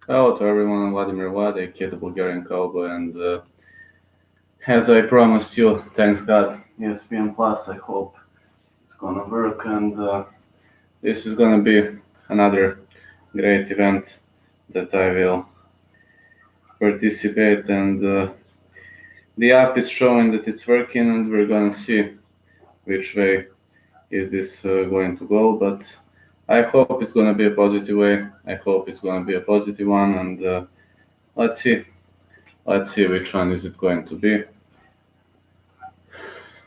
Hello to everyone, I'm Vladimir Vlad, aka the Bulgarian Cowboy, and as I promised you, thanks God, ESPN Plus, I hope it's gonna work, and this is gonna be another great event that I will participate, and the app is showing that it's working, and we're gonna see which way is this going to go, but I hope it's gonna be a positive way, I hope it's gonna be a positive one, and let's see. Let's see which one is it going to be.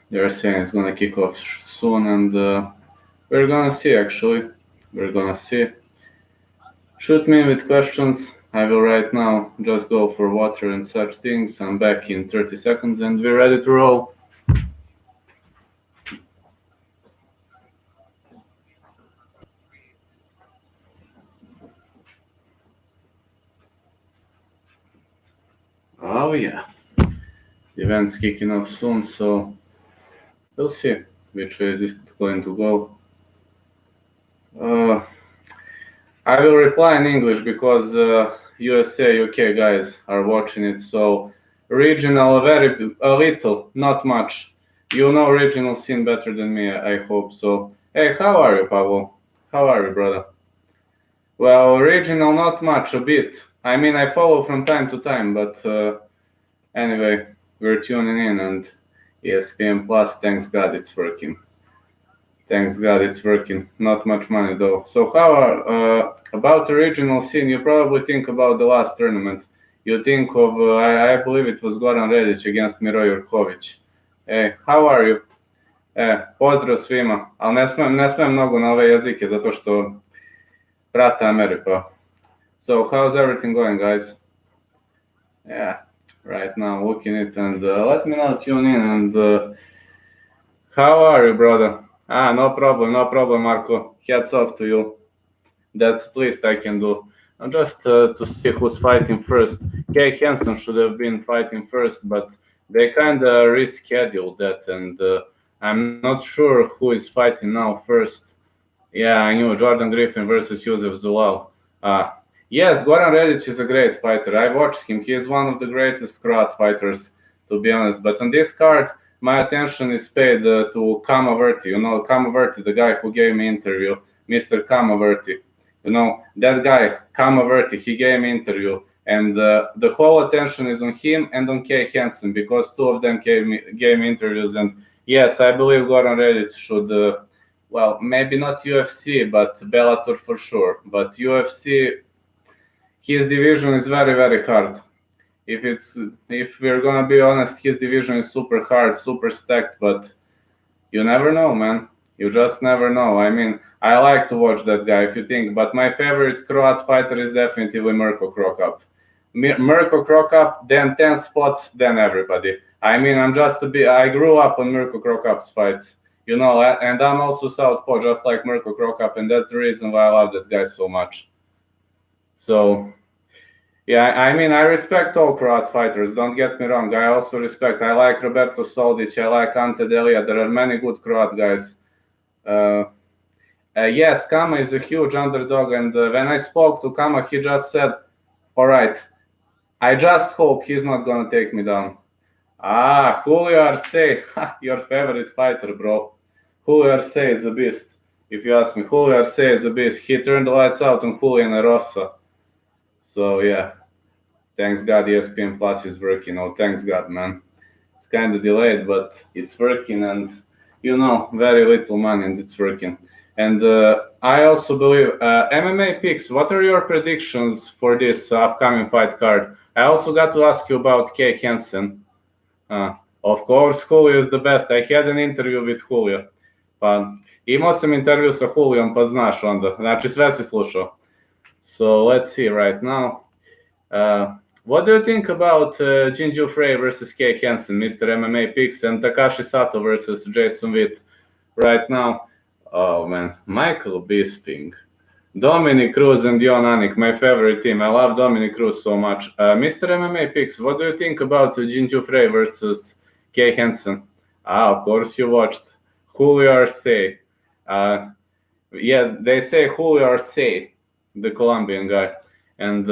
They're saying it's gonna kick off soon, and we're gonna see. Actually, we're gonna see. Shoot me with questions. I will right now just go for water and such things. I'm back in 30 seconds, and we're ready to roll. Oh yeah, the event's kicking off soon, so we'll see which way is this going to go. Uh, I will reply in English because USA, UK guys are watching it. So regional, a little, not much. You know regional scene better than me, I hope so. Hey, how are you, Pablo? How are you, brother? Well, regional, not much, a bit. I mean, I follow from time to time, but anyway, we're tuning in, and ESPN Plus, thanks God, it's working. Thanks God, it's working. Not much money though. So how are about the regional scene? You probably think about the last tournament. You think of I believe it was Goran Redić against Miro Jurković. Hey, how are you? Pozdrav svima. Ali ne smem mnogo na ove jezike zato što prate Ameriku. So how's everything going, guys? Yeah, right now looking it, and let me now tune in, and how are you, brother? No problem, Marco. Hats off to you. That's the least I can do. Just to see who's fighting first. Kay Hansen should have been fighting first, but they kind of rescheduled that, and I'm not sure who is fighting now first. Yeah, I knew Jordan Griffin versus Josef Zulal. Yes, Goran Redić is a great fighter. I watched him. He is one of the greatest Croat fighters, to be honest. But on this card, my attention is paid to Kamaverti. You know, Kamaverti, the guy who gave me interview, Mr. Kamaverti. You know, that guy, Kamaverti, he gave me interview. And the whole attention is on him and on Kay Hansen because two of them gave me interviews. And yes, I believe Goran Redić should, well, maybe not UFC, but Bellator for sure. But UFC, his division is very, very hard. If we're gonna be honest, his division is super hard, super stacked, but you never know, man. You just never know. I mean, I like to watch that guy if you think, but my favorite Croat fighter is definitely Mirko Krokap. Mirko Krokap, then 10 spots, then everybody. I mean, I grew up on Mirko Krokap's fights, you know, and I'm also southpaw, just like Mirko Krokap, and that's the reason why I love that guy so much. So, yeah, I mean, I respect all Croat fighters, don't get me wrong. I also I like Roberto Soldic, I like Ante Delia. There are many good Croat guys. Yes, Kama is a huge underdog, and when I spoke to Kama, he just said, all right, I just hope he's not going to take me down. Julio Arce, your favorite fighter, bro. Julio Arce is a beast. If you ask me, Julio Arce is a beast. He turned the lights out on Julian Erosa. So, yeah. Thanks God ESPN Plus is working. Oh, thanks God, man. It's kind of delayed, but it's working, and, you know, very little money, and it's working. And I also believe MMA picks. What are your predictions for this upcoming fight card? I also got to ask you about Kay Hansen. Of course, Julio is the best. I had an interview with Julio. Pa imao sam intervju sa Julijom, pa znaš onda. Znači, sve si slušao. So, let's see right now. What do you think about Jinju Frey versus Kay Hansen, Mr. MMA Picks, and Takashi Sato versus Jason Witt right now? Oh, man. Michael Bisping. Dominic Cruz and Dion Anik, my favorite team. I love Dominic Cruz so much. Mr. MMA Picks, what do you think about Jinju Frey versus Kay Hansen? Of course you watched. Julio Arce. Yes, they say Julio Arce, the Colombian guy. And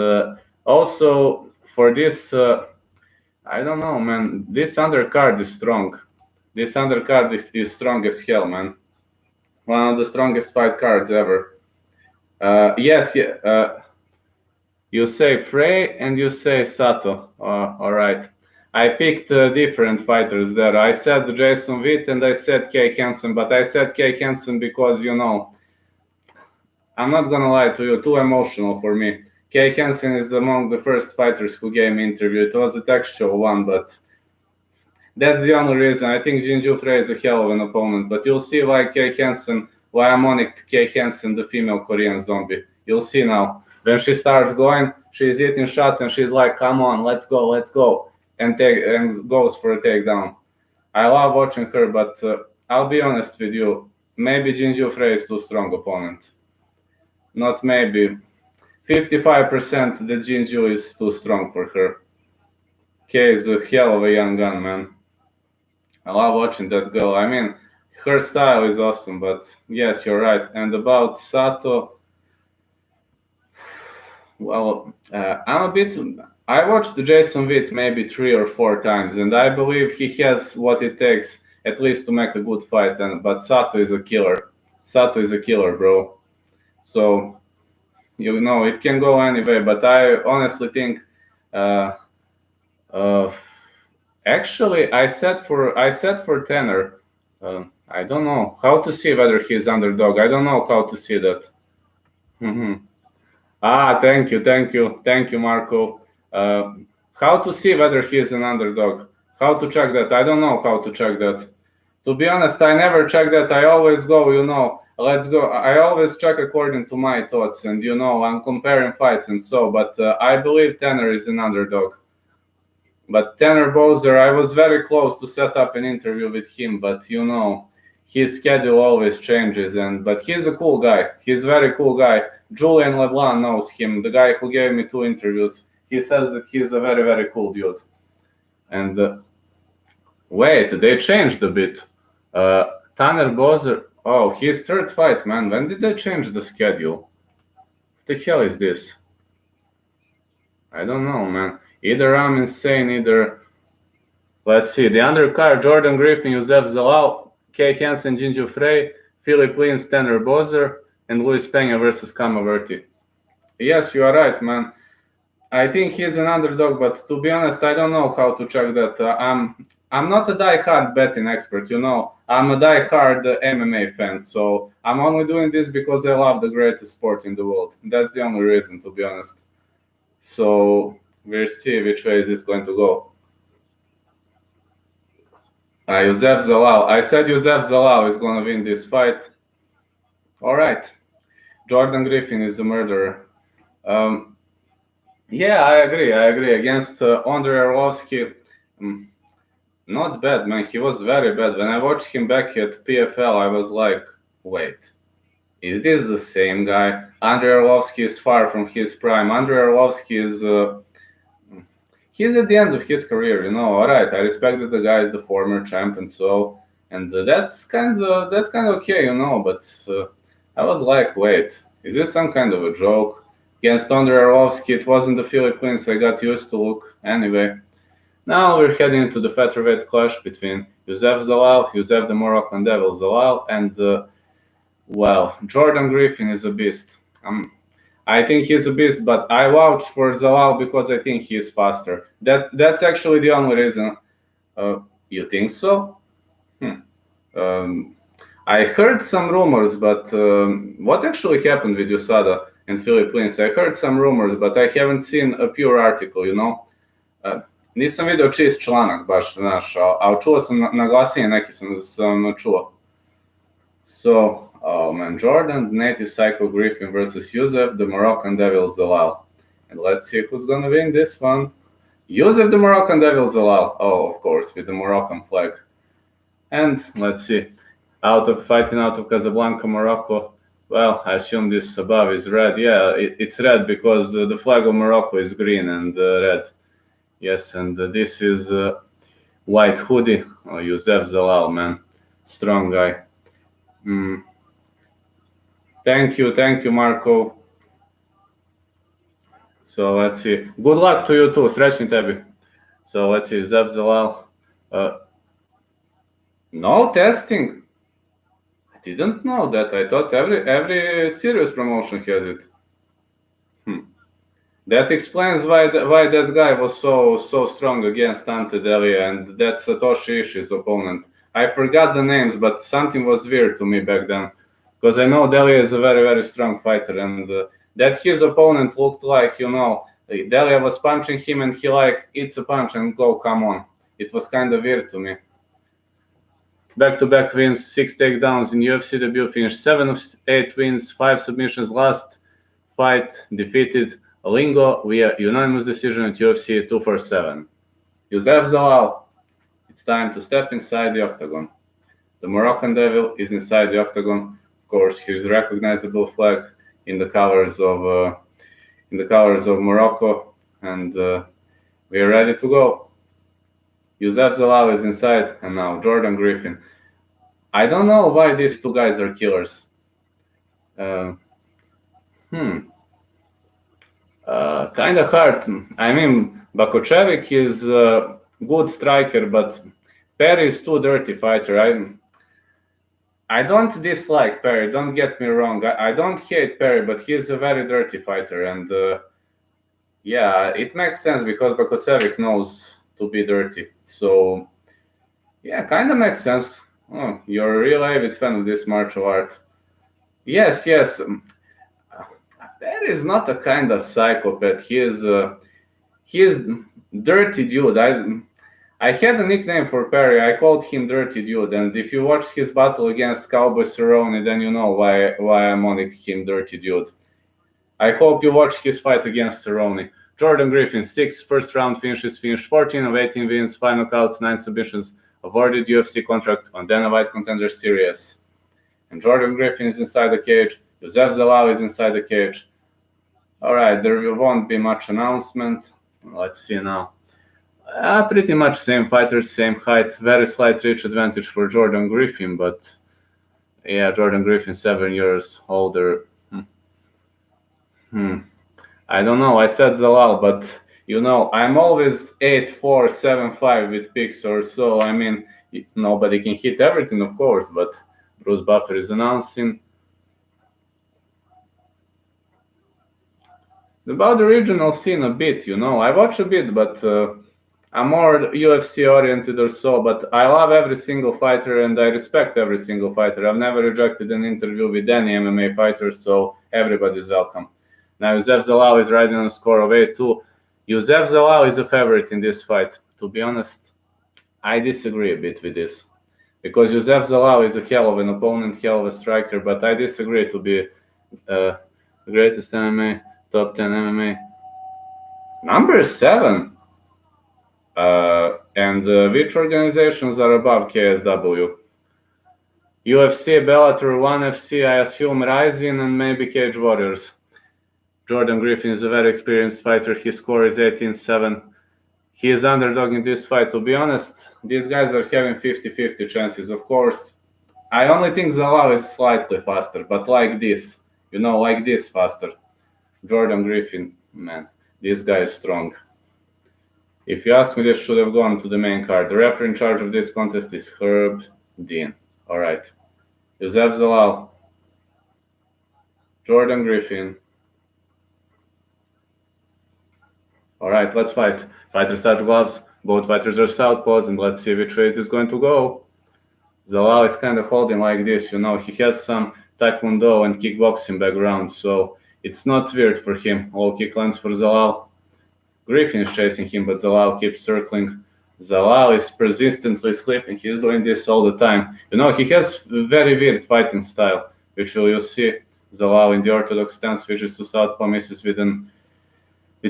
also for this, I don't know, man. This undercard is strong. This undercard is strong as hell, man. One of the strongest fight cards ever. Yes, yeah. You say Frey and you say Sato. All right. I picked different fighters there. I said Jason Witt and I said Kay Hansen, but I said Kay Hansen because, I'm not gonna lie to you, too emotional for me. Kay Hansen is among the first fighters who gave me interview. It was a textual one, but that's the only reason. I think Jinju Frey is a hell of an opponent, but you'll see why I'm on it, Kay Hansen, the female Korean zombie. You'll see now. When she starts going, she's hitting shots and she's like, "Come on, let's go," and goes for a takedown. I love watching her, but I'll be honest with you. Maybe Jinju Frey is too strong opponent. Not maybe. 55% that Jinju is too strong for her. Kay is a hell of a young gun, man. I love watching that girl. I mean, her style is awesome, but yes, you're right. And about Sato, well, I'm a bit. I watched Jason Witt maybe 3 or 4 times, and I believe he has what it takes at least to make a good fight. But Sato is a killer. Sato is a killer, bro. So it can go anyway. But I honestly think. Uh, Actually, I said for Tanner. I don't know how to see whether he's underdog. I don't know how to see that. Hmm. Thank you, Marco. How to see whether he's an underdog? How to check that? I don't know how to check that. To be honest, I never check that. I always go, let's go. I always check according to my thoughts, and I'm comparing fights and so. But I believe Tanner is an underdog. But Tanner Bowser, I was very close to set up an interview with him, but his schedule always changes. But he's a cool guy. He's a very cool guy. Julian LeBlanc knows him, the guy who gave me 2 interviews. He says that he's a very, very cool dude. And wait, they changed a bit. Tanner Bowser, oh, his third fight, man. When did they change the schedule? What the hell is this? I don't know, man. Either I'm insane, either. Let's see. The undercard: Jordan Griffin, Yusef Zalal, Kay Hansen, Jinju Frey, Philip Lins, Tanner Bowser, and Luis Pena versus Kamaverti. Yes, you are right, man. I think he's an underdog, but to be honest, I don't know how to check that. I'm not a die-hard betting expert, I'm a die-hard MMA fan, so I'm only doing this because I love the greatest sport in the world. That's the only reason, to be honest. So we'll see which way is this going to go. Yusef Zalal. I said Yusef Zalal is going to win this fight. All right. Jordan Griffin is a murderer. Yeah, I agree. Against Andrei Arlovsky, not bad, man. He was very bad. When I watched him back at PFL, I was like, wait, is this the same guy? Andrei Arlovsky is far from his prime. Andrei Arlovsky is... he's at the end of his career, All right, I respect that the guy is the former champ and so, and that's kind of okay, But I was like, wait, is this some kind of a joke? Against Andrei Arlovsky, it wasn't the Philippines. I got used to look. Anyway, now we're heading into the featherweight clash between Yusef Zalal, Yusef the Moroccan Devil Zalal, and Jordan Griffin is a beast. I think he's a beast, but I vouch for Zalal because I think he is faster. That's actually the only reason. You think so? I heard some rumors, but what actually happened with USADA and Philippines? I heard some rumors, but I haven't seen a pure article, Nisam vidio čist članak baš, ali čuo sam naglasnije neki sam čuo. So, oh man, Jordan, native Psycho Griffin versus Yusef, the Moroccan Devil Zalal. And let's see who's gonna win this one. Yusef, the Moroccan Devil Zalal. Oh, of course, with the Moroccan flag. And let's see. Fighting out of Casablanca, Morocco. Well, I assume this above is red. Yeah, it's red because the flag of Morocco is green and red. Yes, and this is white hoodie. Oh, Yusef Zalal, man. Strong guy. Thank you, Marco. So let's see. Good luck to you too. Srećni tebi. So let's see. Zeb Zalal. No testing. I didn't know that. I thought every serious promotion has it. That explains why that guy was so strong against Ante Delia, and that Satoshi Ishii's opponent. I forgot the names, but something was weird to me back then, because I know Delia is a very strong fighter, and that his opponent looked like, Delia was punching him, and he like eats a punch and go, come on. It was kind of weird to me. Back-to-back wins, 6 takedowns in UFC debut, finished 7 of 8 wins, 5 submissions. Last fight defeated Lingo via unanimous decision at UFC 247. Youssef Zalal, it's time to step inside the octagon. The Moroccan Devil is inside the octagon. Of course, his recognizable flag in the colors of Morocco, and we are ready to go. Youssef Zalal is inside, and now Jordan Griffin. I don't know why these two guys are killers. Kind of hard. I mean, Bakočević is a good striker, but Perry is too dirty fighter. I don't dislike Perry, don't get me wrong. I don't hate Perry, but he's a very dirty fighter, and it makes sense because Bakočević knows to be dirty. So, yeah, kind of makes sense. Oh, you're a real avid fan of this martial art. Yes. That is not a kind of psychopath. He is dirty dude. I had a nickname for Perry. I called him Dirty Dude. And if you watch his battle against Cowboy Cerrone, then you know why I'm on it, him Dirty Dude. I hope you watch his fight against Cerrone. Jordan Griffin, 6 first-round finishes, finished 14 of 18 wins, 5 knockouts, 9 submissions, awarded UFC contract on Dana White Contender Series. And Jordan Griffin is inside the cage. Youssef Zalal is inside the cage. All right, there won't be much announcement. Let's see now. Pretty much same fighters, same height. Very slight reach advantage for Jordan Griffin, but yeah, Jordan Griffin 7 years older. I don't know. I said Zalal, but I'm always 8'4", 7'5" with picks or so. I mean, nobody can hit everything, of course, but Bruce Buffer is announcing. About the regional scene a bit, I watch a bit, but I'm more UFC oriented or so, but I love every single fighter and I respect every single fighter. I've never rejected an interview with any MMA fighter, so everybody's welcome. Now, Youssef Zalal is riding on a score of 8-2. Youssef Zalal is a favorite in this fight. To be honest, I disagree a bit with this. Because Youssef Zalal is a hell of an opponent, hell of a striker, but I disagree to be the greatest MMA, top 10 MMA. Number 7. And which organizations are above KSW? UFC, Bellator, ONE FC, I assume Rising, and maybe Cage Warriors. Jordan Griffin is a very experienced fighter. His score is 18-7. He is underdog in this fight. To be honest, these guys are having 50-50 chances. Of course, I only think Zalal is slightly faster, but like this faster. Jordan Griffin, man, this guy is strong. If you ask me, this should have gone to the main card. The referee in charge of this contest is Herb Dean. All right. Youssef Zalal. Jordan Griffin. All right, let's fight. Fighters touch gloves. Both fighters are southpaws, and let's see which way it is going to go. Zalal is kind of holding like this, He has some taekwondo and kickboxing background, so it's not weird for him. All kick lands for Zalal. Griffin is chasing him, but Zalal keeps circling. Zalal is persistently slipping. He's doing this all the time. He has very weird fighting style, which you'll see. Zalal in the orthodox stance switches to southpaw, misses with a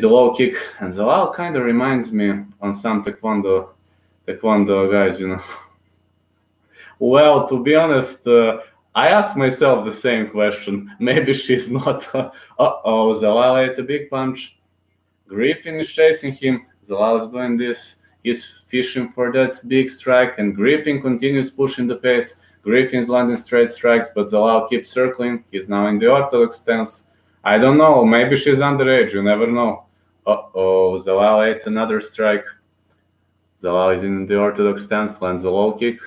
low kick. And Zalal kind of reminds me on some taekwondo guys, Well, to be honest, I asked myself the same question. Maybe she's not. Zalal ate a big punch. Griffin is chasing him. Zalal is doing this. He's fishing for that big strike, and Griffin continues pushing the pace. Griffin's landing straight strikes, but Zalal keeps circling. He's now in the orthodox stance. I don't know. Maybe she's underage. You never know. Uh-oh, Zalal ate another strike. Zalal is in the orthodox stance, lands a low kick.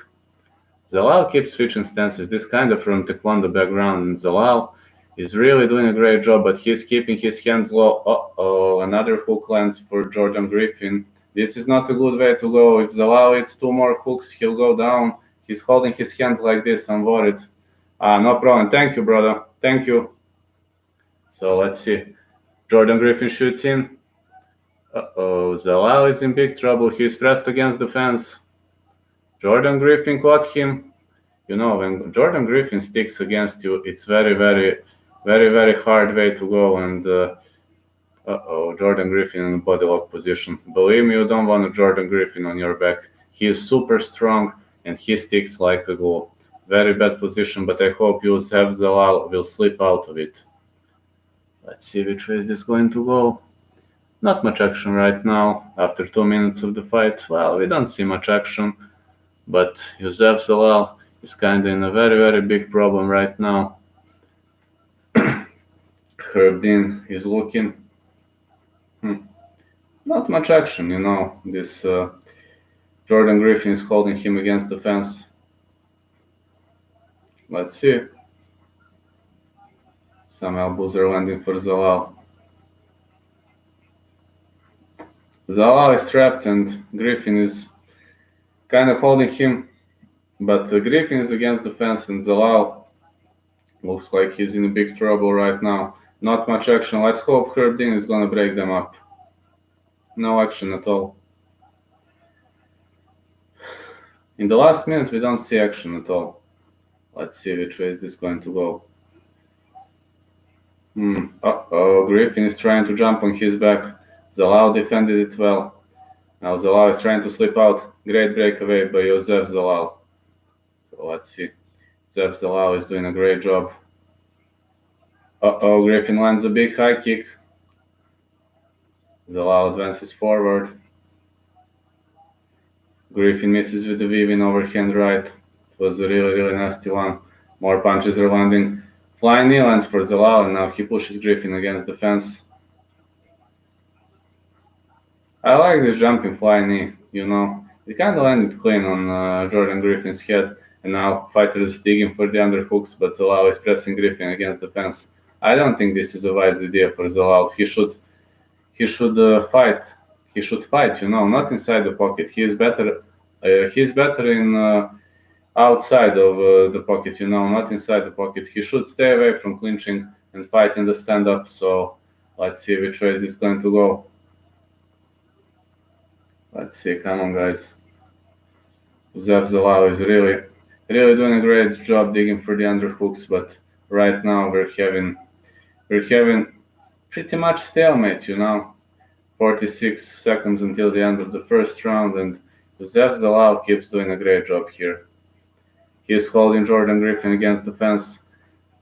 Zalal keeps switching stances, this kind of from Taekwondo background, and Zalal is really doing a great job, but he's keeping his hands low. Uh-oh, another hook lands for Jordan Griffin. This is not a good way to go. If Zalal hits 2 more hooks, he'll go down. He's holding his hands like this, I'm worried. No problem. Thank you, brother. Thank you. So let's see. Jordan Griffin shoots in. Uh-oh, Zalal is in big trouble. He's pressed against the fence. Jordan Griffin caught him. You know, when Jordan Griffin sticks against you, it's very, very, very, very hard way to go. And Jordan Griffin in body lock position. Believe me, you don't want a Jordan Griffin on your back. He is super strong and he sticks like a glue. Very bad position, but I hope Yusef Zalal will slip out of it. Let's see which way is this going to go. Not much action right now. After 2 minutes of the fight, well, we don't see much action. But Yusef Zalal is kind of in a very, very big problem right now. Herb Dean is looking. Not much action, you know. This Jordan Griffin is holding him against the fence. Let's see. Some elbows are landing for Zalal. Zalal is trapped and Griffin is kind of holding him. But Griffin is against the fence and Zalal looks like he's in big trouble right now. Not much action. Let's hope Herb Dean is going to break them up. No action at all. In the last minute, we don't see action at all. Let's see which way is this going to go. Griffin is trying to jump on his back. Zalal defended it well. Now Zalal is trying to slip out. Great breakaway by Yusef Zalal. So let's see. Yusef Zalal is doing a great job. Griffin lands a big high kick. Zalal advances forward. Griffin misses with the weaving overhand right. It was a really, really nasty one. More punches are landing. Flying knee lands for Zalal, and now he pushes Griffin against the fence. I like this jumping flying knee, you know. It kind of landed clean on Jordan Griffin's head, and now fighter is digging for the underhooks, but Zalal is pressing Griffin against the fence. I don't think this is a wise idea for Zalal. He should fight. He should fight, you know, not inside the pocket. He is better in outside of the pocket, you know, not inside the pocket. He should stay away from clinching and fight in the stand-up. So let's see which way is going to go. Let's see, come on, guys. Yusef Zalal is really, really doing a great job digging for the underhooks, but right now we're having pretty much stalemate, you know. 46 seconds until the end of the first round, and Yusef Zalal keeps doing a great job here. He is holding Jordan Griffin against the fence.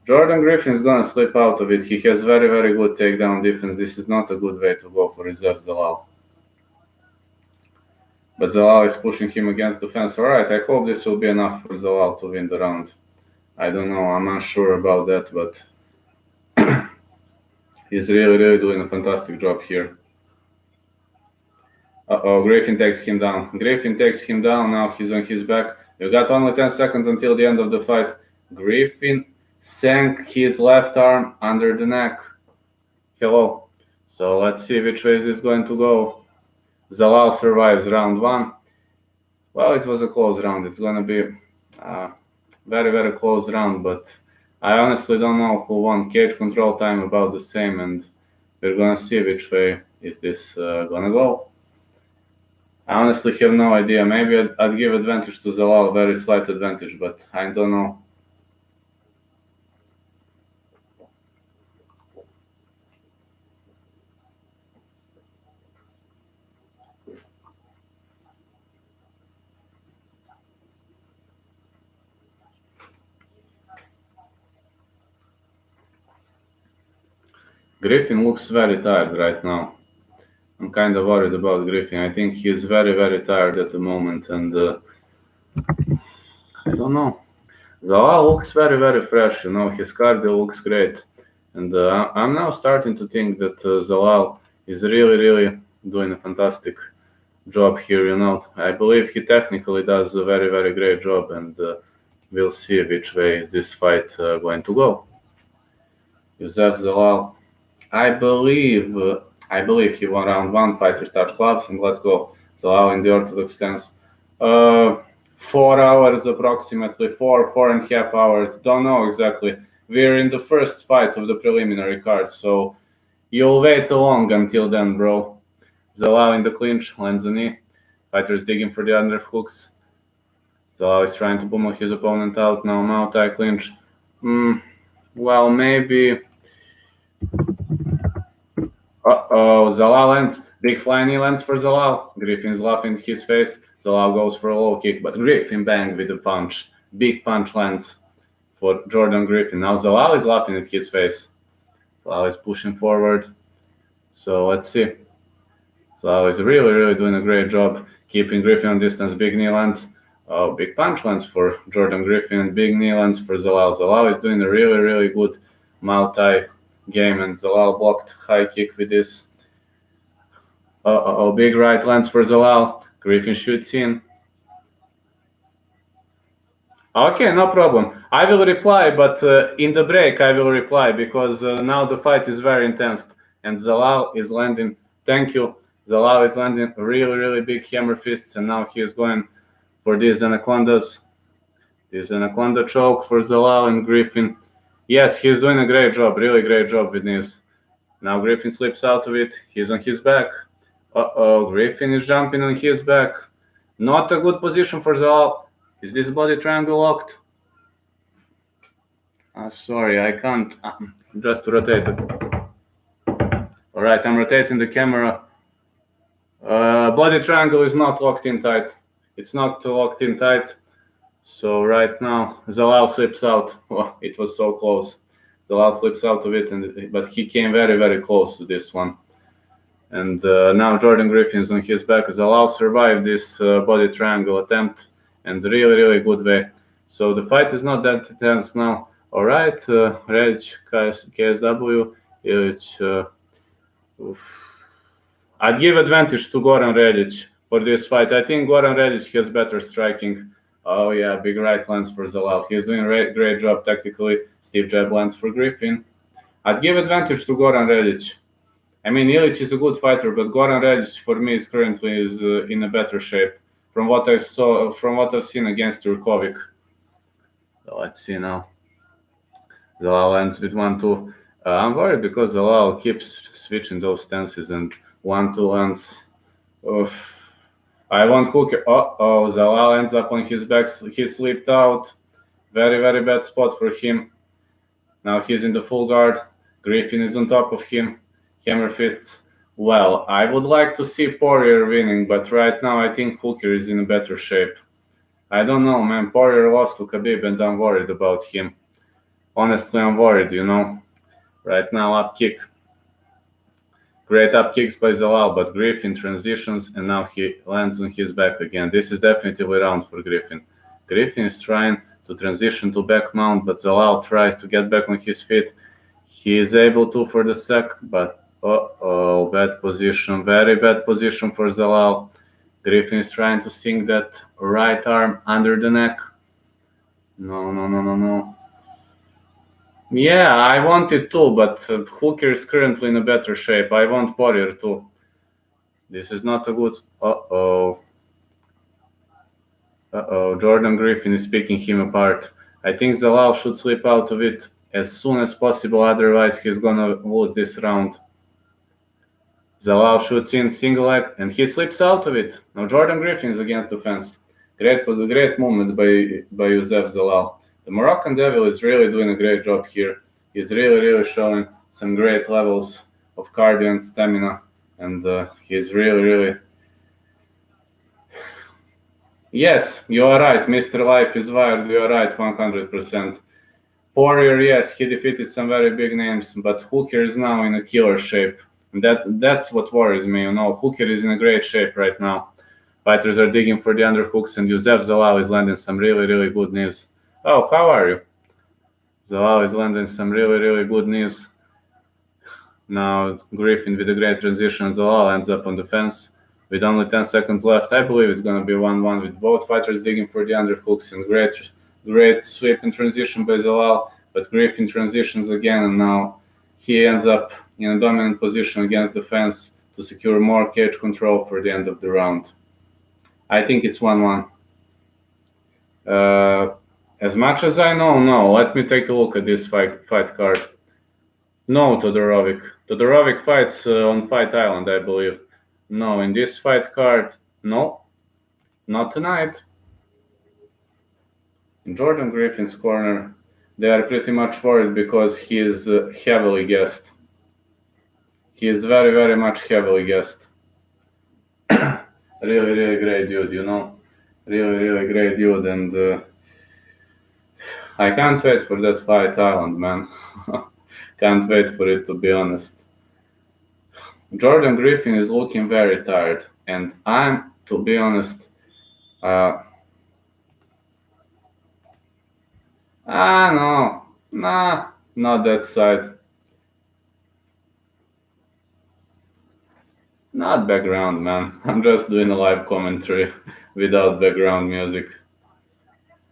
Jordan Griffin is gonna slip out of it. He has very, very good takedown defense. This is not a good way to go for Yusef Zalal. But Zalal is pushing him against the fence. Alright, I hope this will be enough for Zalal to win the round. I don't know, I'm not sure about that, but he's really, really doing a fantastic job here. Griffin takes him down. Now he's on his back. You got only 10 seconds until the end of the fight. Griffin sank his left arm under the neck. Hello. So let's see which way this is going to go. Zalal survives round 1. Well, it was a close round. It's going to be a very, very close round, but I honestly don't know who won. Cage control time about the same, and we're going to see which way is this going to go. I honestly have no idea. Maybe I'd give advantage to Zalal, very slight advantage, but I don't know. Griffin looks very tired right now. I'm kind of worried about Griffin. I think he's very, very tired at the moment, and I don't know. Zalal looks very, very fresh, you know, his cardio looks great. And I'm now starting to think that Zalal He's really doing a fantastic job here, you know. I believe he technically does a very great job, and we'll see which way is this fight going to go. Youssef Zalal, I believe he won round 1, fighters touch gloves, and let's go. Zalal in the orthodox stance. 4 hours approximately, 4.5 hours, don't know exactly. We're in the first fight of the preliminary card, so you'll wait long until then, bro. Zalal in the clinch, lands a knee. Fighter is digging for the underhooks. Zalal is trying to pummel his opponent out, now Muay Thai clinch. Well, maybe... Zalal lands. Big flying knee lands for Zalal. Griffin's laughing in his face. Zalal goes for a low kick, but Griffin banged with a punch. Big punch lands for Jordan Griffin. Now Zalal is laughing at his face. Zalal is pushing forward. So let's see. Zalal is really doing a great job keeping Griffin on distance. Big knee lands. Big punch lands for Jordan Griffin. Big knee lands for Zalal. Zalal is doing a really good Muay Thai game, and Zalal blocked high kick with this. Big right lands for Zalal. Griffin shoots in. Okay, no problem. I will reply, but in the break I will reply, because now the fight is very intense, and Zalal is landing. Thank you. Zalal is landing really big hammer fists, and now he is going for these anacondas. This anaconda choke for Zalal and Griffin. Yes, he's doing a great job, really great job with this. Now Griffin slips out of it. He's on his back. Griffin is jumping on his back. Not a good position for Zalal. Is this body triangle locked? Sorry, I can't. Just rotate it. Alright, I'm rotating the camera. Body triangle is not locked in tight. It's not locked in tight. So right now, Zalal slips out. Oh, it was so close. Zalal slips out of it, but he came very close to this one. And now Jordan Griffin's on his back. Zalal survived this body triangle attempt, and really good way. So the fight is not that intense now. All right, Redic, KSW, Ilic. I'd give advantage to Goran Redic for this fight. I think Goran Redic has better striking. Oh yeah, big right lands for Zalal. He's doing a great job tactically. Steve jab lands for Griffin. I'd give advantage to Goran Redic. I mean, Ilic is a good fighter, but Goran Redic for me is currently in a better shape from what I saw, from what I've seen against Jurkovic. So let's see now. Zalal lands with 1-2. I'm worried because Zalal keeps switching those stances, and 1-2 lands. Oof. I want hooker. Zalal ends up on his back. He slipped out. Very bad spot for him. Now he's in the full guard. Griffin is on top of him. Hammer fists. Well, I would like to see Poirier winning, but right now I think Hooker is in a better shape. I don't know, man. Poirier lost to Khabib, and I'm worried about him. Honestly, I'm worried, you know. Right now, up kick. Great up kicks by Zalal, but Griffin transitions, and now he lands on his back again. This is definitely a round for Griffin. Griffin is trying to transition to back mount, but Zalal tries to get back on his feet. He is able to for the sec, but bad position, very bad position for Zalal. Griffin is trying to sink that right arm under the neck. No. Yeah, I want it too, but Hooker is currently in a better shape. I want Poirier too. This is not a good... Jordan Griffin is picking him apart. I think Zalal should slip out of it as soon as possible, otherwise he's gonna lose this round. Zalal shoots in single leg, and he slips out of it. Now Jordan Griffin is against the fence. Great movement by Youssef Zalal. The Moroccan Devil is really doing a great job here. He's really showing some great levels of cardio and stamina, and he's really... Yes, you are right, Mr. Life is wired, you are right, 100%. Poirier, yes, he defeated some very big names, but Hooker is now in a killer shape. That's what worries me, you know. Hooker is in a great shape right now. Fighters are digging for the underhooks, and Youssef Zalal is landing some really good knees. Oh, how are you? Zalal is landing some really good knees. Now Griffin with a great transition Zalal ends up on the fence with only 10 seconds left. I believe it's gonna be 1-1 with both fighters digging for the underhooks and great sweep and transition by Zalal, but Griffin transitions again and now he ends up in a dominant position against the fence to secure more cage control for the end of the round. I think it's 1-1. As much as I know, no. Let me take a look at this fight card. No, Todorovic. Todorovic fights on Fight Island, I believe. No, in this fight card, no. Not tonight. In Jordan Griffin's corner, they are pretty much worried because he is heavily guessed. He is very, very much heavily guessed. Really, really great dude, you know? Really, really great dude, and I can't wait for that Fight Island, man. Can't wait for it, to be honest. Jordan Griffin is looking very tired, and I'm, to be honest, no, nah, not that side. Not background, man. I'm just doing a live commentary without background music.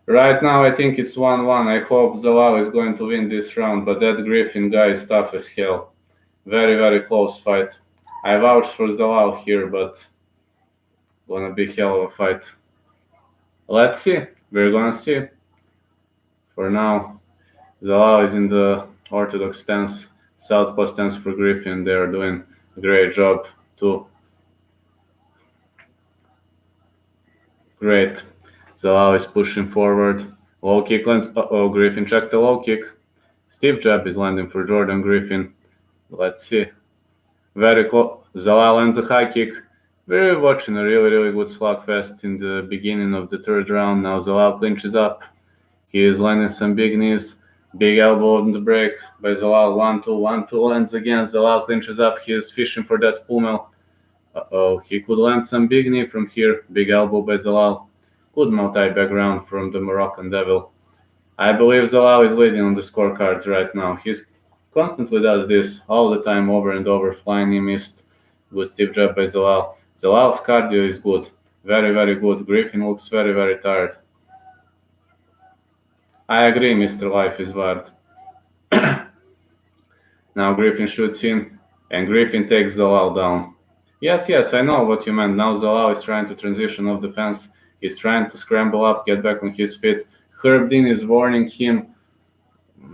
Right now, I think it's 1-1. I hope Zalal is going to win this round, but that Griffin guy is tough as hell. Very, very close fight. I vouch for Zalal here, but gonna be hell of a fight. Let's see. We're gonna see. For now, Zalal is in the orthodox stance, southpaw stance for Griffin. They are doing a great job too. Great. Zalal is pushing forward. Low kick lands. Uh-oh, Griffin checked the low kick. Stiff jab is landing for Jordan Griffin. Let's see. Very close. Zalal lands a high kick. We're watching a really, really good slugfest in the beginning of the third round. Now Zalal clinches up. He is landing some big knees. Big elbow on the break by Zalal. 1-2, 1-2 lands again. Zalal clinches up. He is fishing for that pummel. Uh-oh, he could land some big knee from here. Big elbow by Zalal. Good multi-background from the Moroccan Devil. I believe Zalal is leading on the scorecards right now. He constantly does this all the time, over and over. Flying knee missed. Good stiff jab by Zalal. Zalal's cardio is good. Very, very good. Griffin looks very, very tired. I agree, Mr. Life is Vard. Now Griffin shoots in, and Griffin takes Zalal down. Yes, I know what you meant. Now Zalal is trying to transition off the fence. He's trying to scramble up, get back on his feet. Herb Dean is warning him.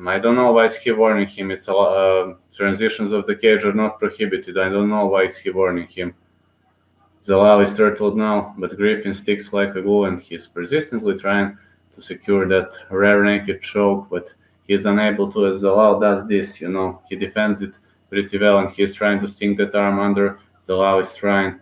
I don't know why is he warning him. It's transitions of the cage are not prohibited. I don't know why is he warning him. Zalal is turtled now, but Griffin sticks like a glue, and he's persistently trying to secure that rare naked choke, but he's unable to, as Zalal does this, you know. He defends it pretty well, and he's trying to sink that arm under. Zalal is trying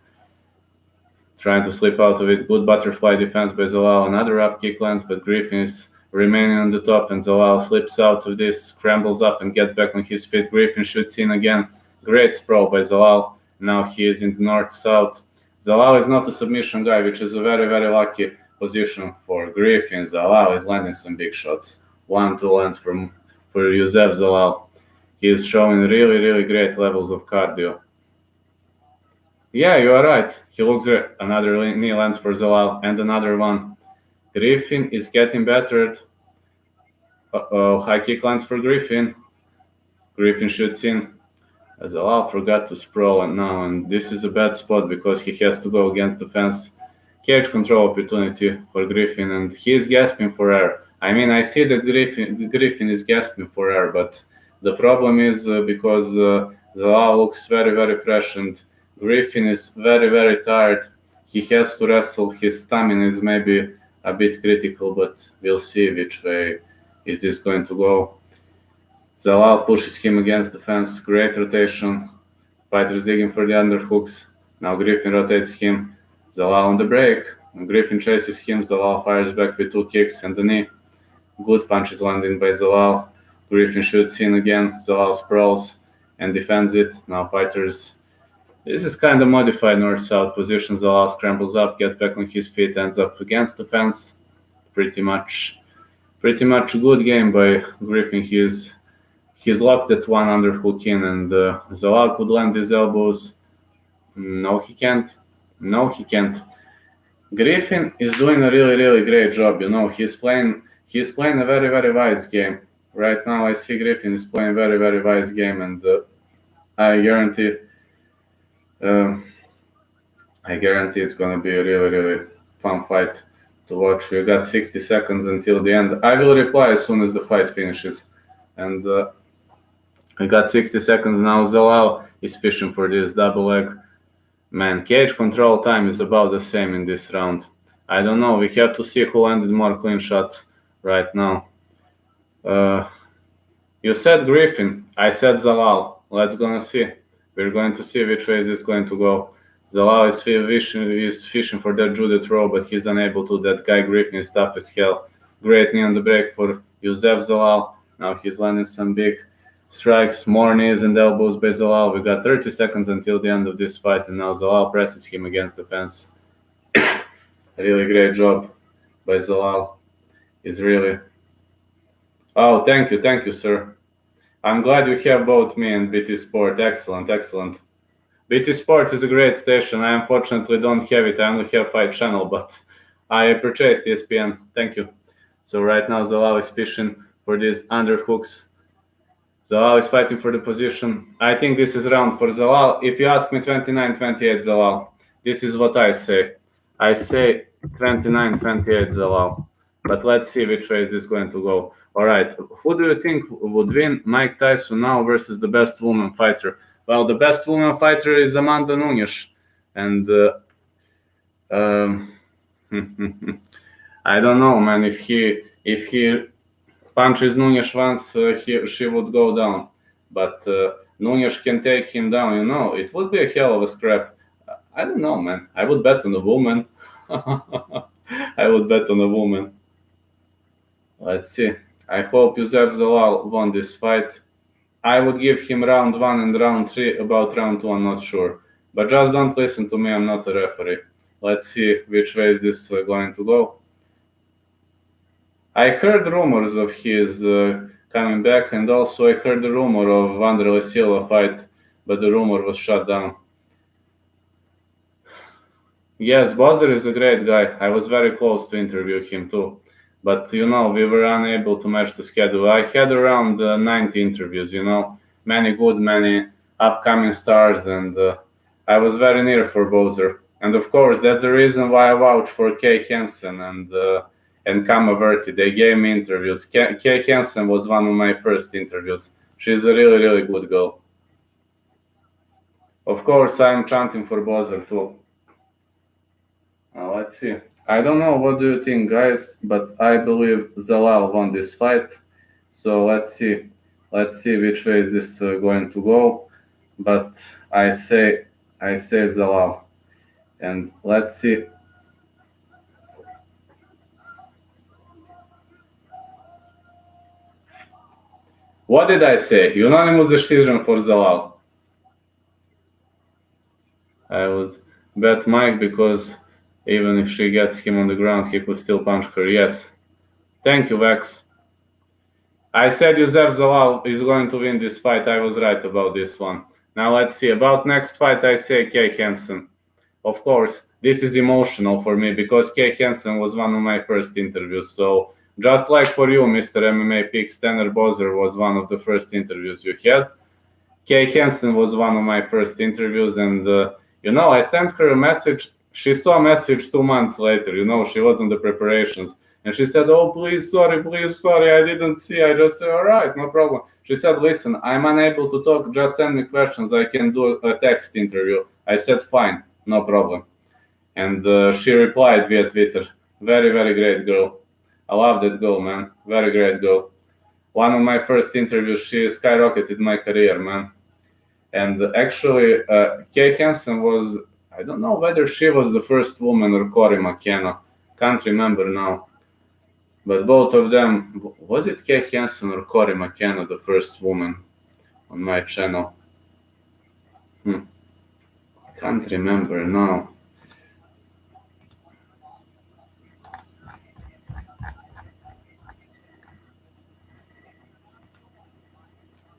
to slip out of it. Good butterfly defense by Zalal. Another up kick lands, but Griffin is remaining on the top, and Zalal slips out of this, scrambles up, and gets back on his feet. Griffin shoots in again. Great sprawl by Zalal. Now he is in the north-south. Zalal is not a submission guy, which is a very, very lucky position for Griffin. Zalal is landing some big shots. 1-2 lands for Youssef Zalal. He is showing really, really great levels of cardio. Yeah, you are right. He looks great. Another knee lands for Zalal, and another one. Griffin is getting battered. High kick lands for Griffin. Griffin shoots in. Zalal forgot to sprawl, and this is a bad spot because he has to go against the fence. Cage control opportunity for Griffin, and he is gasping for air. I mean, I see that Griffin is gasping for air, but the problem is because Zalal looks very, very fresh, and Griffin is very, very tired. He has to wrestle. His stamina is maybe a bit critical, but we'll see which way is this going to go. Zalal pushes him against the fence. Great rotation. Fighters digging for the underhooks. Now Griffin rotates him. Zalal on the break. Griffin chases him. Zalal fires back with 2 kicks and the knee. Good punches landing by Zalal. Griffin shoots in again. Zalal sprawls and defends it. Now fighters. This is kind of modified north-south position. Zalal scrambles up, gets back on his feet, ends up against the fence. Pretty much a good game by Griffin. He's locked that one underhook in, and Zalal could land his elbows. No, he can't. No, he can't. Griffin is doing a really, really great job. He's playing a very, very wise game. Right now, I see Griffin is playing a very, very wise game, and I guarantee, I guarantee it's gonna be a really, really fun fight to watch. We got 60 seconds until the end. I will reply as soon as the fight finishes, and we got 60 seconds now. Zalal is fishing for this double leg. Man, cage control time is about the same in this round. I don't know. We have to see who landed more clean shots right now. You said Griffin. I said Zalal. Let's gonna see. We're going to see which way this is going to go. Zalal is fishing for that judo throw, but he's unable to. That guy Griffin is tough as hell. Great knee on the break for Youssef Zalal. Now he's landing some big strikes, more knees and elbows by Zalal. We got 30 seconds until the end of this fight, and now Zalal presses him against the fence. Really great job by Zalal. It's really... Oh, thank you, sir. I'm glad you have both me and BT Sport. Excellent, excellent. BT Sport is a great station. I unfortunately don't have it. I only have Fight Channel, but I purchased ESPN. Thank you. So right now Zalal is fishing for these underhooks. Zalal is fighting for the position. I think this is round for Zalal. If you ask me, 29-28 Zalal. This is what I say. I say 29-28 Zalal. But let's see which way this is going to go. All right. Who do you think would win Mike Tyson now versus the best woman fighter? Well, the best woman fighter is Amanda Nunes. And I don't know, man. If he punches Nunes once, she would go down. But Nunes can take him down, It would be a hell of a scrap. I don't know, man. I would bet on a woman. I would bet on a woman. Let's see. I hope Youssef Zalal won this fight. I would give him round 1 and round 3. About round 2, I'm not sure. But just don't listen to me. I'm not a referee. Let's see which way is this going to go. I heard rumors of his coming back, and also I heard the rumor of Wanderlei Silva fight, but the rumor was shut down. Yes, Bozzer is a great guy. I was very close to interview him too. But, we were unable to match the schedule. I had around 90 interviews, many good, many upcoming stars, and I was very near for Bozzer. And of course, that's the reason why I vouch for Kay Hansen and Kama Verti. They gave me interviews. Kay Hansen was one of my first interviews. She's a really, really good girl. Of course, I'm chanting for Bozzer too. Let's see. I don't know, what do you think, guys? But I believe Zalal won this fight. So let's see. Let's see which way is this going to go. But I say Zalal. And let's see. What did I say? Unanimous decision for Zalal. I would bet Mike, because even if she gets him on the ground, he could still punch her. Yes. Thank you, Vex. I said Youssef Zalal is going to win this fight. I was right about this one. Now let's see. About next fight, I say Kay Hansen. Of course, this is emotional for me because Kay Hansen was one of my first interviews. So just like for you, Mr. MMA Picks, Tanner Bozzer was one of the first interviews you had. Kay Hansen was one of my first interviews, and I sent her a message. She saw a message 2 months later. She was on the preparations, and she said, "Oh, please, sorry, I didn't see." I just said, "All right, no problem." She said, "Listen, I'm unable to talk. Just send me questions. I can do a text interview." I said, "Fine, no problem." And she replied via Twitter. Very, very great girl. I love that girl, man. Very great girl. One of my first interviews, she skyrocketed my career, man. And actually, Kay Hansen was, I don't know whether she was the first woman or Cory McKenna. Can't remember now. But both of them, was it Kay Hansen or Cory McKenna, the first woman on my channel? Can't remember now.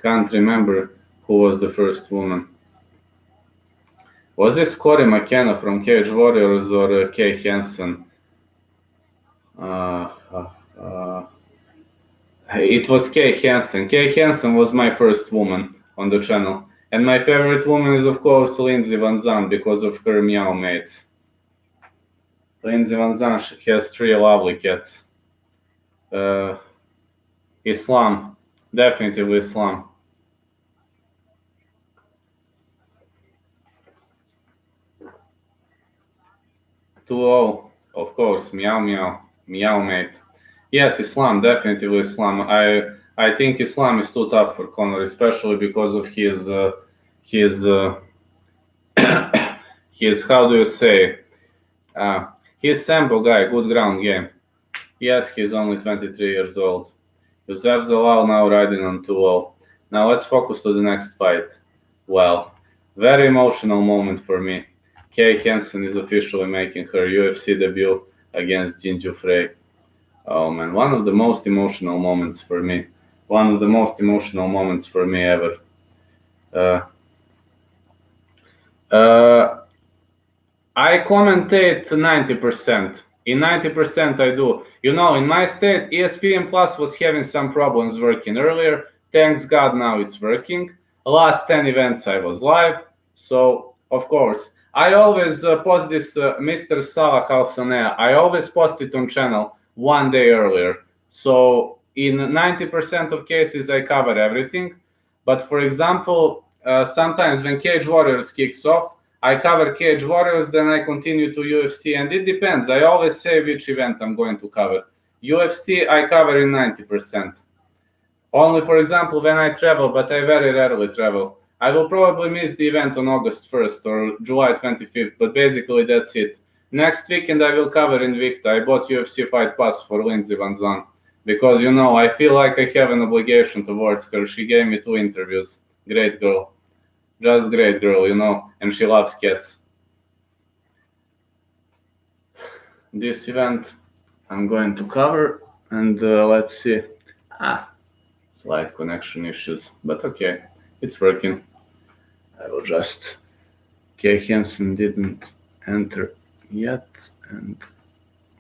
Can't remember who was the first woman. Was this Cory McKenna from Cage Warriors or Kay Hansen? It was Kay Hansen. Kay Hansen was my first woman on the channel. And my favorite woman is, of course, Lindsey Van Zandt because of her meow mates. Lindsey Van Zandt has 3 lovely cats. Islam. Definitely Islam. 2-0, of course. Meow meow. Meow mate. Yes, Islam. Definitely Islam. I think Islam is too tough for Conor, especially because of his how do you say, he's sambo guy, good ground game. Yes, he's only 23 years old. Youssef Zalal now riding on 2-0. Now let's focus to the next fight. Well, very emotional moment for me. Kay Hansen is officially making her UFC debut against Jinju Frey. Oh man, one of the most emotional moments for me. One of the most emotional moments for me ever. I commentate 90%. In 90% I do. You know, in my state, ESPN Plus was having some problems working earlier. Thanks God now it's working. Last 10 events I was live. So, of course, I always post this Mr. Salah Al-Sanea. I always post it on channel one day earlier. So, in 90% of cases, I cover everything. But for example, sometimes when Cage Warriors kicks off, I cover Cage Warriors, then I continue to UFC, and it depends. I always say which event I'm going to cover. UFC, I cover in 90%. Only, for example, when I travel, but I very rarely travel. I will probably miss the event on August 1st or July 25th, but basically that's it. Next weekend I will cover Invicta. I bought UFC Fight Pass for Lindsey Van Zandt because, you know, I feel like I have an obligation towards her. She gave me 2 interviews. Great girl. Just great girl, you know, and she loves cats. This event I'm going to cover, and let's see. Slight connection issues, but okay, it's working. I will just... Kay Hansen didn't enter yet, and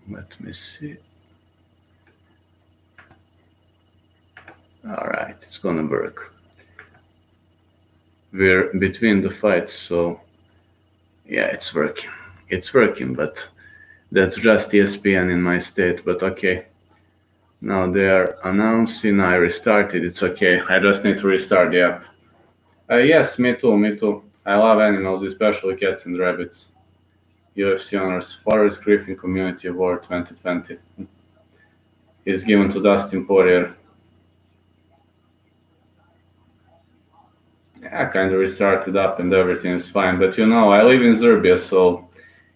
let me see. Alright, it's gonna work. We're between the fights, so yeah, it's working. It's working, but that's just ESPN in my state, but okay. Now they are announcing I restarted. It's okay. I just need to restart the app. Yes, me too, me too. I love animals, especially cats and rabbits. UFC honors Forest Griffin Community Award 2020. Is given to Dustin Poirier. I kind of restarted up and everything is fine. But you know, I live in Serbia, so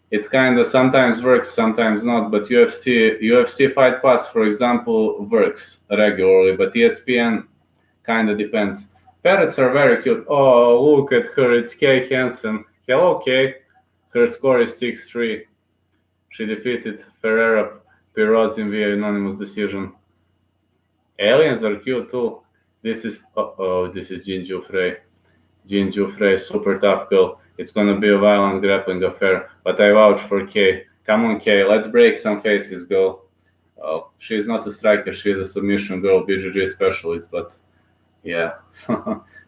it's kind of sometimes works, sometimes not. But UFC Fight Pass, for example, works regularly. But ESPN kind of depends. Parrots are very cute. Oh, look at her. It's Kay Hansen. Hello, Kay. Her score is 6-3. She defeated Ferreira Pirozin via unanimous decision. Aliens are cute too. This is Jinju Frey. Jinju Frey, super tough girl. It's gonna be a violent grappling affair, but I vouch for Kay. Come on, Kay, let's break some faces, girl. Oh, she's not a striker, she's a submission girl, BJJ specialist, but yeah.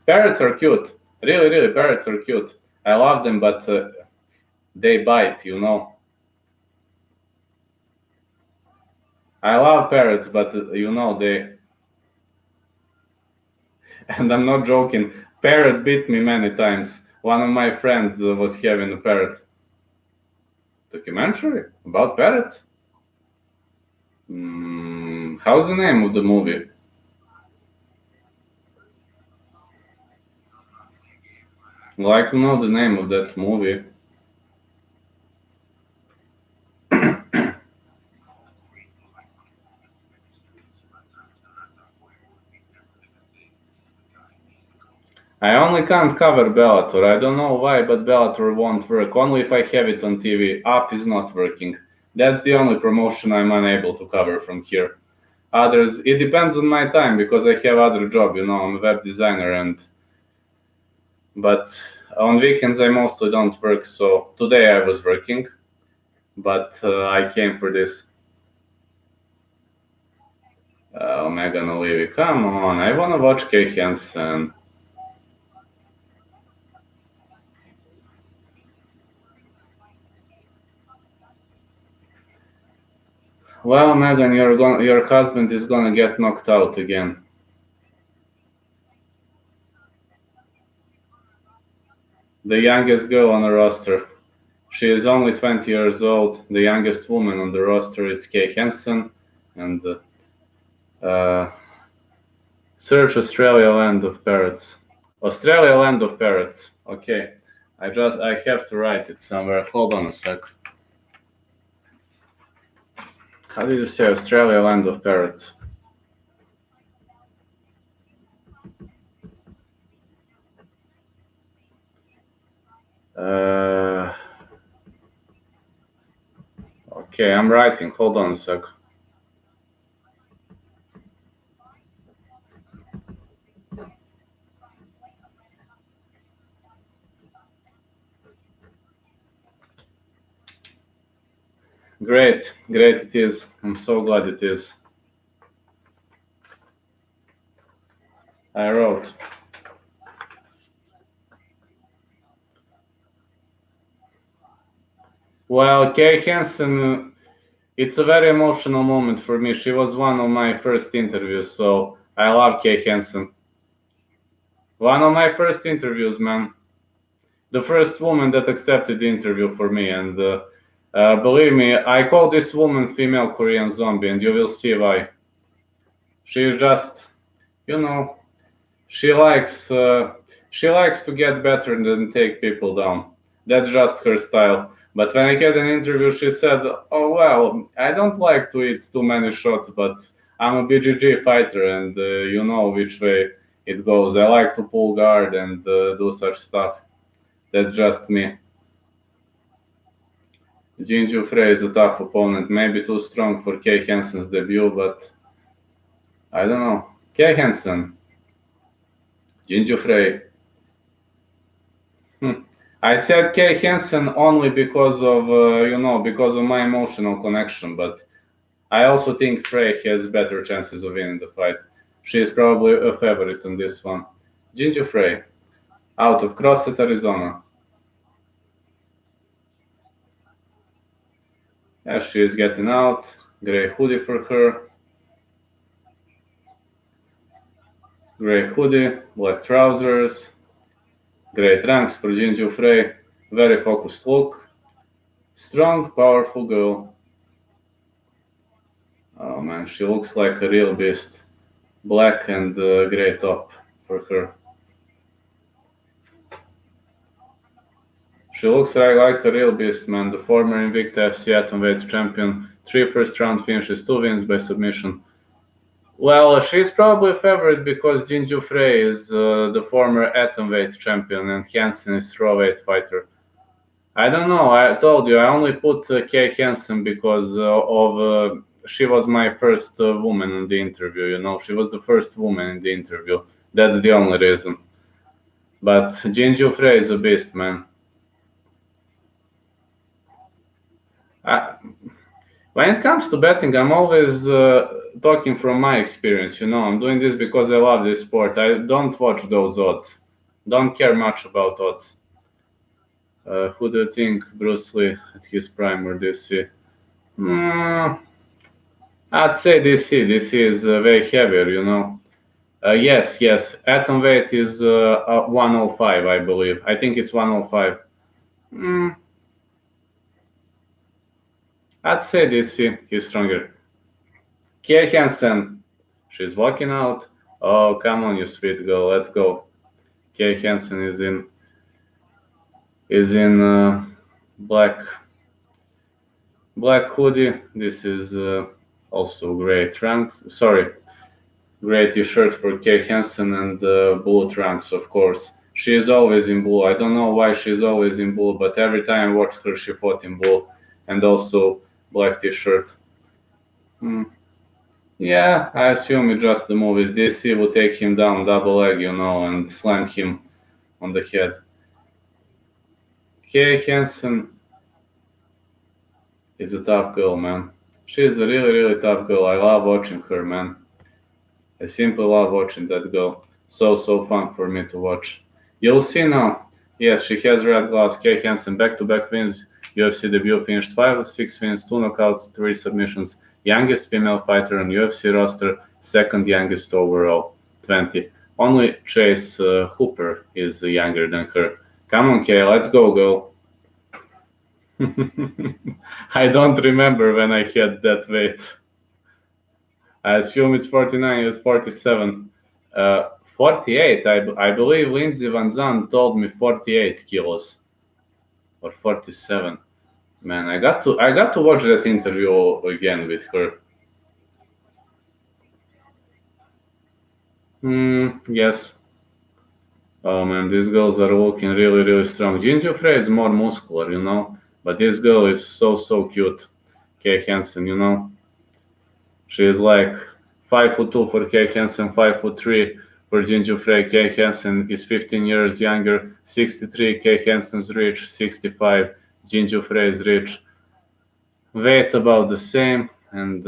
Parrots are cute. Really, really, parrots are cute. I love them, but they bite, you know. I love parrots, but you know, they... And I'm not joking. Parrot bit me many times. One of my friends was having a parrot. Documentary about parrots? How's the name of the movie? I'd like to know the name of that movie. I only can't cover Bellator. I don't know why, but Bellator won't work. Only if I have it on TV. App is not working. That's the only promotion I'm unable to cover from here. Others, it depends on my time because I have other job. I'm a web designer, but on weekends I mostly don't work. So today I was working, but I came for this. Megan O'Leary, come on! I wanna watch Kay Hansen. Well, Megan, your husband is gonna get knocked out again. The youngest girl on the roster. She is only 20 years old. The youngest woman on the roster is Kay Hansen, and search Australia Land of Parrots. Australia Land of Parrots. Okay, I have to write it somewhere. Hold on a sec. How do you say Australia Land of Parrots? Okay, I'm writing. Hold on a sec. Great it is. I'm so glad it is. I wrote. Well, Kay Hansen, it's a very emotional moment for me. She was one of my first interviews, so I love Kay Hansen. One of my first interviews, man. The first woman that accepted the interview for me, and believe me, I call this woman female Korean zombie, and you will see why. She is just, you know, she likes to get better than take people down. That's just her style. But when I had an interview, she said, "Oh well, I don't like to eat too many shots, but I'm a BJJ fighter, and you know which way it goes. I like to pull guard and do such stuff. That's just me." Jinju Frey is a tough opponent, maybe too strong for Kay Hansen's debut, but I don't know. Kay Hansen, Jinju Frey. I said Kay Hansen only because of because of my emotional connection, but I also think Frey has better chances of winning the fight. She is probably a favorite on this one. Jinju Frey, out of Crosset, Arizona. As she is getting out, gray hoodie for her. Gray hoodie, black trousers, gray trunks for Jinju Frey. Very focused look. Strong, powerful girl. Oh man, she looks like a real beast. Black and gray top for her. She looks like a real beast, man. The former Invicta FC atomweight champion. 3 first-round finishes, 2 wins by submission. Well, she's probably a favorite because Jinju Frey is the former atomweight champion and Hansen is strawweight fighter. I don't know. I told you I only put Kay Hansen because she was my first woman in the interview. She was the first woman in the interview. That's the only reason. But Jinju Frey is a beast, man. When it comes to betting, I'm always talking from my experience. I'm doing this because I love this sport. I don't watch those odds. Don't care much about odds. Who do you think Bruce Lee at his prime or DC? I'd say DC. DC is way heavier. Yes. Atomweight is 105, I believe. I think it's 105. I'd say DC. He's stronger. Kay Hansen. She's walking out. Oh, come on, you sweet girl. Let's go. Kay Hansen is in black hoodie. This is also gray trunks. Sorry, gray t-shirt for Kay Hansen and blue trunks, of course. She is always in blue. I don't know why she's always in blue, but every time I watched her, she fought in blue, and also black t-shirt. Yeah, I assume it's just the movies. DC will take him down double leg, and slam him on the head. Kay Hansen is a tough girl, man. She is a really, really tough girl. I love watching her, man. I simply love watching that girl. So fun for me to watch. You'll see now. Yes, she has red gloves. Kay Hansen back-to-back wins. UFC debut finished 5 of 6 wins, 2 knockouts, 3 submissions. Youngest female fighter on UFC roster, second youngest overall, 20. Only Chase Hooper is younger than her. Come on, Kay, let's go, girl. I don't remember when I had that weight. I assume it's 49, it's 47. 48, I believe Lindsey Van Zandt told me 48 kilos or 47. Man, I got to watch that interview again with her. Yes. Oh man, these girls are looking really, really strong. Ginger Frey is more muscular, but this girl is so cute. Kay Hansen. She is like 5'2" for Kay Hansen, 5'3" for Ginger Frey. Kay Hansen is 15 years younger, 63. Kay Hansen's reach, 65. Ginger Frey's reach. Weight about the same, and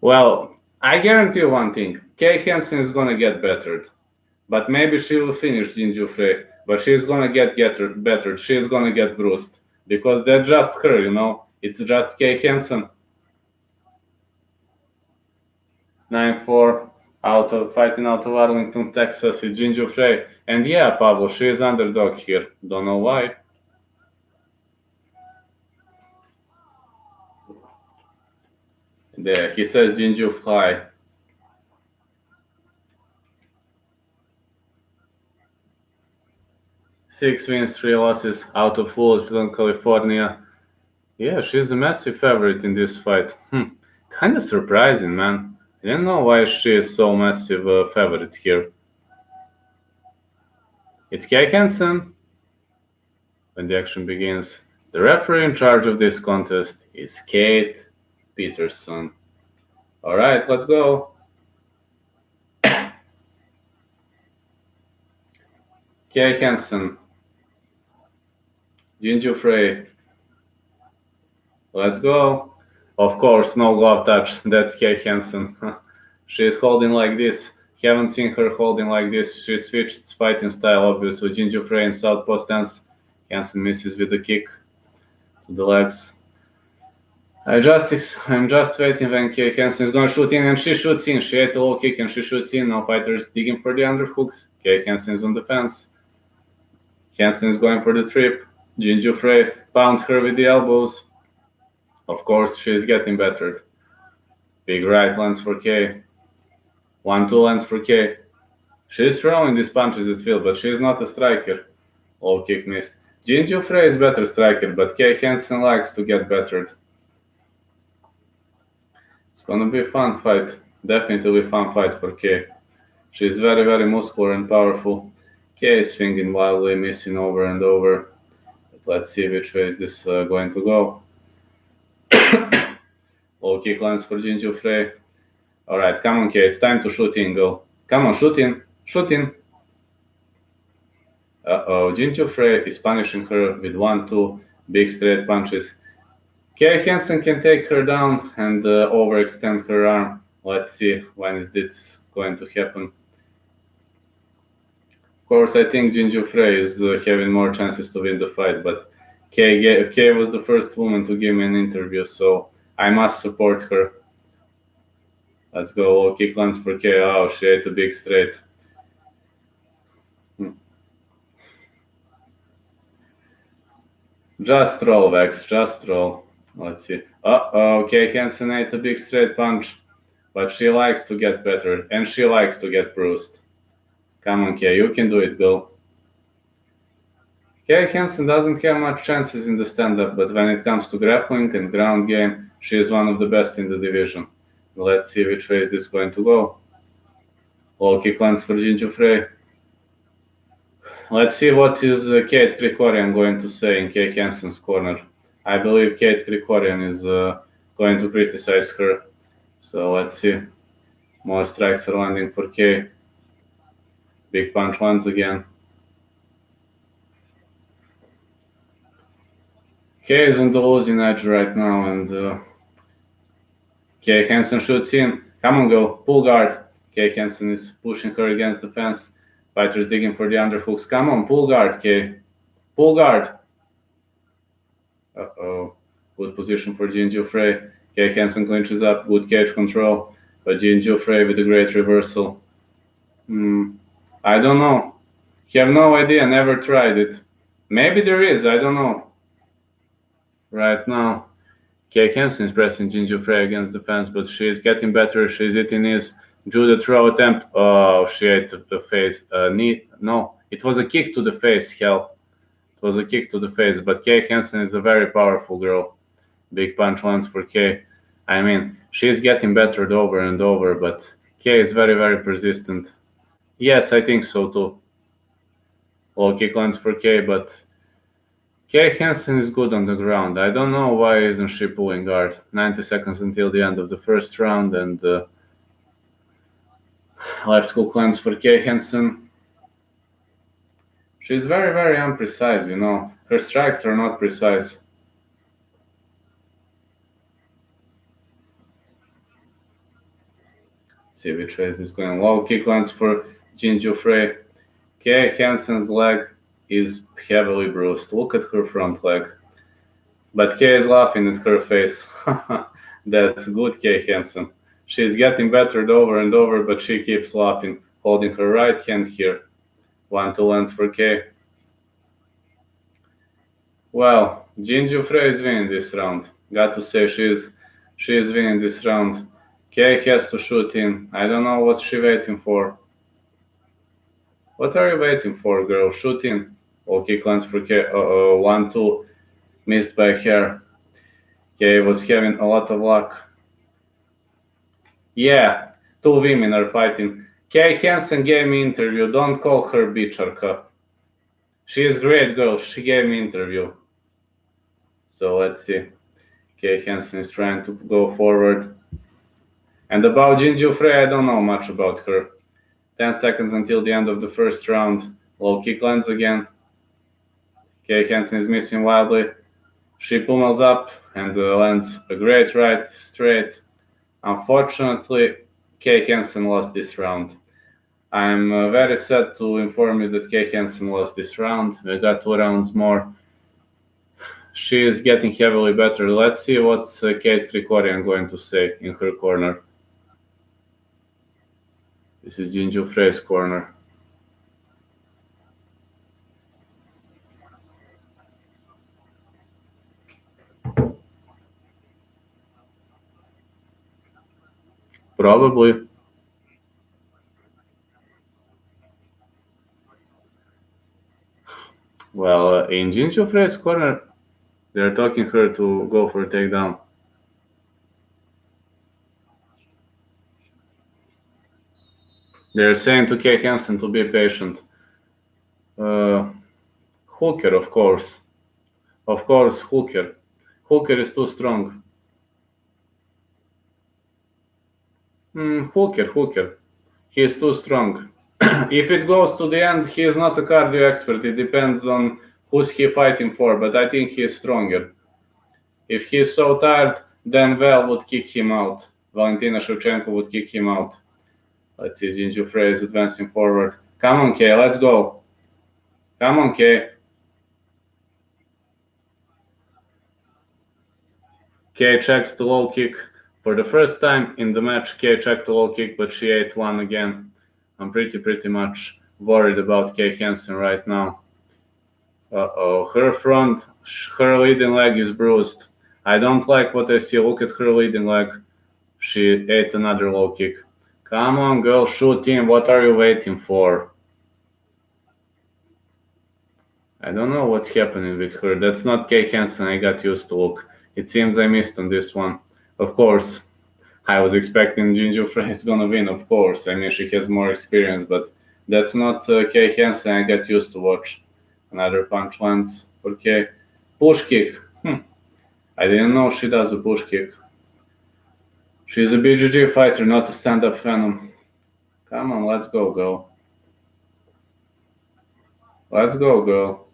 well, I guarantee you one thing: Kay Hansen is gonna get bettered, but maybe she will finish Ginger Frey. But she's gonna get bettered. She's gonna get bruised because that's just her. It's just Kay Hansen. 9-4 fighting out of Arlington, Texas, is Ginger Frey. And yeah, Pablo, she is underdog here. Don't know why. There, he says Ginger Frey. 6 wins, 3 losses out of Fullerton, California. Yeah, she's a massive favorite in this fight. Kind of surprising, man. I don't know why she is so massive favorite here. It's Kay Hansen. When the action begins, the referee in charge of this contest is Kate Peterson. All right, let's go. Kay Hansen. Ginger Frey. Let's go. Of course, no glove touch. That's Kay Hansen. She is holding like this. Haven't seen her holding like this. She switched fighting style, obviously. Ginger Frey in southpaw stance. Hansen misses with a kick to the legs. I'm just waiting when Kay Hansen is gonna shoot in, and she shoots in. She ate a low kick and she shoots in. Now fighter is digging for the underhooks. Kay Hansen is on the fence. Hansen is going for the trip. Ginger Frey pounds her with the elbows. Of course, she is getting battered. Big right lands for Kay. 1-2 lands for Kay. She is throwing these punches at Phil, but she is not a striker. Low kick missed. Ginger Frey is better striker, but Kay Hansen likes to get battered. It's gonna be a fun fight. Definitely a fun fight for Kay. She is very, very muscular and powerful. Kay is swinging wildly, missing over and over. But let's see which way is this going to go. Low kick lands for Ginger Frey. Alright, come on, Kay. It's time to shoot in, girl. Come on, shoot in. Shoot in. Uh-oh, Ginger Frey is punishing her with 1-2 big straight punches. Kay Hansen can take her down and overextend her arm. Let's see when is this going to happen. Of course, I think Ginger Frey is having more chances to win the fight, but Kay was the first woman to give me an interview, so I must support her. Let's go. Low kick lands for Kay. Oh, she ate a big straight. Just roll, Vex. Just roll. Let's see. Uh-oh, Kay Hansen ate a big straight punch, but she likes to get better, and she likes to get bruised. Come on, Kay, you can do it, girl. Kay Hansen doesn't have much chances in the stand-up, but when it comes to grappling and ground game, she is one of the best in the division. Let's see which way is this going to go. Low kick lands for Ginger Frey. Let's see what is Kate Krikorian going to say in Kay Hansen's corner. I believe Kate Krikorian is going to criticize her. So let's see. More strikes are landing for K. Big punch once again. K is on the losing edge right now, and K Hansen shoots in. Come on, girl. Pull guard. K Hansen is pushing her against the fence. Fighter's digging for the underhooks. Come on, pull guard, K. Pull guard. Uh-oh. Good position for Jin Frey. K Hansen clinches up. Good cage control. But Jin Frey with a great reversal. I don't know. Have no idea. Never tried it. Maybe there is. I don't know. Right now, Kay Hansen is pressing Jin Frey against the fence, but she's getting better. She's hitting his judo throw attempt. Oh, she ate the face. Knee. No, it was a kick to the face. Hell, it was a kick to the face. But Kay Hansen is a very powerful girl. Big punch lands for Kay. I mean, she's getting better over and over, but Kay is very, very persistent. Yes, I think so too. Low kick lands for Kay, but Kay Hansen is good on the ground. I don't know why isn't she pulling guard. 90 seconds until the end of the first round, and left hook lands for Kay Hansen. She's very, very imprecise, you know. Her strikes are not precise. Let's see which way this is going. Low kick lands for Jin Frey. Kay Hansen's leg is heavily bruised. Look at her front leg. But Kay is laughing at her face. That's good, Kay Hansen. She's getting better over and over, but she keeps laughing, holding her right hand here. 1-2 lands for Kay. Well, Jin Frey is winning this round. Got to say, she is winning this round. Kay has to shoot in. I don't know what she's waiting for. What are you waiting for, girl? Shoot in. Okay, lands for Kay. 1-2. Missed by her. Kay was having a lot of luck. Yeah, two women are fighting. Kay Hansen gave me interview. Don't call her bitcharka. She is great girl. She gave me interview. So let's see. Kay Hansen is trying to go forward. And about Jin Frey, I don't know much about her. 10 seconds until the end of the first round. Low kick lands again. Kay Hansen is missing wildly. She pummels up and lands a great right straight. Unfortunately, Kay Hansen lost this round. I'm very sad to inform you that Kay Hansen lost this round. We got 2 rounds more. She is getting heavily better. Let's see what Kate Krikorian going to say in her corner. This is Jin Frey's corner. Probably. Well, in Jin Frey's corner, they're talking her to go for a takedown. They're saying to Kay Hansen to be patient. Hooker, of course. Of course, Hooker. Hooker is too strong. Hooker. He is too strong. If it goes to the end, he is not a cardio expert. It depends on who's he fighting for, but I think he is stronger. If he is so tired, then Val would kick him out. Valentina Shevchenko would kick him out. Let's see, Jin Frey is advancing forward. Come on, Kay, let's go. Come on, Kay. Kay checks the low kick. For the first time in the match, Kay checked the low kick, but she ate one again. I'm pretty much worried about Kay Hansen right now. Her leading leg is bruised. I don't like what I see. Look at her leading leg. She ate another low kick. Come on, girl, shoot in. What are you waiting for? I don't know what's happening with her. That's not Kay Hansen I got used to. Look, it seems I missed on this one. Of course, I was expecting Jin Frey is gonna win, of course. I mean, she has more experience, but that's not Kay Hansen I got used to watch. Another punch lands for Kay. Push kick. I didn't know she does a push kick. She's a BJJ fighter, not a stand-up phenom. Come on, let's go, girl. Let's go, girl.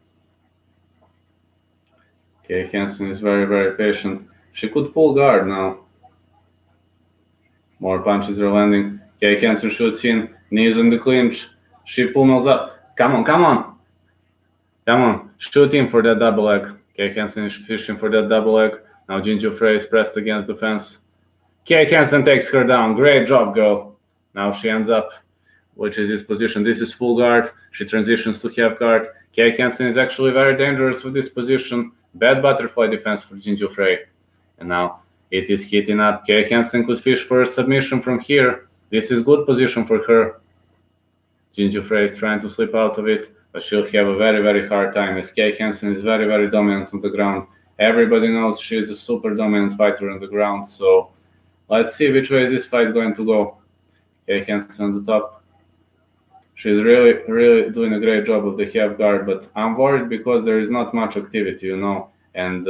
Okay, Hansen is very, very patient. She could pull guard now. More punches are landing. Okay, Hansen shoots in. Knees in the clinch. She pummels up. Come on, come on. Come on. Shoot in for that double leg. Okay, Hansen is fishing for that double leg. Now Jinju Frey is pressed against the fence. Okay, Hansen takes her down. Great job, girl. Now she ends up, which is his position. This is full guard. She transitions to half guard. Kay Hansen is actually very dangerous with this position. Bad butterfly defense for Jinju Frey. And now it is heating up. Kay Hansen could fish for a submission from here. This is good position for her. Jinju Frey is trying to slip out of it, but she'll have a very, very hard time as Kay Hansen is very, very dominant on the ground. Everybody knows she is a super dominant fighter on the ground, so let's see which way is this fight going to go. Kay Hansen on the top. She's really, really doing a great job of the half guard, but I'm worried because there is not much activity, and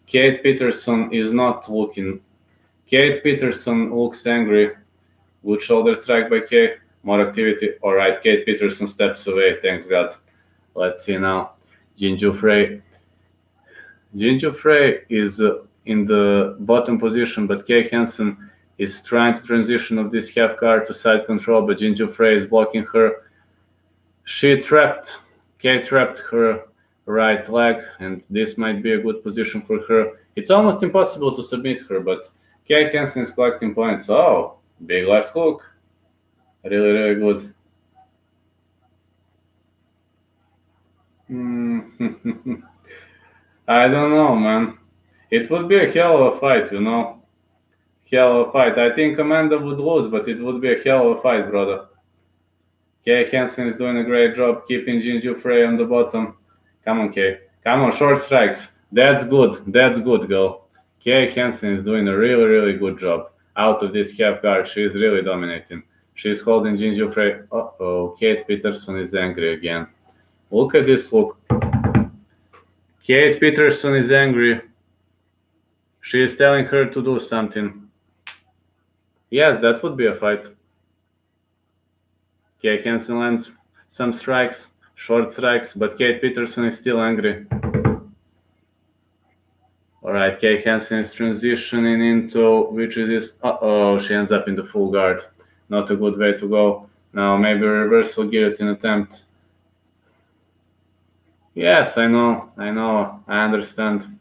Kate Peterson is not looking. Kate Peterson looks angry. Good shoulder strike by Kay. More activity. All right, Kate Peterson steps away. Thanks God. Let's see now. Jinju Frey. Jinju Frey is in the bottom position, but Kay Hansen is trying to transition of this half guard to side control, but Jinju Frey is blocking her. Kay trapped her right leg, and this might be a good position for her. It's almost impossible to submit her, but Kay Hansen is collecting points. Oh, big left hook. Really, really good. I don't know, man. It would be a hell of a fight, Hell of a fight. I think Amanda would lose, but it would be a hell of a fight, brother. Kay Hansen is doing a great job keeping Jinju Frey on the bottom. Come on, Kay. Come on, short strikes. That's good. That's good, girl. Kay Hansen is doing a really, really good job. Out of this half guard, she is really dominating. She's holding Jinju Frey. Uh-oh, Kate Peterson is angry again. Look at this look. Kate Peterson is angry. She is telling her to do something. Yes, that would be a fight. Kay Hansen lands some strikes, short strikes, but Kate Peterson is still angry. Alright, Kay Hansen is transitioning into, which is this? Uh-oh, she ends up in the full guard. Not a good way to go. Now maybe a reversal guillotine attempt. Yes, I know, I understand.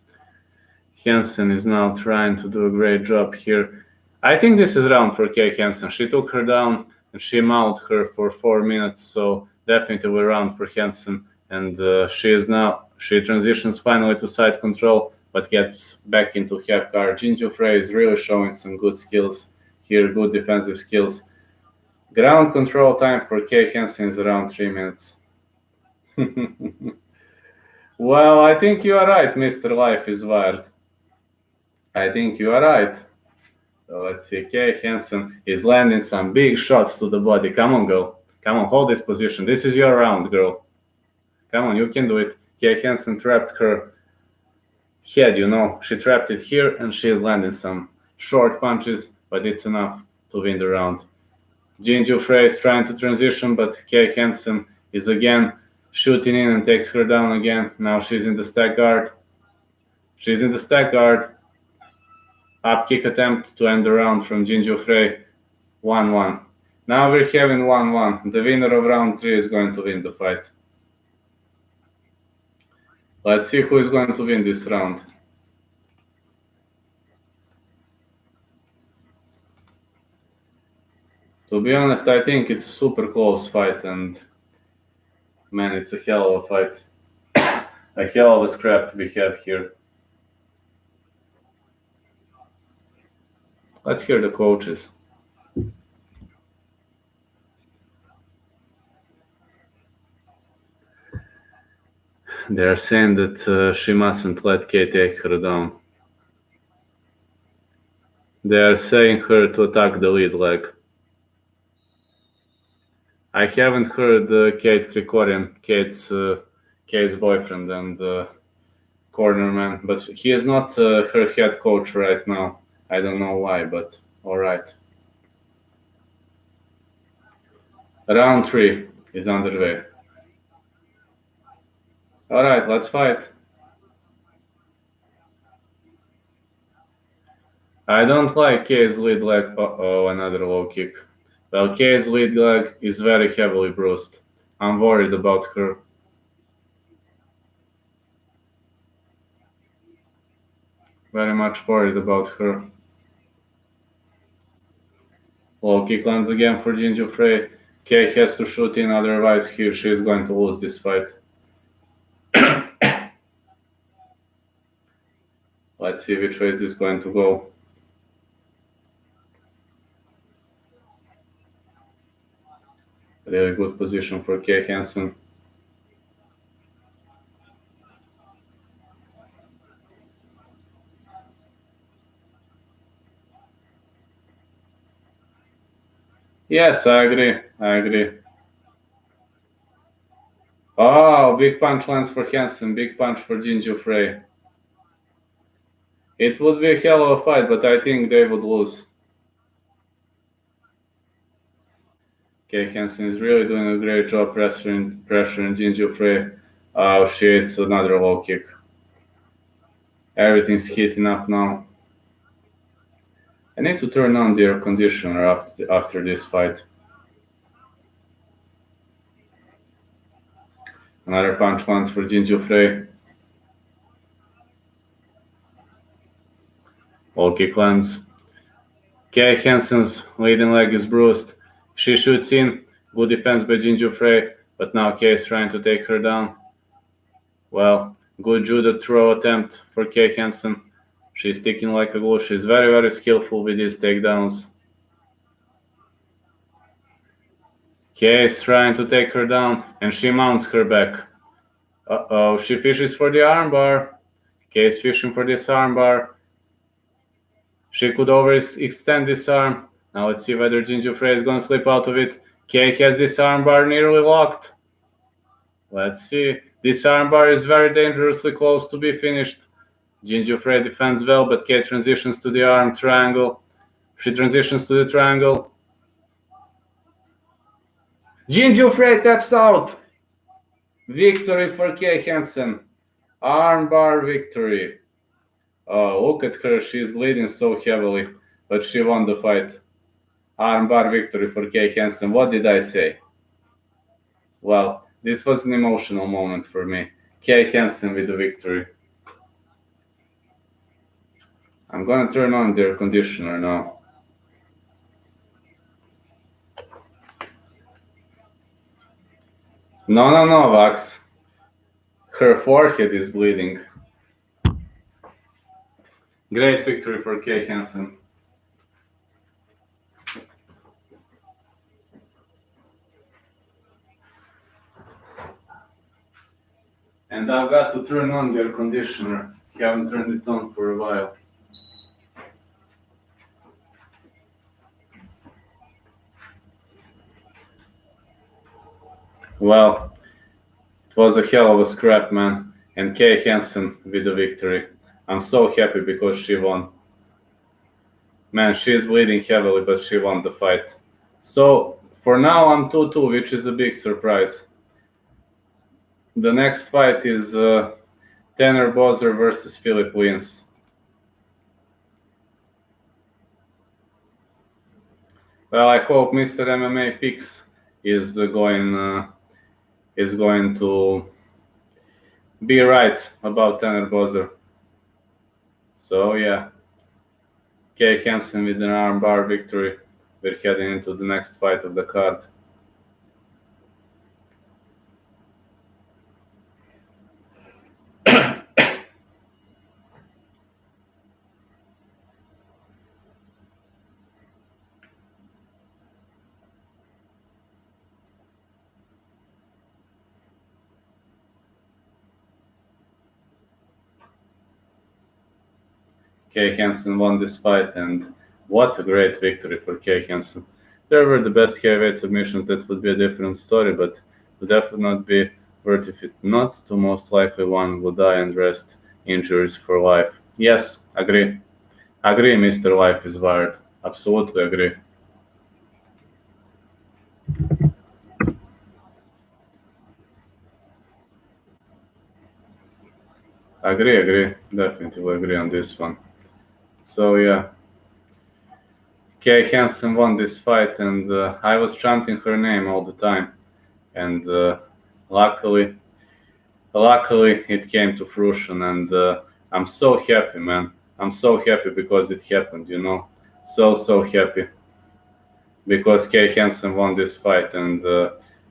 Hansen is now trying to do a great job here. I think this is round for Kay Hansen. She took her down and she mauled her for 4 minutes, so definitely a round for Hansen. And she transitions finally to side control, but gets back into half guard. Jinju Frey is really showing some good skills here, good defensive skills. Ground control time for Kay Hansen is around 3 minutes. Well, I think you are right, Mr. Life is Wired. I think you are right. So let's see, Kay Hansen is landing some big shots to the body. Come on, girl. Come on, hold this position. This is your round, girl. Come on, you can do it. Kay Hansen trapped her head, She trapped it here, and she is landing some short punches, but it's enough to win the round. Jinju Frey is trying to transition, but Kay Hansen is again shooting in and takes her down again. Now she's in the stack guard. Up kick attempt to end the round from Jinju Frey. 1-1. Now we're having 1-1. The winner of round 3 is going to win the fight. Let's see who is going to win this round. To be honest, I think it's a super close fight, and man, it's a hell of a fight. A hell of a scrap we have here. Let's hear the coaches. They're saying that she mustn't let Kay take her down. They're saying her to attack the lead leg. I haven't heard Kate Krikorian, Kate's boyfriend and cornerman, but he is not her head coach right now. I don't know why, but All right. Round 3 is underway. All right, let's fight. I don't like Kay's lead leg. Uh-oh, another low kick. Well, Kay's lead leg is very heavily bruised. I'm worried about her. Very much worried about her. Low kick lands again for Jinju Frey. Kay has to shoot in, otherwise she is going to lose this fight. Let's see which way this is going to go. Really good position for Kay Hansen. Yes, I agree. Oh, big punch lands for Hansen, big punch for Jinju Frey. It would be a hell of a fight, but I think they would lose. Kay Hansen is really doing a great job pressuring Jinju Frey. She hits another low kick. Everything's heating up now. I need to turn on the air conditioner after this fight. Another punch lands for Jinju Frey. Low kick lands. Kay Hansen's leading leg is bruised. She shoots in. Good defense by Jinju Frey, but now Kay is trying to take her down. Well, good judo throw attempt for Kay Hansen. She's sticking like a glue. She's very, very skillful with these takedowns. Kay is trying to take her down, and she mounts her back. Uh-oh, she fishes for the armbar. Kay is fishing for this armbar. She could overextend this arm. Now let's see whether Jinju Frey is going to slip out of it. Kay has this armbar nearly locked. Let's see. This armbar is very dangerously close to be finished. Jinju Frey defends well, but Kay transitions to the arm triangle. She transitions to the triangle. Jinju Frey taps out. Victory for Kay Hansen. Armbar victory. Oh, look at her. She's bleeding so heavily, but she won the fight. Armbar victory for Kay Hansen. What did I say? Well, this was an emotional moment for me. Kay Hansen with the victory. I'm gonna turn on the air conditioner now. No, Vax. Her forehead is bleeding. Great victory for Kay Hansen. And I've got to turn on the air conditioner. Haven't turned it on for a while. Well, it was a hell of a scrap, man. And Kay Hansen with the victory. I'm so happy because she won. Man, she's bleeding heavily, but she won the fight. So, for now, I'm 2-2, which is a big surprise. The next fight is Tanner Boser versus Philip Wins. Well, I hope Mr. MMA Picks is going to be right about Tanner Boser. So yeah, Kay Hansen with an armbar victory. We're heading into the next fight of the card. Kay Hansen won this fight, and what a great victory for Kay Hansen. There were the best heavyweight submissions. That would be a different story, but would definitely not be worth if it not to most likely one would die and rest injuries for life. Yes, agree, Mr. Life is wired. Absolutely agree. Agree. Definitely agree on this one. So yeah, Kay Hansen won this fight, and I was chanting her name all the time. And luckily, luckily it came to fruition, and I'm so happy, man. I'm so happy because it happened. So happy because Kay Hansen won this fight, and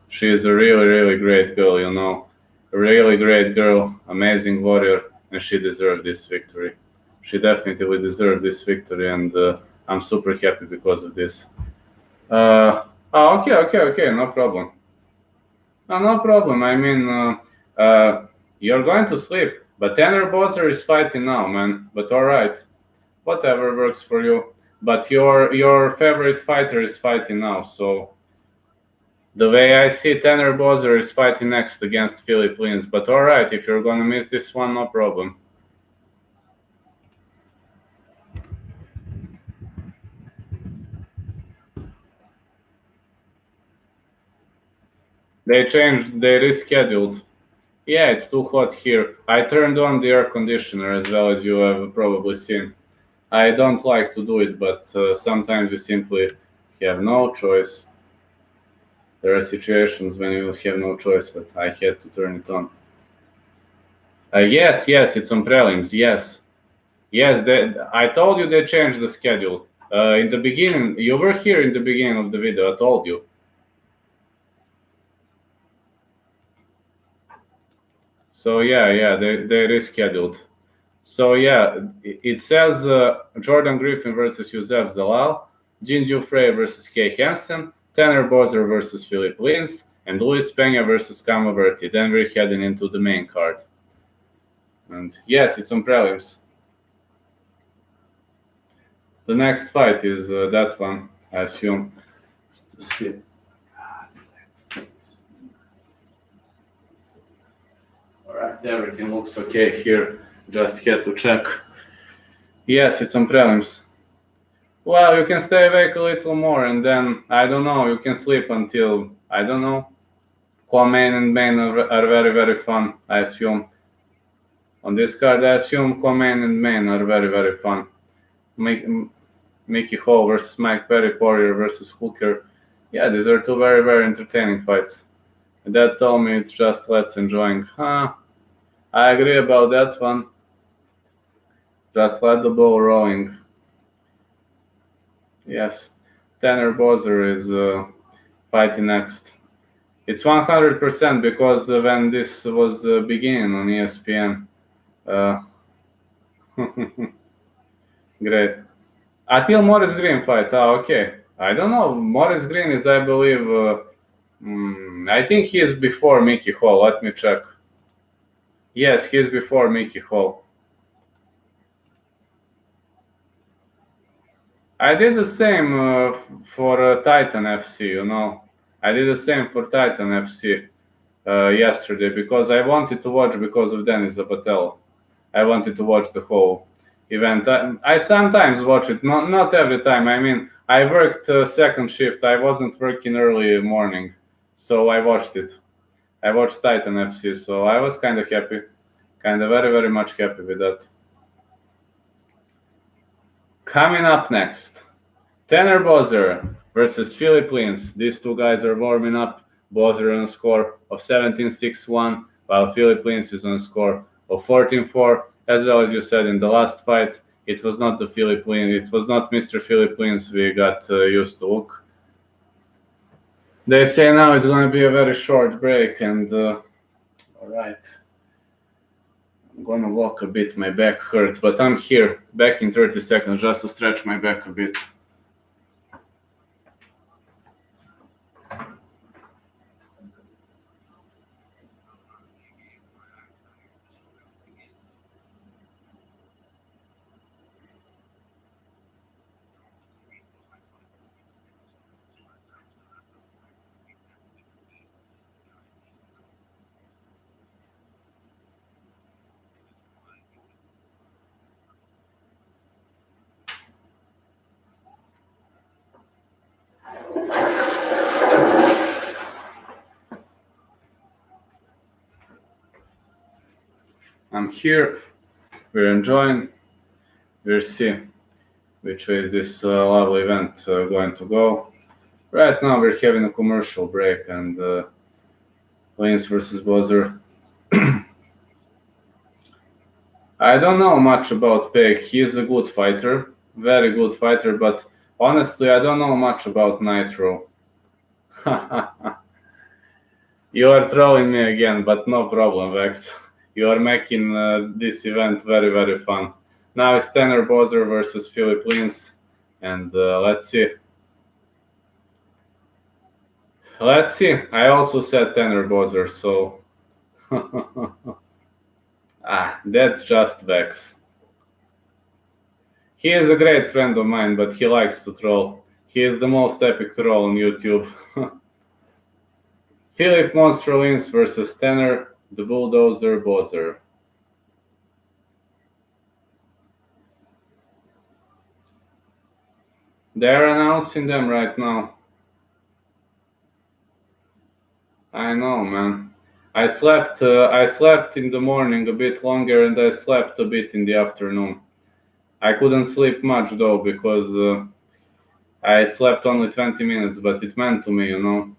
she is a really great girl. A really great girl, amazing warrior, and she deserved this victory. She definitely deserved this victory, and I'm super happy because of this. Okay, no problem. No problem. I mean, you're going to sleep, but Tanner Bowser is fighting now, man. But all right, whatever works for you. But your favorite fighter is fighting now, so the way I see, Tanner Bowser is fighting next against Philip Lins. But all right, if you're gonna miss this one, no problem. They rescheduled. Yeah, it's too hot here. I turned on the air conditioner as well as you have probably seen. I don't like to do it, but sometimes you simply have no choice. There are situations when you have no choice, but I had to turn it on. Yes, it's on prelims. Yes. I told you they changed the schedule. In the beginning, you were here in the beginning of the video. I told you. So yeah, they rescheduled. So yeah, it says Jordan Griffin versus Joseph Zalal, Jin Frey versus Kay Hansen, Tanner Bozer versus Philip Lins, and Luis Pena versus Camaverti. Then we're heading into the main card. And yes, it's on prelims. The next fight is that one, I assume. Alright, everything looks okay here. Just had to check. Yes, it's on prelims. Well, you can stay awake a little more, and then I don't know. You can sleep until I don't know. Quamain and Main are very fun. I assume on this card, I assume Quamain and Main are very fun. Mickey Hall versus Mike Perry, Poirier versus Hooker. Yeah, these are two very entertaining fights. And that told me it's just let's enjoying. I agree about that one. Just let the ball rolling. Yes, Tanner Bozer is fighting next. It's 100% because when this was beginning on ESPN. Uh, Great. Until Morris Green fight. Okay. I don't know. Morris Green is, I believe, I think he is before Mickey Hall. Let me check. Yes, he is before Mickey Hall. I did the same for Titan FC, I did the same for Titan FC yesterday because I wanted to watch because of Denis Zapatello. I wanted to watch the whole event. I sometimes watch it, not every time. I mean, I worked second shift. I wasn't working early morning, so I watched it. I watched Titan FC, so I was kind of happy, kind of very much happy with that. Coming up next, Tanner Bozer versus Philip Lins. These two guys are warming up. Bozer on a score of 17-6-1, while Philip Lins is on a score of 14-4. As well as you said in the last fight, it was not the Philip Lins, it was not Mr. Philip Lins we got used to look. They say now it's going to be a very short break, and all right. I'm gonna walk a bit, my back hurts, but I'm here, back in 30 seconds just to stretch my back a bit. I'm here. We're enjoying. We'll see which way is this lovely event going to go. Right now we're having a commercial break and Lins versus Bozzer. I don't know much about Peg. He's a good fighter, very good fighter, but honestly I don't know much about Nitro. You are trolling me again, but no problem, Vex. You are making this event very, very fun. Now it's Tanner Bozzer versus Philip Lins, and let's see. Let's see. I also said Tanner Bozzer, so that's just Vex. He is a great friend of mine, but he likes to troll. He is the most epic troll on YouTube. Philip Monster Lins versus Tanner the Bulldozer Bozzer. They're announcing them right now. I know, man. I slept in the morning a bit longer and I slept a bit in the afternoon. I couldn't sleep much though because I slept only 20 minutes, but it meant to me, you know.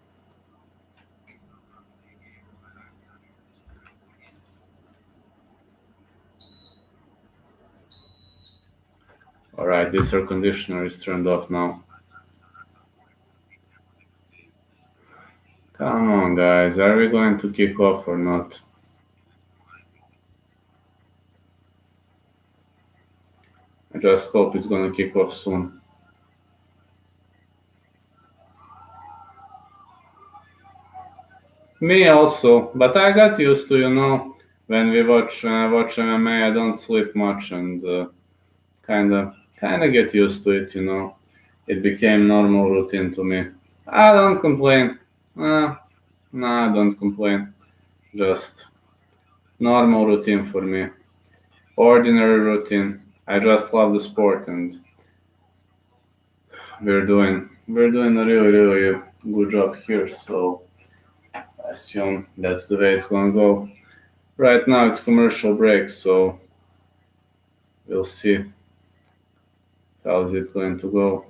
Alright, this air conditioner is turned off now. Come on, guys, are we going to kick off or not? I just hope it's gonna kick off soon. Me also, but I got used to, you know, when I watch MMA, I don't sleep much and kinda get used to it, you know. It became normal routine to me. I don't complain. No, I don't complain. Just normal routine for me. Ordinary routine. I just love the sport and we're doing a really good job here, so I assume that's the way it's gonna go. Right now it's commercial break, so we'll see how is it going to go.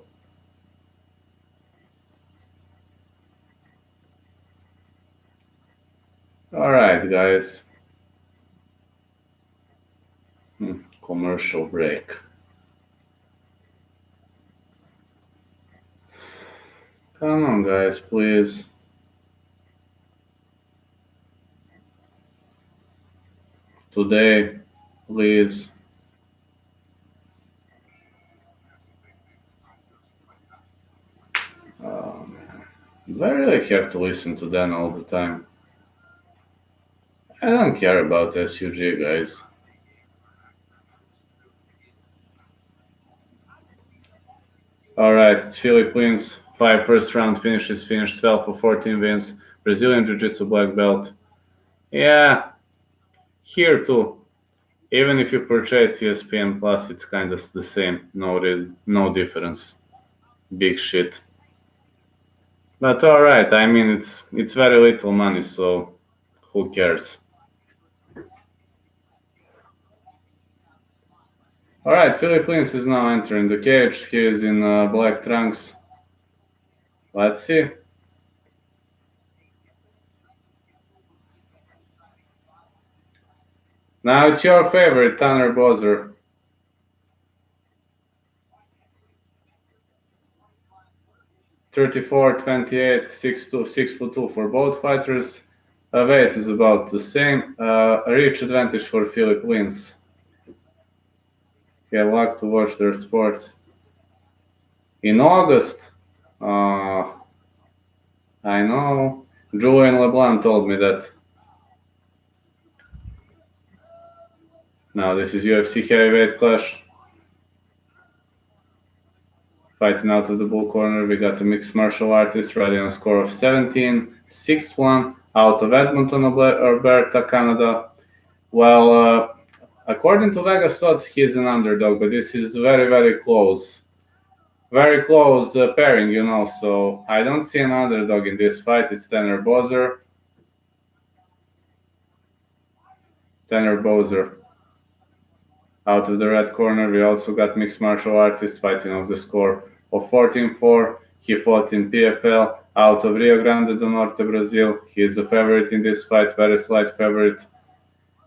Alright, guys. Commercial break. Come on, guys, please. Today, please. Do I really have to listen to Dan all the time? I don't care about SUG, guys. Alright, it's Philippines. 5 first round finishes, finished 12 for 14 wins. Brazilian Jiu-Jitsu black belt. Yeah, here too. Even if you purchase ESPN Plus, it's kind of the same. No difference. Big shit. But alright, I mean it's very little money, so who cares? Alright, Philippines is now entering the cage. He is in black trunks. Let's see. Now it's your favorite, Tanner Bozzer. (34, 28, 6'2", 6'2" for both fighters. Weight is about the same. Reach advantage for Philip Lins. Have luck to watch their sport. In August, I know. Julian LeBlanc told me that. Now this is UFC heavyweight clash. Fighting out of the bull corner, we got a mixed martial artist riding on a score of 17-6-1 out of Edmonton, Alberta, Canada. Well, according to Vegas odds, he is an underdog, but this is very close. Very close pairing, you know, so I don't see an underdog in this fight. It's Tanner Bozzer. Tanner Bowser. Out of the red corner, we also got mixed martial artist fighting off the score of 14-4. He fought in PFL out of Rio Grande do Norte, Brazil. He is a favorite in this fight, very slight favorite.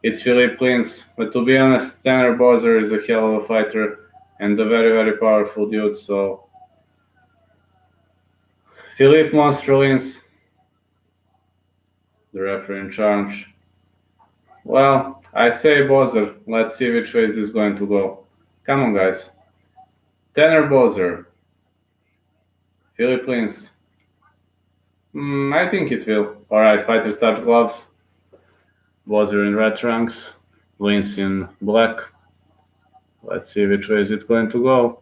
It's Philippe Lins, but to be honest, Tanner Bowser is a hell of a fighter and a very, very powerful dude, so Philippe Monster Lins, the referee in charge. Well, I say Bowser. Let's see which way this is going to go. Come on, guys. Tanner Bowser. Philippe Lins. I think it will. Alright, fighters touch gloves. Bowser in red trunks. Lins in black. Let's see which way is it going to go.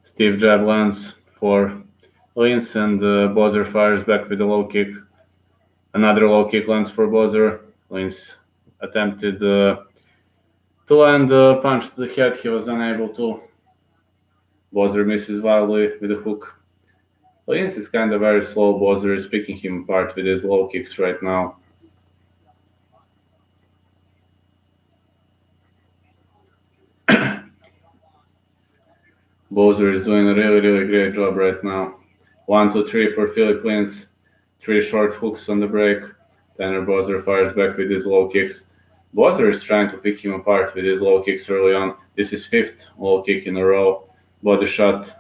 Steve jab lands for Lins and Bowser fires back with a low kick. Another low kick lands for Bowser. Lins attempted to land a punch to the head. He was unable to. Bowser misses wildly with a hook. Lins is kind of very slow. Bowser is picking him apart with his low kicks right now. Bowser is doing a really, really great job right now. 1, 2, 3 for Philippe Lins. 3 short hooks on the break. Tanner Bowser fires back with his low kicks. Bowser is trying to pick him apart with his low kicks early on. This is 5th low kick in a row. Body shot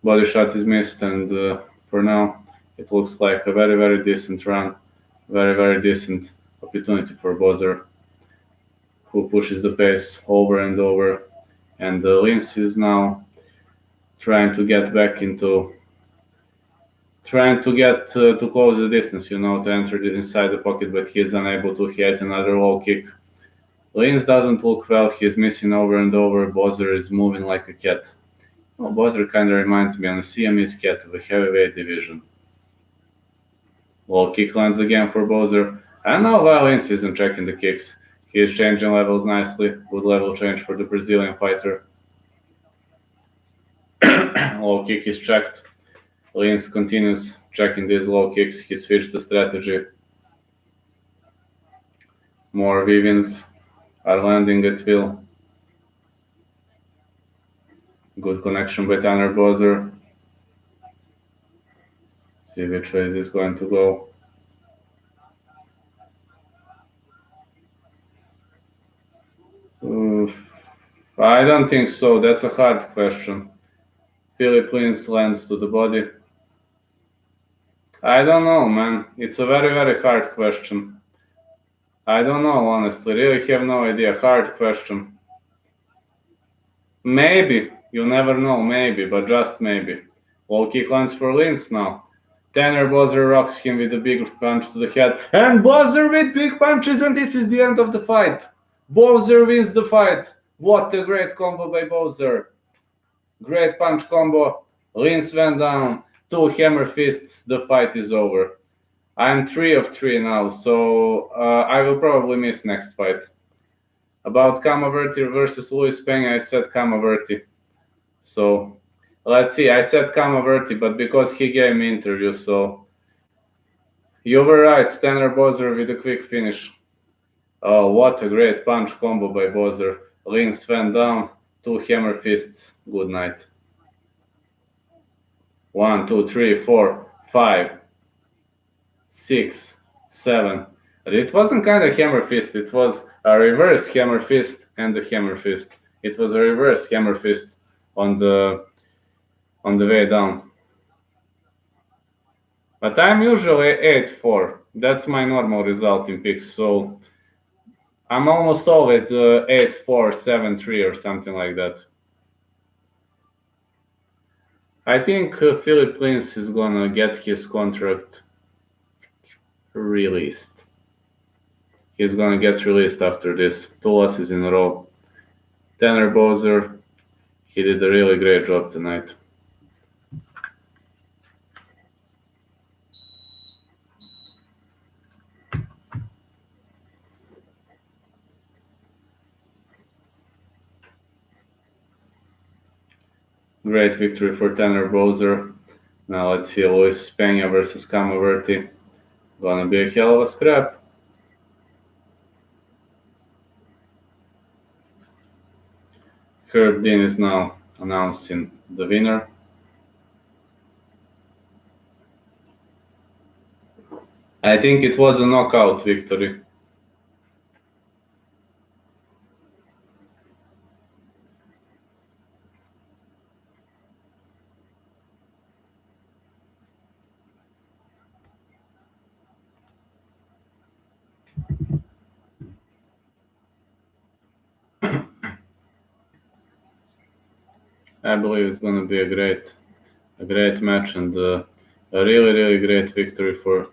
is missed, and for now it looks like a very, very decent run. Very, very decent opportunity for Bowser, who pushes the pace over and over. And Lins is now trying to get back into to close the distance, to enter inside the pocket, but he is unable to. He hits another low kick. Lins doesn't look well. He's missing over and over. Bowser is moving like a cat. Well, Bowser kind of reminds me of a Siamese cat of a heavyweight division. Low kick lands again for Bowser. And now Lins isn't checking the kicks. He is changing levels nicely. Good level change for the Brazilian fighter. Low kick is checked. Lins continues checking these low kicks. He switched the strategy. More Vivians are landing at will. Good connection by Tanner Bowser. See which way this is going to go. I don't think so. That's a hard question. Philippe Lins lands to the body. I don't know, man. It's a very, very hard question. I don't know, honestly. Really have no idea. Hard question. Maybe. You never know, maybe, but just maybe. Low kick lands for Lins now. Tanner Bowser rocks him with a big punch to the head. And Bowser with big punches, and this is the end of the fight. Bowser wins the fight. What a great combo by Bowser. Great punch combo. Lins went down. 2 hammer fists. The fight is over. I'm 3 of 3 now, so I will probably miss next fight. About Camaverti versus Luis Peña, I said Camaverti. So let's see. I said Camaverti, but because he gave me interview, so you were right. Tanner Bowser with a quick finish. Oh, what a great punch combo by Bowser. Lins went down. 2 hammer fists. Good night. 1, 2, 3, 4, 5, 6, 7. It wasn't kind of hammer fist. It was a reverse hammer fist and a hammer fist. It was a reverse hammer fist on the way down. But I'm usually 8-4. That's my normal result in picks. So I'm almost always 8-4, 7-3 or something like that. I think Philippe Lins is gonna get his contract released. He's gonna get released after this. 2 losses in a row. Tanner Bowser, he did a really great job tonight. Great victory for Tanner Bowser. Now let's see Luis Peña versus Camaverti. Gonna be a hell of a scrap. Herb Dean is now announcing the winner. I think it was a knockout victory. I believe it's gonna be a great match and a really great victory for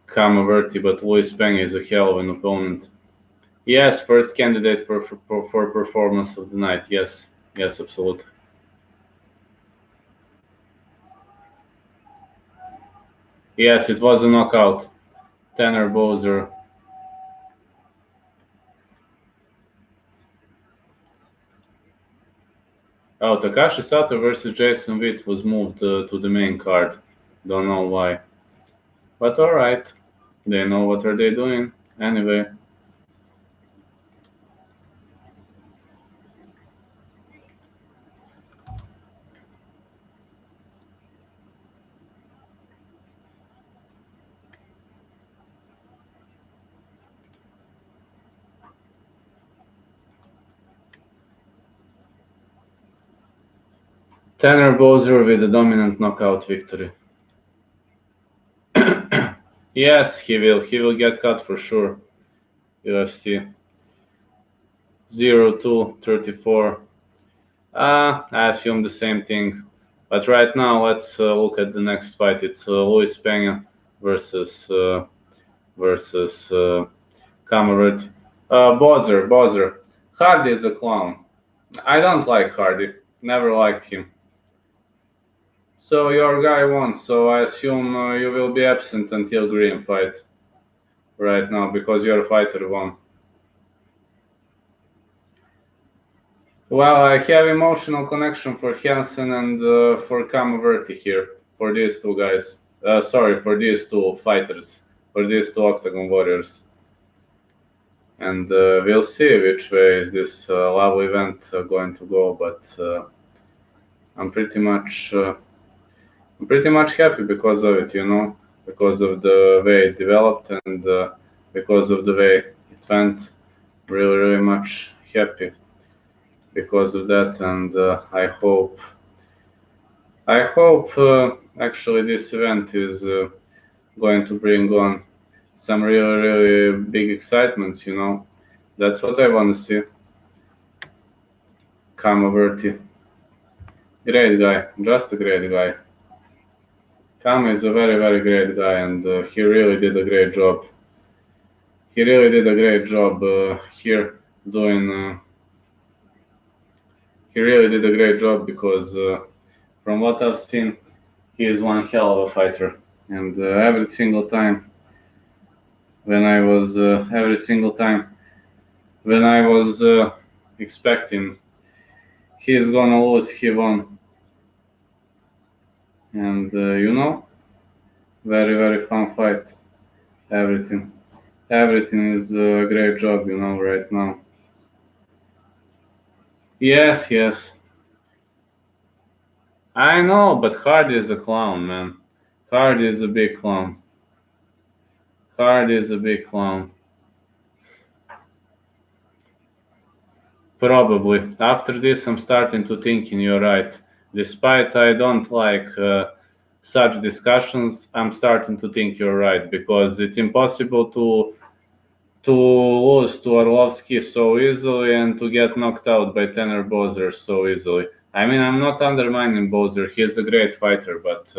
Camaverti. But Luis Peña is a hell of an opponent. Yes, first candidate for performance of the night. Yes, absolutely. Yes, it was a knockout. Tanner Bowser. Oh, Takashi Sato versus Jason Witt was moved to the main card. Don't know why, but all right. They know what are they doing anyway. Tanner Bowser with a dominant knockout victory. Yes, he will. He will get cut for sure. UFC 0234. I assume the same thing. But right now, let's look at the next fight. It's Luis Peña versus Kamarit. Bowser. Hardy is a clown. I don't like Hardy. Never liked him. So your guy won. So I assume you will be absent until Green fight right now because your fighter won. Well, I have emotional connection for Hansen and for Camaverti here, for these two guys. Sorry, for these two fighters, for these two Octagon Warriors. And we'll see which way is this love event going to go. But I'm pretty much happy because of it, because of the way it developed and because of the way it went. Really much happy because of that, and I hope actually this event is going to bring on some really big excitements. That's what I want to see. Kamaverti, great guy, just a great guy. Kama is a very great guy, and he really did a great job. He really did a great job here doing. He really did a great job because from what I've seen, he is one hell of a fighter. And every single time when I was expecting he's gonna lose, he won. And very fun fight. Everything is a great job, right now. Yes. I know, but Hardy is a clown, man. Hardy is a big clown. Probably. After this, I'm starting to thinking you're right. Despite I don't like such discussions, I'm starting to think you're right because it's impossible to lose to Arlovsky so easily and to get knocked out by Tanner Bowser so easily. I mean, I'm not undermining Bowser. He's a great fighter, but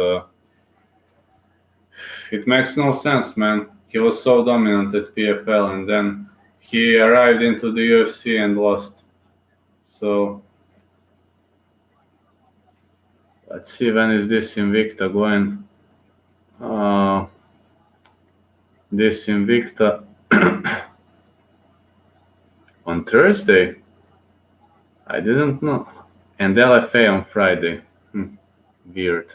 it makes no sense, man. He was so dominant at PFL, and then he arrived into the UFC and lost. So let's see, when is this Invicta going? This Invicta on Thursday. I didn't know. and LFA on Friday. Weird.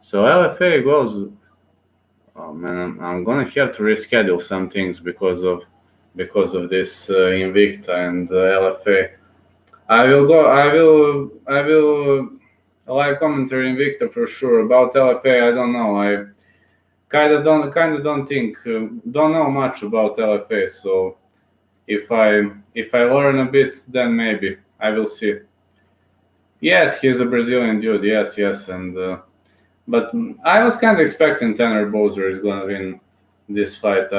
So LFA goes. Oh man, I'm gonna have to reschedule some things because of this Invicta and LFA. I will go. I will live commentary Invicta for sure. About LFA, I don't know. I kind of don't think don't know much about LFA. So if I learn a bit, then maybe I will see. Yes, he's a Brazilian dude. Yes, yes, and but I was kind of expecting Tanner Bowser is gonna win this fight.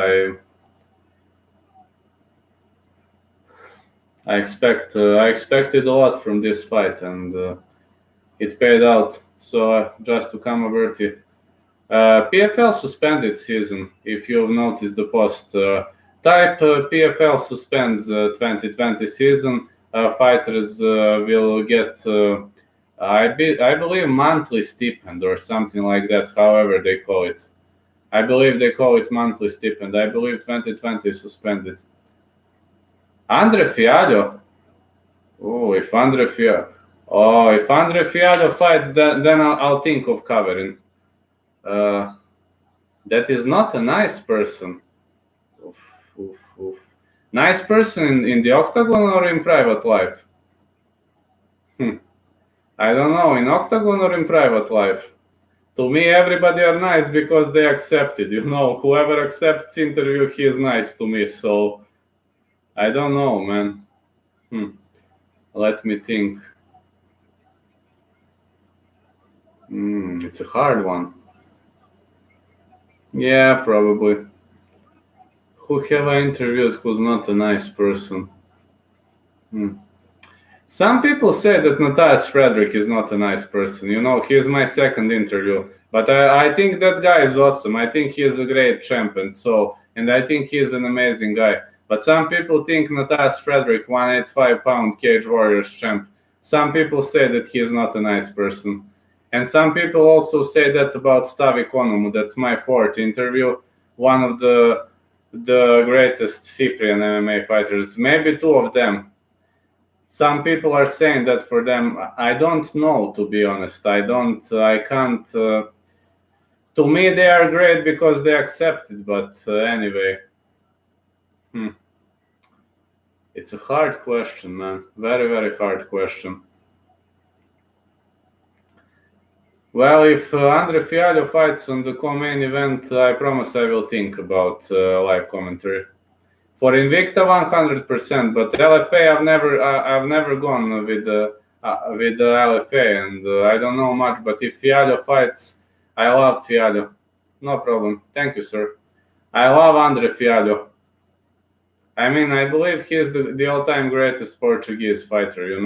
I expected a lot from this fight, and it paid out. So just to come over to PFL suspended season. If you've noticed the post, type PFL suspends 2020 season. Fighters will get, I believe, monthly stipend or something like that. However they call it. I believe they call it monthly stipend. I believe 2020 is suspended. Andre Fialho. Oh, if Andre Fialho fights, then I'll think of covering. Uh, that is not a nice person. Oof, oof, oof. Nice person in the octagon or in private life? I don't know, in octagon or in private life. To me, everybody are nice because they accepted. Whoever accepts interview, he is nice to me. So I don't know, man. Let me think. It's a hard one. Yeah, probably. Who have I interviewed who's not a nice person? Some people say that Matthias Frederick is not a nice person. He's my second interview. But I think that guy is awesome. I think he is a great champion. And I think he's an amazing guy. But some people think Matthias Frederick, 185-pound Cage Warriors champ. Some people say that he is not a nice person. And some people also say that about Stavi Konomu. That's my fourth interview. One of the greatest Cyprian MMA fighters. Maybe two of them. Some people are saying that for them. I don't know, to be honest. I can't. To me, they are great because they accept it. But anyway, it's a hard question, man. Very, very hard question. Well, if Andre Fialho fights on the co-main event, I promise I will think about live commentary. For Invicta, 100%, but LFA, I've never gone with the LFA, and I don't know much. But if Fialho fights, I love Fialho. No problem. Thank you, sir. I love Andre Fialho. I mean, I believe he is the all-time greatest Portuguese fighter.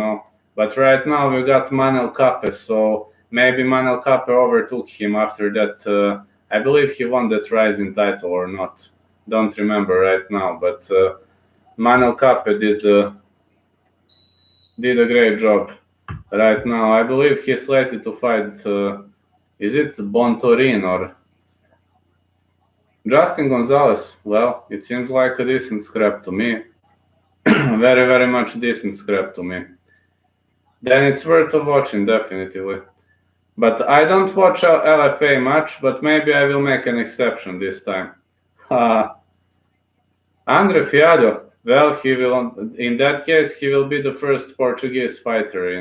But right now we got Manel Kape, so maybe Manel Kape overtook him after that. I believe he won that Rising title or not. Don't remember right now, but Manel Kape did a great job right now. I believe he's slated to fight. Is it Bontorin or Justin Gonzalez? Well, it seems like a decent scrap to me. Very, very much decent scrap to me. Then it's worth of watching, definitely. But I don't watch LFA much, but maybe I will make an exception this time. Andre Fialho. Well, he will. In that case, he will be the first Portuguese fighter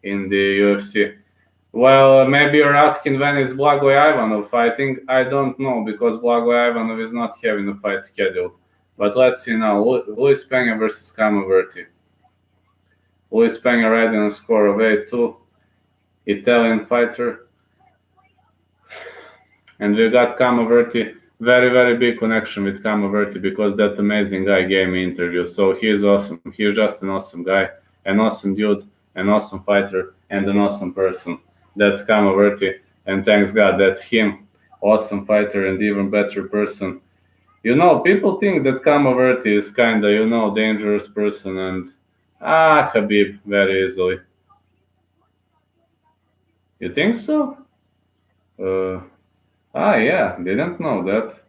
in the UFC. Well, maybe you're asking when is Blagoy Ivanov fighting. I don't know because Blagoy Ivanov is not having a fight scheduled. But let's see now. Luis Pena versus Camaverti. Luis Pena riding a score of 8-2. Italian fighter. And we got Camaverti. Very, very big connection with Camaverti because that amazing guy gave me interview. So he's awesome. He's just an awesome guy, an awesome dude, an awesome fighter, and an awesome person. That's Camaverti. And thanks God, that's him. Awesome fighter and even better person. People think that Camaverti is kind of, dangerous person and Khabib very easily. You think so? Yeah, didn't know that.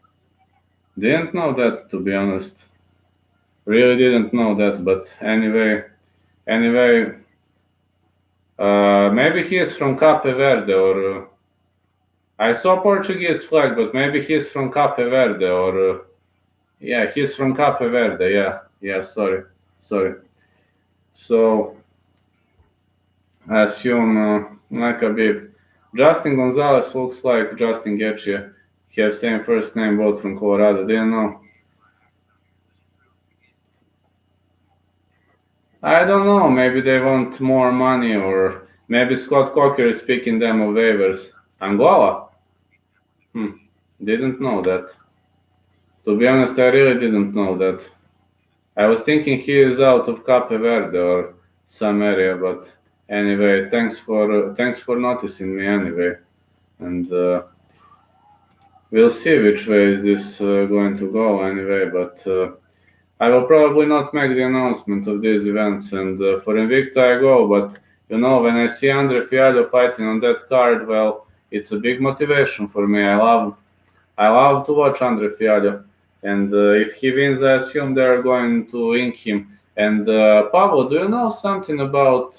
Didn't know that, to be honest. Really didn't know that, but anyway, Maybe he is from Cape Verde, or I saw Portuguese flag, but maybe he's from Cape Verde, or yeah, he's from Cape Verde. Yeah. Sorry. So I assume like a bit. Justin Gonzalez looks like Justin Gaethje. He have same first name, both from Colorado. Do you know? I don't know. Maybe they want more money, or maybe Scott Coker is picking them of waivers. Angola? Didn't know that. To be honest, I really didn't know that. I was thinking he is out of Cape Verde or some area, but anyway, thanks for noticing me anyway, and we'll see which way is this going to go anyway. But I will probably not make the announcement of these events, and for Invicta I go. But when I see Andre Fialho fighting on that card, well, it's a big motivation for me. I love to watch Andre Fialho, and if he wins, I assume they are going to ink him. And Pablo, do you know something about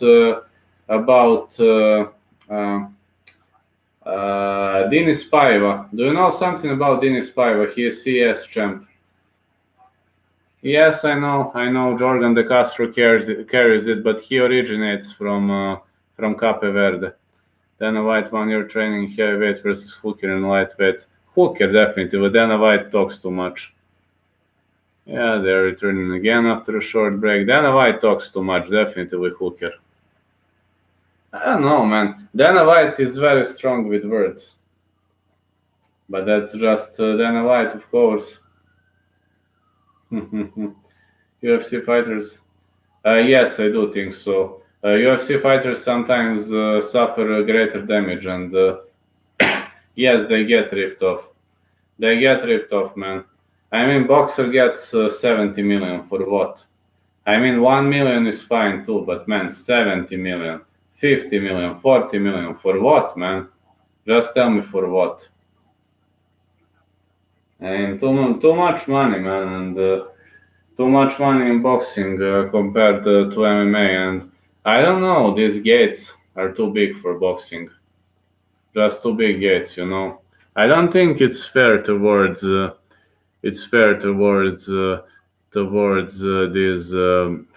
Denis Paiva? Do you know something about Denis Paiva? He is CS champ. Yes, I know. Jordan De Castro carries it, but he originates from Cape Verde. Dana White 1 year training heavyweight versus Hooker in lightweight. Hooker definitely, but Dana White talks too much. Yeah, they're returning again after a short break. Dana White talks too much, definitely Hooker. I don't know, man. Dana White is very strong with words. But that's just Dana White, of course. UFC fighters. Yes, I do think so. UFC fighters sometimes suffer greater damage, and yes, they get ripped off. They get ripped off, man. I mean, boxer gets 70 million for what? I mean, 1 million is fine too, but man, 70 million, 50 million, 40 million, for what, man? Just tell me for what. I mean, too much money, man, and too much money in boxing compared to MMA, and I don't know, these gates are too big for boxing. Just too big gates, I don't think it's fair towards these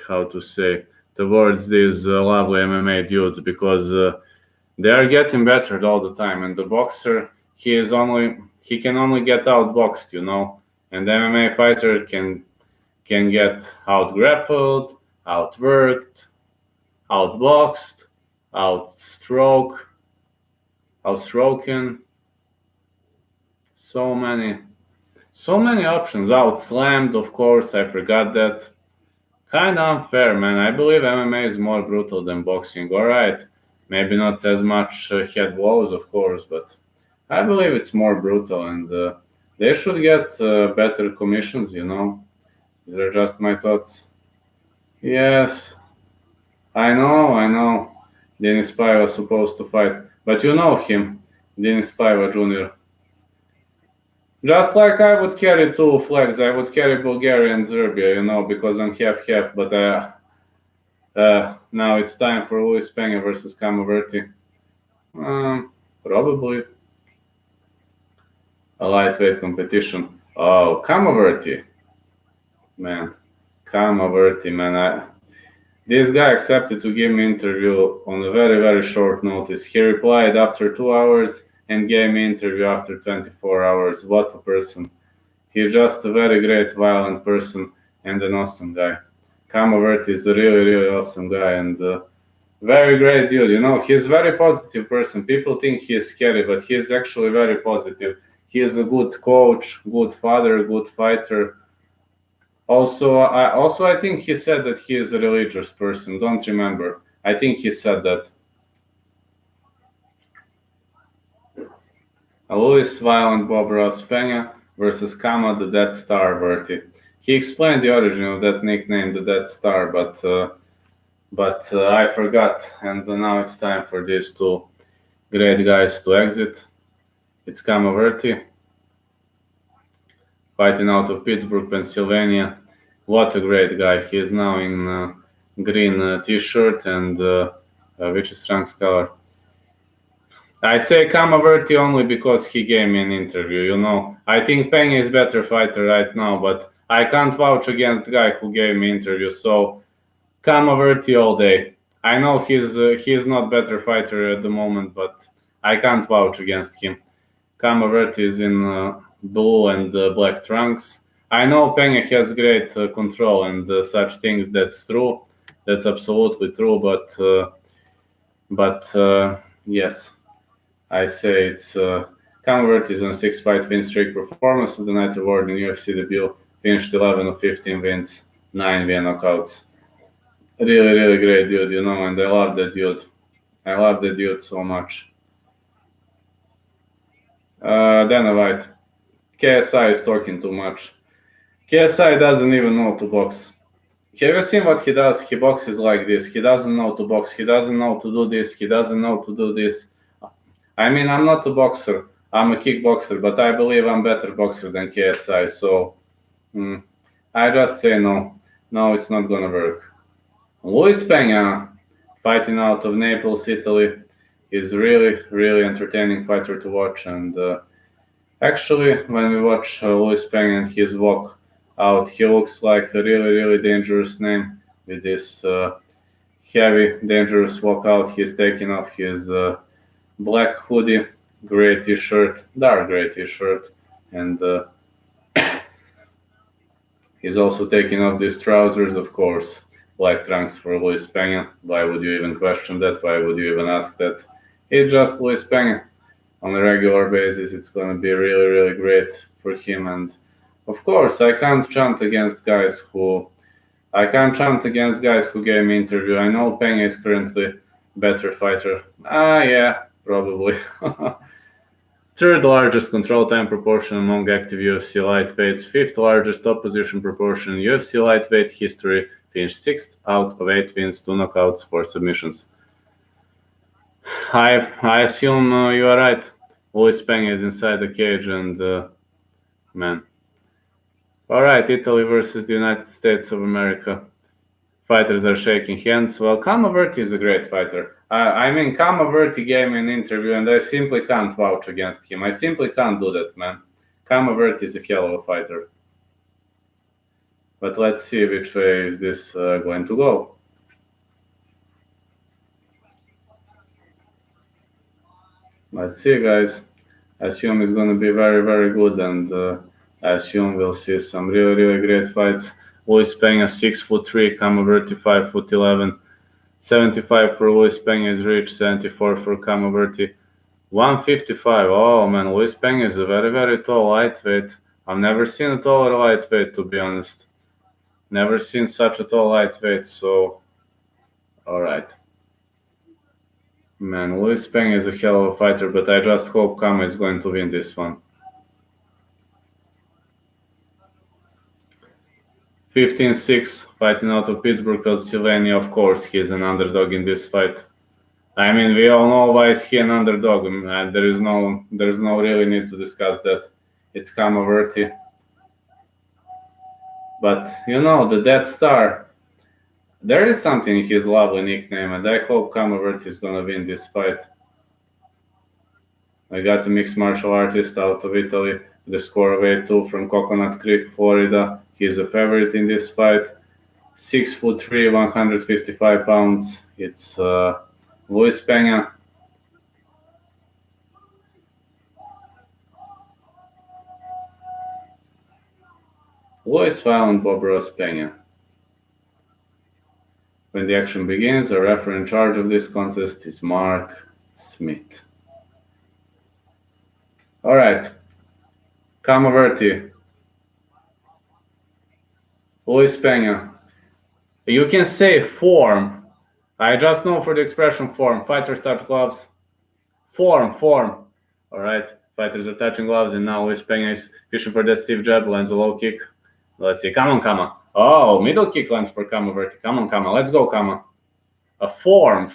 how to say towards these lovely MMA dudes, because they are getting better all the time, and the boxer he can only get outboxed, and the MMA fighter can get out grappled, outworked, outboxed, outstroken. So many options. Outslammed, of course, I forgot that. Kinda unfair, man. I believe MMA is more brutal than boxing. Alright, maybe not as much head blows, of course, but I believe it's more brutal, and they should get better commissions, These are just my thoughts. Yes, I know. Denis Paiva was supposed to fight, but you know him, Denis Paiva Jr. Just like I would carry two flags, I would carry Bulgaria and Serbia, because I'm half-half, but now it's time for Luis Peña versus Camoverti. Probably a lightweight competition. Oh, Camoverti. Man. This guy accepted to give me interview on a very, very short notice. He replied after 2 hours and gave me interview after 24 hours. What a person. He's just a very great, violent person and an awesome guy. Camoverti is a really, really awesome guy and very great dude. He's a very positive person. People think he's scary, but he's actually very positive. He is a good coach, good father, good fighter. Also, I think he said that he is a religious person. Don't remember. I think he said that. Luis Violent Bob Ross Peña versus Kama the Death Star Verti. He explained the origin of that nickname, the Death Star, but I forgot, and now it's time for these two great guys to exit. It's Kama Verti, fighting out of Pittsburgh, Pennsylvania. What a great guy. He is now in green t-shirt and which is strength color. I say Kamaverti only because he gave me an interview, you know. I think Pena is better fighter right now, but I can't vouch against the guy who gave me interview, so Kamaverti all day. I know he's not better fighter at the moment, but I can't vouch against him. Kamaverti is in blue and black trunks. I know Pena has great control and such things. That's true. That's absolutely true. But yes, I say it's Kamaverti is on a 6-fight win streak. Performance of the night award in UFC debut. Finished 11 of 15 wins, 9 via knockouts. Really, really great dude, you know, and I love that dude. I love that dude so much. Dana White. KSI is talking too much. KSI doesn't even know to box. Have you seen what he does? He boxes like this. He doesn't know to box. He doesn't know to do this. He doesn't know to do this. I mean, I'm not a boxer. I'm a kickboxer, but I believe I'm better boxer than KSI. So I just say no. No, it's not gonna work. Luis Pena, fighting out of Naples, Italy, is really, really entertaining fighter to watch. And actually, when we watch Luis Pena and his walk out, he looks like a really, really dangerous name with this heavy, dangerous walkout. He's taking off his black hoodie, gray t-shirt, dark gray t-shirt, and he's also taking off these trousers, of course. Black trunks for Luis Pena. Why would you even question that? Why would you even ask that? It's just Luis Pena. On a regular basis, it's going to be really, really great for him. And of course, I can't chant against guys who gave me interview. I know Pena is currently better fighter. Yeah, probably. Third largest control time proportion among active UFC lightweights. Fifth largest opposition proportion in UFC lightweight history. Finished 6th out of 8 wins, 2 knockouts, 4 submissions. I assume you are right. Luis Pena is inside the cage and man. All right, Italy versus the United States of America. Fighters are shaking hands. Well, Kamaverti is a great fighter. I mean, Kamaverti gave me an interview and I simply can't vouch against him. I simply can't do that, man. Kamaverti is a hell of a fighter. But let's see which way is this going to go. Let's see, guys. I assume it's going to be very, very good, and I assume we'll see some really, really great fights. Luis Pena 6'3", Kamaverti 5'11". 75 for Luis Pena is reached, 74 for Kamaverti. 155. Oh man, Luis Pena is a very, very tall lightweight. I've never seen a taller lightweight, to be honest. Never seen such a tall lightweight, so alright. Man, Luis Pena is a hell of a fighter, but I just hope Kama is going to win this one. 15-6, fighting out of Pittsburgh, Pennsylvania. Of course, he is an underdog in this fight. I mean, we all know why is he an underdog. There's no really need to discuss that. It's Kamaverti. But, you know, the Death Star, there is something in his lovely nickname, and I hope Kamaverti is going to win this fight. I got a mixed martial artist out of Italy, the score of 8-2 from Coconut Creek, Florida. He's a favorite in this fight. 6'3", 155 pounds. It's Luis Pena. Luis found Bob Ross Pena. When the action begins, the referee in charge of this contest is Mark Smith. All right, Kamaverti, Luis Pena. You can say form. I just know for the expression form. Fighters touch gloves. Form. All right, fighters are touching gloves, and now Luis Pena is fishing for that stiff jab, lands a low kick. Let's see. Come on, Kama. Oh, middle kick lands for Kamaverti. Come on, Kama. Let's go, Kama. A form.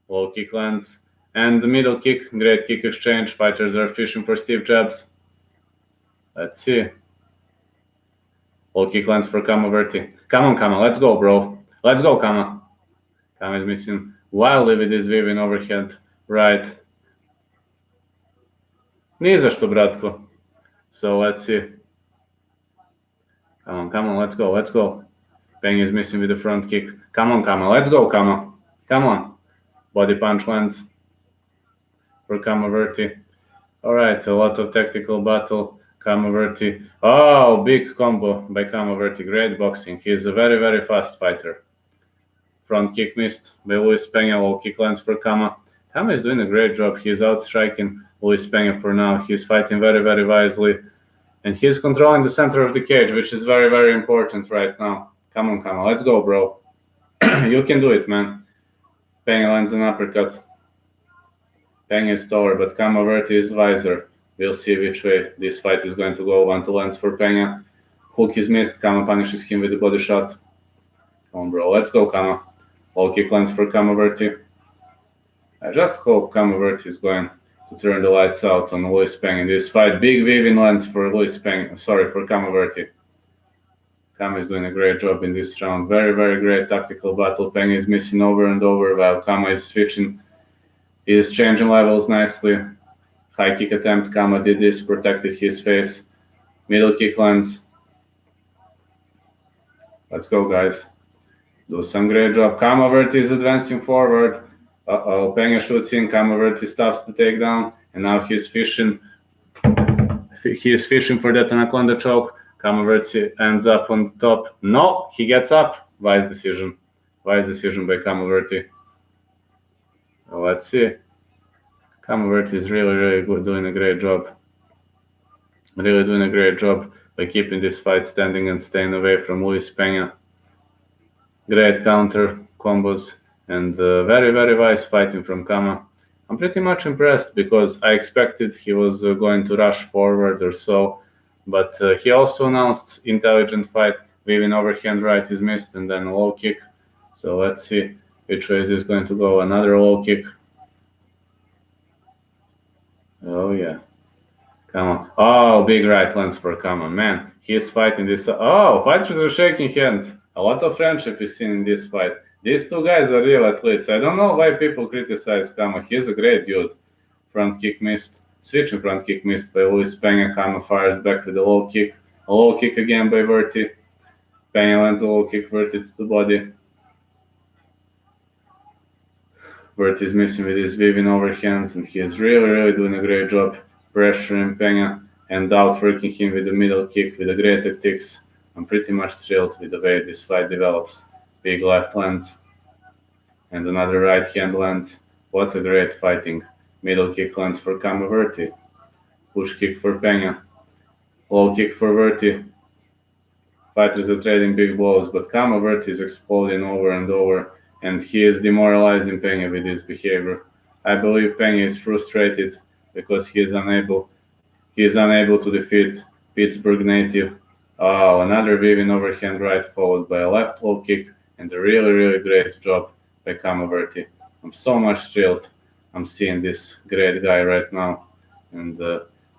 Low kick lands. And the middle kick, great kick exchange. Fighters are fishing for stiff jabs. Let's see. Low kick lands for Kamaverti. Come on, Kama. Let's go, bro. Let's go, Kama. Kama is missing wildly with his weaving overhead right. Ni za što, bratko. So let's see. Come on, let's go. Peng is missing with the front kick. Come on, Kama, let's go, Kama. Come on. Body punch lands for Kamaverti. Alright, a lot of tactical battle. Kamaverti. Oh, big combo by Kamaverti. Great boxing. He's a very, very fast fighter. Front kick missed by Luis Peña. Low kick lands for Kama. Kama is doing a great job. He's outstriking Luis Peña for now. He's fighting very, very wisely. And he's controlling the center of the cage, which is very, very important right now. Come on, Kama. Let's go, bro. You can do it, man. Peña lands an uppercut. Peña is taller, but Kamaverti is wiser. We'll see which way this fight is going to go. One to lands for Peña. Hook is missed. Kama punishes him with the body shot. Come on, bro. Let's go, Kama. Low kick lands for Kamaverti. I just hope Kamaverti is going to turn the lights out on Luis Peña in this fight. Big weaving lands for for Kamaverti. Kama is doing a great job in this round. Very, very great tactical battle. Peña is missing over and over while Kama is switching. He is changing levels nicely. High kick attempt. Kama did this, protected his face. Middle kick lands. Let's go, guys. Do some great job. Kamaverti is advancing forward. Peña shoots in. Kamaverti stops the takedown. And now he's fishing. He is fishing for that anaconda choke. Kamaverti ends up on the top. No, he gets up. Wise decision. Wise decision by Kamaverti. Let's see. Kamaverti is really, really good, doing a great job. Really doing a great job by keeping this fight standing and staying away from Luis Peña. Great counter combos and very, very wise fighting from Kama. I'm pretty much impressed because I expected he was going to rush forward or so, but he also announced intelligent fight. Weaving overhand right is missed and then a low kick. So let's see which way is this going to go. Another low kick. Oh yeah. Kama. Oh, big right lands for Kama. Man, he's fighting this. Oh, fighters are shaking hands. A lot of friendship is seen in this fight. These two guys are real athletes. I don't know why people criticize Kama. He's a great dude. Front kick missed. Switching front kick missed by Luis Peña. Kama fires back with a low kick. A low kick again by Verti. Peña lands a low kick. Verti to the body. Verti is missing with his weaving overhands, and he is really, really doing a great job pressuring Peña and outworking him with the middle kick with the great tactics. I'm pretty much thrilled with the way this fight develops. Big left lands and another right hand lands. What a great fighting. Middle kick lands for Kamaverti. Push kick for Peña. Low kick for Verti. Fighters are trading big blows, but Kamaverti is exploding over and over, and he is demoralizing Peña with his behavior. I believe Peña is frustrated because he is unable to defeat Pittsburgh native. Oh, another weaving overhand right followed by a left low kick and a really, really great job by Kamaverti. I'm so much thrilled. I'm seeing this great guy right now, and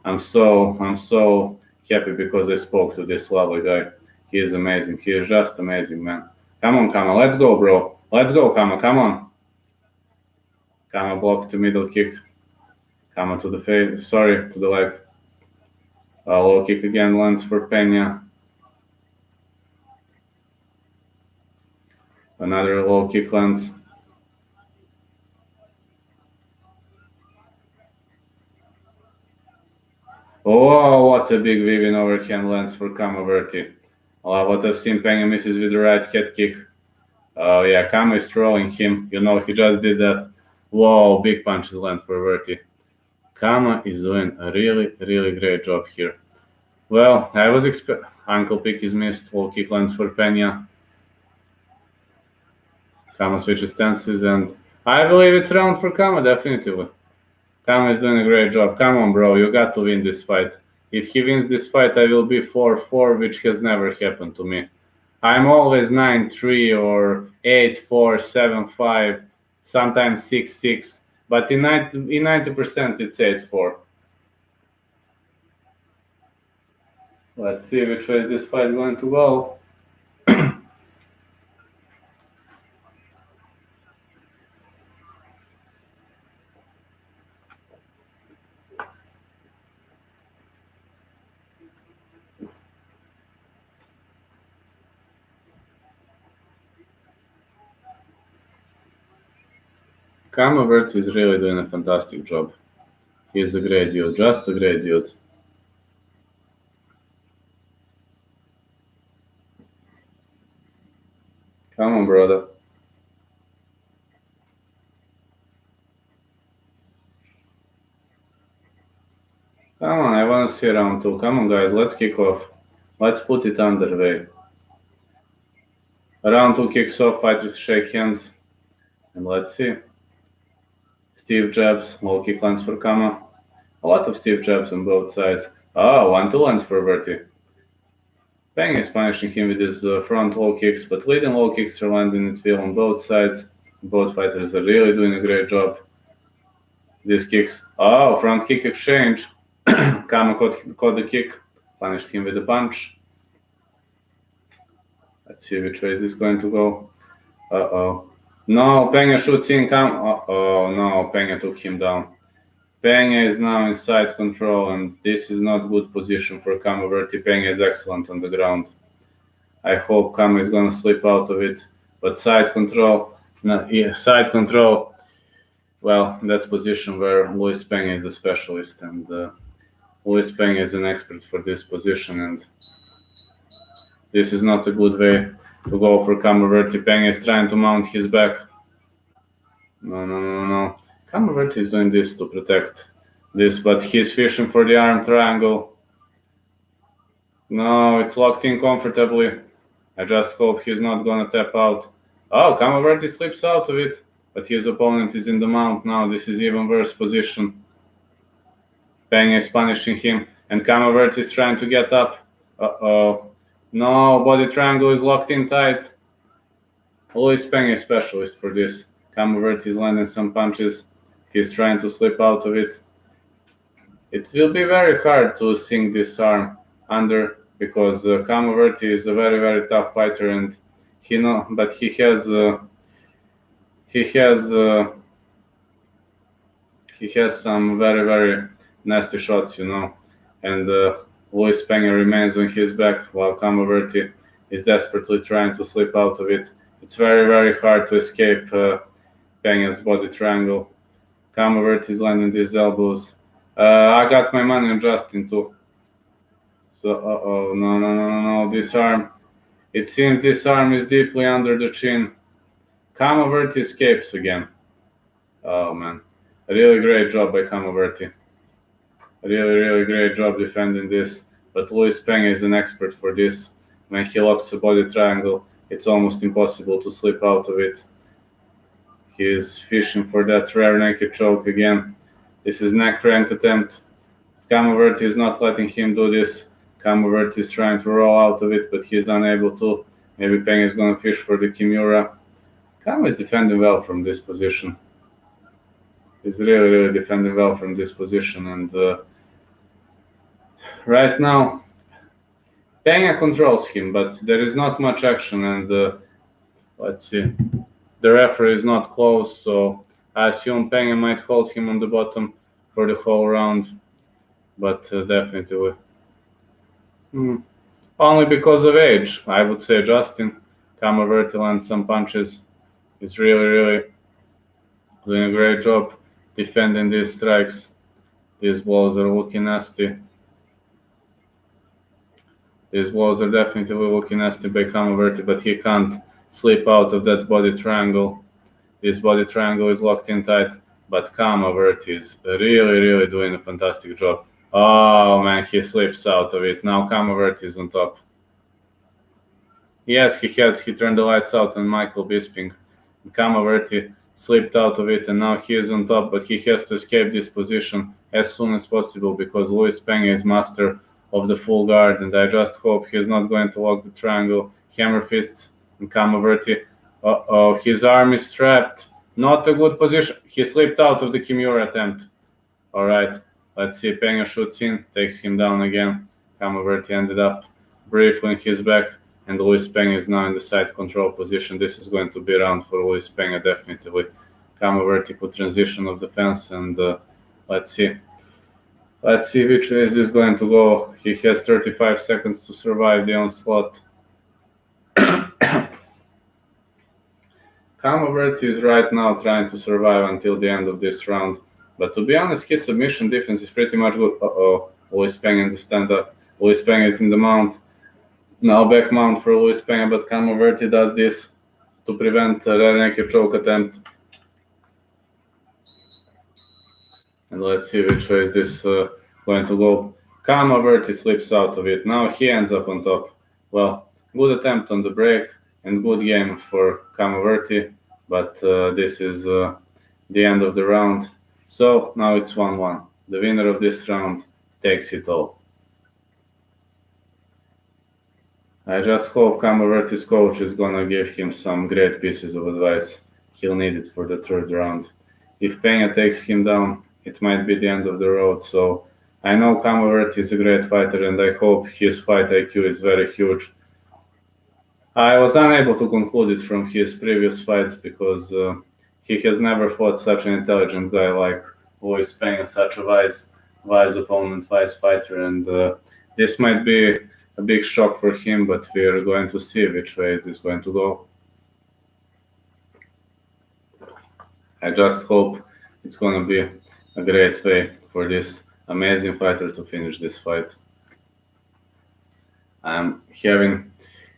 I'm so happy because I spoke to this lovely guy. He is amazing. He is just amazing, man. Come on, Kama. Let's go, bro. Let's go, Kama. Come on. Kama blocked the middle kick. Kama to the face. Sorry, to the leg. Low kick again lands for Peña. Another low kick lands. Oh, what a big weaving overhand lands for Kamaverti. What I've seen Peña misses with the right head kick. Oh yeah, Kama is throwing him. You know, he just did that. Whoa, big punches land for Verti. Kama is doing a really, really great job here. Well, I was ankle pick is missed. Low kick lands for Peña. Kama switches stances, and I believe it's round for Kama, definitively. Kama is doing a great job. Come on, bro, you got to win this fight. If he wins this fight, I will be 4-4, which has never happened to me. I'm always 9-3 or 8-4, 7-5, sometimes 6-6, but in 90% it's 8-4. Let's see which way is this fight going to go. Kamavert is really doing a fantastic job. He's a great dude, just a great dude. Come on, brother. Come on, I want to see round 2. Come on, guys, let's kick off. Let's put it underway. Round 2 kicks off, fighters shake hands. And let's see. Steve jabs, low kick lands for Kama. A lot of Steve jabs on both sides. Oh, 1-2 lands for Verti. Peng is punishing him with his front low kicks, but leading low kicks are landing at will on both sides. Both fighters are really doing a great job. These kicks. Oh, front kick exchange. Kama caught the kick, punished him with a punch. Let's see which way is this going to go. Uh-oh. No, Pena shoots in Kama. Oh no, Pena took him down. Pena is now in side control, and this is not good position for Kama Verti. Pena is excellent on the ground. I hope Kama is gonna slip out of it, but side control. Side control. Well, that's position where Luis Pena is a specialist, and Luis Pena is an expert for this position, and this is not a good way to go for Kama Verti. Pena is trying to mount his back. No. Kama Verti is doing this to protect this, but he's fishing for the arm triangle. No, it's locked in comfortably. I just hope he's not gonna tap out. Oh, Kama Verti slips out of it, but his opponent is in the mount now. This is even worse position. Pena is punishing him, and Kama Verti is trying to get up. Uh-oh. No, body triangle is locked in tight. Luis Pena is specialist for this. Kama Verti is landing some punches. He's trying to slip out of it. It will be very hard to sink this arm under because Kama Verti is a very, very tough fighter, and he has some very, very nasty shots, and Luis Pena remains on his back while Kama Verti is desperately trying to slip out of it. It's very, very hard to escape Pena's body triangle. Kama Verti is landing these elbows. I got my money on Justin too. So, no. This arm. It seems this arm is deeply under the chin. Kama Verti escapes again. Oh man. Really great job by Kama Verti. Really, really great job defending this. But Luis Pena is an expert for this. When he locks a body triangle, it's almost impossible to slip out of it. He is fishing for that rare naked choke again. This is neck crank attempt. Kama Verti is not letting him do this. Kama Verti is trying to roll out of it, but he is unable to. Maybe Pena is going to fish for the Kimura. Kama is defending well from this position. He's really, really defending well from this position. And right now, Pena controls him, but there is not much action. And let's see. The referee is not close, so I assume Pena might hold him on the bottom for the whole round. But definitely. Only because of age, I would say Justin. Kama Verti lands some punches. He's really, really doing a great job defending these strikes. These blows are looking nasty. These blows are definitely looking nasty by Kama Verti, but he can't slip out of that body triangle. This body triangle is locked in tight, but Kama Verti is really, really doing a fantastic job. Oh man, he slips out of it. Now Kama Verti is on top. Yes, he turned the lights out on Michael Bisping. Kama Verti slipped out of it, and now he is on top, but he has to escape this position as soon as possible because Luis Pena is master of the full guard, and I just hope he's not going to lock the triangle. Hammer fists, and Kama Verti. Uh-oh, his arm is trapped. Not a good position. He slipped out of the Kimura attempt. All right, let's see. Pena shoots in, takes him down again. Kama Verti ended up briefly in his back, and Luis Pena is now in the side control position. This is going to be a round for Luis Pena, definitely. Kama Verti could transition of defense, and let's see. Let's see which way is this going to go. He has 35 seconds to survive the onslaught. Kamaverti is right now trying to survive until the end of this round. But to be honest, his submission defense is pretty much good. Luis Peng in the stand-up. Luis Peng is in the mount. Now back mount for Luis Peng, but Kamaverti does this to prevent a rear naked choke attempt. And let's see which way is this going to go. Kamaverti slips out of it. Now he ends up on top. Well, good attempt on the break and good game for Kamaverti, but this is the end of the round. So now it's 1-1. The winner of this round takes it all. I just hope Kamaverti's coach is gonna give him some great pieces of advice. He'll need it for the third round. If Peña takes him down, it might be the end of the road. So I know Kamaverti is a great fighter, and I hope his fight IQ is very huge. I was unable to conclude it from his previous fights because he has never fought such an intelligent guy like Luis Peña, such a wise opponent, wise fighter, and this might be a big shock for him, but we're going to see which way is this going to go. I just hope it's going to be a great way for this amazing fighter to finish this fight. I'm having,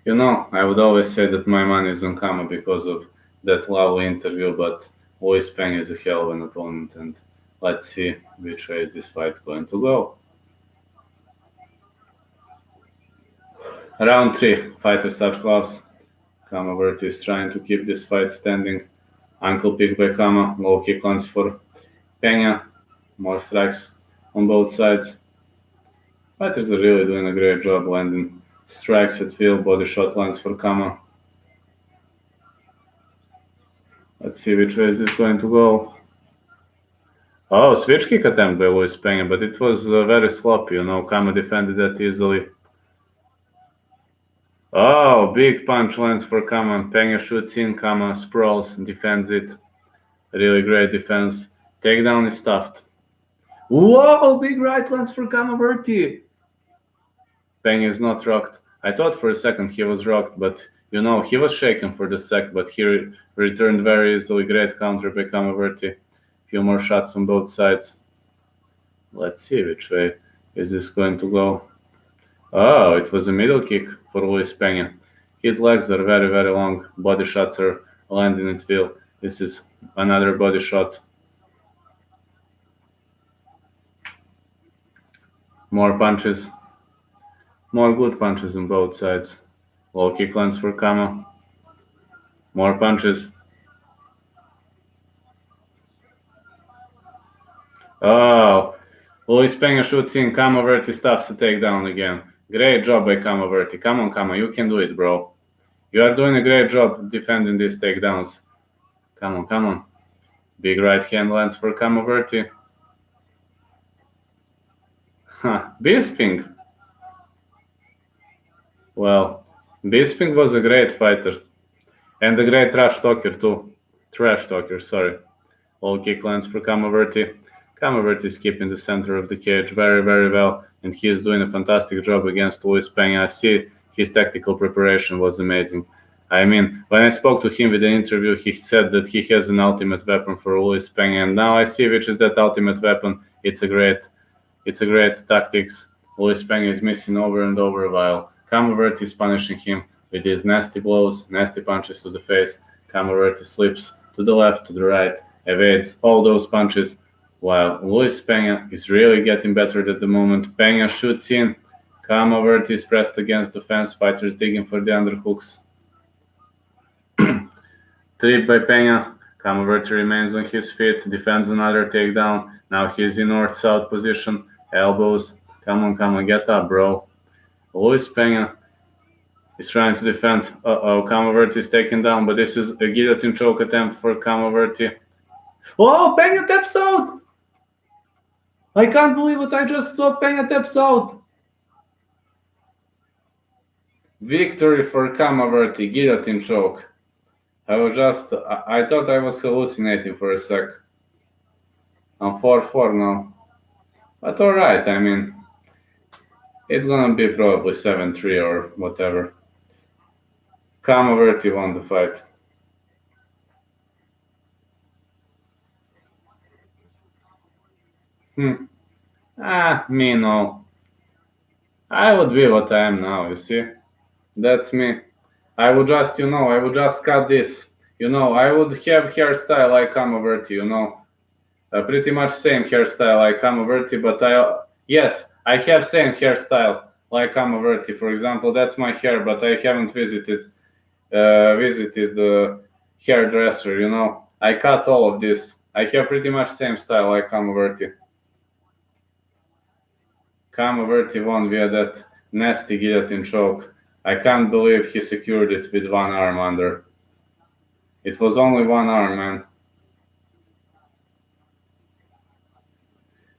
I would always say that my money is on Kama because of that lovely interview, but Luis Peng is a hell of an opponent, and let's see which way is this fight going to go. Round 3, fighters touch gloves. Kamaverti is trying to keep this fight standing. Ankle pick by Kama, low kick lands for Peña, more strikes on both sides. Fighters are really doing a great job landing strikes at will, body shot lands for Kama. Let's see which way is this going to go. Oh, switch kick attempt by Luis Peña, but it was very sloppy, Kama defended that easily. Oh, big punch lands for Kama. Peña shoots in, Kama sprawls, defends it. Really great defense. Takedown is stuffed. Whoa, big right lands for Kamaverti. Peña is not rocked. I thought for a second he was rocked, but he was shaken for the sec, but he returned very easily. Great counter by Kamaverti. Few more shots on both sides. Let's see which way is this going to go. Oh, it was a middle kick for Luis Peña. His legs are very, very long. Body shots are landing at will. This is another body shot. More punches. More good punches on both sides. Low kick lands for Kama. More punches. Oh, Luis Peña shoots in. Kamaverti stuffs the takedown again. Great job by Kamaverti. Come on, Kama, you can do it, bro. You are doing a great job defending these takedowns. Come on. Big right hand lands for Kamaverti. Bisping. Well, Bisping was a great fighter. And a great trash talker, too. Trash talker, sorry. Low kick lands for Kamaverti. Kamaverti is keeping the center of the cage very, very well, and he is doing a fantastic job against Luis Peña. I see his tactical preparation was amazing. I mean, when I spoke to him with the interview, he said that he has an ultimate weapon for Luis Peña, and now I see which is that ultimate weapon. It's a great tactics. Luis Peña is missing over and over while Kamaverti is punishing him with his nasty blows, nasty punches to the face. Kamaverti slips to the left, to the right, evades all those punches, while Luis Peña is really getting better at the moment. Peña shoots in. Kamaverti is pressed against the fence. Fighters digging for the underhooks. Trip by Peña. Kamaverti remains on his feet. Defends another takedown. Now he's in north-south position. Elbows. Come on, get up, bro. Luis Peña is trying to defend. Kamaverti is taken down, but this is a guillotine choke attempt for Kamaverti. Oh, Peña taps out! I can't believe what I just saw. Peña taps out. Victory for Kamaverti, guillotine choke. I thought I was hallucinating for a sec. I'm 4-4 now. But alright, I mean, it's gonna be probably 7-3 or whatever. Kamaverti won the fight. Hmm. Me no. I would be what I am now, you see? That's me. I would just cut this. I would have hairstyle like Kamaverti. Pretty much same hairstyle like Kamaverti, but yes, I have same hairstyle like Kamaverti. For example, that's my hair, but I haven't visited the hairdresser. I cut all of this. I have pretty much same style like Kamaverti. Kamaverti won via that nasty guillotine choke. I can't believe he secured it with one arm under. It was only one arm, man.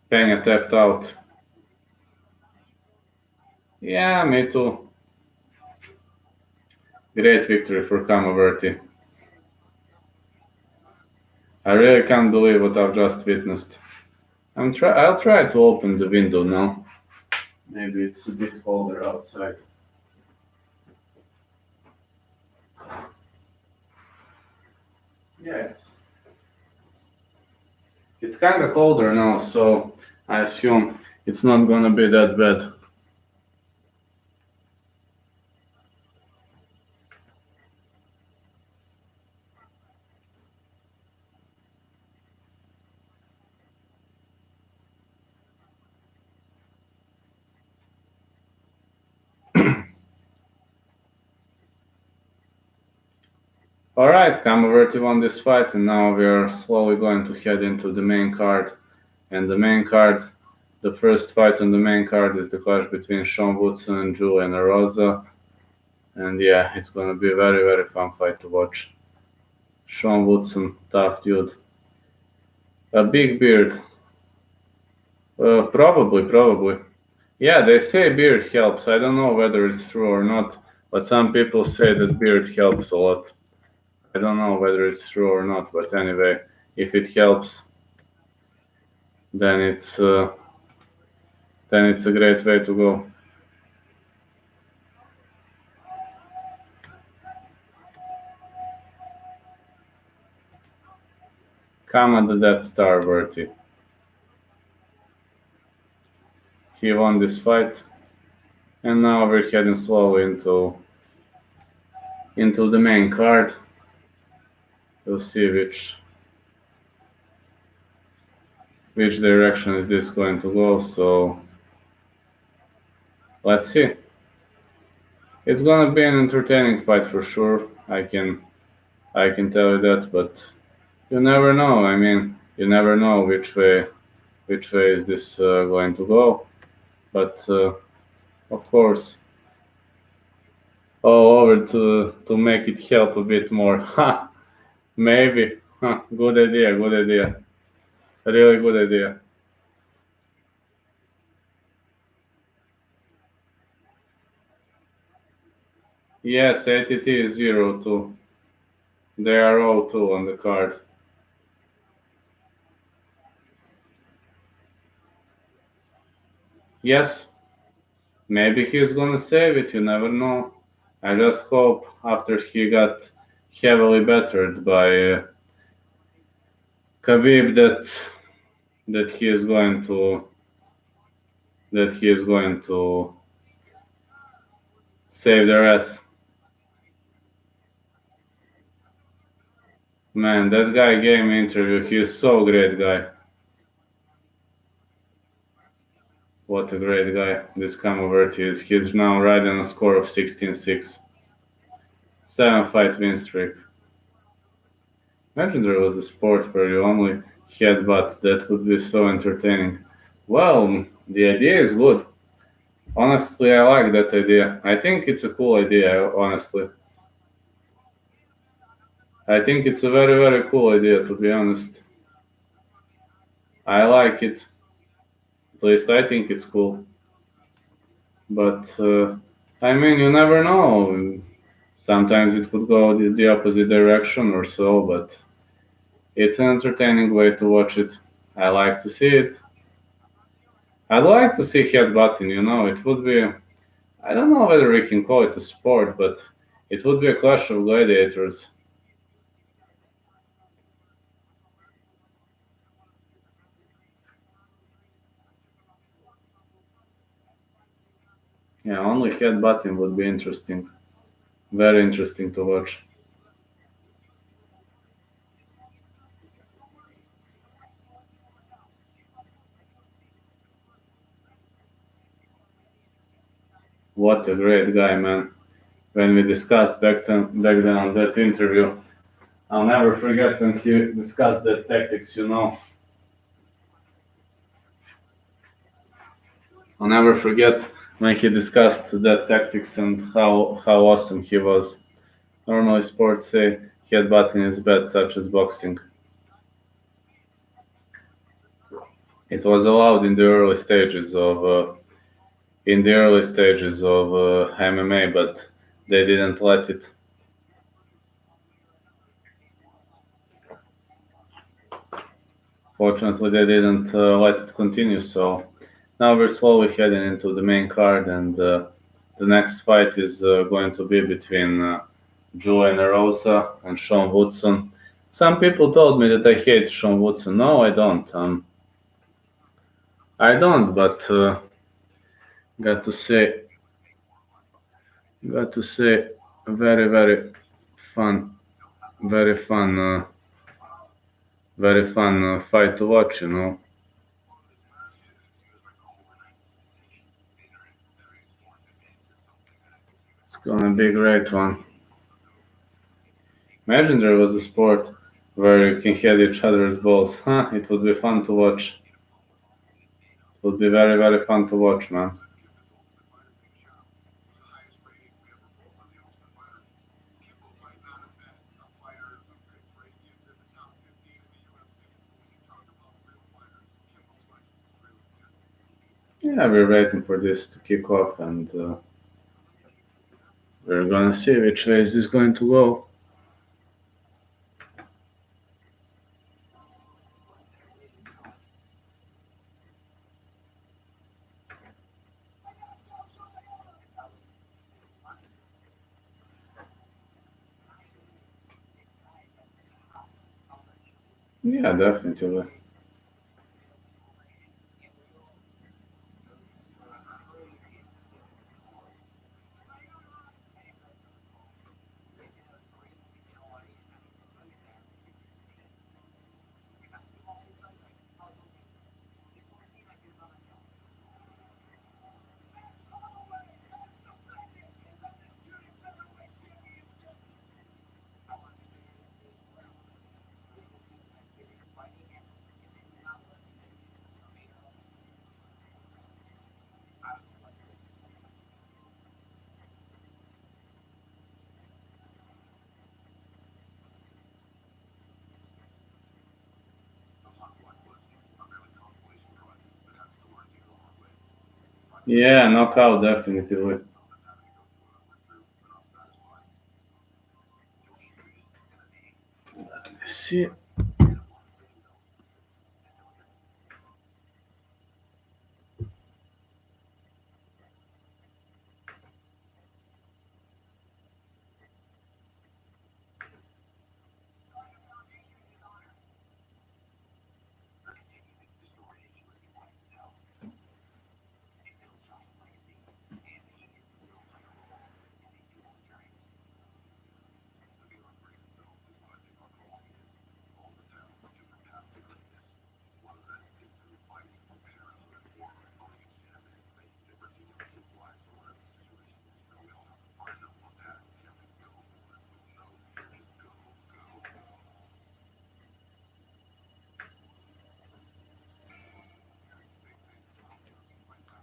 Pena tapped out. Yeah, me too. Great victory for Kamaverti. I really can't believe what I've just witnessed. I'll try to open the window now. Maybe it's a bit colder outside. Yeah, it's kind of colder now, so I assume it's not gonna be that bad. All right, Kamaverti won this fight, and now we are slowly going to head into the main card. And the main card, the first fight on the main card is the clash between Sean Woodson and Julian Erosa. And yeah, it's gonna be a very, very fun fight to watch. Sean Woodson, tough dude. A big beard. Probably. Yeah, they say beard helps. I don't know whether it's true or not, but some people say that beard helps a lot. I don't know whether it's true or not, but anyway, if it helps, then it's a great way to go. Come at the Death Star, Bertie. He won this fight, and now we're heading slowly into the main card. We'll see which direction is this going to go. So let's see. It's gonna be an entertaining fight for sure. I can tell you that, but you never know. I mean, you never know which way is this going to go. But of course, over to make it help a bit more. Ha, maybe. Huh, good idea. Good idea. Really good idea. Yes, ATT is 0-2. They are all 2 on the card. Yes, maybe he's gonna save it. You never know. I just hope after he got heavily battered by Khabib that he is going to that he is going to save their ass. Man, that guy gave me interview. He is so great guy. What a great guy this Kamaverti is. He's now riding a score of 16-6. 7-fight win streak. Imagine there was a sport where you only headbutt. That would be so entertaining. Well, the idea is good. Honestly, I like that idea. I think it's a cool idea, honestly. I think it's a very, very cool idea, to be honest. I like it. At least I think it's cool. But, I mean, you never know. Sometimes it would go the opposite direction or so, but it's an entertaining way to watch it. I like to see it. I'd like to see headbutting. It would be. I don't know whether we can call it a sport, but it would be a clash of gladiators. Yeah, only headbutting would be interesting. Very interesting to watch. What a great guy, man. When we discussed back then on that interview, I'll never forget when he discussed that tactics. I'll never forget when he discussed that tactics and how awesome he was. Normally sports say headbutting is bad, such as boxing. It was allowed in the early stages of MMA, but they didn't let it. Fortunately, they didn't let it continue. So now we're slowly heading into the main card, and the next fight is going to be between Julian Erosa and Sean Woodson. Some people told me that I hate Sean Woodson. No, I don't. I don't, but got to say, got to say, very, fun, very fun, very fun fight to watch. It's gonna be a great one. Imagine there was a sport where you can hit each other's balls. Huh? It would be fun to watch. It would be very, very fun to watch, man. Yeah, we're waiting for this to kick off, and we're gonna see which way is this going to go. Yeah, definitely. Yeah, knockout, definitely. See,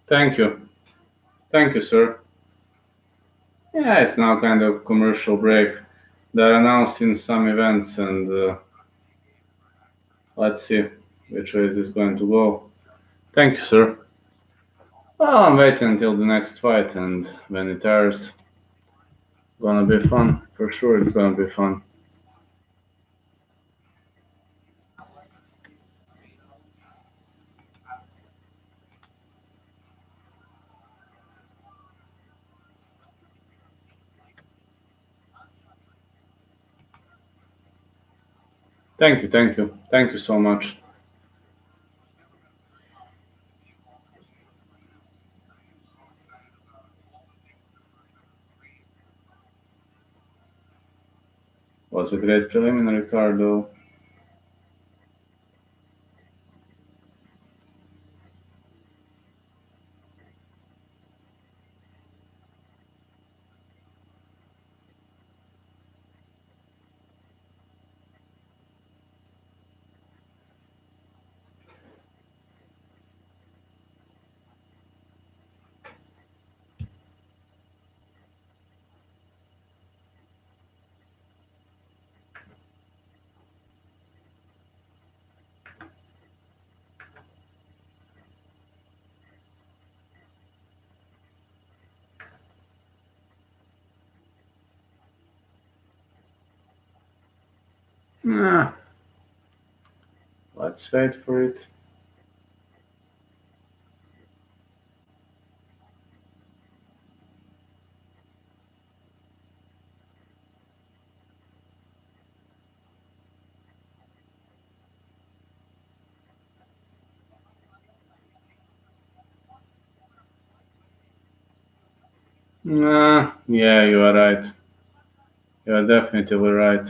thank you. Thank you, sir. Yeah, it's now kind of commercial break. They're announcing some events, and let's see which way is this going to go. Thank you, sir. Well, I'm waiting until the next fight, and when it airs, gonna be fun. For sure, it's gonna be fun. Thank you, thank you, thank you so much. Was a great preliminary card, though. Nah, let's wait for it. Nah, yeah, you are right. You are definitely right.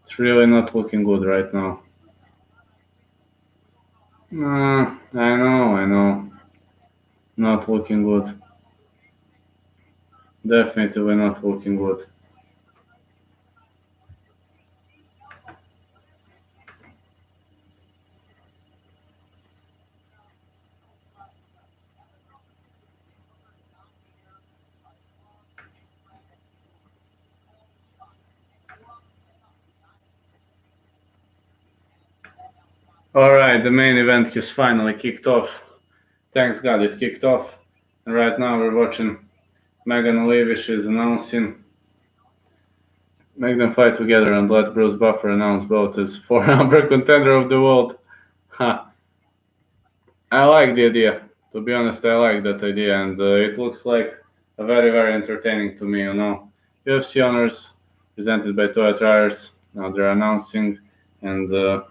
It's really not looking good right now. I know. Not looking good. Definitely not looking good. Alright, the main event has finally kicked off. Thanks God it kicked off. And right now we're watching Megan Levy. She's announcing make them fight together and let Bruce Buffer announce both as for-number contender of the world. Huh. I like the idea. To be honest, I like that idea, and it looks like a very entertaining to me. UFC honors presented by Toya Triers. Now they're announcing, and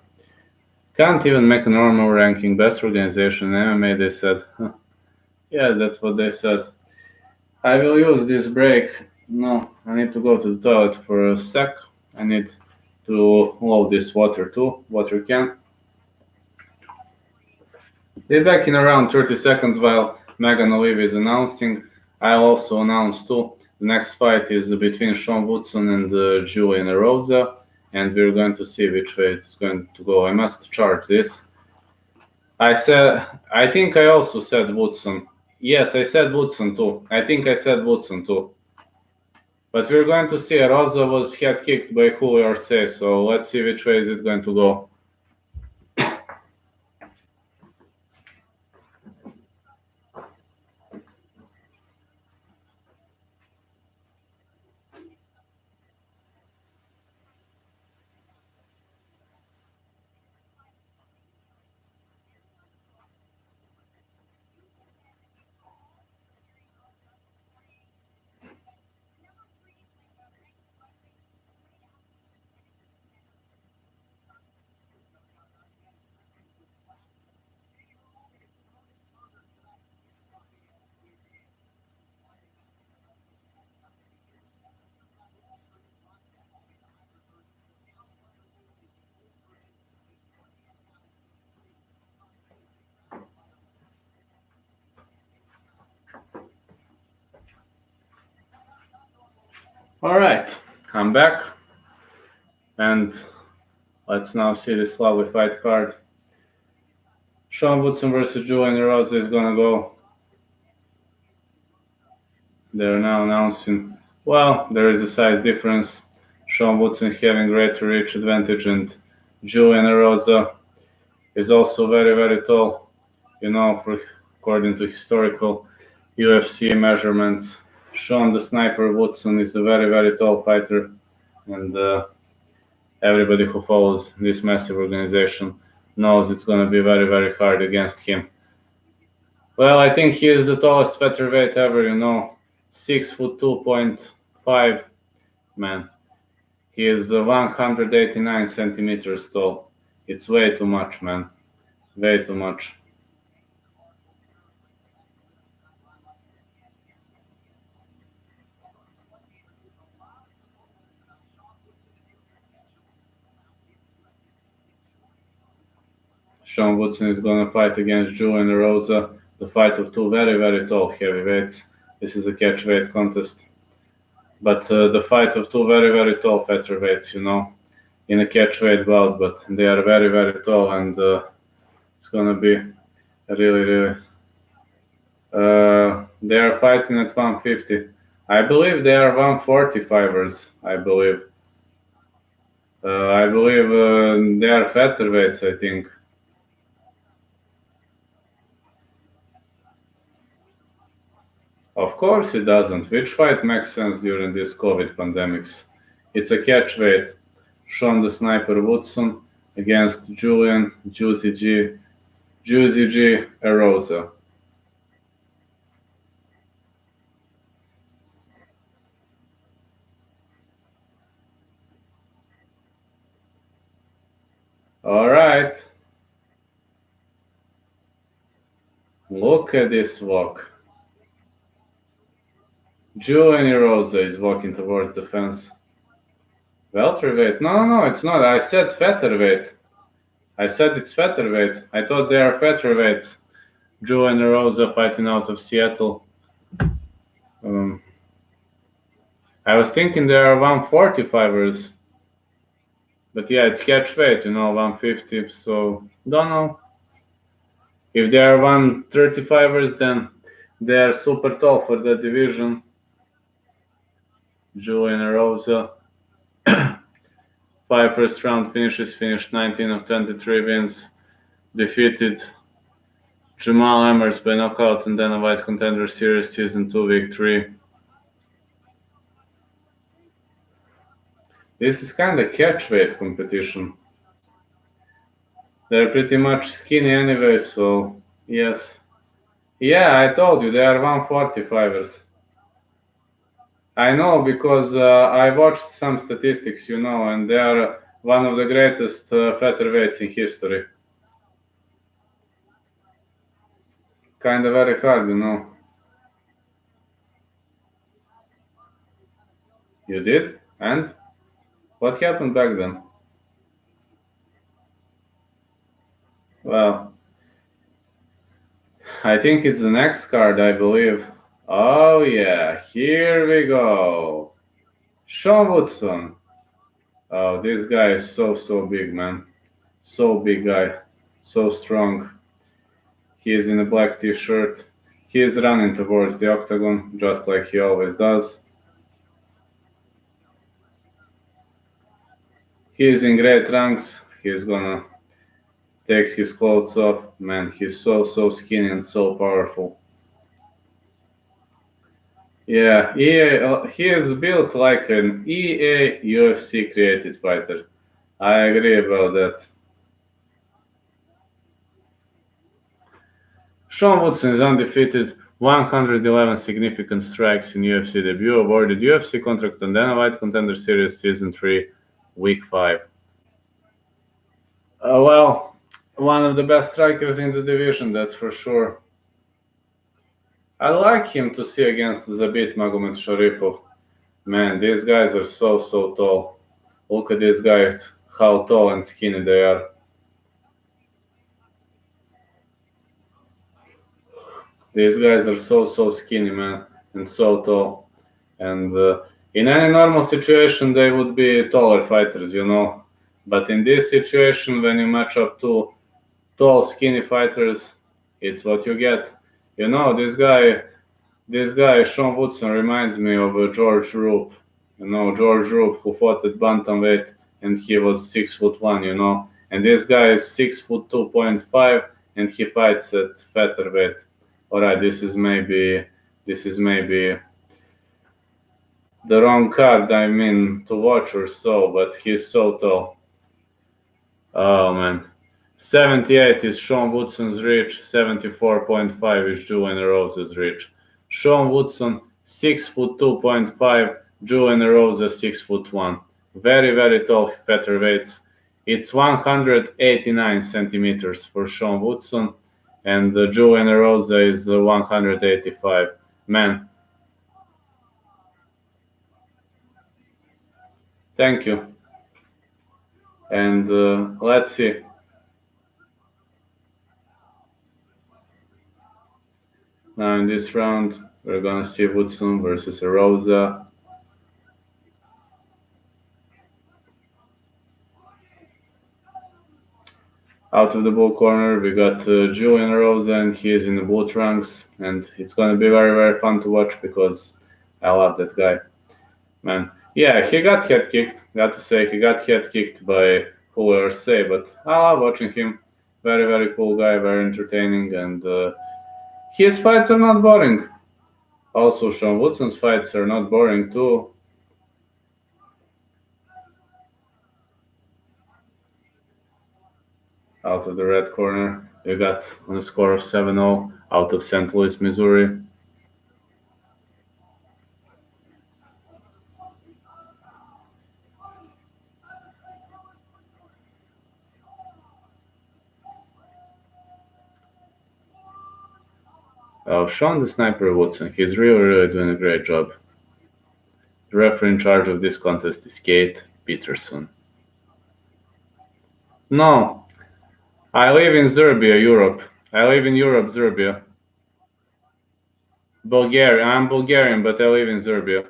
can't even make a normal ranking. Best organization in MMA. They said, huh. Yes, that's what they said. I will use this break. No, I need to go to the toilet for a sec. I need to load this water too, water can. Be back in around 30 seconds while Megan Olive is announcing. I'll also announce too. The next fight is between Sean Woodson and Julian Erosa, and we're going to see which way it's going to go. I must chart this. I think I also said Woodson. Yes, I said Woodson too. I think I said Woodson too. But we're going to see. Rosa was head kicked by Julio Arce, so let's see which way is it going to go. All right, I'm back, and let's now see this lovely fight card. Sean Woodson versus Julian Rosa is gonna go. They're now announcing. Well, there is a size difference. Sean Woodson having greater reach advantage, and Julian Rosa is also very tall. According to historical UFC measurements, Sean the Sniper Woodson is a very tall fighter, and everybody who follows this massive organization knows it's going to be very hard against him. Well, I think he is the tallest featherweight ever. 6'2", 2.5, man. He is 189 centimeters tall. It's way too much, man. Way too much. Sean Woodson is gonna fight against Julian Rosa, the fight of two very, very tall heavyweights. This is a catchweight contest. But the fight of two very, very tall featherweights, in a catchweight bout, but they are very, very tall, and it's gonna be really, really. They are fighting at 150. I believe they are 145ers. I believe they are featherweights, I think. Of course it doesn't. Which fight makes sense during this COVID pandemics? It's a catchweight. Sean the Sniper Woodson against Julian Juicy G Erosa. All right. Look at this walk. Julian Erosa is walking towards the fence. Welterweight? No, it's not. I said featherweight. I said it's featherweight. I thought they are featherweights. Julian Erosa fighting out of Seattle. I was thinking there are 145ers. But yeah, it's catchweight, 150. So, don't know. If they are 135ers, then they are super tall for the division. Julian Erosa. 5 first round finishes, finished 19 of 23 wins. Defeated Jamal Emmers by knockout and then a White Contender Series Season 2 Week 3. This is kind of catchweight competition. They're pretty much skinny anyway, so yes. Yeah, I told you, they are 145ers. I know because I watched some statistics, and they are one of the greatest featherweights in history. Kind of very hard, You did? And? What happened back then? Well, I think it's the next card, I believe. Oh yeah, here we go. Sean Woodson. Oh, this guy is so big, man. So big guy. So strong. He is in a black t-shirt. He is running towards the octagon, just like he always does. He is in great ranks. He's gonna take his clothes off. Man, he's so skinny and so powerful. Yeah, he is built like an EA UFC created fighter. I agree about that. Sean Woodson is undefeated, 111 significant strikes in UFC debut, awarded UFC contract on Dana White Contender Series Season 3, Week 5. Well, one of the best strikers in the division, that's for sure. I like him to see against Zabit Magomedsharipov. Man, these guys are so tall. Look at these guys, how tall and skinny they are. These guys are so skinny, man, and so tall. And in any normal situation, they would be taller fighters, But in this situation, when you match up two tall, skinny fighters, it's what you get. This guy, Sean Woodson, reminds me of George Roop. George Roop, who fought at bantamweight, and he was 6'1", And this guy is 6'2.5", and he fights at featherweight. All right, this is maybe the wrong card, to watch or so, but he's so tall. Oh man. 78 is Sean Woodson's reach, 74.5 is Julian Erosa's reach. Sean Woodson, 6'2.5", Julian Erosa, 6'1". Very tall featherweights. It's 189 centimeters for Sean Woodson, and Julian Erosa is 185. Man. Thank you. And let's see. Now in this round, we're gonna see Woodson versus Rosa. Out of the blue corner, we got Julian Rosa, and he is in the blue trunks, and it's gonna be very, very fun to watch because I love that guy, man. Yeah, he got head kicked. Got to say, he got head kicked by Julio Arce, but I love watching him. Very, very cool guy, very entertaining, and his fights are not boring. Also, Sean Woodson's fights are not boring too. Out of the red corner, we got on a score of 7-0 out of St. Louis, Missouri. Sean the Sniper Woodson, he's really, really doing a great job. The referee in charge of this contest is Kate Peterson. No, I live in Serbia, Europe. I live in Europe, Serbia. Bulgaria. I'm Bulgarian, but I live in Serbia.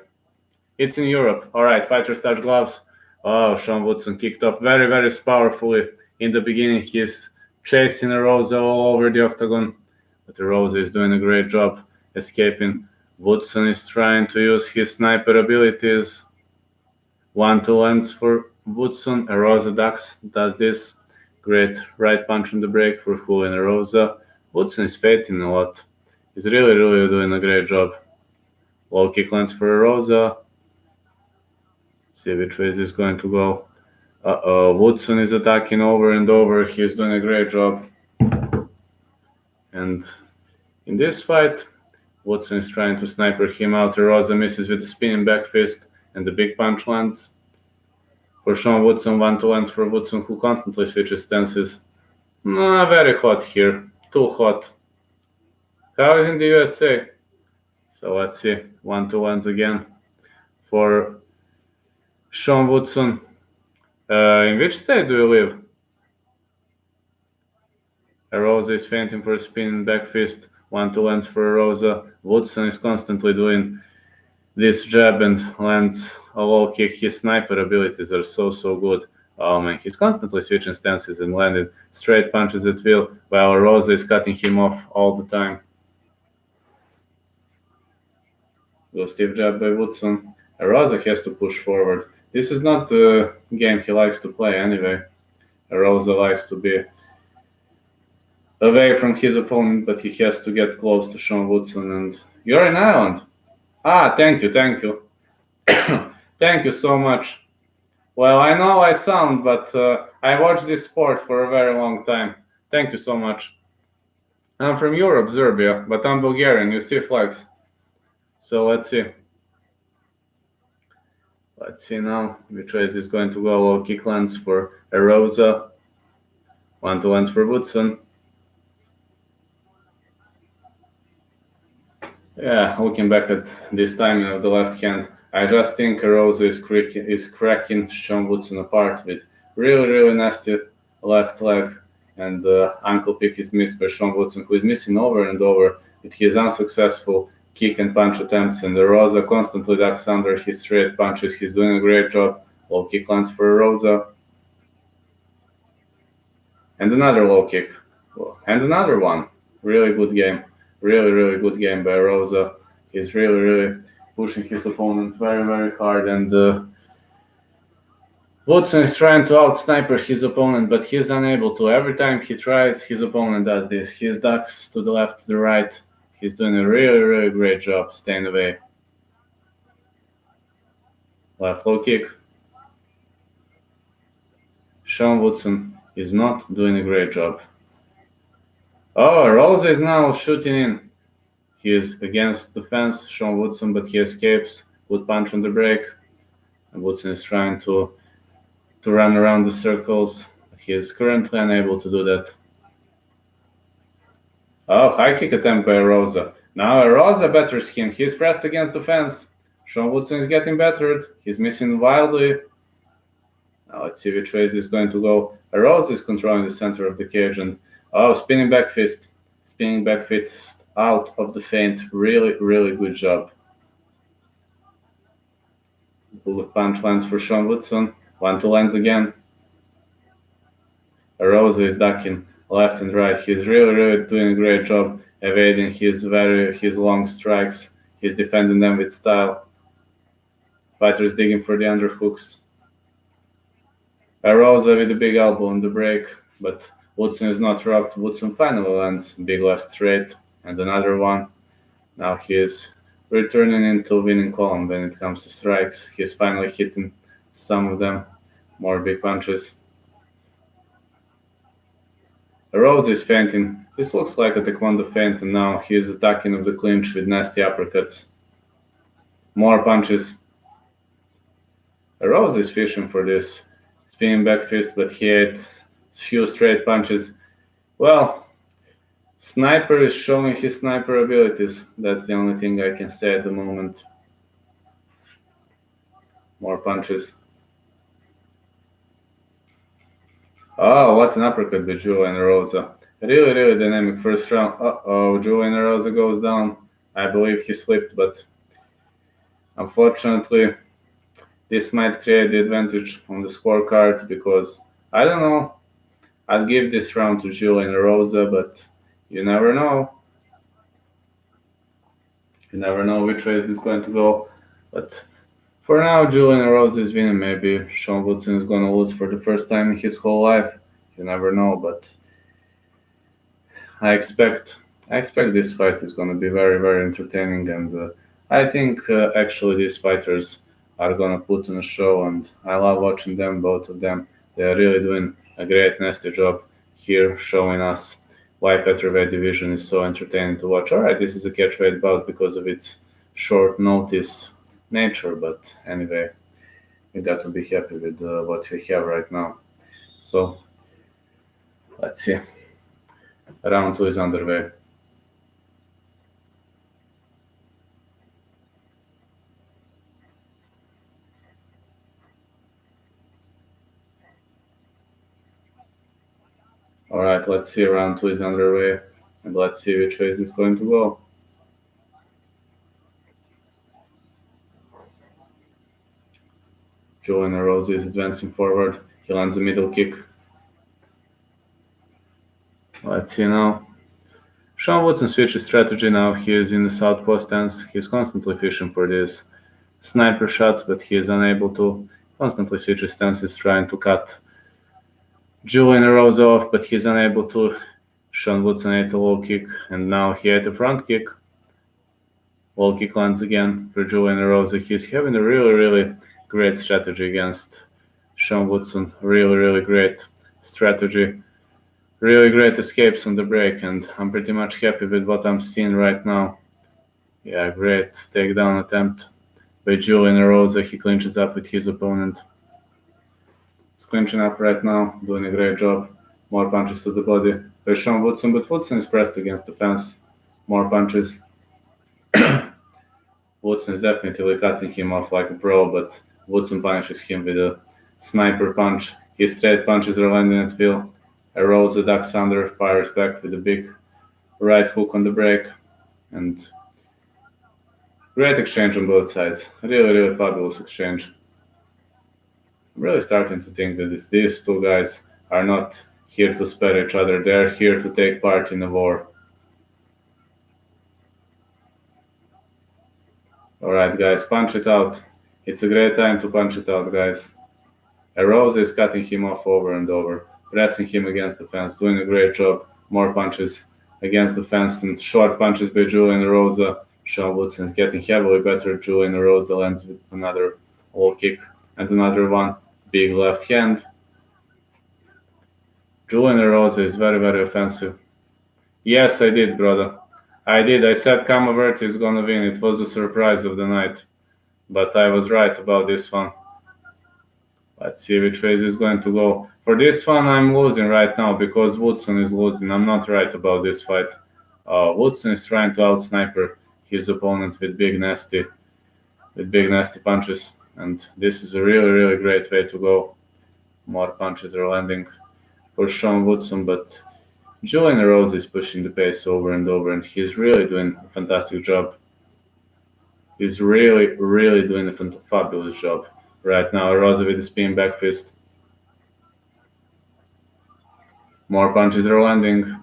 It's in Europe. All right, fighters touch gloves. Oh, Sean Woodson kicked off very, very powerfully. In the beginning, he's chasing Rosa all over the octagon, but Rosa is doing a great job escaping. Woodson is trying to use his sniper abilities. 1-2 lands for Woodson. Rosa does this. Great right punch on the break for Julian Rosa. Woodson is fading a lot. He's really, really doing a great job. Low kick lands for Rosa. See which way this is going to go. Woodson is attacking over and over. He's doing a great job. And in this fight, Woodson is trying to sniper him out. Rosa misses with the spinning back fist, and the big punch lands. For Sean Woodson, 1-2 lands for Woodson, who constantly switches stances. Very hot here. Too hot. How is in the USA? So let's see. 1-2 lands again for Sean Woodson. In which state do you live? Rosa is fainting for a spinning back fist. 1-2 lands for Rosa. Woodson is constantly doing this jab and lands a low kick. His sniper abilities are so good. Oh man, he's constantly switching stances and landing straight punches at will, while Rosa is cutting him off all the time. Go stiff jab by Woodson. Rosa has to push forward. This is not the game he likes to play anyway. Rosa likes to be away from his opponent, but he has to get close to Sean Woodson. And you're in Ireland. Thank you. Thank you so much. Well, I know I sound, but I watched this sport for a very long time. Thank you so much. I'm from Europe, Serbia, but I'm Bulgarian. You see flags. So let's see. Let's see now which way is going to go. Low kick lands for Rosa. 1-2 lands for Woodson. Yeah, looking back at this timing of the left hand, I just think Rosa is cracking Sean Woodson apart with really, really nasty left leg, and ankle pick is missed by Sean Woodson, who is missing over and over with his unsuccessful kick and punch attempts, and Rosa constantly ducks under his straight punches. He's doing a great job. Low kick lands for Rosa. And another low kick. And another one. Really good game. Really, really good game by Rosa. He's really, really pushing his opponent very, very hard, and Woodson is trying to out-sniper his opponent, but he's unable to. Every time he tries, his opponent does this. He ducks to the left, to the right. He's doing a really, really great job staying away. Left low kick. Sean Woodson is not doing a great job. Rosa is now shooting in. He is against the fence, Sean Woodson, but he escapes. Good punch on the break. And Woodson is trying to run around the circles. But he is currently unable to do that. High kick attempt by Rosa. Now Rosa batters him. He's pressed against the fence. Sean Woodson is getting battered. He's missing wildly. Now let's see which way this is going to go. Rosa is controlling the center of the cage, and spinning back fist. Spinning back fist out of the feint. Really, really good job. Bullet punch lands for Sean Woodson. 1-2 lands again. Rosa is ducking left and right. He's really, really doing a great job evading his long strikes. He's defending them with style. Fighter is digging for the underhooks. Rosa with a big elbow on the break, but Woodson is not rocked. Woodson finally lands big left straight and another one. Now he is returning into winning column when it comes to strikes. He's finally hitting some of them. More big punches. Rose is feinting. This looks like a taekwondo feint, and now he is attacking of the clinch with nasty uppercuts. More punches. Rose is fishing for this spinning back fist, but he ate a few straight punches. Well, Sniper is showing his sniper abilities. That's the only thing I can say at the moment. More punches. Oh, what an uppercut by Julian Rosa. Really, really dynamic first round. Uh-oh, Julian Rosa goes down. I believe he slipped, but unfortunately, this might create the advantage on the scorecard because, I don't know, I'd give this round to Julian Rosa, but you never know. You never know which way it is going to go. But for now, Julian Rosa is winning. Maybe Sean Woodson is going to lose for the first time in his whole life. You never know, but I expect this fight is going to be very, very entertaining, and I think actually these fighters are going to put on a show, and I love watching them, both of them. They are really doing a great, nasty job here, showing us why featherweight division is so entertaining to watch. All right, this is a catchweight bout because of its short notice nature, but anyway, we got to be happy with what we have right now. So let's see. Round 2 is underway. All right, let's see. Round 2 is underway, and let's see which way it's going to go. Julian Rosa is advancing forward. He lands a middle kick. Let's see now. Sean Woodson switches strategy now. He is in the southpaw stance. He's constantly fishing for this sniper shot, but he is unable to. Constantly switches stances, trying to cut Julian Rosa off, but he's unable to. Sean Woodson ate a low kick, and now he ate a front kick. Low kick lands again for Julian Rosa. He's having a really, really great strategy against Sean Woodson. Really, really great strategy. Really great escapes on the break, and I'm pretty much happy with what I'm seeing right now. Yeah, great takedown attempt by Julian Rosa. He clinches up with his opponent. He's clinching up right now, doing a great job. More punches to the body by Sean Woodson, but Woodson is pressed against the fence. More punches. Woodson is definitely cutting him off like a pro, but Woodson punishes him with a sniper punch. His straight punches are landing at will. Rosa ducks under, fires back with a big right hook on the break, and great exchange on both sides. Really, really fabulous exchange. I'm really starting to think that these two guys are not here to spare each other. They're here to take part in a war. Alright, guys, punch it out. It's a great time to punch it out, guys. Rosa is cutting him off over and over, pressing him against the fence, doing a great job. More punches against the fence and short punches by Julian Rosa. Sean Woodson is getting heavily better. Julian Rosa lands with another low kick and another one. Big left hand. Julian Rosa is very, very offensive. Yes, I did, brother. I did. I said Kamavert is gonna win. It was a surprise of the night. But I was right about this one. Let's see which way this is going to go. For this one, I'm losing right now because Woodson is losing. I'm not right about this fight. Woodson is trying to out-sniper his opponent with big nasty punches. And this is a really, really great way to go. More punches are landing for Sean Woodson, but Julian Rose is pushing the pace over and over, and he's really doing a fantastic job. He's really, really doing a fabulous job right now. Rosa with the spin back fist. More punches are landing.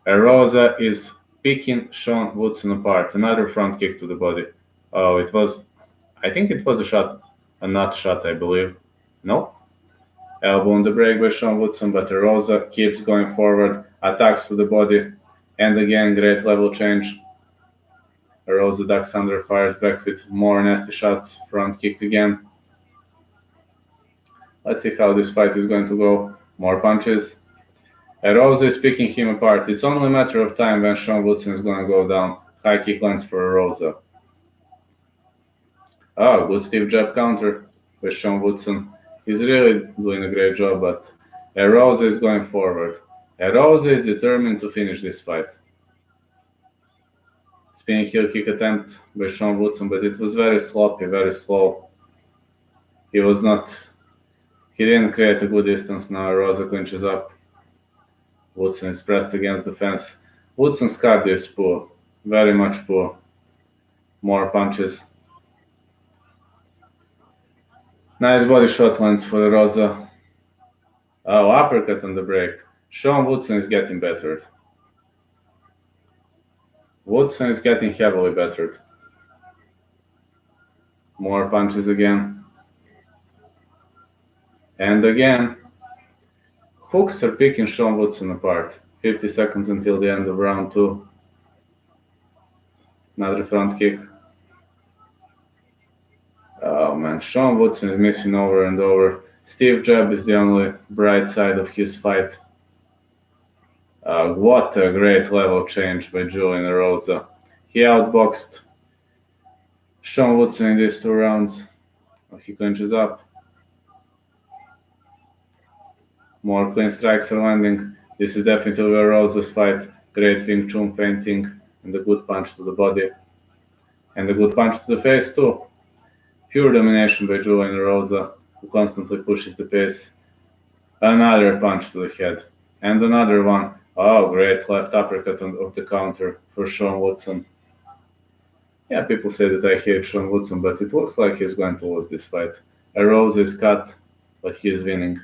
Rosa is picking Sean Woodson apart. Another front kick to the body. Oh, I think it was a shot. A nut shot, I believe. No? Elbow on the break by Sean Woodson, but Rosa keeps going forward. Attacks to the body. And again, great level change. Rosa ducks under, fires back with more nasty shots. Front kick again. Let's see how this fight is going to go. More punches. Rosa is picking him apart. It's only a matter of time when Sean Woodson is going to go down. High kick lands for Rosa. Oh, good stiff jab counter by Sean Woodson. He's really doing a great job, but Rosa is going forward. Rosa is determined to finish this fight. Spinning heel kick attempt by Sean Woodson, but it was very sloppy, very slow. He didn't create a good distance now. Rosa clinches up. Woodson is pressed against the fence. Woodson's cardio is poor, very much poor. More punches. Nice body shot lands for Rosa. Oh, uppercut on the break. Sean Woodson is getting battered. Woodson is getting heavily battered. More punches again. And again. Hooks are picking Sean Woodson apart. 50 seconds until the end of round 2. Another front kick. Oh man, Sean Woodson is missing over and over. Steve jab is the only bright side of his fight. What a great level change by Julian Rosa. He outboxed Sean Woodson in these 2 rounds. He clinches up. More clean strikes are landing. This is definitely a Rosa's fight. Great Wing Chun feinting and a good punch to the body. And a good punch to the face too. Pure domination by Julian Rosa, who constantly pushes the pace. Another punch to the head. And another one. Oh, great left uppercut of the counter for Sean Woodson. Yeah, people say that I hate Sean Woodson, but it looks like he's going to lose this fight. Rosa is cut, but he is winning.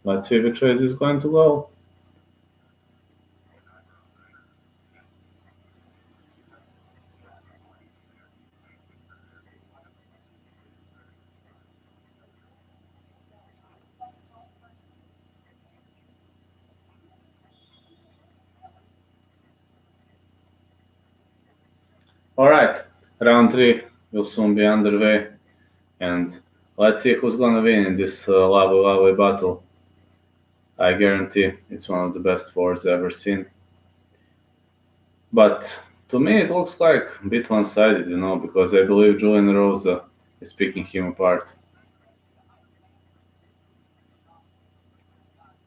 Let's see which way this is going to go. Alright, round 3 will soon be underway. And let's see who's gonna win in this lovely battle. I guarantee it's one of the best wars I've ever seen. But to me it looks like a bit one-sided, because I believe Julian Rosa is picking him apart.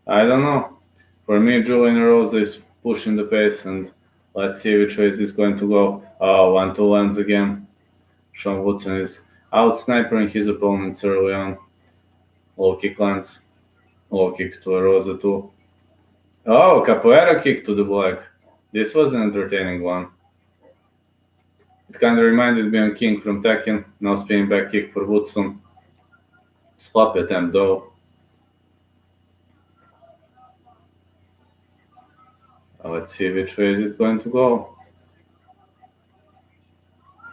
I don't know. For me, Julian Rosa is pushing the pace, and let's see which way is this going to go. Oh, 1-2 lands again. Sean Woodson is out-snipering his opponents early on. Low kick lands. Low kick to Rosa too. Oh, capoeira kick to the black. This was an entertaining one. It kind of reminded me of King from Tekken. Now spinning back kick for Woodson. Sloppy attempt though. Let's see which way is it going to go.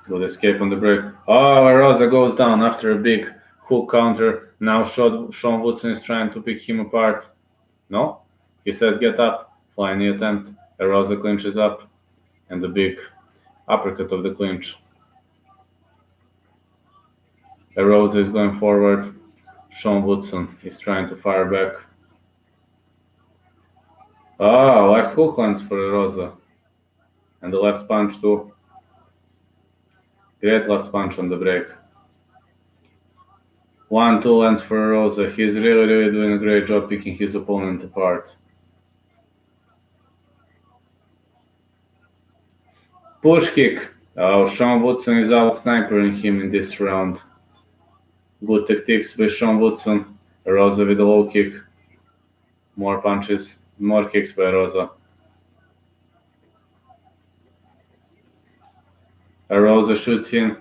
Good escape on the break. Oh, Rosa goes down after a big hook counter. Now Sean Woodson is trying to pick him apart. No? He says get up. Flying knee attempt. Rosa clinches up. And the big uppercut of the clinch. Rosa is going forward. Sean Woodson is trying to fire back. Oh, left hook lands for Rosa. And the left punch too. Great left punch on the break. 1-2 lands for Rosa. He's really doing a great job picking his opponent apart. Push kick. Oh, Sean Woodson is out snipering him in this round. Good tactics by Sean Woodson. Rosa with a low kick. More punches, more kicks by Rosa. Rosa shoots in.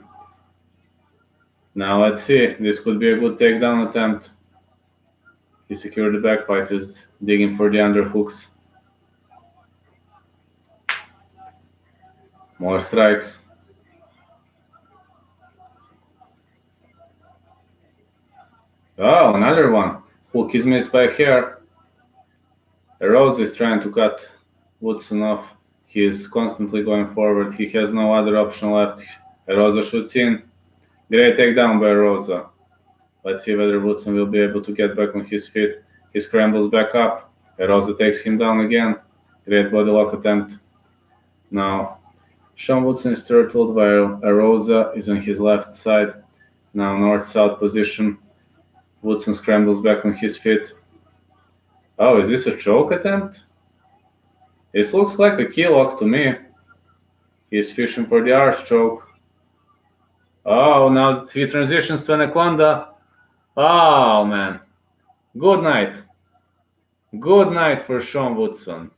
Now let's see. This could be a good takedown attempt. He secured the back fight, is digging for the underhooks. More strikes. Oh, another one. Hook is missed by a hair. Rose is trying to cut Woodson off. He is constantly going forward. He has no other option left. Rosa shoots in. Great takedown by Rosa. Let's see whether Woodson will be able to get back on his feet. He scrambles back up. Rosa takes him down again. Great body lock attempt. Now, Sean Woodson is turtled while Rosa is on his left side. Now, north-south position. Woodson scrambles back on his feet. Oh, is this a choke attempt? This looks like a key lock to me. He's fishing for the arse choke. Oh, now he transitions to Anaconda. Oh, man. Good night. Good night for Sean Woodson.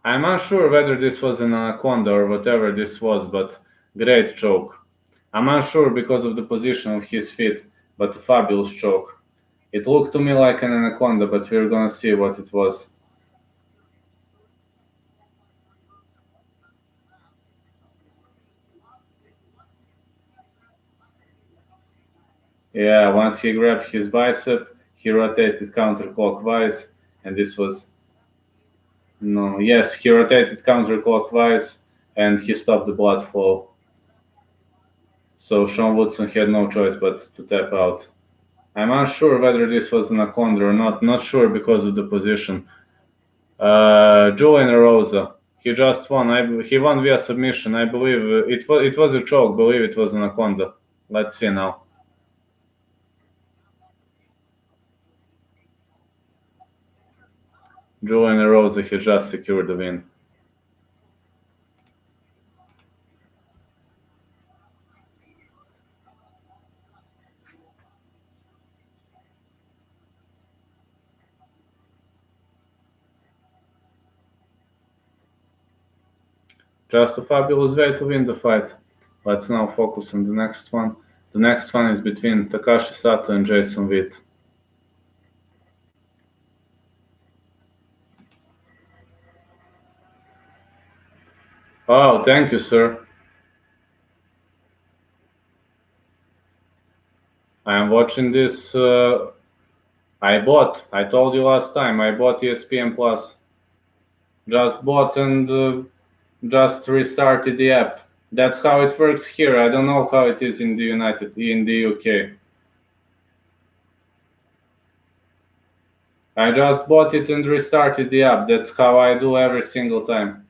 I'm unsure whether this was an Anaconda or whatever this was, but great choke. I'm unsure because of the position of his feet, but a fabulous choke. It looked to me like an Anaconda, but we're gonna see what it was. Yeah, once he grabbed his bicep, he rotated counterclockwise, and this was... No, yes, he rotated counterclockwise, and he stopped the blood flow. So Sean Woodson had no choice but to tap out. I'm unsure whether this was an Anaconda or not sure because of the position. Julian Rosa, he just won. He won via submission. I believe it was a choke. I believe it was an Anaconda. Let's see now. Julian Rosa, he just secured the win. Just a fabulous way to win the fight. Let's now focus on the next one. The next one is between Takashi Sato and Jason Witt. Oh, thank you, sir. I am watching this. I told you last time, I bought ESPN Plus. Just bought and just restarted the app. That's how it works here. I don't know how it is in the UK. I just bought it and restarted the app. That's how I do every single time.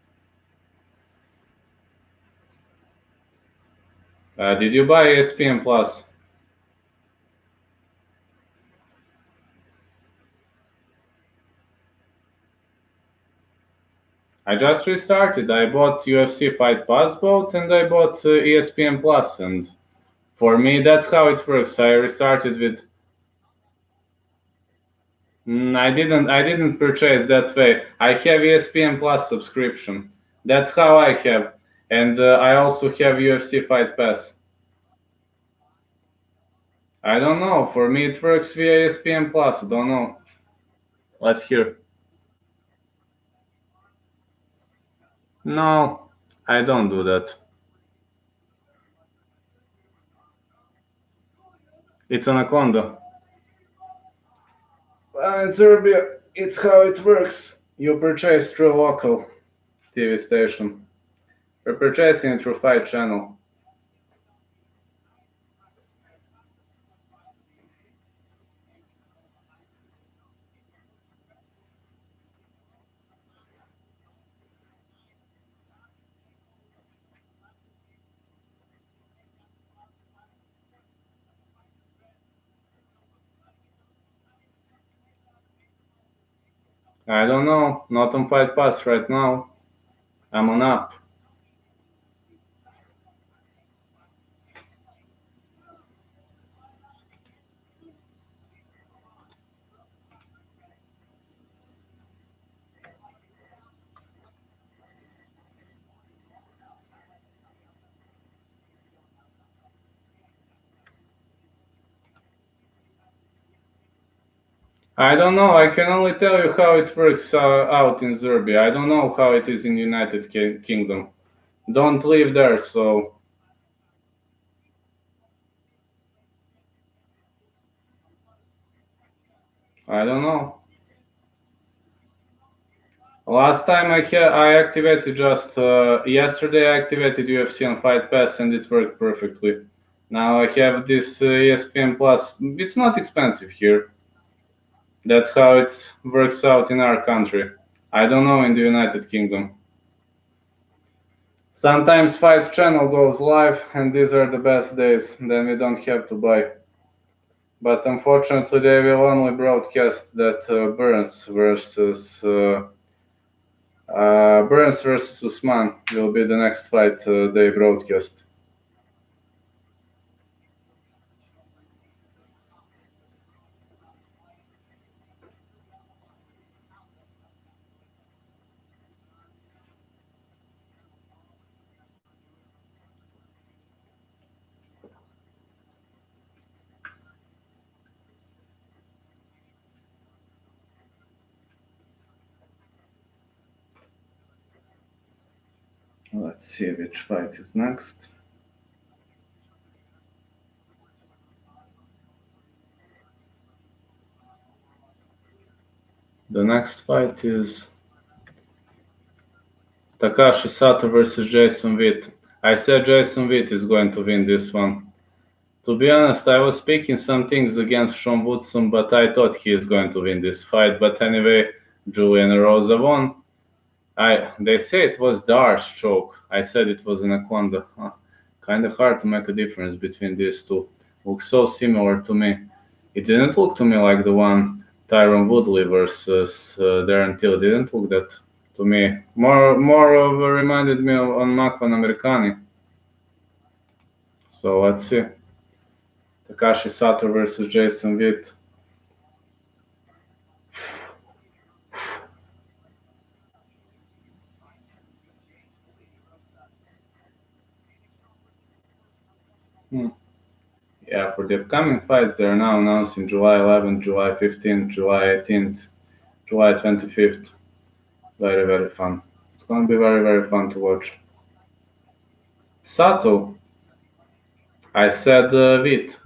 Did you buy ESPN Plus? I just restarted. I bought UFC Fight Pass both and I bought ESPN Plus, and for me that's how it works. I restarted with... I didn't purchase that way. I have ESPN Plus subscription. That's how I have. And I also have UFC Fight Pass. I don't know. For me it works via ESPN Plus. I don't know. Let's hear. No, I don't do that. It's Anaconda. In Serbia, it's how it works. You purchase through a local TV station. You're purchasing it through Fight Channel. I don't know. Not on Fight Pass right now. I'm on app. I don't know. I can only tell you how it works out in Serbia. I don't know how it is in United Kingdom. Don't live there, so I don't know. Last time I activated just yesterday. I activated UFC on Fight Pass and it worked perfectly. Now I have this ESPN Plus. It's not expensive here. That's how it works out in our country. I don't know in the United Kingdom. Sometimes Fight Channel goes live, and these are the best days. Then we don't have to buy. But unfortunately, they will only broadcast that Burns versus Usman will be the next fight they broadcast. Let's see which fight is next. The next fight is Takashi Sato versus Jason Witt. I said Jason Witt is going to win this one. To be honest, I was speaking some things against Sean Woodson, but I thought he is going to win this fight. But anyway, Julian Rosa won. They say it was the arse choke. I said it was an anaconda. Kind of hard to make a difference between these two. Looks so similar to me. It didn't look to me like the one Tyron Woodley versus Darren Till. Didn't look that to me. More of reminded me of on Makvan Americani. So let's see. Takashi Sato versus Jason Witt. Yeah, for the upcoming fights, they are now announcing July 11th, July 15th, July 18th, July 25th. Very, very fun. It's going to be very, very fun to watch. Sato, I said Witt.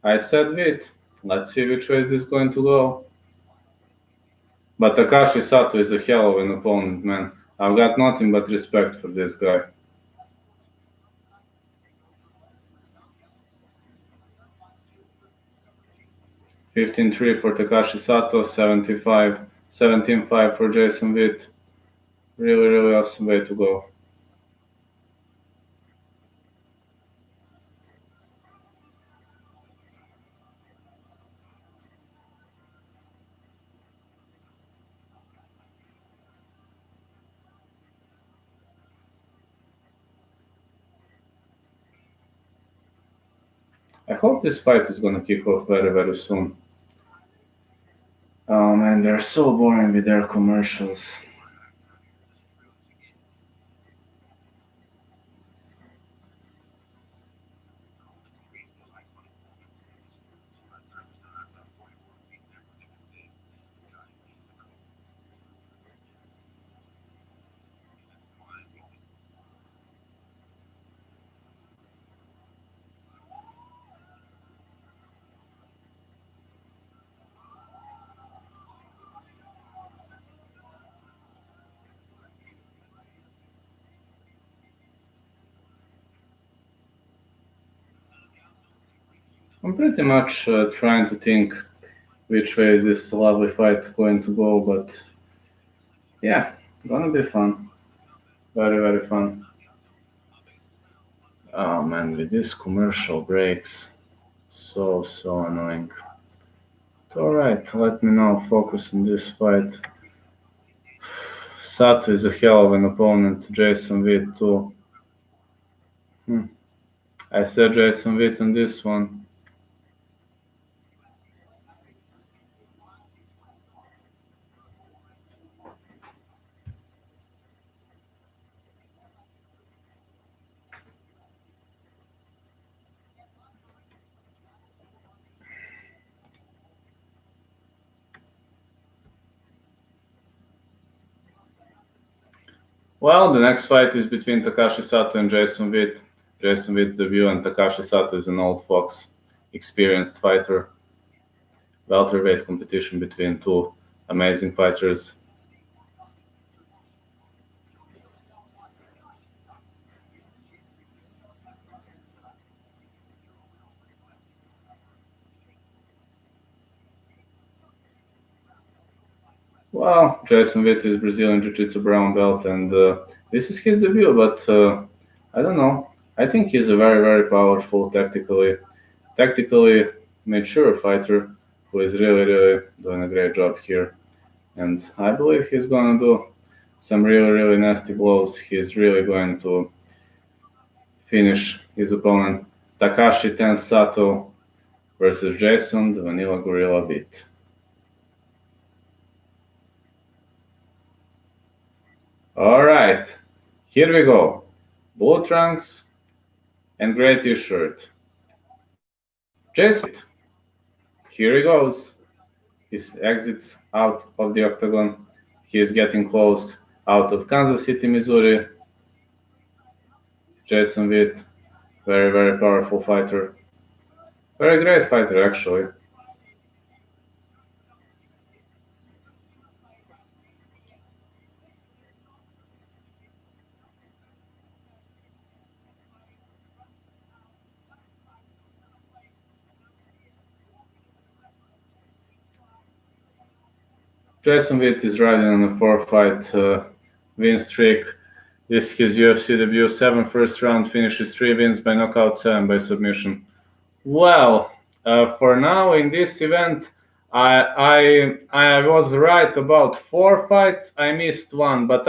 I said Witt. Let's see which way this is going to go. But Takashi Sato is a hell of an opponent, man. I've got nothing but respect for this guy. 15-3 for Takashi Sato, 17-5 for Jason Witt. Really, really awesome way to go. I hope this fight is gonna kick off very, very soon. Oh man, they're so boring with their commercials. I'm pretty much trying to think which way is this lovely fight going to go, but yeah, gonna be fun. Very, very fun. Oh man, with these commercial breaks, so annoying. Alright, let me now focus on this fight. Sato is a hell of an opponent, Jason Witt too. I said Jason Witt on this one. Well, the next fight is between Takashi Sato and Jason Witt. Jason Witt's debut, and Takashi Sato is an old fox, experienced fighter. Welterweight competition between two amazing fighters. Well, Jason Witt is Brazilian Jiu-Jitsu brown belt, and this is his debut. But I don't know. I think he's a very powerful, tactically mature fighter who is really doing a great job here. And I believe he's gonna do some really nasty blows. He's really going to finish his opponent. Takashi Ten Sato versus Jason the Vanilla Gorilla Witt. Alright, here we go. Blue trunks and gray t-shirt. Jason, here he goes. He exits out of the octagon. He is getting close out of Kansas City, Missouri. Jason Witt, very powerful fighter. Very great fighter, actually. Jason Witt is riding on a 4-fight win streak. This is his UFC debut. 7 first-round finishes, 3 wins by knockout, 7 by submission. Well, for now in this event, I was right about 4 fights. I missed 1, but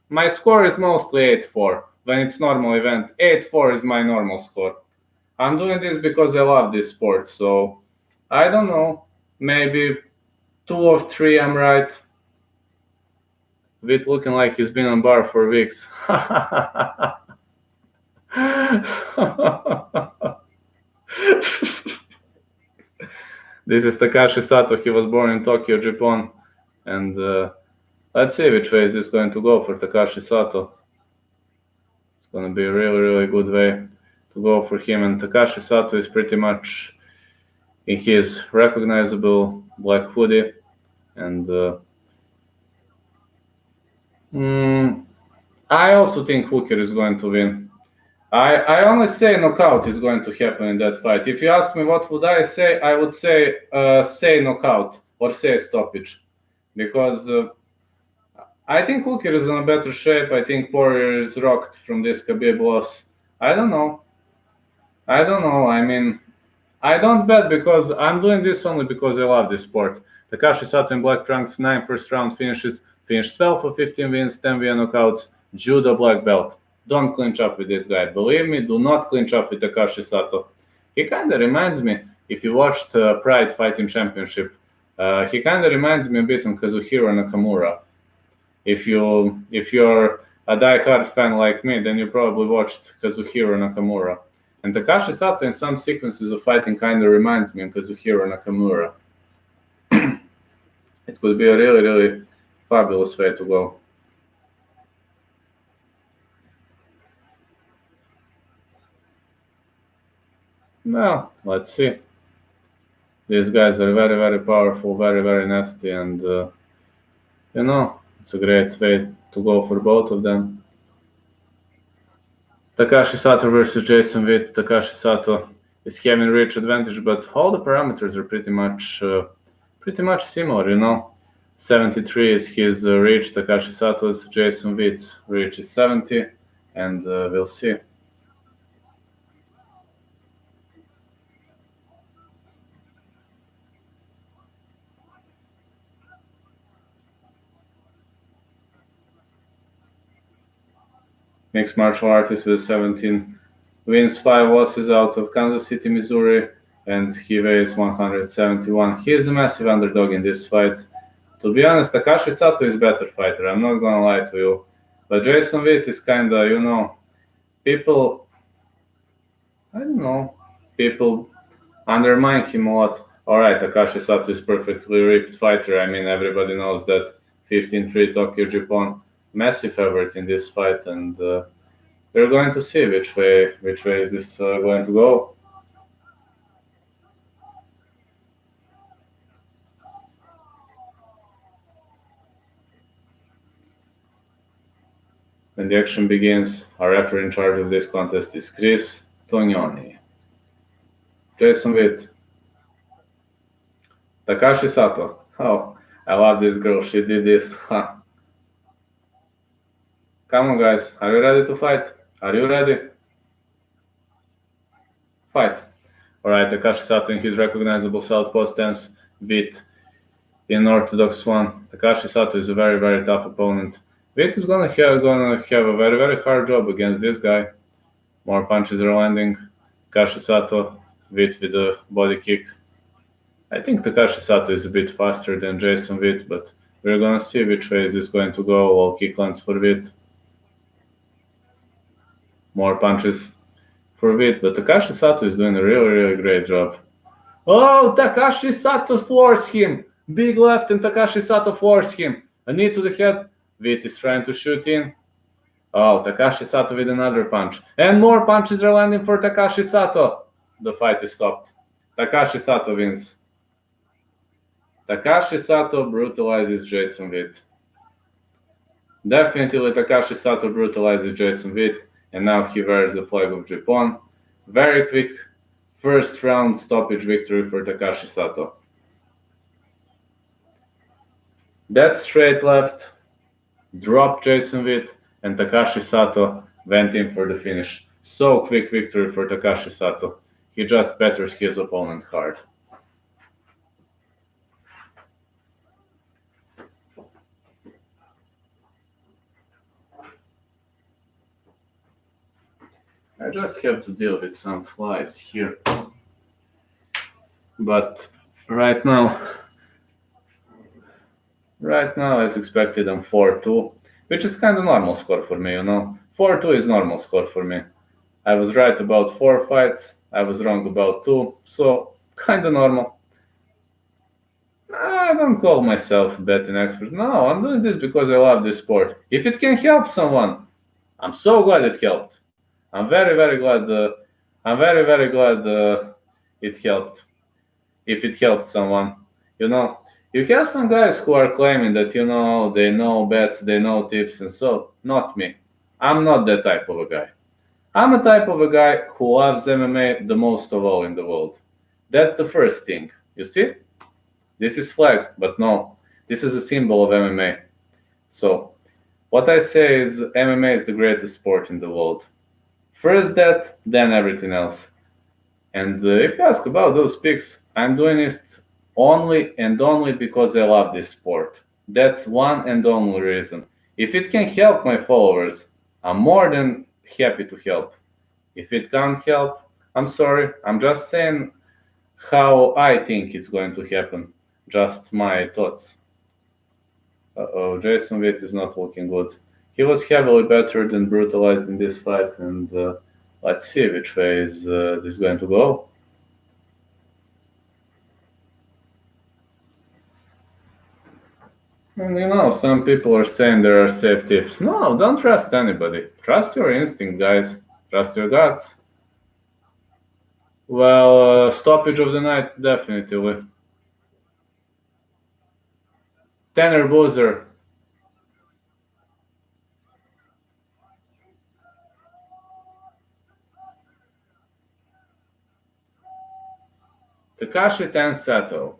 my score is mostly 8-4 when it's normal event. 8-4 is my normal score. I'm doing this because I love this sport, so I don't know. Maybe 2 or 3 I'm right. Witt looking like he's been on bar for weeks. This is Takashi Sato. He was born in Tokyo, Japan. And let's see which way is this going to go for Takashi Sato. It's going to be a really good way to go for him. And Takashi Sato is pretty much in his recognizable black hoodie. And I also think Hooker is going to win. I only say knockout is going to happen in that fight. If you ask me what would I say, I would say knockout or say stoppage. Because I think Hooker is in a better shape. I think Poirier is rocked from this Khabib loss. I don't know. I mean, I don't bet because I'm doing this only because I love this sport. Takashi Sato in black trunks, 9 first-round finishes, finished 12 of 15 wins, 10 via knockouts, judo black belt. Don't clinch up with this guy. Believe me, do not clinch up with Takashi Sato. He kind of reminds me, if you watched Pride Fighting Championship, he kind of reminds me a bit on Kazuhiro Nakamura. If you're a die-hard fan like me, then you probably watched Kazuhiro Nakamura. And Takashi Sato in some sequences of fighting kind of reminds me of Kazuhiro Nakamura. It would be a really fabulous way to go. Well, let's see. These guys are very powerful, very nasty, and it's a great way to go for both of them. Takashi Sato versus Jason Witt. Takashi Sato is having reach advantage, but all the parameters are pretty much similar, 73 is his reach, Takashi Sato's. Jason Witt's reach is 70, and we'll see. mixed martial artist with 17 wins, 5 losses out of Kansas City, Missouri, and he weighs 171. He is a massive underdog in this fight. To be honest, Takashi Sato is a better fighter, I'm not gonna lie to you. But Jason Witt is kinda, people, I don't know, people undermine him a lot. Alright, Takashi Sato is perfectly ripped fighter. I mean, everybody knows that 15-3 Tokyo Japan, massive favorite in this fight, and we're going to see which way is this going to go. When the action begins, our referee in charge of this contest is Chris Tognoni. Jason Witt. Takashi Sato. Oh, I love this girl. She did this. Huh. Come on, guys. Are you ready to fight? Are you ready? Fight. Alright, Takashi Sato in his recognizable southpaw stance, Witt in orthodox one. Takashi Sato is a very, very tough opponent. Witt is gonna have a very, very hard job against this guy. More punches are landing. Takashi Sato, Witt with a body kick. I think Takashi Sato is a bit faster than Jason Witt, but we're gonna see which way is this going to go. All kick lands for Witt. More punches for Witt, but Takashi Sato is doing a really, really great job. Oh, Takashi Sato floors him! Big left and Takashi Sato floors him. A knee to the head. Witt is trying to shoot in. Oh, Takashi Sato with another punch. And more punches are landing for Takashi Sato. The fight is stopped. Takashi Sato wins. Takashi Sato brutalizes Jason Witt. Definitely Takashi Sato brutalizes Jason Witt, and now he wears the flag of Japan. Very quick first round stoppage victory for Takashi Sato. That straight left dropped Jason Witt, and Takashi Sato went in for the finish. So quick victory for Takashi Sato. He just battered his opponent hard. I just have to deal with some flies here. But right now, as expected, I'm 4-2, which is kind of normal score for me, 4-2 is normal score for me. I was right about 4 fights, I was wrong about 2, so kind of normal. I don't call myself a betting expert. No, I'm doing this because I love this sport. If it can help someone, I'm so glad it helped. I'm very, very glad. It helped. If it helped someone, you have some guys who are claiming that they know bets, they know tips, and so not me. I'm not that type of a guy. I'm a type of a guy who loves MMA the most of all in the world. That's the first thing. You see? This is flag, but no, this is a symbol of MMA. So, what I say is MMA is the greatest sport in the world. First that, then everything else. And if you ask about those picks, I'm doing it only and only because I love this sport. That's one and only reason. If it can help my followers, I'm more than happy to help. If it can't help, I'm sorry. I'm just saying how I think it's going to happen. Just my thoughts. Uh-oh, Jason Witt is not looking good. He was heavily battered and brutalized in this fight, and let's see which way is this going to go. And some people are saying there are safe tips. No, don't trust anybody. Trust your instinct, guys. Trust your guts. Well, stoppage of the night, definitely. Tanner Boozer. Takashi Sato.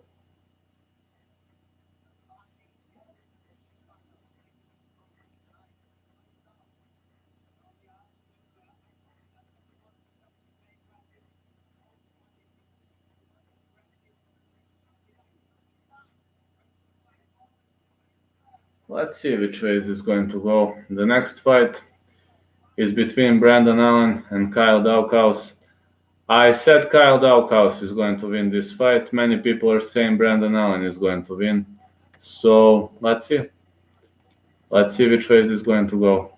Let's see which way this is going to go. The next fight is between Brandon Allen and Kyle Daukaus. I said Kyle Daukaus is going to win this fight. Many people are saying Brandon Allen is going to win. So let's see. Let's see which way this is going to go.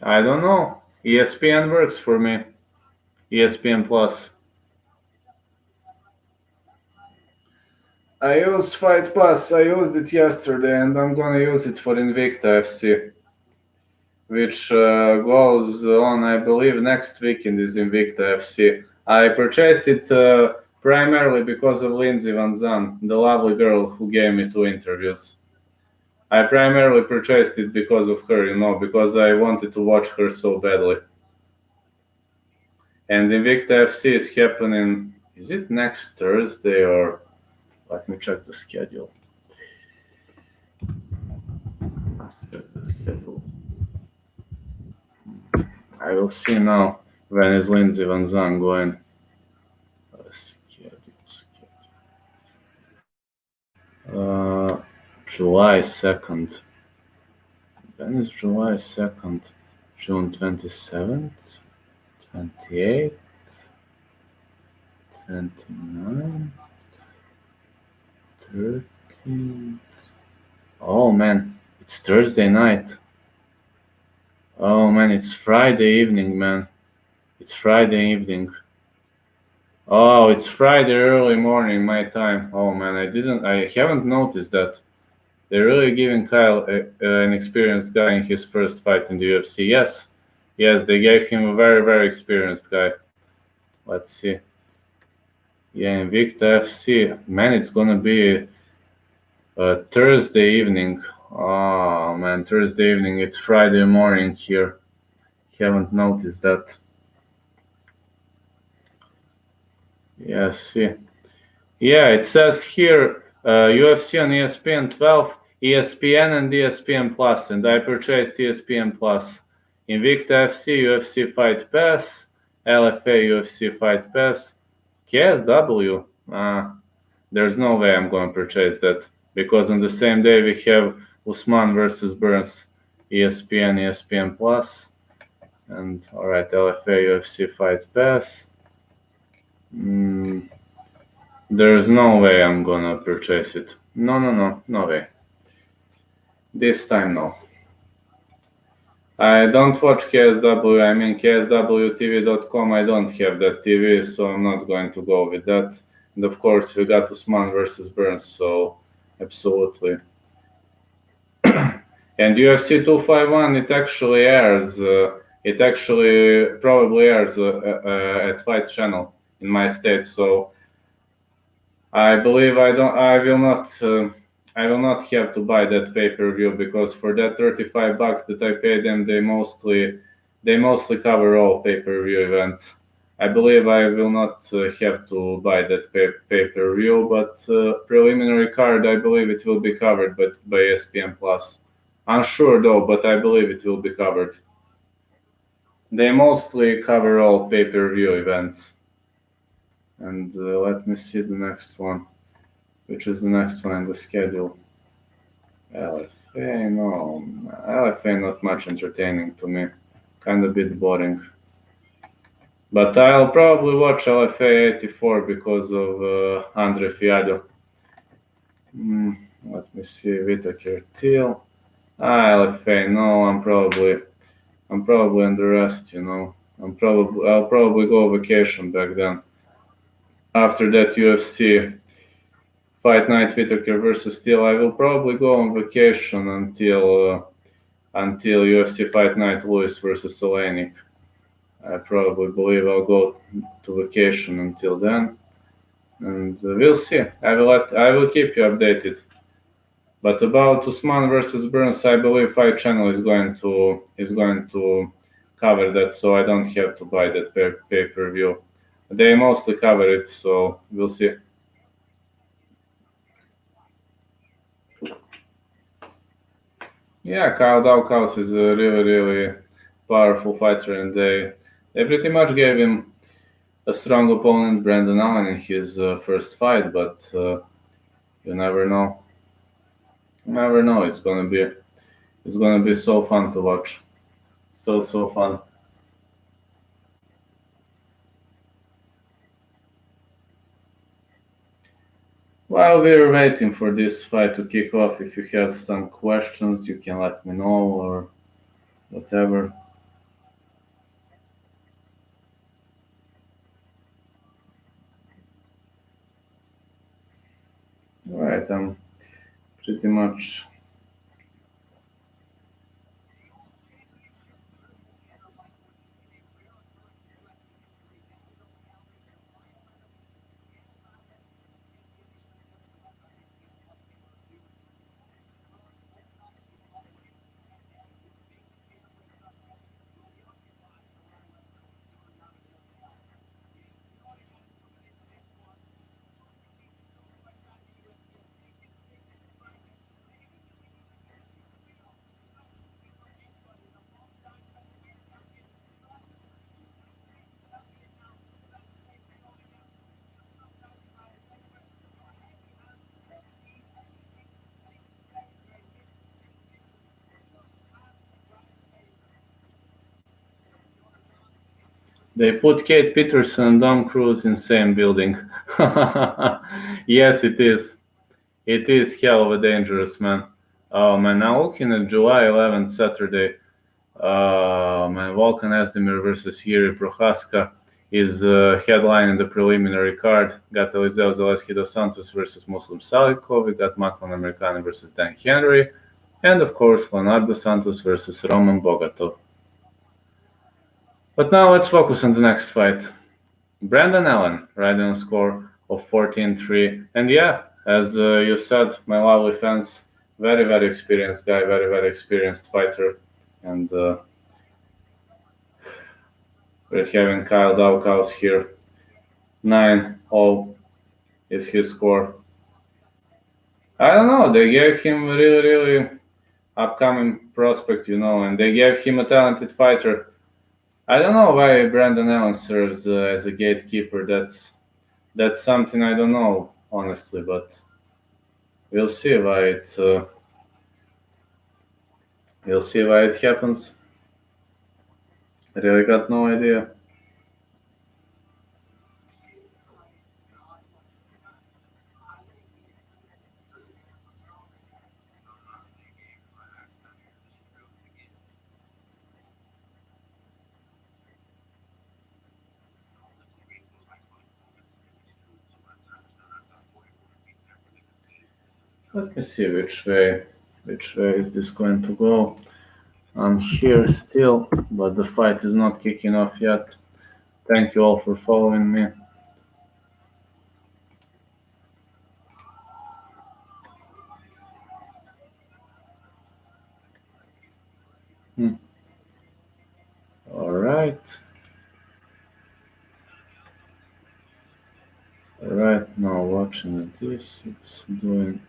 I don't know. ESPN works for me. ESPN Plus. I use Fight Pass. I used it yesterday, and I'm gonna use it for Invicta FC, which goes on, I believe, next week in this Invicta FC. I purchased it primarily because of Lindsey Van Zandt, the lovely girl who gave me 2 interviews. I primarily purchased it because of her, because I wanted to watch her so badly. And Invicta FC is happening, is it next Thursday or... Let me check the schedule. I will see now when is Lindsey Van Zandt going. July 2nd. When is July 2nd? June 27th? 28th? 29th? 13th? Oh man, it's Thursday night. Oh man, it's Friday evening, man. It's Friday evening. Oh, it's Friday early morning, my time. Oh man, I haven't noticed that. They're really giving Kyle an experienced guy in his first fight in the UFC. Yes, they gave him a very, very experienced guy. Let's see. Yeah, Invicta FC. Man, it's gonna be Thursday evening. Oh man, Thursday evening. It's Friday morning here. Haven't noticed that. Yeah, see. Yeah, it says here UFC on ESPN 12, ESPN and ESPN Plus, and I purchased ESPN Plus. Invicta FC, UFC Fight Pass, LFA, UFC Fight Pass, KSW. There's no way I'm going to purchase that, because on the same day we have Usman versus Burns, ESPN Plus, and alright, LFA, UFC Fight Pass. There's no way I'm gonna purchase it. No way. This time, no. I don't watch KSW, I mean KSWTV.com, I don't have that TV, so I'm not going to go with that. And of course, we got Usman versus Burns, so absolutely. And UFC 251, it actually airs, it actually probably airs at Fight Channel in my state, so I believe I will not have to buy that pay-per-view, because for that $35 that I paid them, they mostly cover all pay-per-view events. I believe I will not have to buy that pay-per-view, but preliminary card, I believe it will be covered by ESPN Plus. Unsure though, but I believe it will be covered. They mostly cover all pay-per-view events. And let me see the next one. Which is the next one in the schedule? LFA, no. LFA not much entertaining to me. Kind of a bit boring. But I'll probably watch LFA 84 because of Andre Fiado. Let me see. Whitaker Till. LFA, no, I'm probably under rest, I'll probably go vacation back then. After that UFC Fight Night Whitaker versus Till, I will probably go on vacation until UFC Fight Night Lewis versus Olenek. I probably believe I'll go to vacation until then, and we'll see. I will keep you updated. But about Usman versus Burns, I believe Fight Channel is going to cover that, so I don't have to buy that pay-per-view. They mostly cover it, so we'll see. Yeah, Kyle Daukaus is a really, really powerful fighter, and they pretty much gave him a strong opponent, Brandon Allen, in his first fight, but you never know. It's gonna be It's gonna be so fun to watch. So fun. While we're waiting for this fight to kick off, if you have some questions, you can let me know or whatever. Alright, I'm pretty much. They put Kate Peterson and Tom Cruise in same building. Yes, it is. It is hell of a dangerous, man. Oh man, now looking at July 11th, Saturday, man, Volkan Asdemir versus Yuri Prohaska is headlining the preliminary card. Got Eliseo Zaleski dos Santos versus Muslim Salikov. We got Makwan Americani versus Dan Henry. And of course, Leonardo Santos versus Roman Bogatov. But now let's focus on the next fight. Brandon Allen, riding a score of 14-3. And yeah, as you said, my lovely fans, very, very experienced guy, very, very experienced fighter. And we're having Kyle Daukaus here. 9-0 is his score. I don't know, they gave him a really, really upcoming prospect, and they gave him a talented fighter. I don't know why Brandon Allen serves as a gatekeeper. That's something I don't know, honestly, but we'll see why it happens. I really got no idea. Let me see which way is this going to go. I'm here still, but the fight is not kicking off yet. Thank you all for following me. Hmm. All right. Right now, watching this, it's doing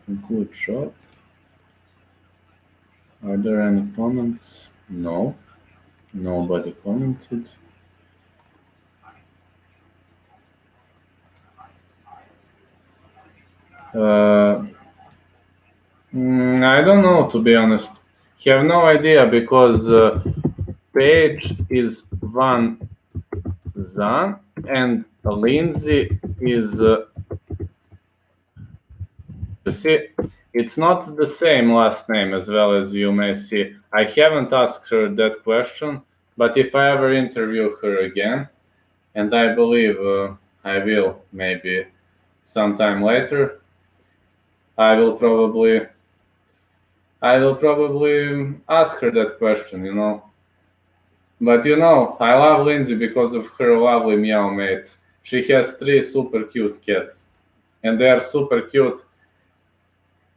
a good job. Are there any comments? No, nobody commented. Uh, I don't know, to be honest. Have no idea because Page is Van Zan and Lindsay is. You see, it's not the same last name as well as you may see. I haven't asked her that question, but if I ever interview her again, and I believe I will maybe sometime later, I will probably ask her that question. But I love Lindsay because of her lovely meow mates. She has three super cute cats, and they are super cute.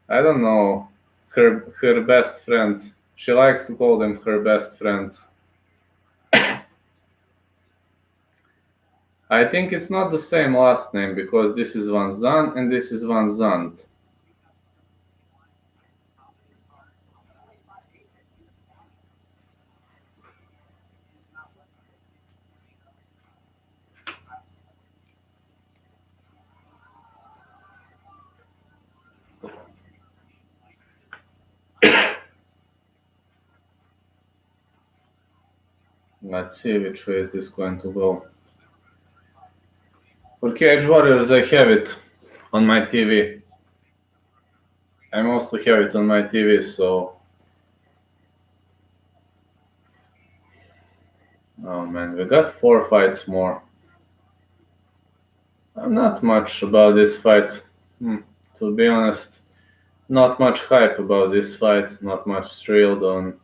I don't know, her best friends. She likes to call them her best friends. I think it's not the same last name because this is Van Zan and this is Van Zandt. Let's see which way is this going to go. For Cage Warriors, I have it on my TV. I mostly have it on my TV, so... Oh man, we got 4 fights more. I'm not much about this fight. To be honest, not much hype about this fight, not much thrilled on.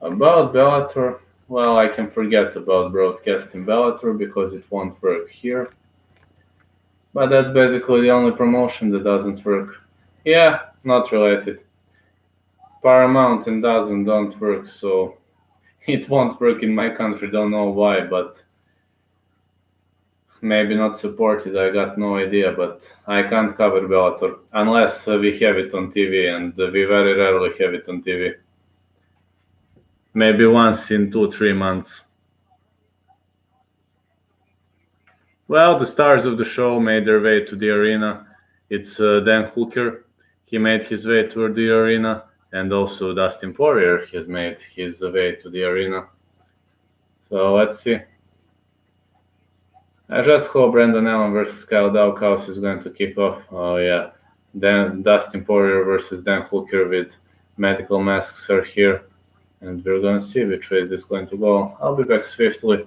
About Bellator, well, I can forget about broadcasting Bellator because it won't work here. But that's basically the only promotion that doesn't work. Yeah, not related. Paramount and DAZN don't work, so it won't work in my country. Don't know why, but maybe not supported. I got no idea, but I can't cover Bellator unless we have it on TV, and we very rarely have it on TV. Maybe once in 2-3 months. Well, the stars of the show made their way to the arena. It's Dan Hooker. He made his way to the arena, and also Dustin Poirier has made his way to the arena. So let's see. I just hope Brandon Allen versus Kyle Daukaus is going to kick off. Oh yeah, then Dustin Poirier versus Dan Hooker with medical masks are here, and we're going to see which way is this going to go. I'll be back swiftly.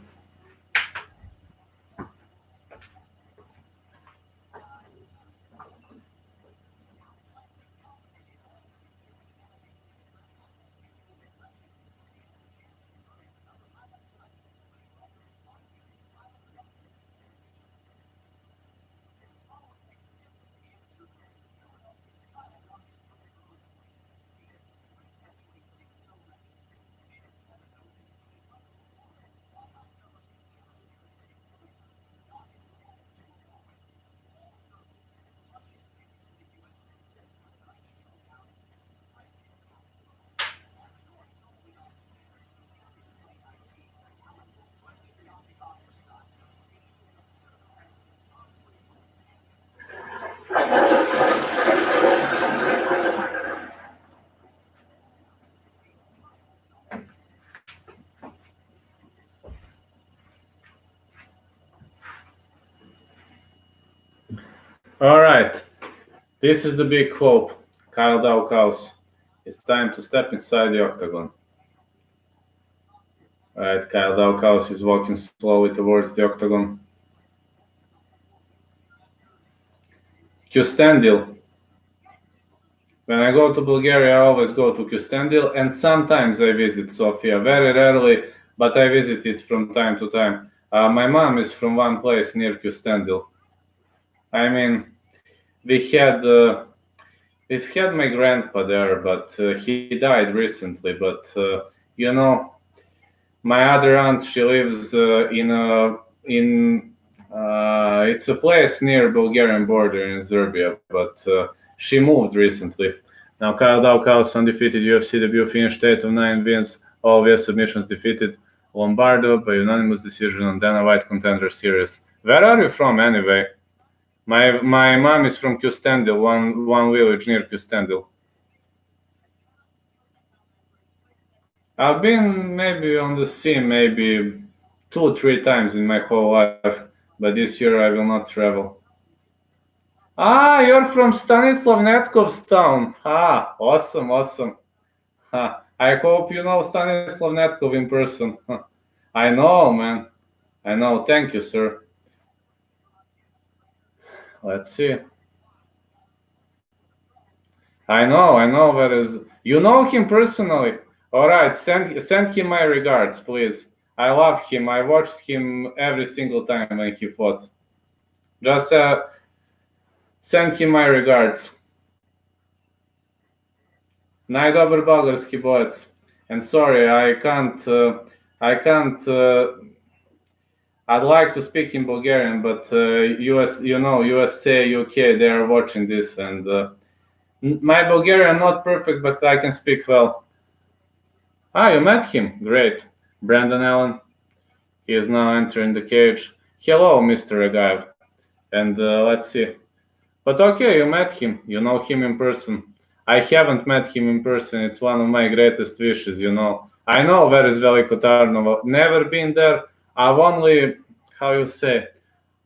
All right, this is the big hope. Kyle Daukaus. It's time to step inside the octagon. All right, Kyle Daukaus is walking slowly towards the octagon. Kustendil. When I go to Bulgaria, I always go to Kustendil, and sometimes I visit Sofia. Very rarely, but I visit it from time to time. My mom is from one place near Kustendil. I mean, we've had my grandpa there, but he died recently. But my other aunt, she lives it's a place near Bulgarian border in Serbia, but she moved recently. Now Kyle Daukaus, undefeated UFC debut, finished 8 of 9 wins, all via submissions, defeated Lombardo by unanimous decision on Dana White Contender Series. Where are you from anyway? My mom is from Kustendil, one village near Kustendil. I've been maybe on the sea maybe 2-3 times in my whole life, but this year I will not travel. Ah, you're from Stanislav Netkov's town. Ah, awesome. I hope you know Stanislav Netkov in person. I know, man. I know. Thank you, sir. Let's see. I know where is. You know him personally. All right, send him my regards, please. I love him. I watched him every single time when he fought. Just send him my regards. Najdobar bolgarski bojac. And sorry, I can't. I'd like to speak in Bulgarian, but USA, UK, they are watching this, and my Bulgarian not perfect, but I can speak well. Ah, you met him. Great. Brandon Allen. He is now entering the cage. Hello, Mr. Agaev. And let's see. But okay, you met him. You know him in person. I haven't met him in person. It's one of my greatest wishes, you know. I know where is Veliko Tarnovo. Never been there. I've only, how you say,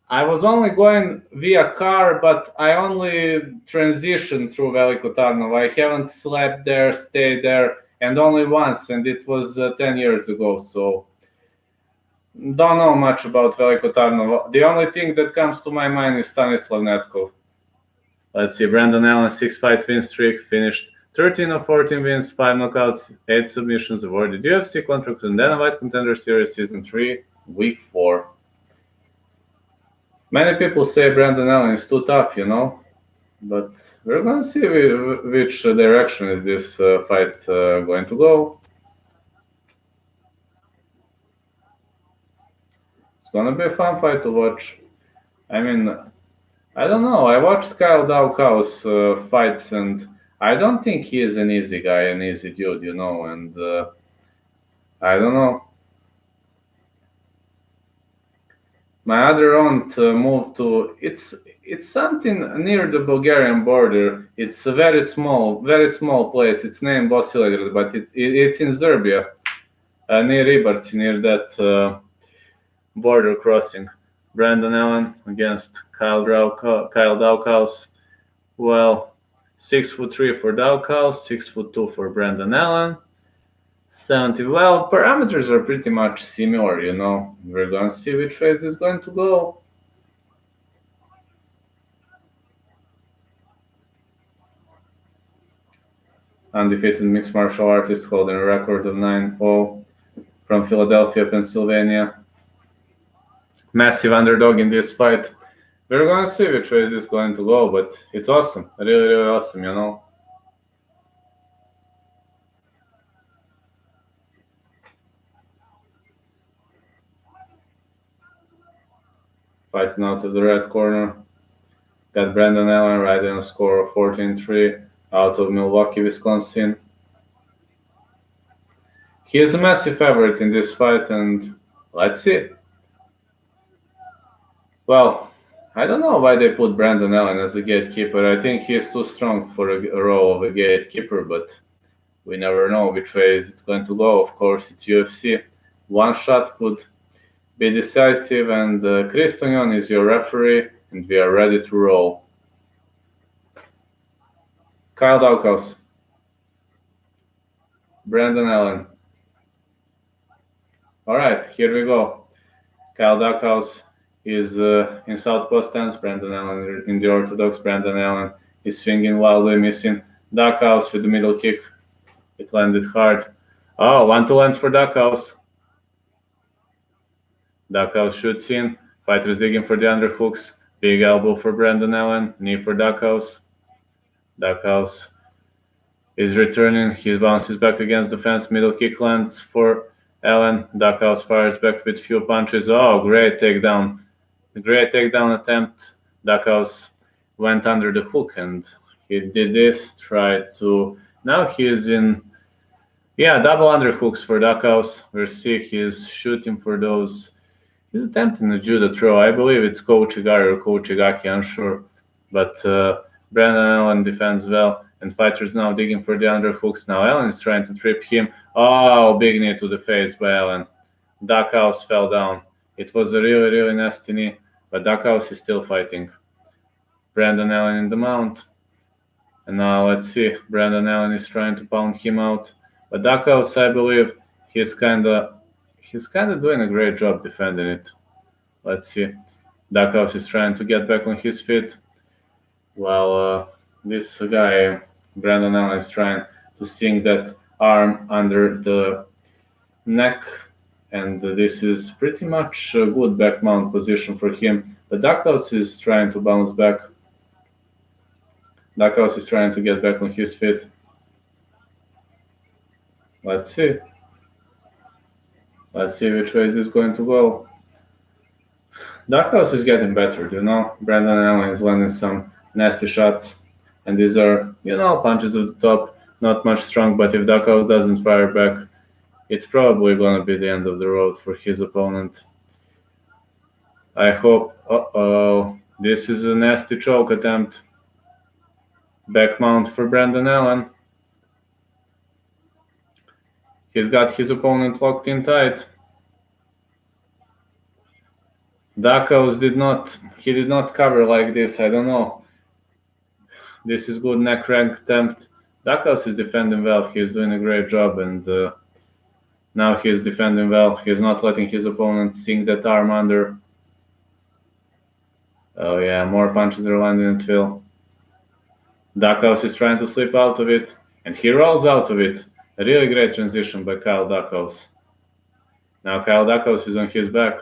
I was only going via car, but I only transitioned through Veliko Tarnovo. I haven't slept there, stayed there, and only once, and it was 10 years ago. So don't know much about Veliko Tarnovo. The only thing that comes to my mind is Stanislav Netkov. Let's see, Brandon Allen, 6-fight win streak, finished 13 of 14 wins, 5 knockouts, 8 submissions, awarded UFC contract in Dana White Contender Series Season 3, Week 4. Many people say Brandon Allen is too tough, you know, but we're going to see which direction is this fight going to go. It's going to be a fun fight to watch. I mean, I don't know. I watched Kyle Daukau's fights, and I don't think he is an easy guy, an easy dude, you know. And I don't know. My other aunt moved to it's something near the Bulgarian border. It's a very small place. It's named Bosilegrad, but it's in Serbia, near Ibarci, near that border crossing. Brandon Allen against Kyle Daukaus. Well, 6'3" for Daukaus, 6'2" for Brandon Allen. 70. Well, parameters are pretty much similar, you know. We're going to see which way this is going to go. Undefeated mixed martial artist holding a record of 9-0 from Philadelphia, Pennsylvania. Massive underdog in this fight. We're going to see which way this is going to go, but it's awesome. Really, really awesome, you know. Fighting out of the red corner. Got Brandon Allen riding a score of 14-3 out of Milwaukee, Wisconsin. He is a massive favorite in this fight, and let's see. Well, I don't know why they put Brandon Allen as a gatekeeper. I think he is too strong for a role of a gatekeeper, but we never know which way is it going to go. Of course, it's UFC. One shot could be decisive, and Chris Tonyon is your referee, and we are ready to roll. Kyle Daukaus. Brandon Allen. All right, here we go. Kyle Daukaus is in southpaw stance. Brandon Allen in the orthodox. Brandon Allen is swinging wildly, missing. Daukaus with the middle kick. It landed hard. Oh, 1-2 lands for Daukaus. Daukaus shoots in. Fighters digging for the underhooks. Big elbow for Brandon Allen. Knee for Daukaus. Daukaus is returning. He bounces back against the fence. Middle kick lands for Allen. Daukaus fires back with few punches. Oh, great takedown. Great takedown attempt. Daukaus went under the hook, and he did this. Tried to... Now he is in... Yeah, double underhooks for Daukaus. We'll see. He's shooting for those... He's attempting a judo throw. I believe it's Kouchigari or Kouchigaki, unsure. But Brandon Allen defends well, and fighters now digging for the underhooks. Now Allen is trying to trip him. Oh, big knee to the face by Allen. Daukaus fell down. It was a really, really nasty knee, but Daukaus is still fighting. Brandon Allen in the mount. And now let's see. Brandon Allen is trying to pound him out. But Daukaus, I believe, he's kind of doing a great job defending it. Let's see. Daukaus is trying to get back on his feet. While this guy, Brandon Allen, is trying to sink that arm under the neck. And this is pretty much a good back mount position for him. But Daukaus is trying to bounce back. Daukaus is trying to get back on his feet. Let's see. Let's see which way this is going to go. Daukaus is getting better, you know. Brandon Allen is landing some nasty shots. And these are, you know, punches at the top. Not much strong, but if Daukaus doesn't fire back, It's probably gonna be the end of the road for his opponent. I hope. Uh-oh. This is a nasty choke attempt. Back mount for Brandon Allen. He's got his opponent locked in tight. Dacos did not cover like this. I don't know. This is good neck crank attempt. Dacos is defending well. He's doing a great job, and now he's defending well. He's not letting his opponent sink that arm under. Oh yeah, more punches are landing at Phil. Dacos is trying to slip out of it, and he rolls out of it. A really great transition by Kyle Dacos. Now Kyle Dacos is on his back.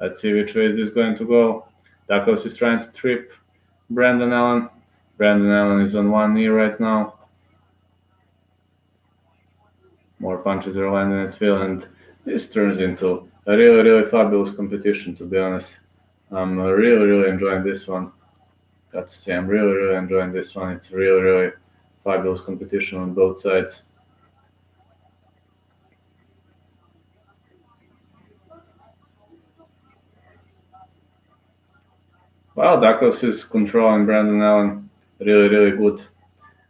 Let's see which way is this going to go. Dacos is trying to trip Brandon Allen. Brandon Allen is on one knee right now. More punches are landing at Phil, and this turns into a really, really fabulous competition, to be honest. I'm really, really enjoying this one. Got to say, I'm really, really enjoying this one. It's really, really fabulous competition on both sides. Well, Dacos is controlling Brandon Allen. Really, really good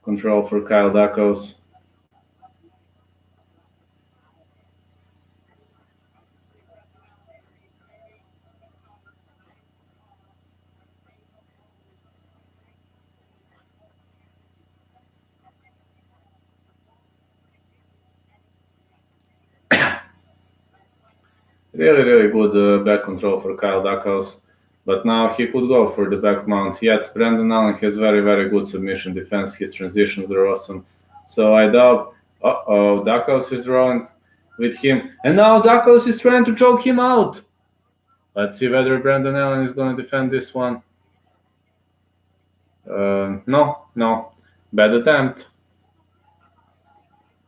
control for Kyle Dacos. Really, really good back control for Kyle Dacos. But now he could go for the back mount. Yet Brandon Allen has very, very good submission defense. His transitions are awesome. So I doubt. Uh-oh, Dacos is rolling with him. And now Dacos is trying to choke him out. Let's see whether Brandon Allen is going to defend this one. No. Bad attempt.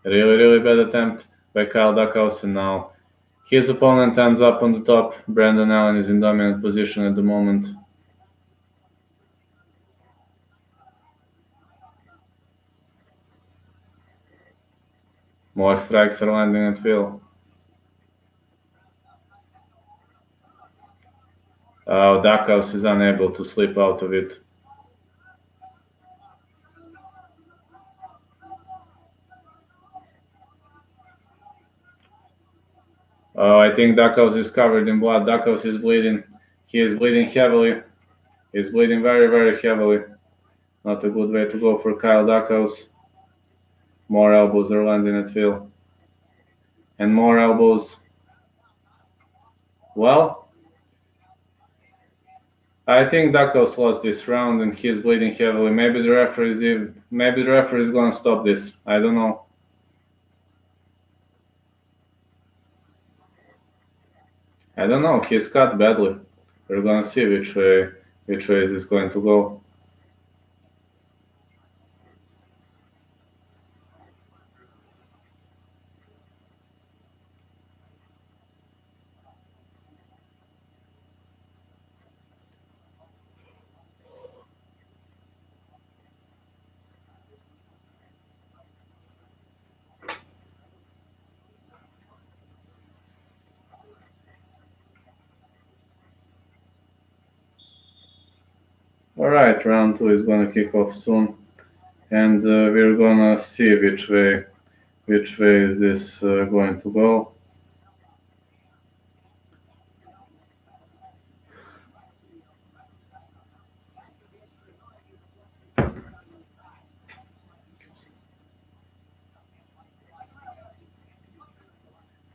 Really, really bad attempt by Kyle Dacos. And now his opponent ends up on the top. Brandon Allen is in dominant position at the moment. More strikes are landing at Phil. Oh, Dacos is unable to slip out of it. Oh, I think Dacos is covered in blood. Dacos is bleeding. He is bleeding heavily. He's bleeding very, very heavily. Not a good way to go for Kyle Dacos. More elbows are landing at Phil. And more elbows. Well, I think Dacos lost this round and he's bleeding heavily. Maybe the referee is gonna stop this. I don't know. I don't know. He's cut badly. We're gonna see which way is this going to go. All right, round 2 is gonna kick off soon, and we're gonna see which way is this going to go.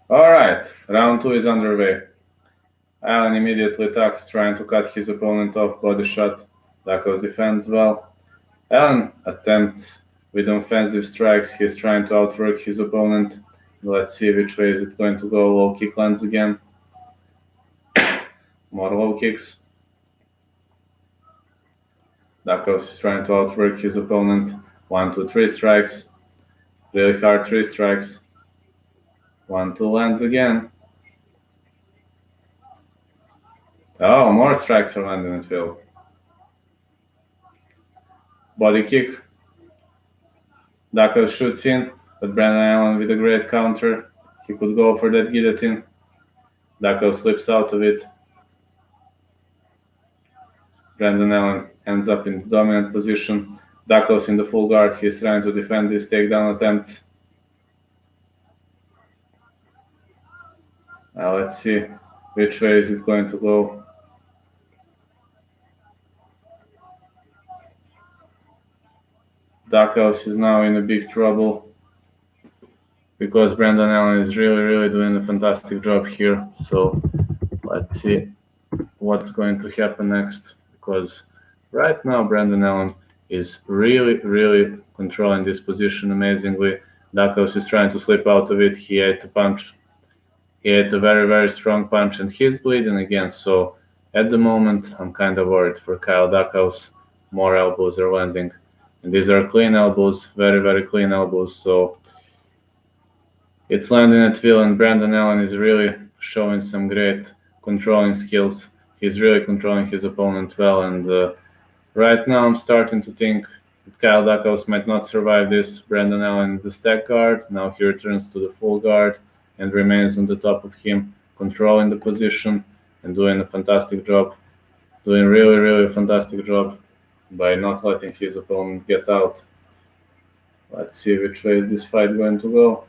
All right, round 2 is underway. Allen immediately attacks, trying to cut his opponent off. Body shot. Dacos defends well. Allen attempts with offensive strikes. He's trying to outwork his opponent. Let's see which way is it going to go. Low kick lands again. More low kicks. Dacos is trying to outwork his opponent. 1, 2, 3 strikes. Really hard 3 strikes. 1, 2 lands again. Oh, more strikes are landing at Phil. Body kick. Dacos shoots in. But Brandon Allen with a great counter. He could go for that guillotine. Dako slips out of it. Brandon Allen ends up in the dominant position. Dako's in the full guard. He's trying to defend his takedown attempt. Now let's see which way is it going to go. Dakos is now in a big trouble because Brandon Allen is really doing a fantastic job here. So let's see what's going to happen next, because right now Brandon Allen is really controlling this position amazingly. Dakos is trying to slip out of it. He ate a punch. He ate a very strong punch, and he's bleeding again. So at the moment, I'm kind of worried for Kyle Dakos. More elbows are landing, and these are clean elbows, very clean elbows. So it's landing at will, and Brandon Allen is really showing some great controlling skills. He's really controlling his opponent well, and right now I'm starting to think that Kyle Dakos might not survive this. Brandon Allen in the stack guard. Now he returns to the full guard and remains on the top of him, controlling the position and doing a fantastic job. Doing really fantastic job by not letting his opponent get out. Let's see which way is this fight going to go.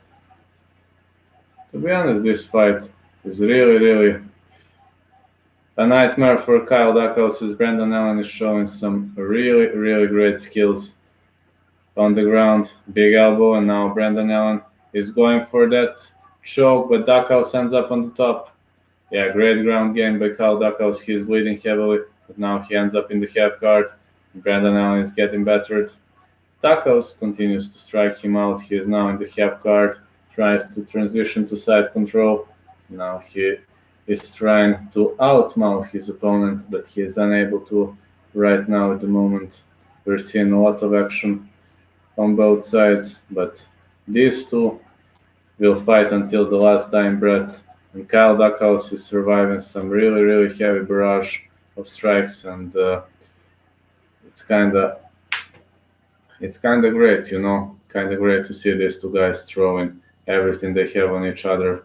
To be honest, this fight is really a nightmare for Kyle Dakos, as Brandon Allen is showing some really great skills on the ground. Big elbow, and now Brandon Allen is going for that choke, but Dakos ends up on the top. Yeah, great ground game by Kyle Dakos. He's bleeding heavily, but now he ends up in the half guard. Brandon Allen is getting battered. Dakos continues to strike him out. He is now in the half guard, tries to transition to side control. Now he is trying to outmount his opponent, but he is unable to right now at the moment. We're seeing a lot of action on both sides, but these two will fight until the last dying breath. And Kyle Dakos is surviving some really heavy barrage of strikes, and it's kind of great, kind of great to see these two guys throwing everything they have on each other.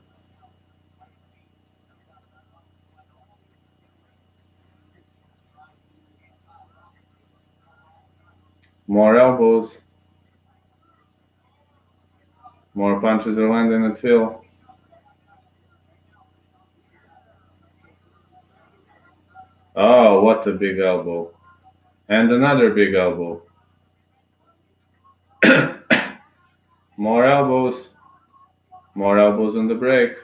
More elbows. More punches are landing at will. Oh, what a big elbow. And another big elbow. More elbows. More elbows on the break.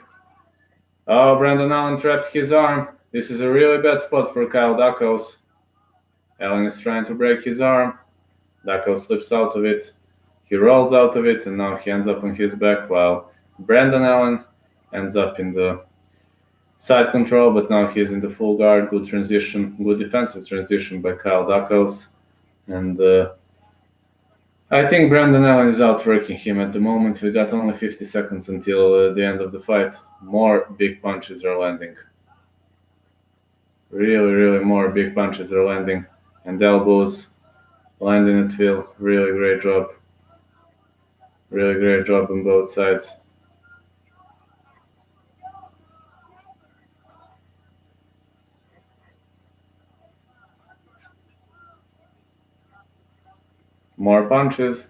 Oh, Brandon Allen trapped his arm. This is a really bad spot for Kyle Dakos. Allen is trying to break his arm. Dakos slips out of it. He rolls out of it, and now he ends up on his back, while Brandon Allen ends up in the side control, but now he's in the full guard. Good transition, good defensive transition by Kyle Dakos. And I think Brandon Allen is outworking him at the moment. We got only 50 seconds until the end of the fight. More big punches are landing. Really more big punches are landing. And elbows landing at will. Really great job. Really great job on both sides. More punches.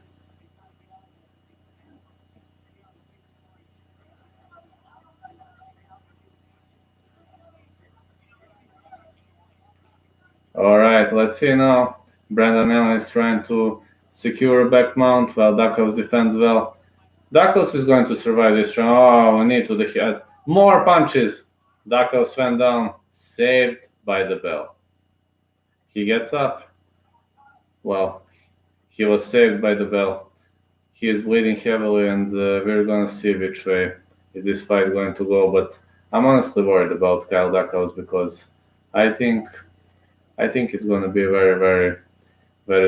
Alright, let's see now. Brandon Allen is trying to secure a back mount while Dakos defends well. Dakos is going to survive this round. Oh, a knee to the head. More punches. Dakos went down. Saved by the bell. He gets up. Well, he was saved by the bell. He is bleeding heavily, and we're going to see which way is this fight going to go. But I'm honestly worried about Kyle Dakos, because I think it's going to be very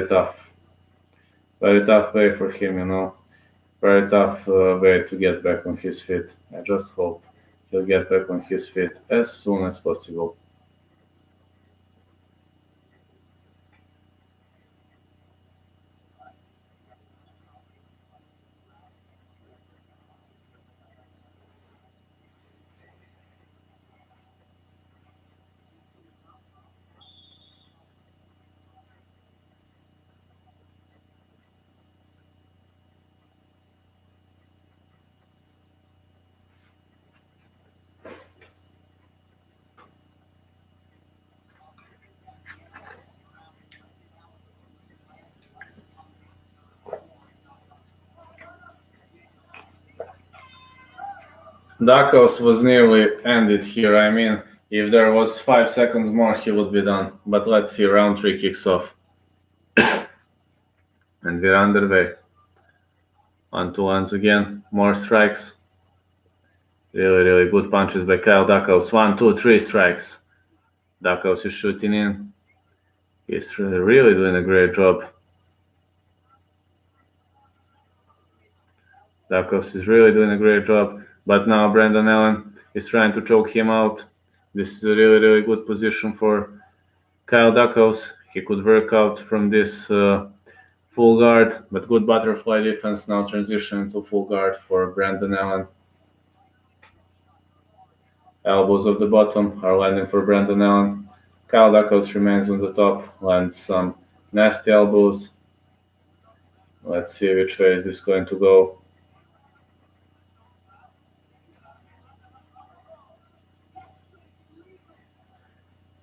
tough. Very tough way for him, Very tough way to get back on his feet. I just hope he'll get back on his feet as soon as possible. Dakos was nearly ended here. I mean, if there was 5 seconds more, he would be done. But let's see, round 3 kicks off. And we're underway. 1-2 once again, more strikes. Really, really good punches by Kyle Dakos. 1, 2, 3 strikes. Dakos is shooting in. He's really doing a great job. Dakos is really doing a great job. But now Brendan Allen is trying to choke him out. This is a really, really good position for Kyle Dakos. He could work out from this full guard, but good butterfly defense. Now transition to full guard for Brendan Allen. Elbows of the bottom are landing for Brendan Allen. Kyle Dakos remains on the top, lands some nasty elbows. Let's see which way is this going to go.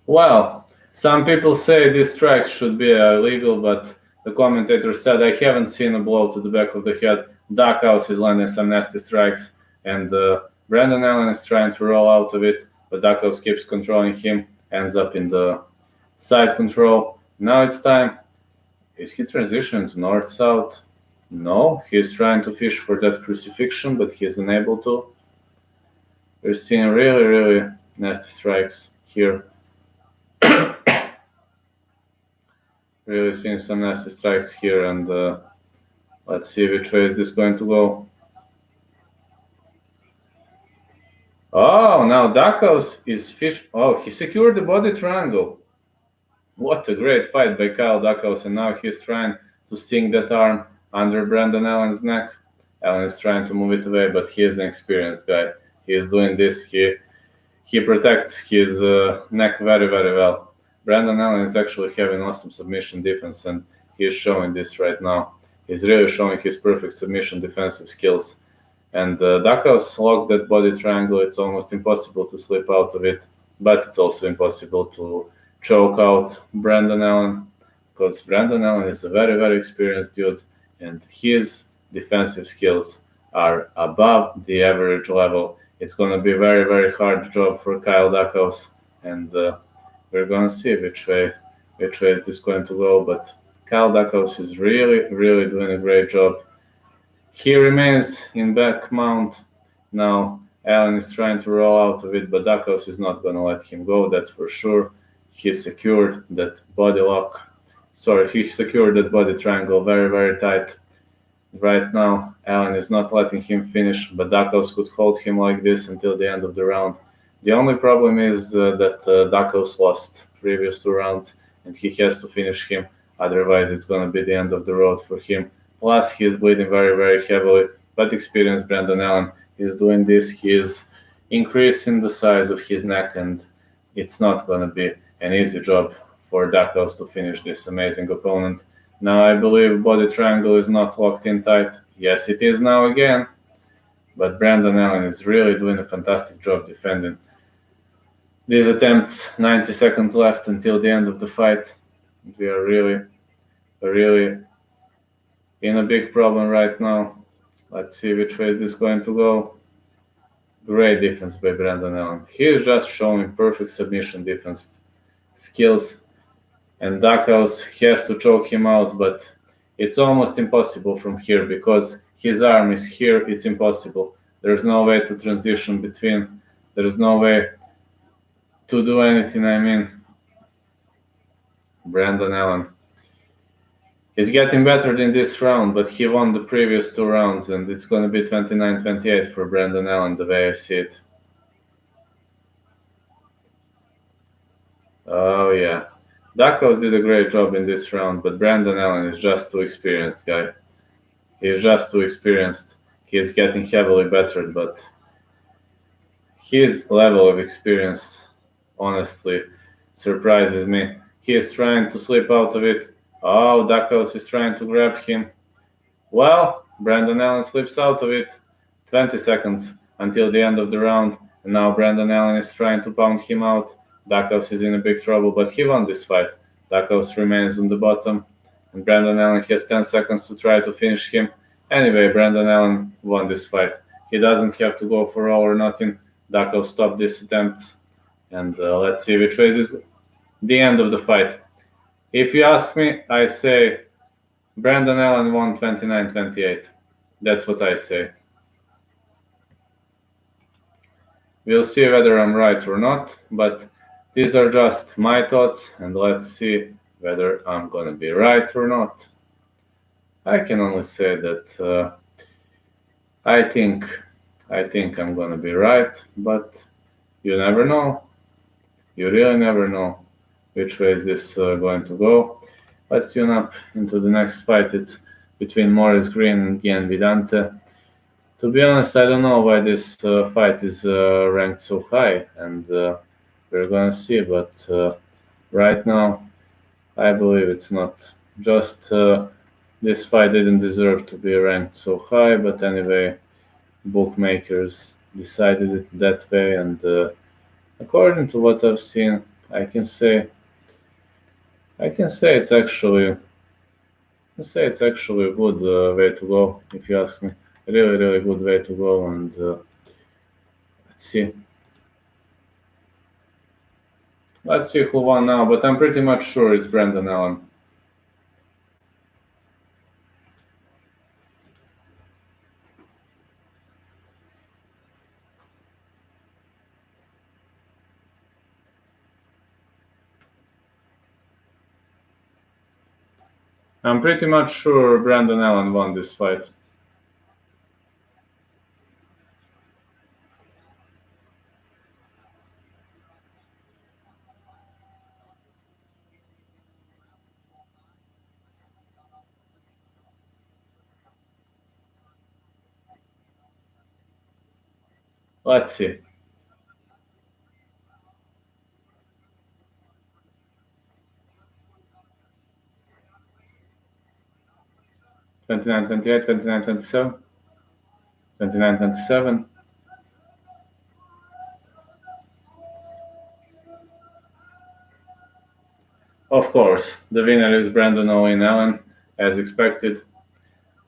Well, some people say these strikes should be illegal, but the commentator said, I haven't seen a blow to the back of the head. Dakos is landing some nasty strikes, and Brendan Allen is trying to roll out of it, but Dakos keeps controlling him, ends up in the side control. Now it's time. Is he transitioning to north-south? No, he's trying to fish for that crucifixion, but he's unable to. We're seeing really, really nasty strikes here. Really seeing some nasty strikes here, and let's see which way is this going to go. Oh, now Dakos is fish. Oh, he secured the body triangle. What a great fight by Kyle Dakos, and now he's trying to sink that arm under Brendan Allen's neck. Allen is trying to move it away, but he is an experienced guy. He is doing this. He protects his neck very, very well. Brendan Allen is actually having awesome submission defense, and he is showing this right now. He's really showing his perfect submission defensive skills. And Dakos locked that body triangle. It's almost impossible to slip out of it, but it's also impossible to choke out Brendan Allen, because Brendan Allen is a very, very experienced dude, and his defensive skills are above the average level. It's going to be a very, very hard job for Kyle Dakos, and we're going to see which way is this going to go. But Kyle Dakos is really, really doing a great job. He remains in back mount. Now Allen is trying to roll out of it, but Dakos is not going to let him go, that's for sure. He secured that body lock. He secured that body triangle very, very tight. Right now, Allen is not letting him finish, but Dakos could hold him like this until the end of the round. The only problem is that Dakos lost previous 2 rounds, and he has to finish him. Otherwise, it's going to be the end of the road for him. Plus, he is bleeding very, very heavily, but experienced Brendan Allen is doing this. He is increasing the size of his neck, and it's not going to be an easy job for Dakos to finish this amazing opponent. Now, I believe body triangle is not locked in tight. Yes, it is now again, but Brendan Allen is really doing a fantastic job defending these attempts. 90 seconds left until the end of the fight. We are really in a big problem right now. Let's see which way is this going to go. Great defense by Brendan Allen. He is just showing perfect submission defense skills, and Dakos has to choke him out, but it's almost impossible from here because his arm is here. It's impossible. There's no way to transition between. There's no way to do anything. I mean, Brendan Allen is getting better in this round, but he won the previous 2 rounds, and it's going to be 29-28 for Brendan Allen, the way I see it. Oh, yeah. Dakos did a great job in this round, but Brendan Allen is just too experienced, guy. He is just too experienced. He is getting heavily bettered, but his level of experience honestly surprises me. He is trying to slip out of it. Oh, Dakos is trying to grab him. Well, Brendan Allen slips out of it. 20 seconds until the end of the round, and now Brendan Allen is trying to pound him out. Dakos is in a big trouble, but he won this fight. Dakos remains on the bottom, and Brendan Allen has 10 seconds to try to finish him. Anyway, Brendan Allen won this fight. he doesn't have to go for all or nothing. Dakov stopped this attempt, and let's see which way is the end of the fight. If you ask me, I say Brandon Allen won 29-28. That's what I say. We'll see whether I'm right or not, but these are just my thoughts, and let's see whether I'm gonna be right or not. I can only say that I think I'm gonna be right, but you never know. You really never know which way is this going to go. Let's tune up into the next fight. It's between Maurice Green and Gian Vidante. To be honest, I don't know why this fight is ranked so high, and we're gonna see. But right now, I believe it's not. Just this fight didn't deserve to be ranked so high, but anyway, bookmakers decided it that way, and according to what I've seen, I can say it's actually a good way to go, if you ask me. Really, really good way to go, and let's see. Let's see who won now, but I'm pretty much sure it's Brandon Allen. I'm pretty much sure Brandon Allen won this fight. Let's see. $29, 28, $29, 27, $29, 27. Of course, the winner is Brandon Owen Allen, as expected.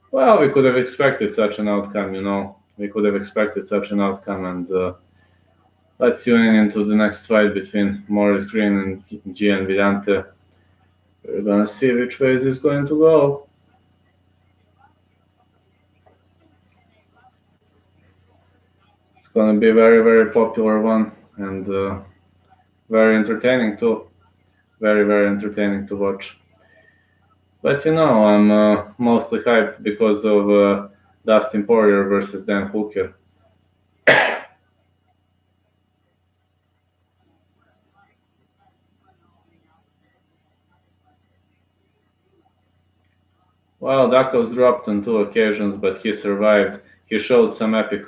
Well, we could have expected such an outcome, you know. We could have expected such an outcome, and let's tune in into the next fight between Maurice Green and Gian Vidante. We're gonna see which way is this going to go. It's gonna be a very, very popular one, and very entertaining too. Very, very entertaining to watch. But you know, I'm mostly hyped because of Dustin Poirier versus Dan Hooker. Well, Dakov's dropped on 2 occasions, but he survived. He showed some epic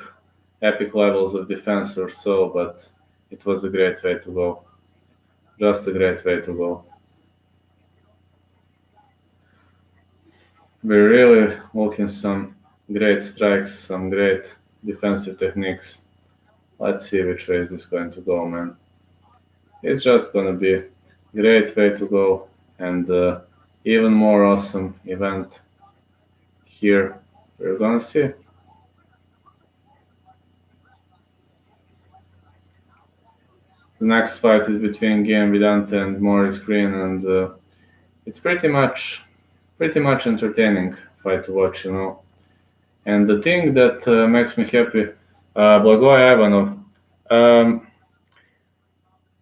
levels of defense or so, but it was a great way to go. Just a great way to go. We're really looking some great strikes, some great defensive techniques. Let's see which way is this going to go, man. It's just gonna be a great way to go, and even more awesome event here. We're gonna see. The next fight is between Gian Vidante and Maurice Green, and it's pretty much entertaining fight to watch, you know. And the thing that makes me happy, Blagoy Ivanov.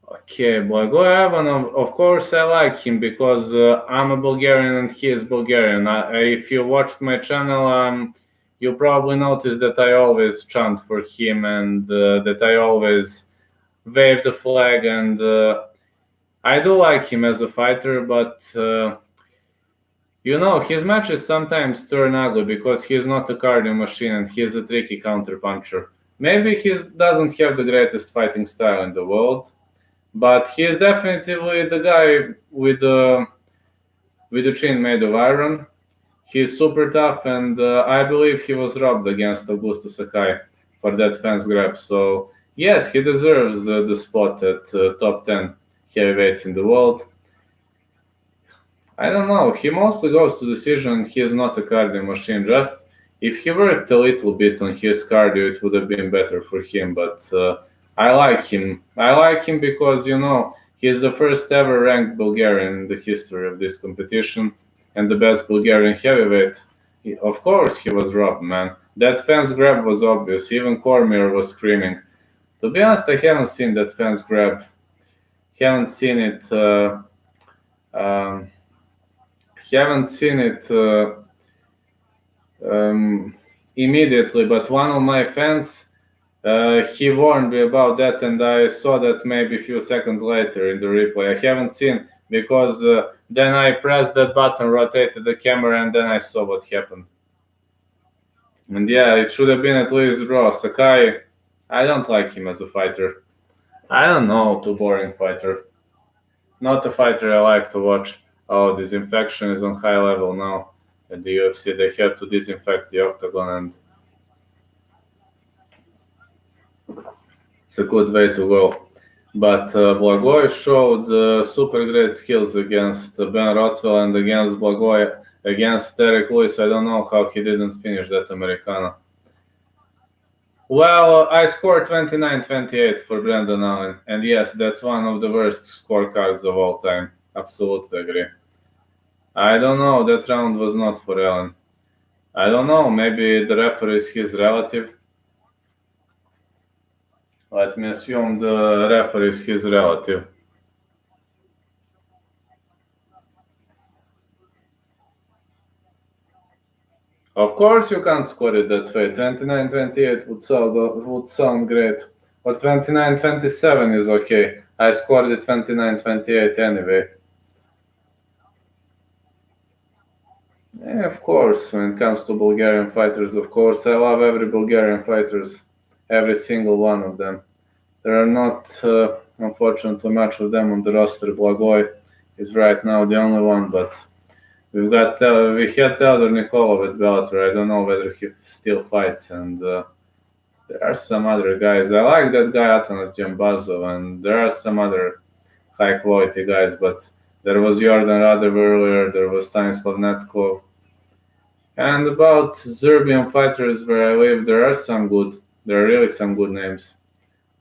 Okay, Blagoy Ivanov, of course I like him because I'm a Bulgarian and he is Bulgarian. If you watched my channel, you probably noticed that I always chant for him and that I always wave the flag, and I do like him as a fighter, but you know, his matches sometimes turn ugly because he's not a cardio machine and he's a tricky counter puncher. Maybe he doesn't have the greatest fighting style in the world, but he is definitely the guy with the chin made of iron. He's super tough, and I believe he was robbed against Augusto Sakai for that fence grab. So yes, he deserves the spot at top 10 heavyweights in the world. I don't know. He mostly goes to decision. He is not a cardio machine. Just If he worked a little bit on his cardio, it would have been better for him. But I like him. I like him because he's the first ever ranked Bulgarian in the history of this competition and the best Bulgarian heavyweight. Of course, he was robbed, man. That fence grab was obvious. Even Cormier was screaming. To be honest, I haven't seen that fence grab. Haven't seen it. Um, haven't seen it immediately. But one of my fans, he warned me about that, and I saw that maybe a few seconds later in the replay. I haven't seen because then I pressed that button, rotated the camera, and then I saw what happened. And yeah, it should have been at least draw. Sakai, I don't like him as a fighter. I don't know, too boring fighter. Not a fighter I like to watch. Oh, disinfection is on high level now at the UFC. They had to disinfect the octagon, and it's a good way to go. But Blagoy showed super great skills against Ben Rothwell and against Blagoy. Against Derek Lewis, I don't know how he didn't finish that Americano. Well, I scored 29-28 for Brendan Allen, and yes, that's one of the worst scorecards of all time. Absolutely agree. I don't know, that round was not for Allen. I don't know, maybe the referee is his relative. Let me assume the referee is his relative. Of course you can't score it that way. 29-28 would sound great. Or 29-27 is okay. I scored it 29-28 anyway. Yeah, of course, when it comes to Bulgarian fighters, of course, I love every Bulgarian fighters, every single one of them. There are not, unfortunately, much of them on the roster. Blagoy is right now the only one, but we had Teodor Nikolov at Bellator. I don't know whether he still fights, and there are some other guys. I like that guy Atanas Jambazov, and there are some other high quality guys, but there was Jordan Radev earlier, there was Stanislav Netkov. And about Serbian fighters where I live, there are really some good names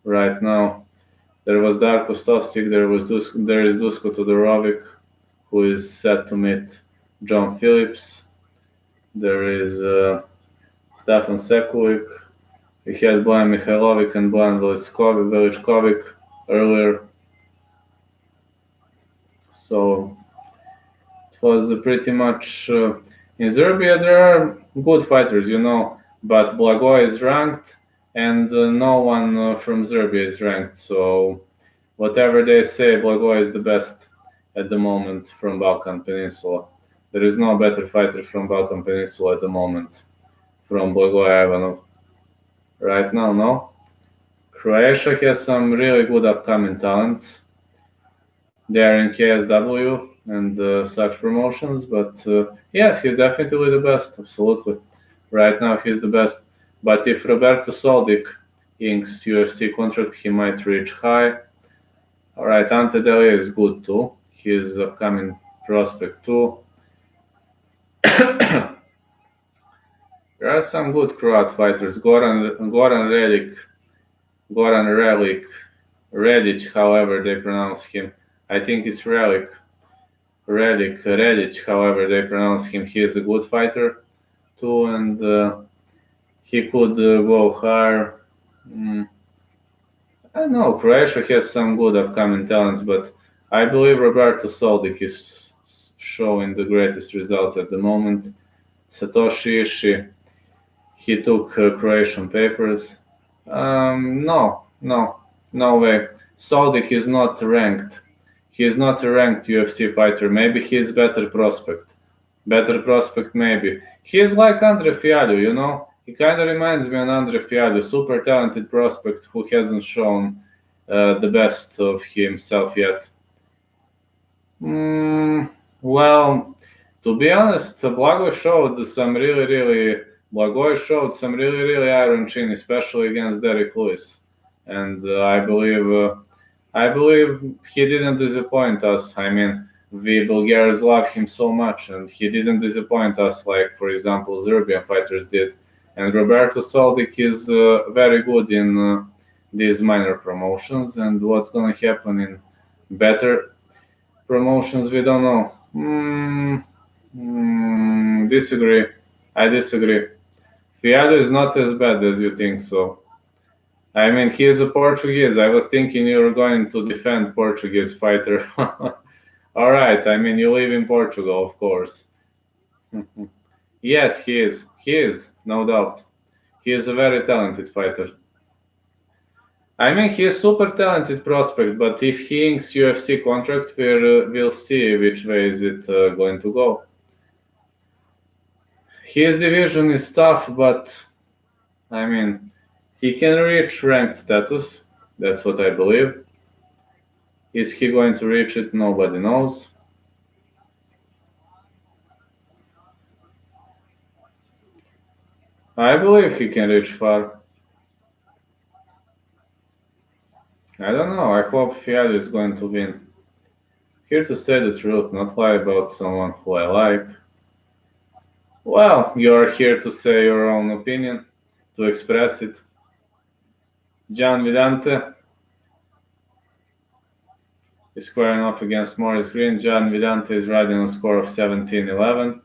right now. There was Darko Stostik, there is Dusko Todorovic, who is set to meet John Phillips. There is Stefan Sekulic. We had Bojan Mihailovic and Bojan Veličkovic earlier. So it was pretty much... in Serbia, there are good fighters, but Blagoy is ranked, and no one from Serbia is ranked. So whatever they say, Blagoy is the best at the moment from Balkan Peninsula. There is no better fighter from Balkan Peninsula at the moment from Blagoy Ivanov. Right now, no. Croatia has some really good upcoming talents. They are in KSW and such promotions, but yes, he's definitely the best, absolutely. Right now, he's the best. But if Roberto Soldic inks UFC contract, he might reach high. All right, Ante Delia is good too. He's upcoming prospect too. There are some good Croat fighters. Goran Redic, however they pronounce him. I think it's Redic, however they pronounce him. He is a good fighter too, and he could go higher. I don't know, Croatia has some good upcoming talents, but I believe Roberto Soldic is showing the greatest results at the moment. Satoshi Ishii, he took Croatian papers. No way. Soldic is not ranked. He is not a ranked UFC fighter. Maybe he is better prospect. Maybe. He is like Andre Fialho, He kind of reminds me of Andre Fialho, super talented prospect who hasn't shown the best of himself yet. Well, to be honest, Blagoy showed some really iron chin, especially against Derek Lewis, and I believe he didn't disappoint us. I mean, we Bulgarians love him so much, and he didn't disappoint us like, for example, Serbian fighters did. And Roberto Soldic is very good in these minor promotions, and what's gonna happen in better promotions, we don't know. Disagree. I disagree. Fialho is not as bad as you think so. I mean, he is a Portuguese. I was thinking you were going to defend Portuguese fighter. All right. I mean, you live in Portugal, of course. Yes, he is. He is, no doubt. He is a very talented fighter. I mean, he is super talented prospect, but if he inks UFC contract, we'll see which way is it going to go. His division is tough, but I mean, he can reach ranked status. That's what I believe. Is he going to reach it? Nobody knows. I believe he can reach far. I don't know. I hope Fialho is going to win. Here to say the truth, not lie about someone who I like. Well, you're here to say your own opinion, to express it. Gian Vidante is squaring off against Maurice Green. Gian Vidante is riding a score of 17-11.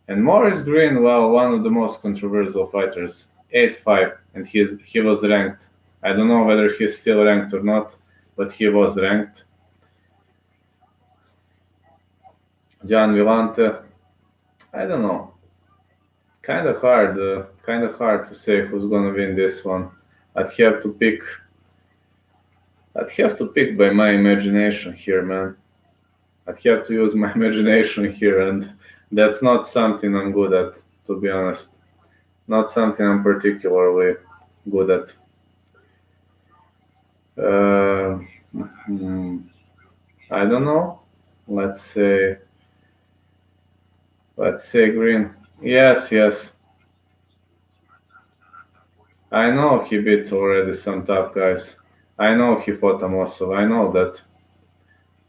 And Maurice Green, well, one of the most controversial fighters, 8-5, and he was ranked. I don't know whether he's still ranked or not, but he was ranked. Gian Villante, I don't know. Kind of hard to say who's gonna win this one. I'd have to pick by my imagination here, man. I'd have to use my imagination here, and that's not something I'm good at, to be honest. Not something I'm particularly good at. I don't know. Let's say Green. Yes. I know he beat already some top guys. I know he fought Amosov. I know that.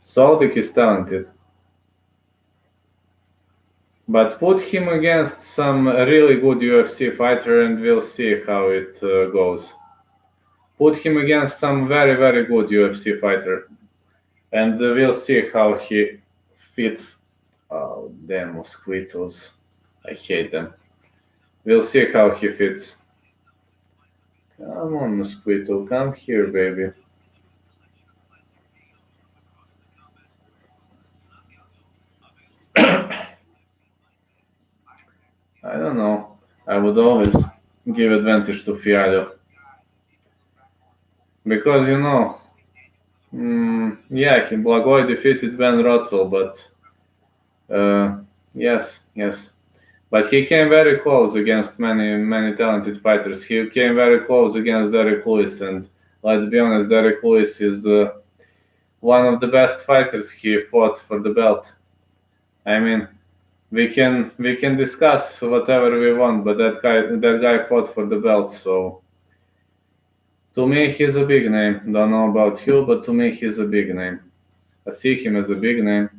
Soldic is talented. But put him against some really good UFC fighter and we'll see how it goes. Put him against some very, very good UFC fighter and we'll see how he fits. Oh, damn mosquitoes. I hate them. We'll see how he fits. Come on, mosquito. Come here, baby. I don't know. I would always give advantage to Fialho. Because, yeah, Blagoy defeated Ben Rothwell, but yes. But he came very close against many talented fighters. He came very close against Derek Lewis, and let's be honest, Derek Lewis is one of the best fighters. He fought for the belt. I mean, we can discuss whatever we want, but that guy fought for the belt. So to me, he's a big name. Don't know about you, but to me, he's a big name. I see him as a big name.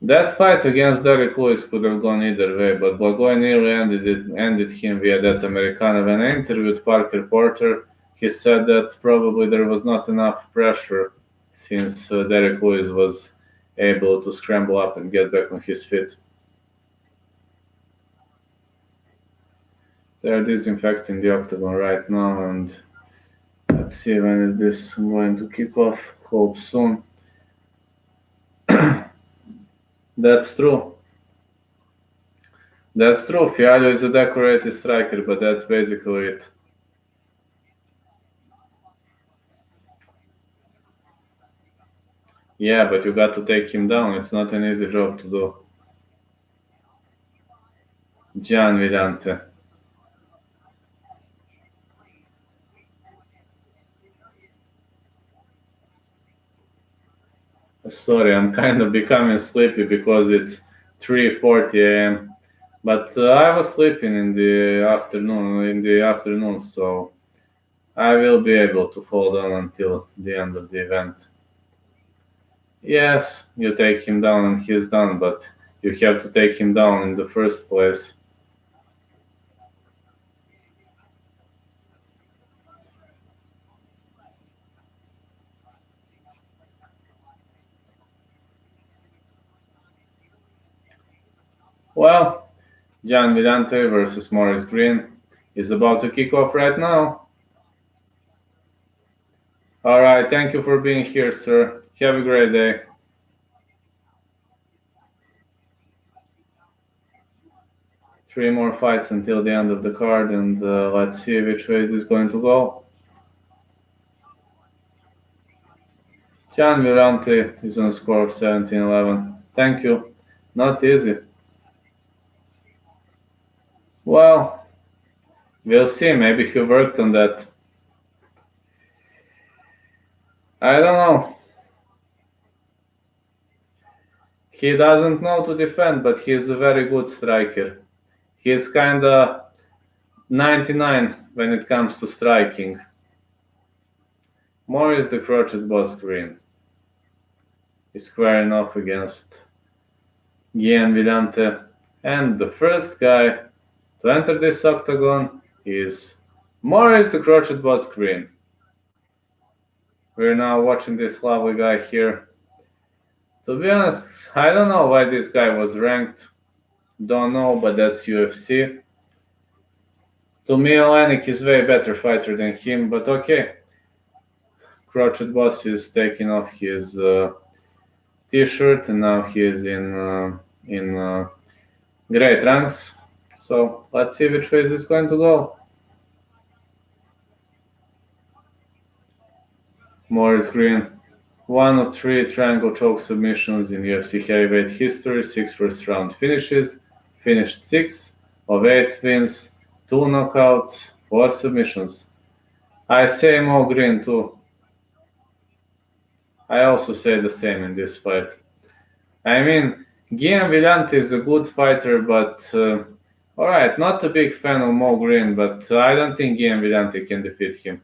That fight against Derek Lewis could have gone either way, but Blagoy nearly ended him via that Americana. When I interviewed Parker Porter, he said that probably there was not enough pressure since Derek Lewis was able to scramble up and get back on his feet. They're disinfecting the octagon right now, and let's see when is this going to kick off. Hope soon. That's true. Fialho is a decorated striker, but that's basically it. Yeah, but you got to take him down. It's not an easy job to do. Gian Vidante. Sorry, I'm kind of becoming sleepy because it's 3:40 a.m. But I was sleeping in the afternoon, so I will be able to hold on until the end of the event. Yes, you take him down and he's done, but you have to take him down in the first place. Well, Gian Villante versus Maurice Green is about to kick off right now. Alright, thank you for being here, sir. Have a great day. Three more fights until the end of the card, and let's see which way this is going to go. Gian Villante is on a score of 17-11. Thank you. Not easy. Well, we'll see. Maybe he worked on that. I don't know. He doesn't know to defend, but he's a very good striker. He's kinda 99 when it comes to striking. Maurice the Crotchet Boss Green is squaring off against Gian Villante. And the first guy to enter this octagon is Maurice the Crotchet Boss Green. We're now watching this lovely guy here. To be honest, I don't know why this guy was ranked. Don't know, but that's UFC. To me, Olenek is way better fighter than him, but okay. Crotchet Boss is taking off his t-shirt, and now he is in great ranks. So let's see which way this is going to go. Maurice Green, 1 of 3 triangle choke submissions in UFC heavyweight history, 6 first round finishes, finished 6 of 8 wins, 2 knockouts, 4 submissions. I say Mo Green too. I also say the same in this fight. I mean, Gian Villante is a good fighter, but alright, not a big fan of Mo Green, but I don't think Gian Villante can defeat him.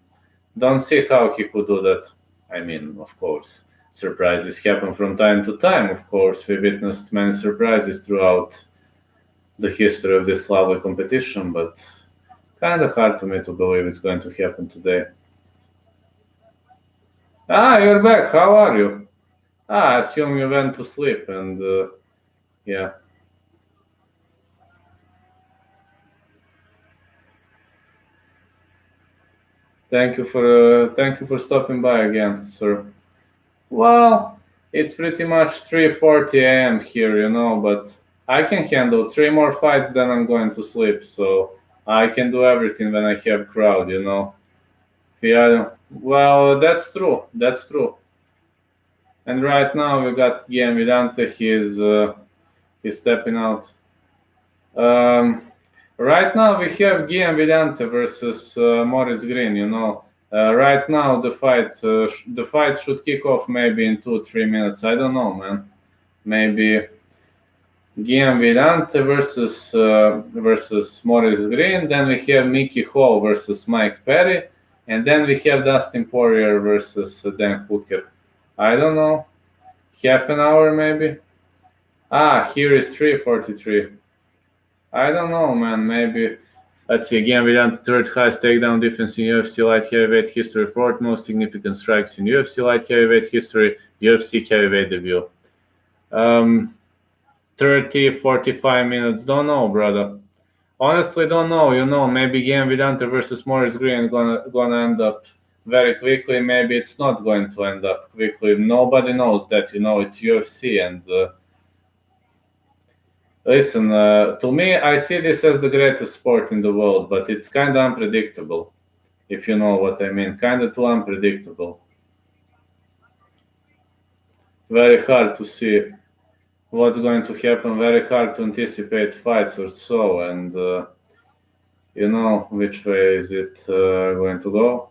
Don't see how he could do that. I mean, of course, surprises happen from time to time. Of course, we witnessed many surprises throughout the history of this lovely competition, but kind of hard to me to believe it's going to happen today. Ah, you're back. How are you? I assume you went to sleep, and yeah. Thank you for stopping by again, sir. Well, it's pretty much 3:40 a.m. here, but I can handle 3 more fights, then I'm going to sleep. So I can do everything when I have crowd, Yeah, well, that's true. That's true. And right now we got Gian Villante. He's stepping out. Right now we have Gian Villante versus Maurice Green. Right now the fight should kick off maybe in 2-3 minutes. I don't know, man. Maybe Gian Villante versus Maurice Green. Then we have Mickey Hall versus Mike Perry, and then we have Dustin Poirier versus Dan Hooker. I don't know. Half an hour maybe. Here is 3:43. I don't know, man. Maybe. Let's see. Again, Villante, third highest takedown defense in UFC light heavyweight history, fourth most significant strikes in UFC light heavyweight history, UFC heavyweight debut. 30, 45 minutes. Don't know, brother. Honestly, don't know. Maybe Gian Villante versus Maurice Green gonna end up very quickly. Maybe it's not going to end up quickly. Nobody knows that. It's UFC, and listen, to me, I see this as the greatest sport in the world, but it's kind of unpredictable, if you know what I mean. Kind of too unpredictable. Very hard to see what's going to happen. Very hard to anticipate fights or so, and which way is it going to go.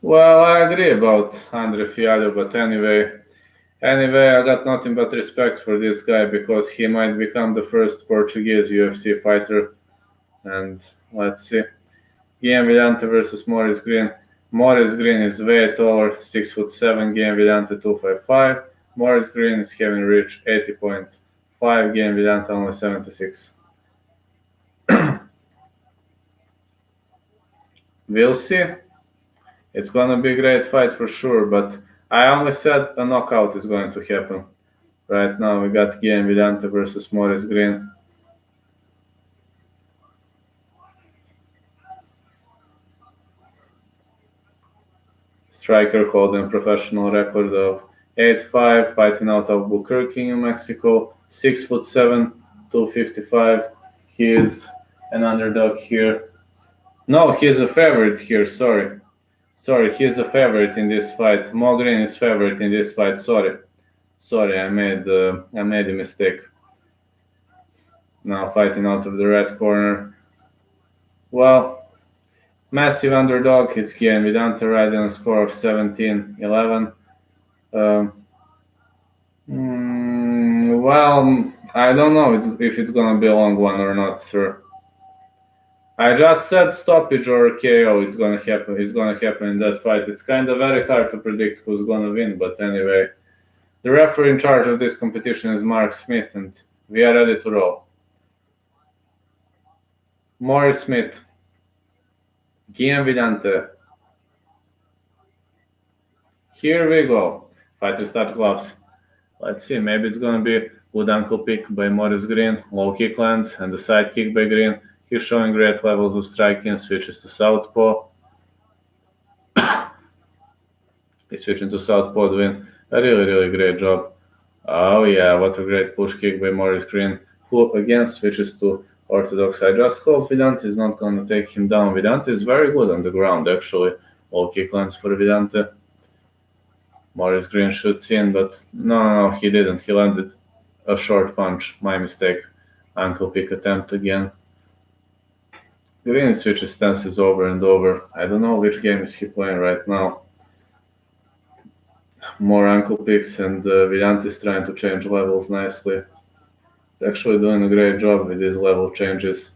Well, I agree about Andre Fialho, but anyway, I got nothing but respect for this guy because he might become the first Portuguese UFC fighter, and let's see. Guillaume Villante versus Maurice Green. Maurice Green is way taller, 6'7". Guillaume Villante 255. Maurice Green is having reached 80.5. Guillaume Villante only 76. We'll see. It's gonna be a great fight for sure, but I only said a knockout is going to happen. Right now we got Guillaume Villante versus Maurice Green. Striker holding professional record of 8'5", fighting out of Albuquerque, New Mexico. 6'7", 255. He is an underdog here. No, he's a favorite here. Sorry, he's a favorite in this fight. Mo Green is favorite in this fight. Sorry, I made a mistake. Now fighting out of the red corner. Well, massive underdog. It's Guillaume Villante riding a score of 17-11. Well, I don't know if it's gonna be a long one or not, sir. I just said stoppage or KO. It's gonna happen. It's gonna happen in that fight. It's kind of very hard to predict who's gonna win, but anyway, the referee in charge of this competition is Mark Smith, and we are ready to roll. Maurice Smith, Guillaume Villante. Here we go. Fighters touch gloves. Let's see. Maybe it's gonna be good ankle pick by Maurice Green, low kick lands, and the side kick by Green. He's showing great levels of striking, switches to southpaw. He's switching to southpaw, doing a really great job. Oh yeah, what a great push kick by Maurice Green, who again switches to orthodox. I just hope Villante is not going to take him down. Villante is very good on the ground, actually. All kick lands for Villante. Maurice Green shoots in, but no, he didn't. He landed a short punch. My mistake. Ankle pick attempt again. Green switches stances over and over. I don't know which game is he playing right now. More ankle picks, and Villante is trying to change levels nicely. He's actually doing a great job with these level changes.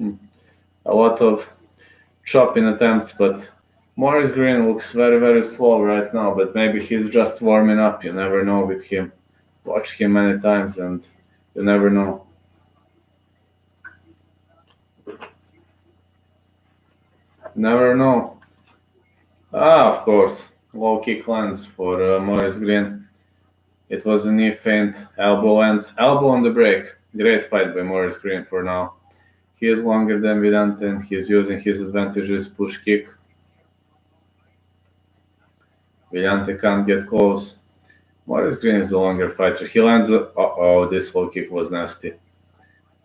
A lot of chopping attempts, but Maurice Green looks very slow right now, but maybe he's just warming up. You never know with him. Watch him many times and you never know. Never know. Of course. Low kick lands for Maurice Green. It was a knee feint. Elbow lands. Elbow on the break. Great fight by Maurice Green for now. He is longer than Villante and he is using his advantages. Push kick. Villante can't get close. Maurice Green is the longer fighter. He lands this low kick was nasty.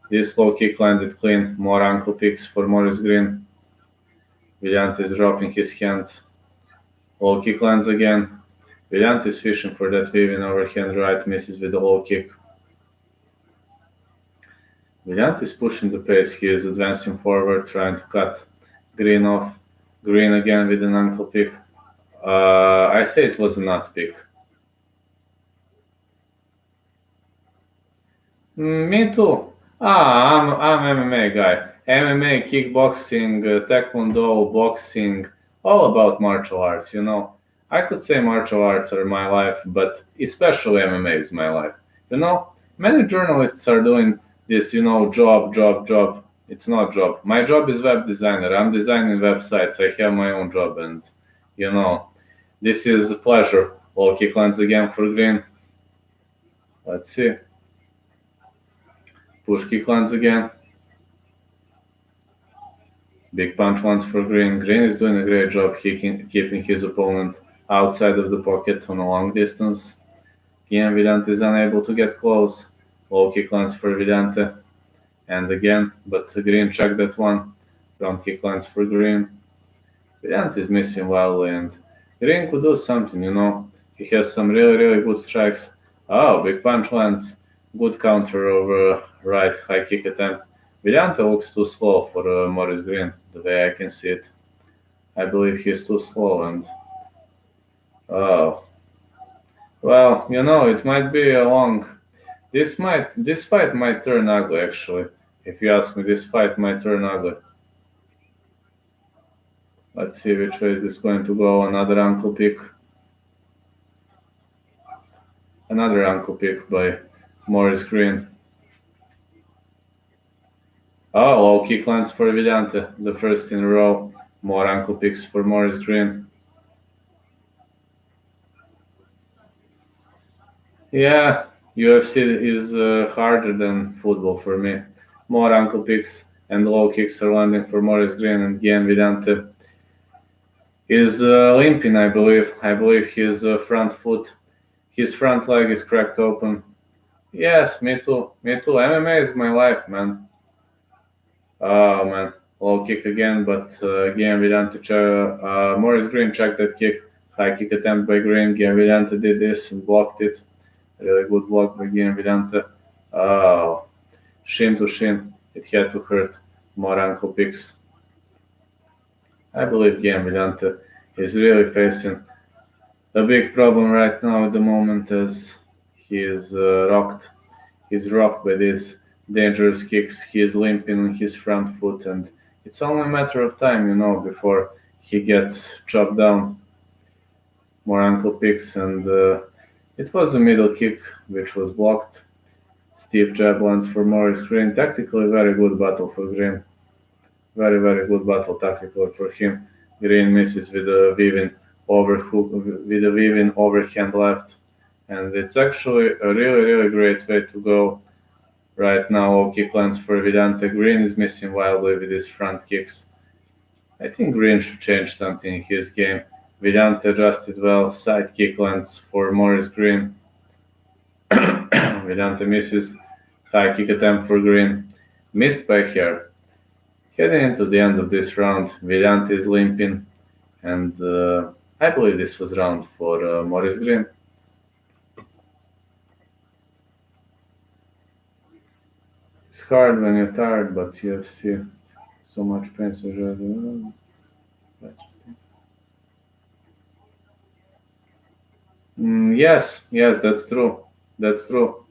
This low kick landed clean. More ankle picks for Maurice Green. Villante is dropping his hands. Low kick lands again. Villante is fishing for that weaving overhand right, misses with the low kick. Villante is pushing the pace. He is advancing forward, trying to cut Green off. Green again with an ankle pick. I say it was a nut pick. Me too. I'm MMA guy. MMA, kickboxing, taekwondo, boxing, all about martial arts, you know. I could say martial arts are my life, but especially MMA is my life. You know, many journalists are doing this, you know, job. It's not job. My job is web designer. I'm designing websites. I have my own job and, you know, this is a pleasure. Low kick lands again for Green. Let's see. Push kick lands again. Big punch lands for Green. Green is doing a great job keeping his opponent outside of the pocket on a long distance. Guillaume Villante is unable to get close. Low kick lands for Villante. And again, but Green checked that one. Front kick lands for Green. Villante is missing wildly and Green could do something, you know. He has some really good strikes. Oh, big punch lands. Good counter over right high kick attempt. Villante looks too slow for Maurice Green, the way I can see it. I believe he's too slow and... Oh. Well, you know, it might be a long... This fight might turn ugly, actually. If you ask me, this fight might turn ugly. Let's see which way is this going to go. Another ankle pick. Another ankle pick by Morris Green. Oh, low kick lands for Vidante. The first in a row. More ankle picks for Morris Green. Yeah, UFC is harder than football for me. More ankle picks and low kicks are landing for Morris Green, and Gian Vidante is limping, I believe. I believe his front foot, his front leg is cracked open. Yes, me too. Me too. MMA is my life, man. Oh, man. Low kick again, but Gian Vidante, Morris Green checked that kick. High kick attempt by Green. Gian Vidante did this and blocked it. Really good block by Gian Vidante. Oh, shin to shin. It had to hurt. More ankle picks. I believe Gian Vidante is really facing a big problem right now at the moment as he is rocked. He's rocked by these dangerous kicks. He is limping on his front foot, and it's only a matter of time, before he gets chopped down. More ankle picks, and it was a middle kick which was blocked. Steve jab lands for Morris Green. Tactically, very good battle for Green. Very, very good battle tactically for him. Green misses with a weaving overhook, with a weaving overhand left, and it's actually a really, really great way to go. Right now, all kick lands for Vidante. Green is missing wildly with his front kicks. I think Green should change something in his game. Vidante adjusted well. Side kick lands for Morris Green. Vidante misses. High kick attempt for Green. Missed by hair. Heading into the end of this round, Vidante is limping, and I believe this was round for Morris Green. It's hard when you're tired, but UFC so much pain. So yes, that's true. That's true.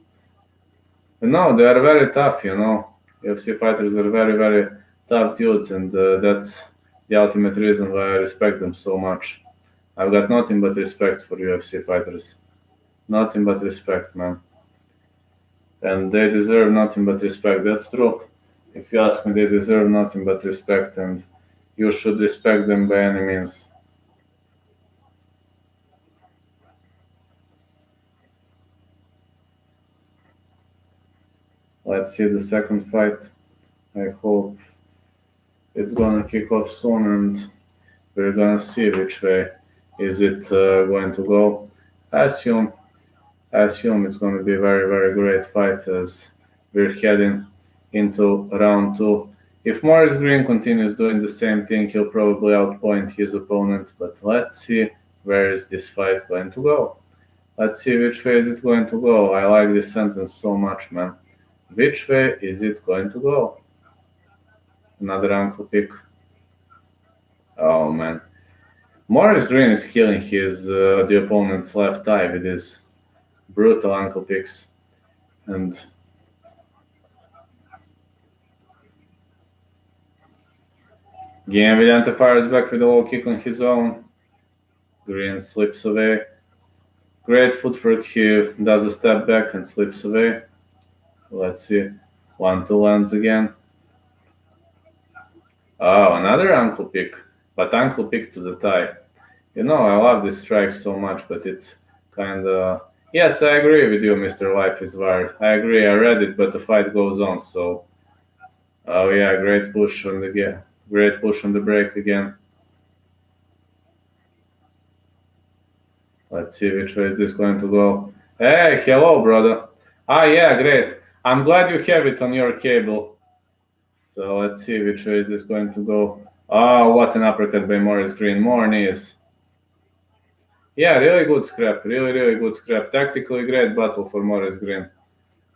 No, they are very tough. UFC fighters are very, very tough dudes, and that's the ultimate reason why I respect them so much. I've got nothing but respect for UFC fighters. Nothing but respect, man. And they deserve nothing but respect. That's true. If you ask me, they deserve nothing but respect, and you should respect them by any means. Let's see the second fight. I hope it's gonna kick off soon, and we're gonna see which way is it going to go. I assume, I assume it's gonna be a very, very great fight as we're heading into round two. If Morris Green continues doing the same thing, he'll probably outpoint his opponent. But let's see where is this fight going to go. Let's see which way is it going to go. I like this sentence so much, man. Which way is it going to go? Another ankle pick. Oh man, Morris Green is killing his the opponent's left thigh with his brutal ankle picks, and Gian fires back with a low kick on his own. Green slips away. Great footwork. He does a step back and slips away. Let's see. 1-2 lands again. Oh, another ankle pick. But ankle pick to the thigh. I love this strike so much, but it's kind of... Yes, I agree with you, Mr. Life is Wired. I agree, I read it, but the fight goes on, so... Oh yeah, great push on the break again. Let's see which way is this going to go. Hey, hello, brother. Ah, yeah, great. I'm glad you have it on your cable. So let's see which way is this going to go. Oh, what an uppercut by Morris Green. More knees. Yeah, really good scrap. Really, really good scrap. Tactically great battle for Morris Green.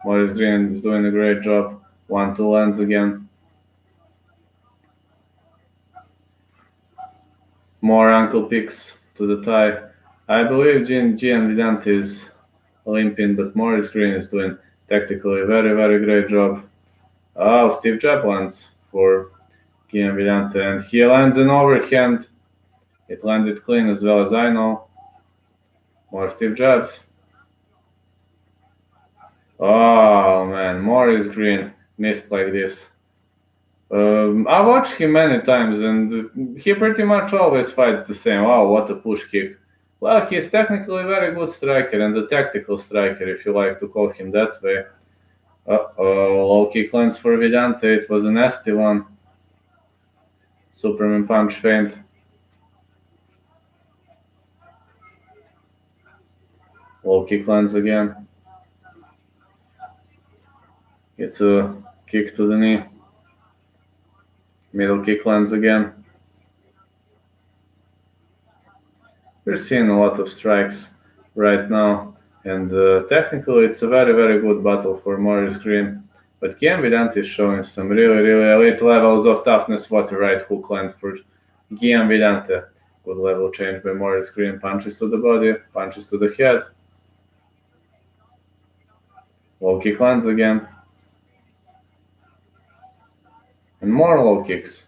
Morris Green is doing a great job. 1-2 lands again. More ankle picks to the thigh. I believe Gian Vidante is limping, but Morris Green is doing tactically a very, very great job. Oh, Steve jab lands for Guillaume Vidante, and he lands an overhand. It landed clean as well as I know. More Steve jabs. Oh man, Maurice Green missed like this. I watched him many times, and he pretty much always fights the same. Wow, what a push kick! Well, he's technically a very good striker and a tactical striker, if you like to call him that way. Low kick lands for Vidante. It was a nasty one. Superman punch feint. Low kick lands again. It's a kick to the knee. Middle kick lands again. We're seeing a lot of strikes right now, and technically it's a very, very good battle for Maurice Green. But Guillaume Vidante is showing some really, really elite levels of toughness. What a right hook land for Guillaume Vidante. Good level change by Maurice Green. Punches to the body, punches to the head. Low kick lands again. And more low kicks.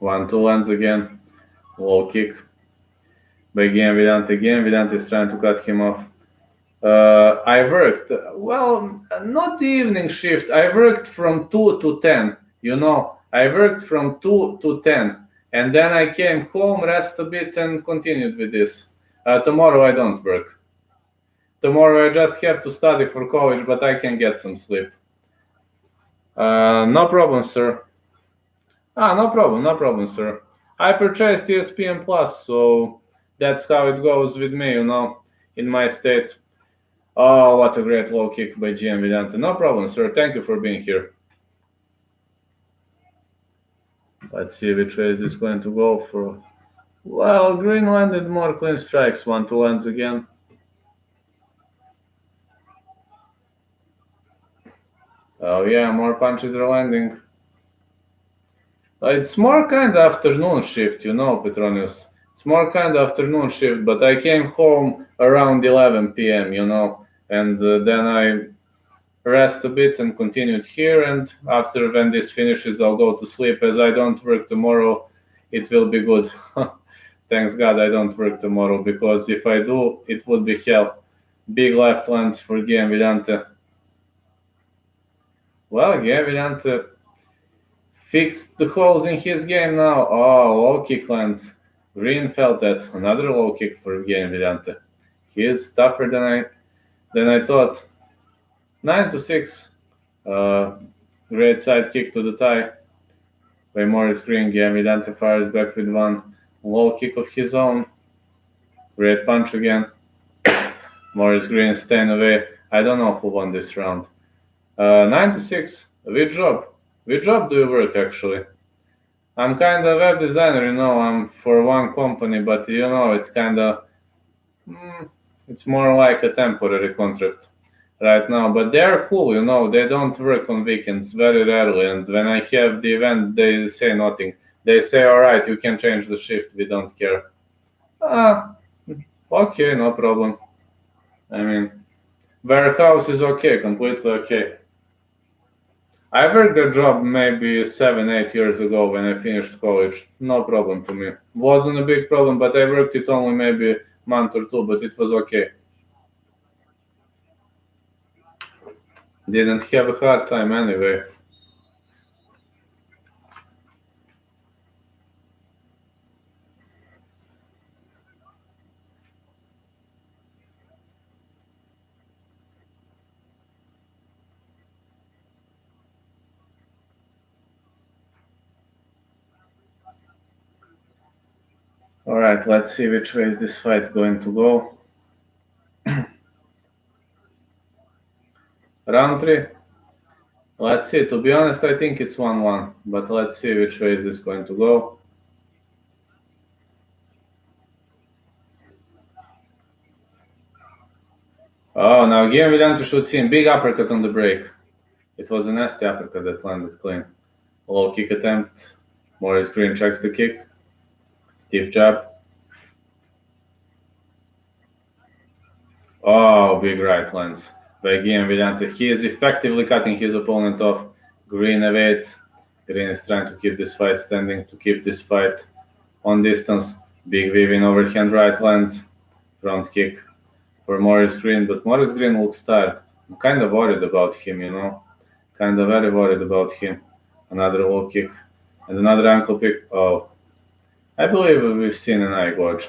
1-2 lands again. Low kick by Guillaume Vidante. Guillaume Vidante is trying to cut him off. I worked, well, not the evening shift. I worked from 2 to 10, I worked from 2 to 10. And then I came home, rest a bit, and continued with this. Tomorrow I don't work. Tomorrow I just have to study for college, but I can get some sleep. No problem, sir. No problem, sir. I purchased ESPN Plus, so that's how it goes with me, in my state. Oh, what a great low kick by GM Vidante. No problem, sir. Thank you for being here. Let's see which way is this going to go for. Well, Green landed more clean strikes. 1-2 lands again. Oh yeah, more punches are landing. It's more kind of afternoon shift, Petronius. It's more kind of afternoon shift, but I came home around 11 p.m., and then I rest a bit and continued here, and after when this finishes I'll go to sleep. As I don't work tomorrow, it will be good. Thanks God I don't work tomorrow, because if I do, it would be hell. Big left lands for Guillaume Vidante. Well, Guillaume Vidante fixed the holes in his game now. Oh, low kick lands. Green felt that. Another low kick for Guillaume Vidante. He is tougher than I thought. 9-6. Great side kick to the thigh by Maurice Green. Guillaume Vidante fires back with one low kick of his own. Great punch again. Maurice Green staying away. I don't know who won this round. 9-6. Good job. Which job do you work, actually? I'm kind of web designer, I'm for one company, but it's kind of, it's more like a temporary contract right now. But they're cool, they don't work on weekends very rarely. And when I have the event, they say nothing. They say, all right, you can change the shift. We don't care. Okay, no problem. I mean, warehouse is okay, completely okay. I worked that job maybe 7-8 years ago when I finished college. No problem to me. Wasn't a big problem, but I worked it only maybe a month or two, but it was okay. Didn't have a hard time anyway. Alright, let's see which way is this fight going to go. Round 3. Let's see. To be honest, I think it's 1-1. But let's see which way is this going to go. Oh, now Guillaume Vidante should see him. Big uppercut on the break. It was a nasty uppercut that landed clean. Low kick attempt. Maurice Green checks the kick. Stiff jab. Oh, big right lands. by Guillaume Villante. He is effectively cutting his opponent off. Green evades. Green is trying to keep this fight standing, to keep this fight on distance. Big Vivian overhand right lands. Front kick for Maurice Green, but Maurice Green looks tired. I'm kind of worried about him, you know. Kind of very worried about him. Another low kick and another ankle pick. Oh, I believe we've seen an eye gouge.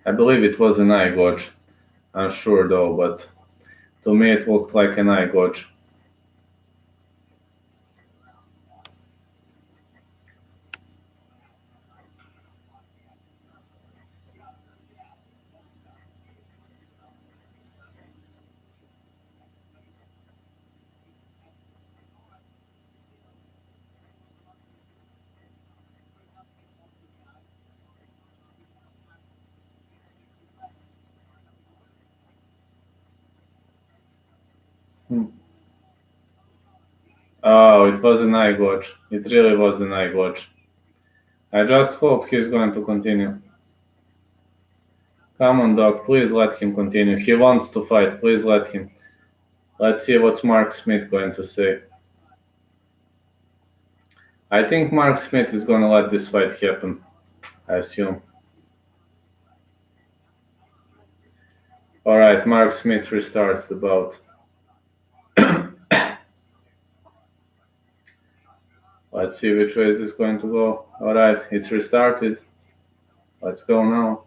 I believe it was an eye gouge. I'm sure though, but to me it looked like an eye gouge. Oh, it was an eye gouge. It really was an eye gouge. I just hope he's going to continue. Come on, dog, please let him continue. He wants to fight, please let him. Let's see what's Mark Smith going to say. I think Mark Smith is going to let this fight happen, I assume. Alright, Mark Smith restarts the bout. Let's see which way is this going to go. Alright, it's restarted. Let's go now.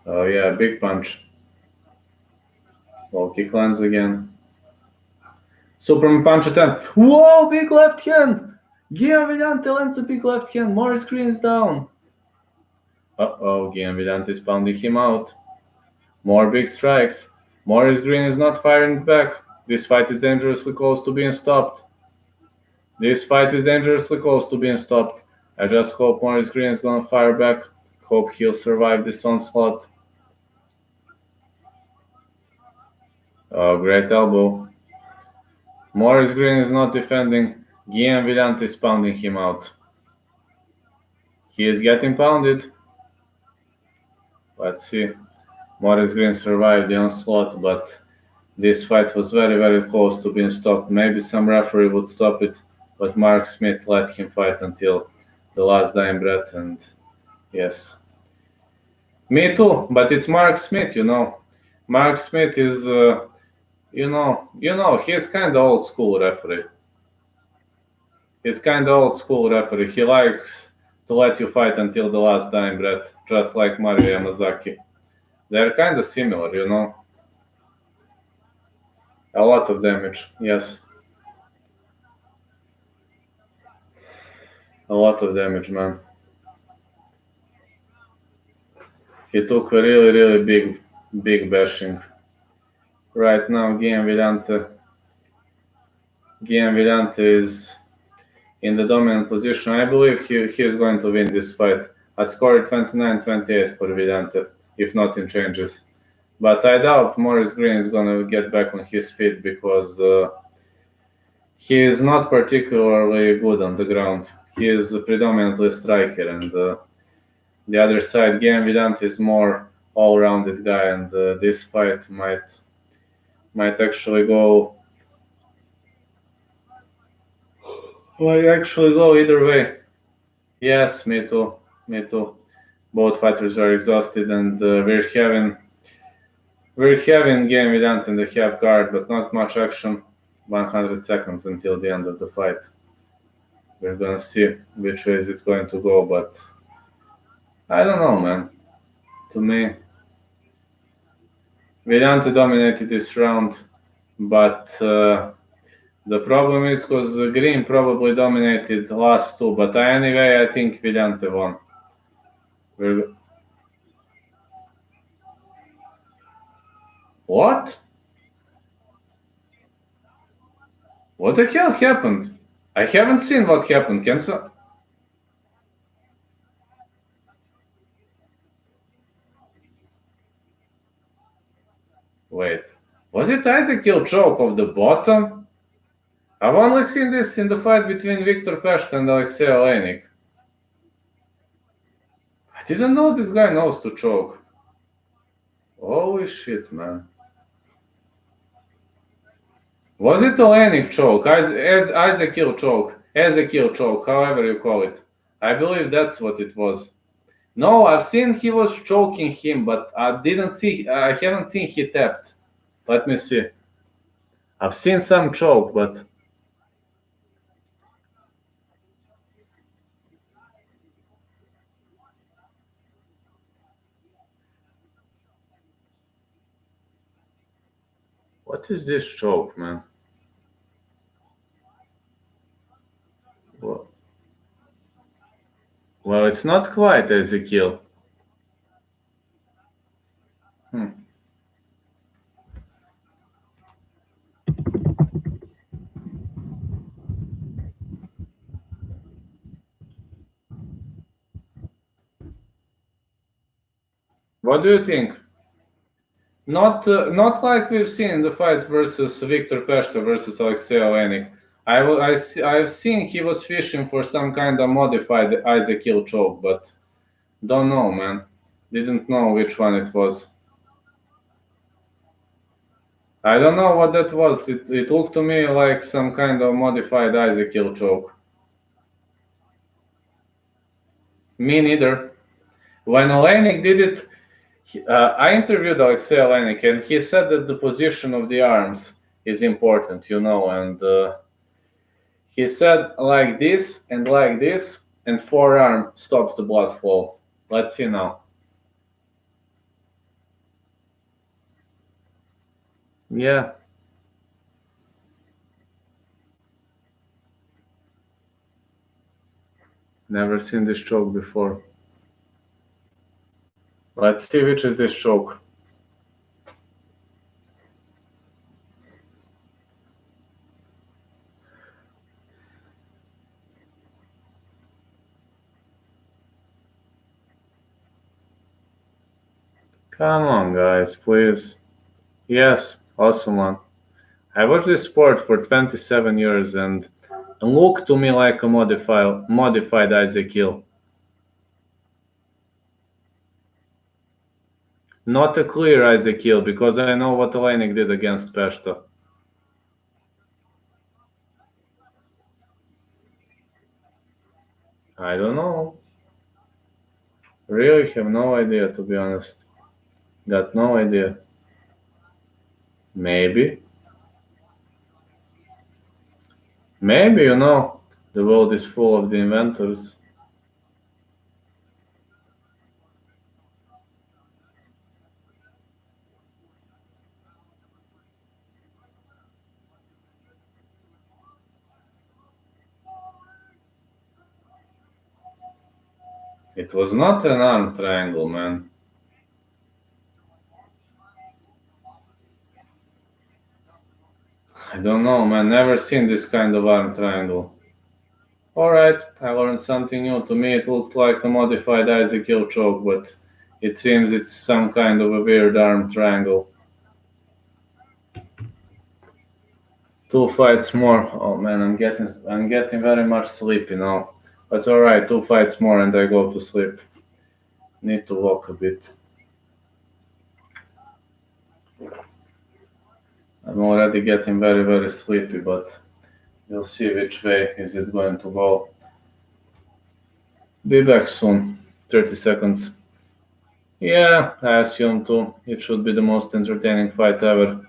Oh yeah, big punch. Low kick lands again. Superman punch attempt. Whoa, big left hand! Guillaume Villante lands a big left hand. Maurice Green is down. Uh-oh, Guillaume Villante is pounding him out. More big strikes. Maurice Green is not firing back. This fight is dangerously close to being stopped. This fight is dangerously close to being stopped. I just hope Maurice Green is gonna fire back. Hope he'll survive this onslaught. Oh, great elbow. Maurice Green is not defending. Guillaume Villante is pounding him out. He is getting pounded. Let's see. Maurice Green survived the onslaught, but this fight was very, very close to being stopped. Maybe some referee would stop it, but Mark Smith let him fight until the last dying breath, and yes. Me too, but it's Mark Smith, you know. Mark Smith is, he's kind of old school referee. He's kind of old school referee. He likes to let you fight until the last dying breath, just like Mario Yamazaki. They're kind of similar, you know. A lot of damage, yes. A lot of damage, man. He took a really, really big bashing. Right now, Guillaume Villante is in the dominant position. I believe he is going to win this fight. I'd score it 29-28 for Villante, if nothing changes. But I doubt Maurice Green is going to get back on his feet because he is not particularly good on the ground. He is predominantly a striker, and the other side, Guillaume Villante is more all-rounded guy, and this fight might actually go either way. Yes, me too. Both fighters are exhausted, and we're having Guillaume Villante in the half guard, but not much action. 100 seconds until the end of the fight. We're gonna see which way is it going to go, but I don't know, man. To me, Villante dominated this round, but the problem is because Green probably dominated the last two, but anyway, I think Villante won. What? What the hell happened? I haven't seen what happened. Can so? Wait, was it Ezekiel choke of the bottom? I've only seen this in the fight between Victor Pest and Alexei Oleinik. I didn't know this guy knows to choke. Holy shit, man. Was it Olenek choke? As Ezekiel choke? Ezekiel choke, however you call it. I believe that's what it was. No, I've seen he was choking him, but I haven't seen he tapped. Let me see. I've seen some choke, but what is this choke, man? Well, well, it's not quite Ezekiel. Hmm. What do you think? Not like we've seen in the fight versus Victor Pesta versus Alexei Olenek. I've seen he was fishing for some kind of modified Ezekiel choke, but don't know, man. Didn't know which one it was. I don't know what that was. It looked to me like some kind of modified Ezekiel choke. Me neither. When Olenek did it, I interviewed Alexei Olenek, and he said that the position of the arms is important, and he said like this, and forearm stops the blood flow. Let's see now. Yeah, never seen this choke before. Let's see which is this choke. Come on, guys, please. Yes, awesome one. I watched this sport for 27 years and looked to me like a modified Ezekiel. Not a clear Ezekiel because I know what Olenek did against Pesta. I don't know. Really have no idea, to be honest. Got no idea. Maybe. Maybe, the world is full of the inventors. It was not an arm triangle, man. I don't know, man. Never seen this kind of arm triangle. Alright, I learned something new. To me, it looked like a modified Ezekiel choke, but it seems it's some kind of a weird arm triangle. Two fights more. Oh man, I'm getting very much sleepy now. But alright, two fights more and I go to sleep. Need to walk a bit. I'm already getting very, very sleepy, but we'll see which way is it going to go. Be back soon. 30 seconds. Yeah, I assume too. It should be the most entertaining fight ever.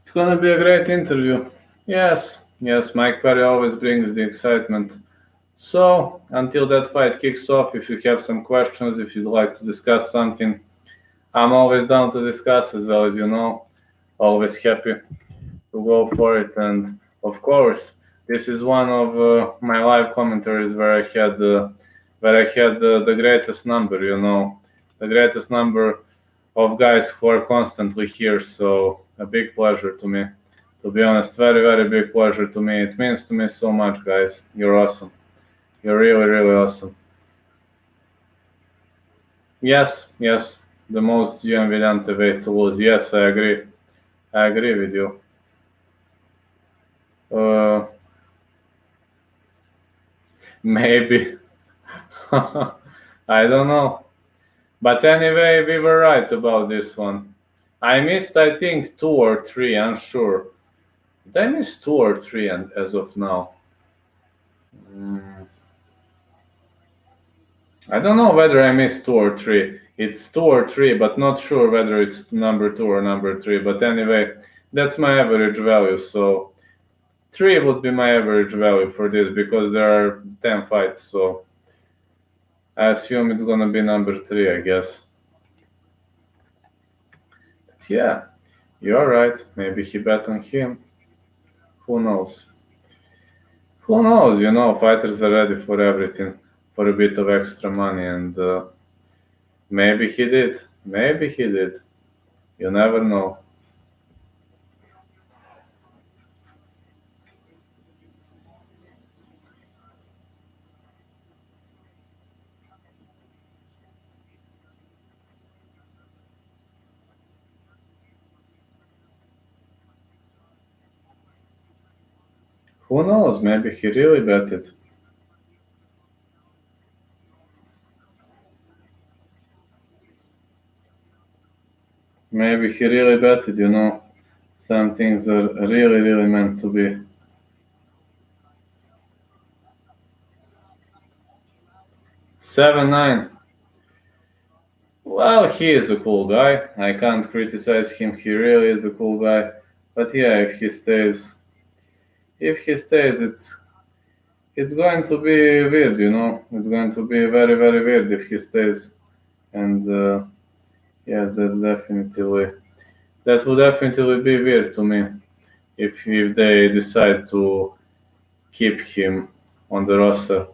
It's gonna be a great interview. Yes, yes, Mike Perry always brings the excitement. So, until that fight kicks off, if you have some questions, if you'd like to discuss something, I'm always down to discuss as well as you know. Always happy to go for it. And of course, this is one of my live commentaries where I had the greatest number, the greatest number of guys who are constantly here. So a big pleasure to me. To be honest, very, very big pleasure to me. It means to me so much, guys. You're awesome. You're really, really awesome. Yes, yes, the most Gianvillante way to lose. Yes, I agree. I agree with you. Uh, maybe. I don't know. But anyway, we were right about this one. I missed, I think, two or three, unsure. Did I miss two or three and as of now? Mm, I don't know whether I missed two or three. It's two or three, but not sure whether it's number two or number three. But anyway, that's my average value. So three would be my average value for this because there are 10 fights. So I assume it's gonna be number three, I guess. But yeah, you're right. Maybe he bet on him. Who knows? Who knows? Fighters are ready for everything, for a bit of extra money, and maybe he did. Maybe he did. You never know. Who knows? Maybe he really bet it. Maybe he really bet it. Some things are really, really meant to be. 7-9. Well, he is a cool guy. I can't criticize him. He really is a cool guy. But yeah, if he stays, it's going to be weird. It's going to be very, very weird if he stays. And yes, that will definitely be weird to me if they decide to keep him on the roster.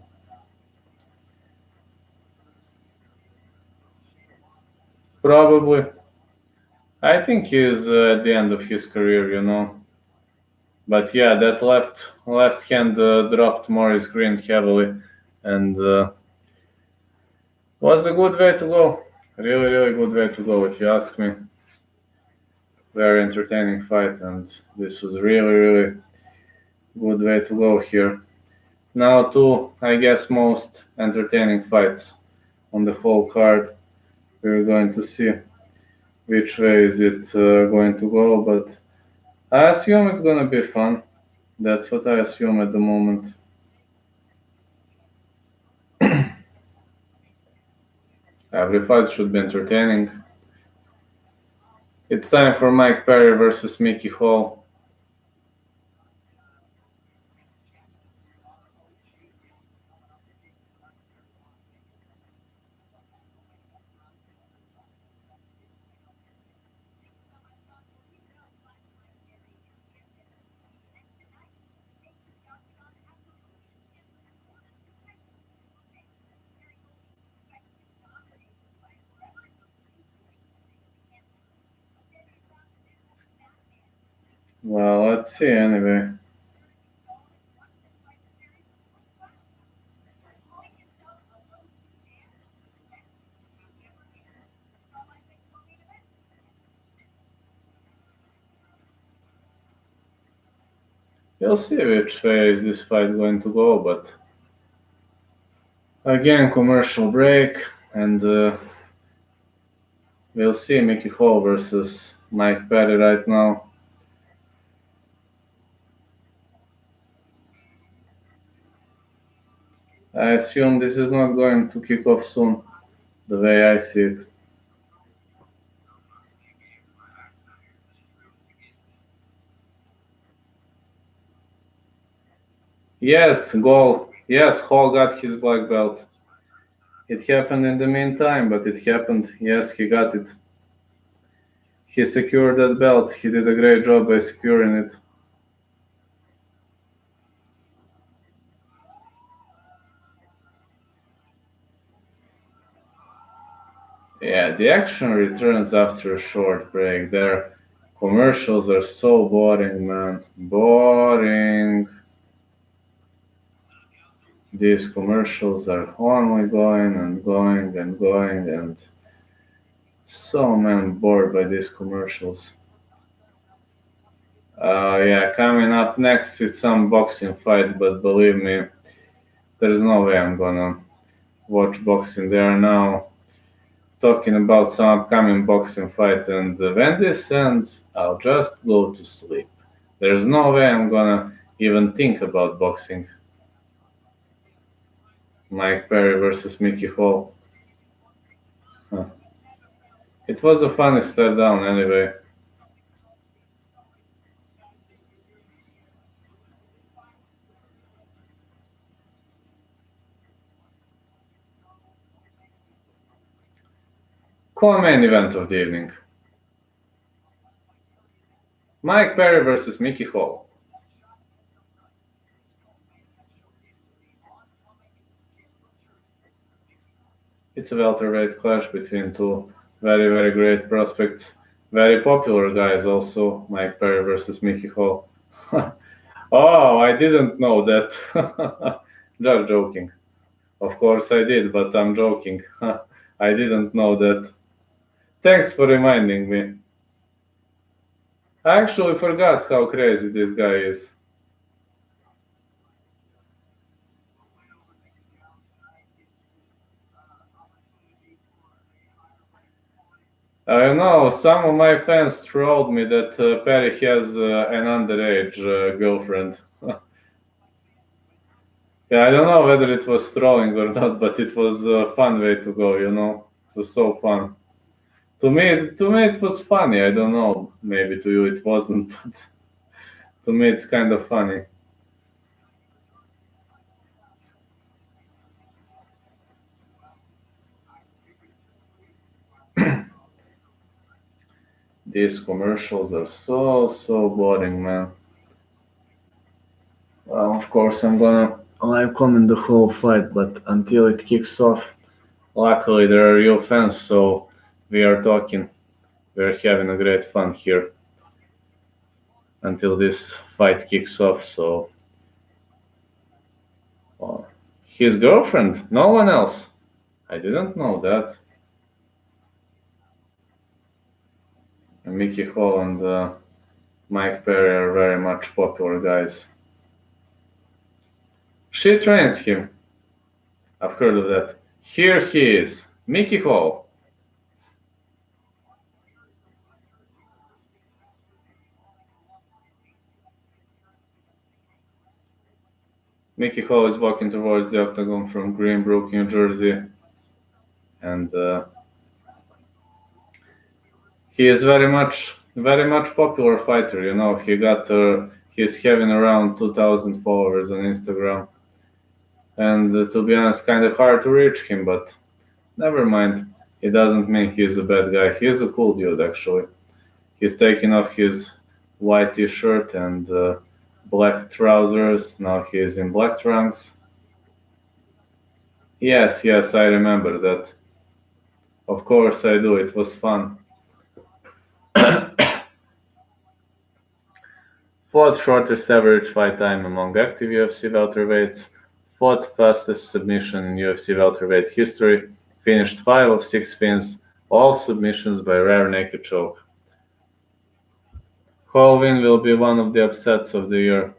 Probably. I think he's at the end of his career. But yeah, that left hand dropped Morris Green heavily, and was a good way to go. Really, really good way to go, if you ask me. Very entertaining fight, and this was really, really good way to go here. Now to, I guess, most entertaining fights on the whole card. We're going to see which way is it going to go, but I assume it's gonna be fun. That's what I assume at the moment. Every fight should be entertaining. It's time for Mike Perry versus Mickey Hall. Well, let's see anyway. We'll see which way is this fight going to go, but again, commercial break, and we'll see Mickey Hall versus Mike Perry right now. I assume this is not going to kick off soon, the way I see it. Yes, goal. Yes, Hall got his black belt. It happened in the meantime, but it happened. Yes, he got it. He secured that belt. He did a great job by securing it. Yeah, the action returns after a short break. Their commercials are so boring, man. Boring. These commercials are only going and going and going, and so man bored by these commercials. Yeah, coming up next is some boxing fight, but believe me, there's no way I'm gonna watch boxing. They are now talking about some upcoming boxing fight, and when this ends, I'll just go to sleep. There's no way I'm gonna even think about boxing. Mike Perry versus Mickey Hall. Huh. It was a funny stare down anyway. Co-main event of the evening. Mike Perry versus Mickey Hall. It's a welterweight clash between two very, very great prospects. Very popular guys also, Mike Perry versus Mickey Hall. Oh, I didn't know that. Just joking. Of course I did, but I'm joking. I didn't know that. Thanks for reminding me. I actually forgot how crazy this guy is. I know some of my fans trolled me that Perry has an underage girlfriend. Yeah, I don't know whether it was trolling or not, but it was a fun way to go. It was so fun. To me, it was funny. I don't know. Maybe to you it wasn't, but to me, it's kind of funny. These commercials are so boring, man. Well, of course, I'm gonna live comment the whole fight, but until it kicks off, luckily there are real fans, so we are talking. We're having a great fun here until this fight kicks off. So, uh, his girlfriend, no one else. I didn't know that. Mickey Hall and Mike Perry are very much popular guys. She trains him. I've heard of that. Here he is, Mickey Hall. Mickey Hall is walking towards the octagon from Greenbrook, New Jersey, and he is very much popular fighter. He's having around 2,000 followers on Instagram, and to be honest, kind of hard to reach him. But never mind. It doesn't mean he's a bad guy. He's a cool dude, actually. He's taking off his white T-shirt and black trousers. Now he is in black trunks. Yes, I remember that. Of course I do. It was fun. Fourth shortest average fight time among active UFC welterweights. Fourth fastest submission in UFC welterweight history. Finished 5 of 6 wins. All submissions by rare naked choke. Hall win will be one of the upsets of the year.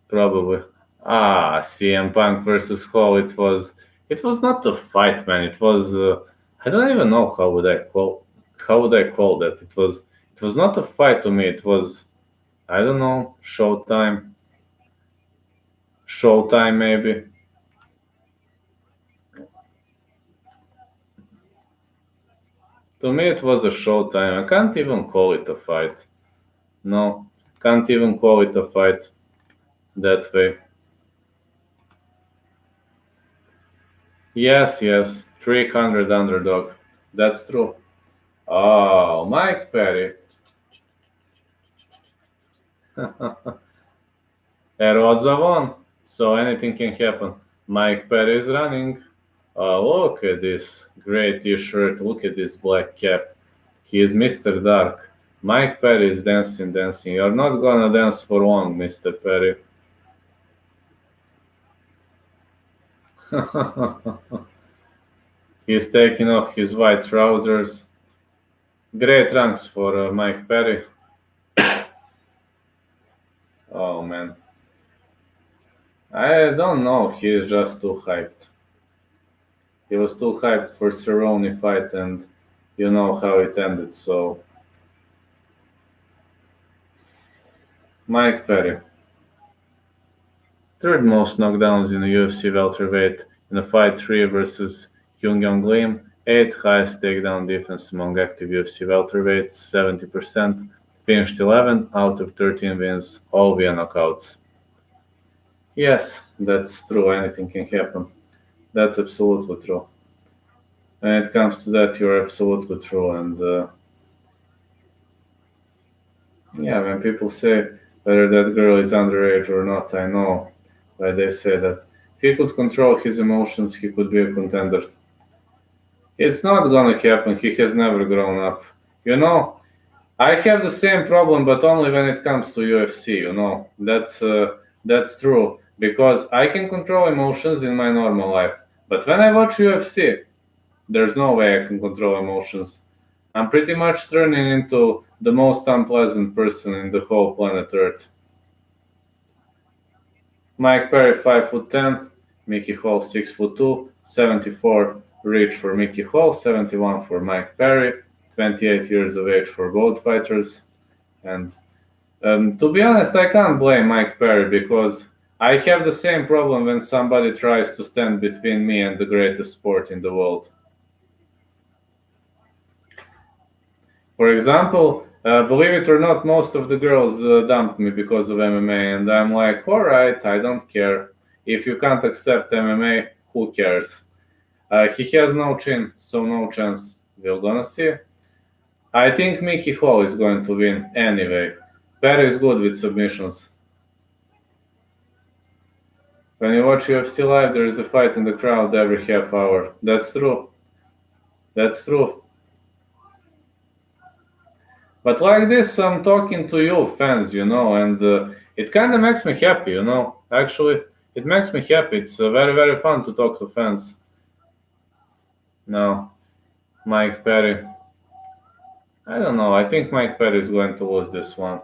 Probably. CM Punk versus Hall. It was not a fight, man. It was I don't even know how would I call that. It was not a fight to me. It was, I don't know, showtime. Showtime maybe. To me it was a showtime. I can't even call it a fight. No, can't even call it a fight that way. Yes, yes, 300 underdog. That's true. Oh, Mike Perry. There was a one, so anything can happen. Mike Perry is running. Look at this great t-shirt. Look at this black cap. He is Mr. Dark. Mike Perry is dancing, dancing. You're not gonna dance for long, Mr. Perry. He's taking off his white trousers. Great ranks for Mike Perry. Oh man. I don't know. He is just too hyped. He was too hyped for Cerrone fight, and you know how it ended. So Mike Perry, third most knockdowns in the UFC welterweight in a fight 3 versus Hyun Young Lim, 8th highest takedown defense among active UFC welterweights, 70%, finished 11 out of 13 wins, all via knockouts. Yes, that's true. Anything can happen. That's absolutely true. When it comes to that, you're absolutely true. And yeah, when people say whether that girl is underage or not, I know why they say that. If he could control his emotions, he could be a contender. It's not gonna happen. He has never grown up. You know, I have the same problem, but only when it comes to UFC. You know, that's true because I can control emotions in my normal life, but when I watch UFC, there's no way I can control emotions. I'm pretty much turning into the most unpleasant person in the whole planet Earth. Mike Perry 5'10", Mickey Hall 6'2", 74 reach for Mickey Hall, 71 for Mike Perry, 28 years of age for both fighters. And to be honest, I can't blame Mike Perry because I have the same problem when somebody tries to stand between me and the greatest sport in the world. For example, believe it or not, most of the girls dumped me because of MMA, and I'm like, all right, I don't care. If you can't accept MMA, who cares? He has no chin, so no chance. We're gonna see. I think Mickey Hall is going to win anyway. Perry is good with submissions. When you watch UFC live, there is a fight in the crowd every half hour. That's true. That's true. But like this, I'm talking to you, fans, and it kind of makes me happy. Actually, it makes me happy. It's very, very fun to talk to fans. Now, Mike Perry. I don't know. I think Mike Perry is going to lose this one.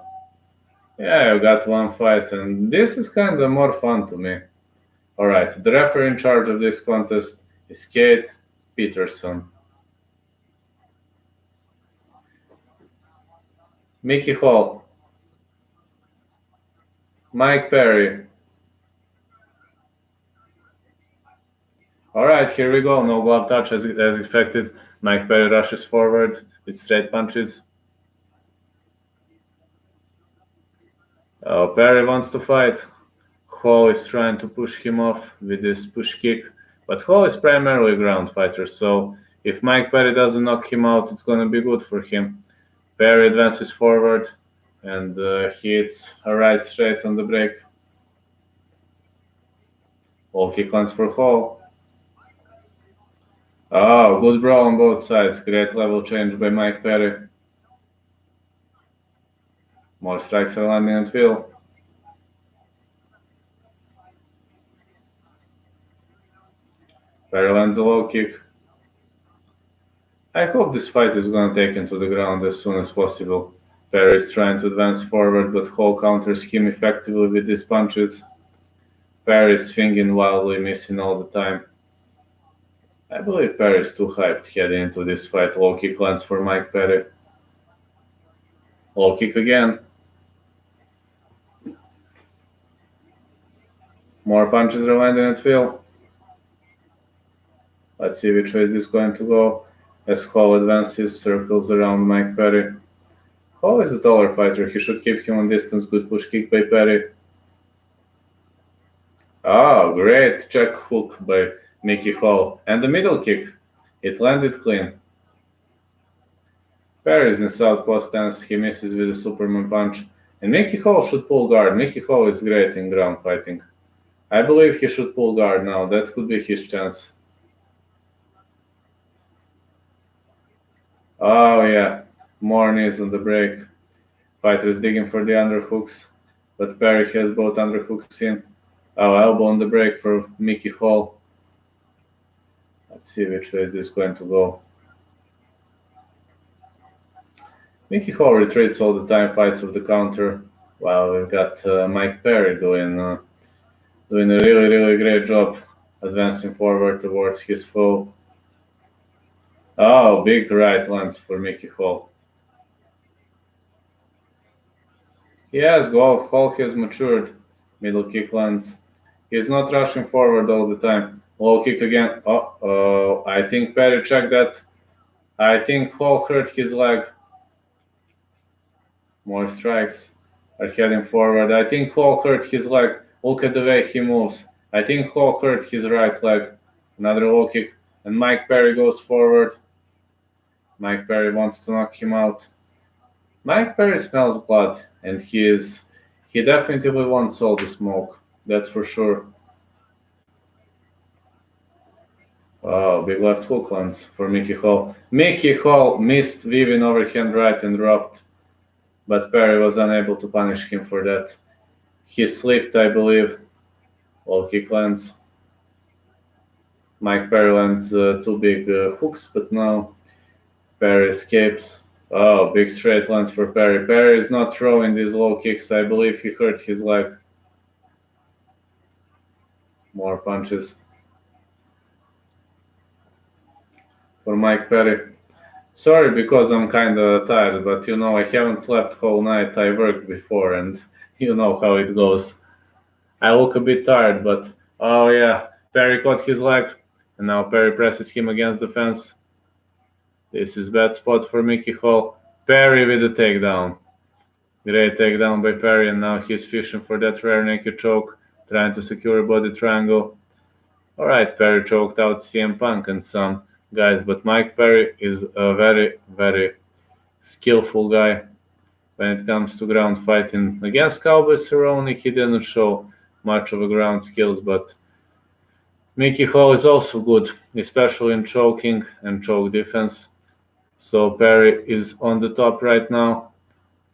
Yeah, you got one fight, and this is kind of more fun to me. All right, the referee in charge of this contest is Kate Peterson. Mickey Hall. Mike Perry. All right, here we go. No glove touch as expected. Mike Perry rushes forward with straight punches. Perry wants to fight. Hall is trying to push him off with this push kick, but Hall is primarily a ground fighter, so if Mike Perry doesn't knock him out, it's going to be good for him. Perry advances forward and hits a right straight on the break. Low kick lands for Hall. Oh, good brawl on both sides. Great level change by Mike Perry. More strikes are landing at will. Perry lands a low kick. I hope this fight is going to take him to the ground as soon as possible. Perry is trying to advance forward, but Hall counters him effectively with his punches. Perry is swinging wildly, missing all the time. I believe Perry is too hyped heading into this fight. Low kick lands for Mike Perry. Low kick again. More punches are landing at will. Let's see which way is this going to go. As Hall advances, circles around Mike Perry. Hall is a taller fighter. He should keep him on distance. Good push kick by Perry. Oh, great check hook by Mickey Hall. And the middle kick. It landed clean. Perry is in southpaw stance. He misses with a Superman punch. And Mickey Hall should pull guard. Mickey Hall is great in ground fighting. I believe he should pull guard now. That could be his chance. Oh yeah, more knees on the break. Fighter is digging for the underhooks, but Perry has both underhooks in. Oh, elbow on the break for Mickey Hall. Let's see which way this is going to go. Mickey Hall retreats all the time, fights off the counter. Wow, we've got Mike Perry doing a really great job advancing forward towards his foe. Oh, big right lands for Mickey Hall. Yes, Hall has matured. Middle kick lands. He's not rushing forward all the time. Low kick again. Oh, I think Perry checked that. I think Hall hurt his leg. More strikes are heading forward. I think Hall hurt his leg. Look at the way he moves. I think Hall hurt his right leg. Another low kick. And Mike Perry goes forward. Mike Perry wants to knock him out. Mike Perry smells blood, and he definitely wants all the smoke. That's for sure. Oh, big left hook lands for Mickey Hall. Mickey Hall missed weaving overhand right and dropped, but Perry was unable to punish him for that. He slipped, I believe. Low kick lands. Mike Perry lands two big hooks, but now Perry escapes. Oh, big straight lands for Perry. Perry is not throwing these low kicks. I believe he hurt his leg. More punches for Mike Perry. Sorry because I'm kind of tired, but I haven't slept whole night. I worked before, and you know how it goes. I look a bit tired, but oh yeah, Perry caught his leg, and now Perry presses him against the fence. This is bad spot for Mickey Hall. Perry with a takedown. Great takedown by Perry, and now he's fishing for that rare naked choke, trying to secure a body triangle. Alright, Perry choked out CM Punk and some guys, but Mike Perry is a very skillful guy when it comes to ground fighting. Against Cowboy Cerrone, he didn't show much of a ground skills, but Mickey Hall is also good, especially in choking and choke defense. So Perry is on the top right now.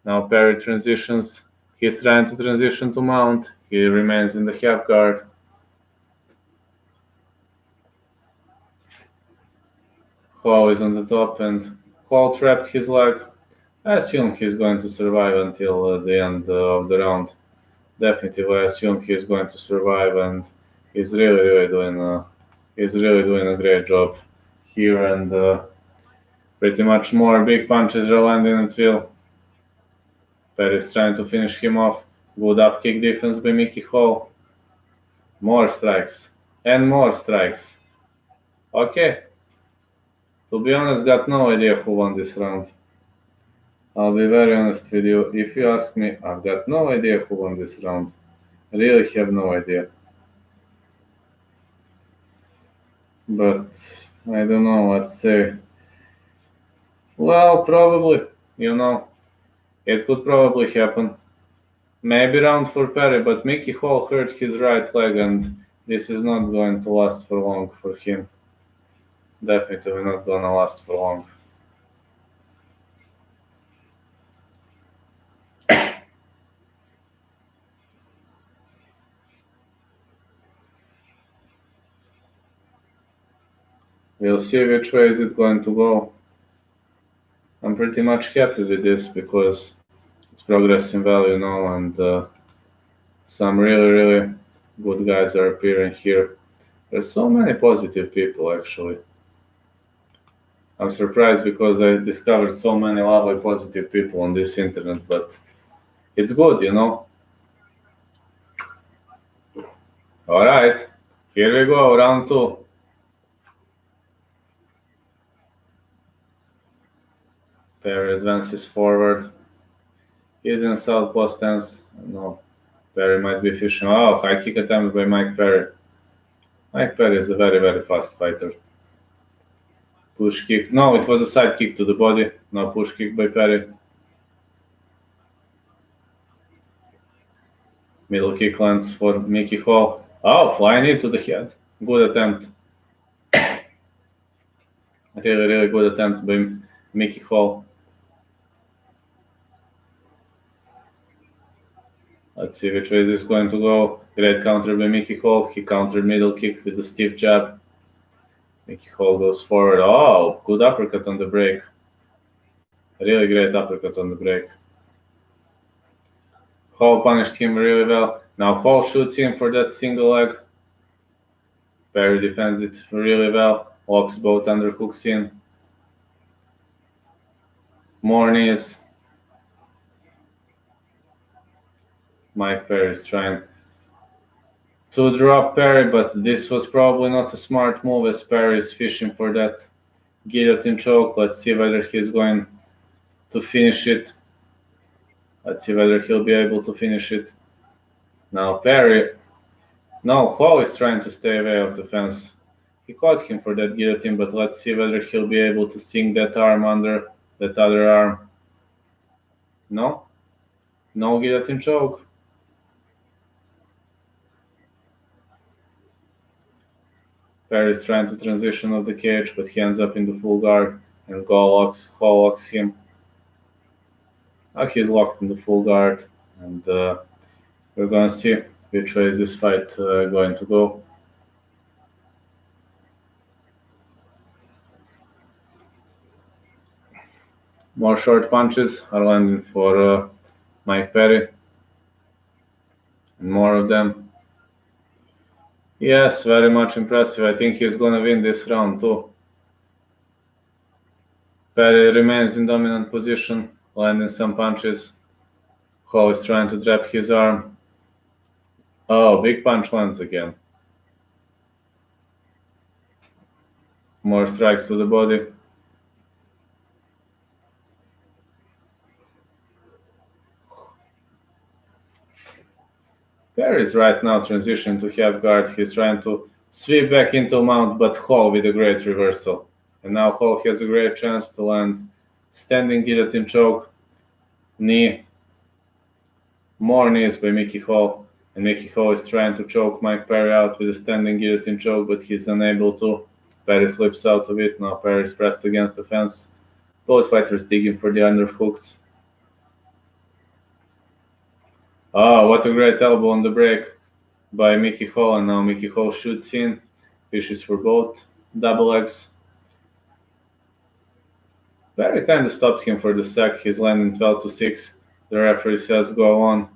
Now Perry transitions. He's trying to transition to mount. He remains in the half guard. Hall is on the top, and Hall trapped his leg. I assume he's going to survive until the end of the round. Definitely, I assume he's going to survive, and he's really doing a great job here, and pretty much more big punches are landing until Perry's trying to finish him off. Good up kick defense by Mickey Hall. More strikes and more strikes. Okay. To be honest, got no idea who won this round. I'll be very honest with you. If you ask me, I've got no idea who won this round. I really have no idea. But I don't know, let's say. Well, probably, it could probably happen. Maybe round for Perry, but Mickey Hall hurt his right leg, and this is not going to last for long for him. Definitely not gonna last for long. We'll see which way is it going to go. I'm pretty much happy with this because it's progressing well, and some really good guys are appearing here. There's so many positive people, actually. I'm surprised because I discovered so many lovely positive people on this internet, but it's good, Alright, here we go, round 2. Perry advances forward. He's in southpaw stance. No, Perry might be fishing. Oh, high kick attempt by Mike Perry. Mike Perry is a very, very fast fighter. Push kick. No, it was a side kick to the body. No push kick by Perry. Middle kick lands for Mickey Hall. Oh, flying knee to the head. Good attempt. Really, really good attempt by Mickey Hall. Let's see which way this is going to go. Great counter by Mickey Hall. He countered middle kick with a stiff jab. Mickey Hall goes forward. Oh, good uppercut on the break. Really great uppercut on the break. Hall punished him really well. Now Hall shoots him for that single leg. Perry defends it really well. Locks both underhooks in. More knees. Mike Perry is trying to drop Perry, but this was probably not a smart move as Perry is fishing for that guillotine choke. Let's see whether he's going to finish it. Let's see whether he'll be able to finish it. Now Perry. No, Hall is trying to stay away of the fence. He caught him for that guillotine, but let's see whether he'll be able to sink that arm under that other arm. No? No guillotine choke. Perry is trying to transition of the cage, but he ends up in the full guard, and Hall locks him. Now he's locked in the full guard, and we're going to see which way is this fight going to go. More short punches are landing for Mike Perry, and more of them. Yes, very much impressive. I think he's going to win this round too. Perry remains in dominant position, landing some punches. Hall is trying to trap his arm. Oh, big punch lands again. More strikes to the body. Perry is right now transitioning to half guard. He's trying to sweep back into mount, but Hall with a great reversal. And now Hall has a great chance to land standing guillotine choke, knee, more knees by Mickey Hall. And Mickey Hall is trying to choke Mike Perry out with a standing guillotine choke, but he's unable to. Perry slips out of it. Now Perry is pressed against the fence. Both fighters digging for the underhooks. Oh, what a great elbow on the break by Mickey Hall, and now Mickey Hall shoots in, fishes for both double legs. Perry kind of stopped him for the sack. He's landing 12-6. The referee says go on.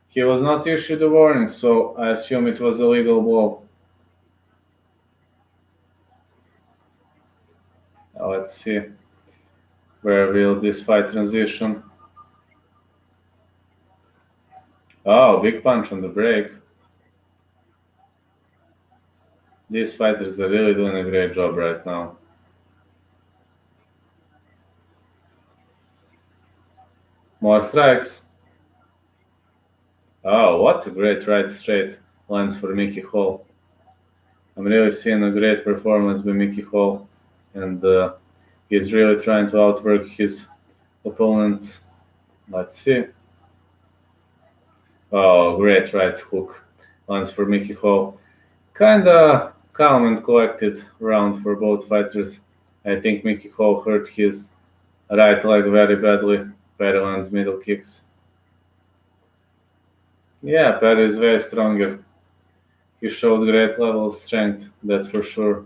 He was not issued a warning, so I assume it was a legal blow. Now let's see where will this fight transition. Oh, big punch on the break. These fighters are really doing a great job right now. More strikes. Oh, what a great right straight lands for Mickey Hall. I'm really seeing a great performance by Mickey Hall, and he's really trying to outwork his opponents. Let's see. Oh, great right hook lands for Mickey Hall. Kinda calm and collected round for both fighters. I think Mickey Hall hurt his right leg very badly. Perry lands middle kicks. Yeah, Perry is way stronger. He showed great level of strength, that's for sure.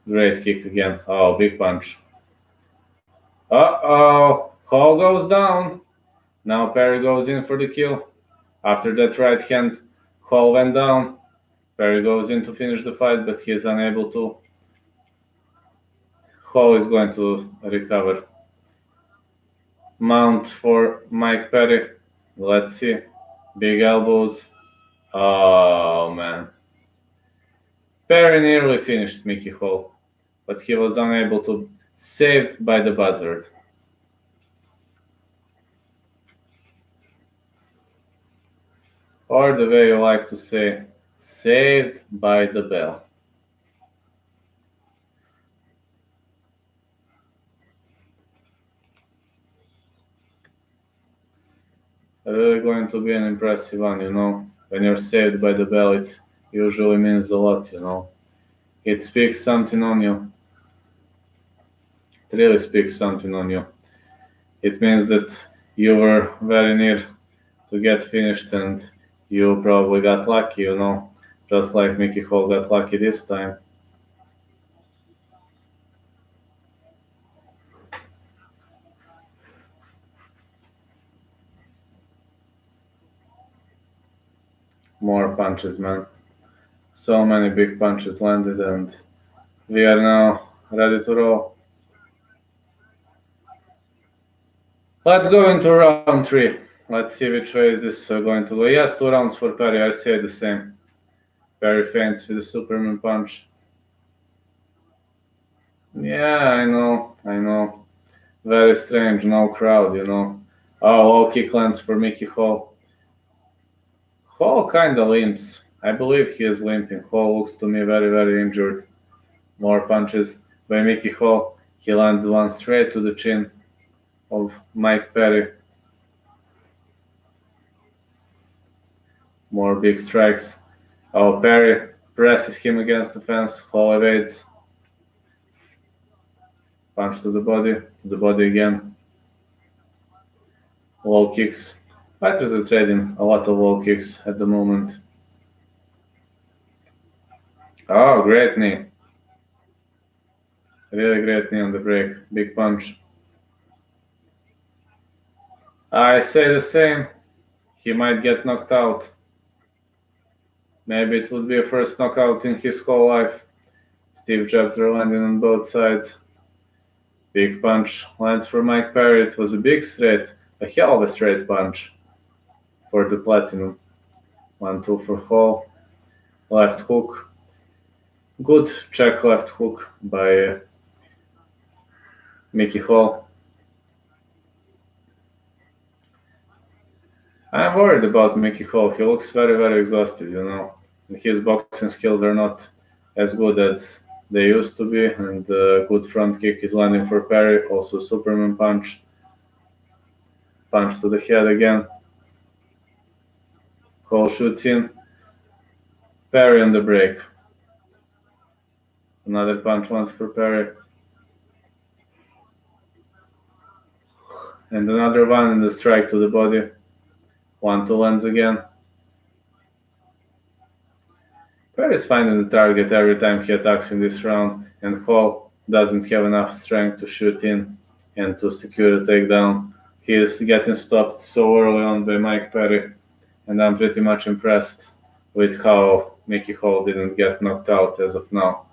Great kick again. Oh, big punch. Uh-oh, Hall goes down. Now Perry goes in for the kill. After that right hand, Hall went down. Perry goes in to finish the fight, but he is unable to. Hall is going to recover. Mount for Mike Perry. Let's see. Big elbows. Oh, man. Perry nearly finished Mickey Hall, but he was unable to. Saved by the buzzard. Or the way you like to say, Saved by the bell. Really going to be an impressive one, you know. When you're saved by the bell, it usually means a lot, you know. It speaks something on you. It really speaks something on you. It means that you were very near to get finished and you probably got lucky, you know. Just like Mickey Hall got lucky this time. More punches, man. So many big punches landed, and we are now ready to roll. Let's go into round three. Let's see which way is this going to go. Yes, 2 rounds for Perry. I say the same. Perry feints with the Superman punch. Yeah, I know. Very strange, no crowd, you know. Oh, low kick lands for Mickey Hall. Hall kinda limps. I believe he is limping. Hall looks to me very, very injured. More punches by Mickey Hall. He lands one straight to the chin of Mike Perry. More big strikes. Oh, Perry presses him against the fence. Hall evades. Punch to the body again. Low kicks. Fighters are trading a lot of low kicks at the moment. Oh, great knee. Really great knee on the break. Big punch. I say the same. He might get knocked out. Maybe it would be a first knockout in his whole life. Steve jabs are landing on both sides. Big punch lands for Mike Perry. It was a big straight, a hell of a straight punch for the Platinum. 1-2 for Hall. Left hook. Good check left hook by Mickey Hall. I'm worried about Mickey Hall. He looks very, very exhausted, you know. And his boxing skills are not as good as they used to be. And the good front kick is landing for Perry. Also Superman punch. Punch to the head again. Hall shoots in. Perry on the break. Another punch lands for Perry. And another one and the strike to the body. 1-2 lands again. Perry is finding the target every time he attacks in this round, and Hall doesn't have enough strength to shoot in and to secure the takedown. He is getting stopped so early on by Mike Perry, and I'm pretty much impressed with how Mickey Hall didn't get knocked out as of now.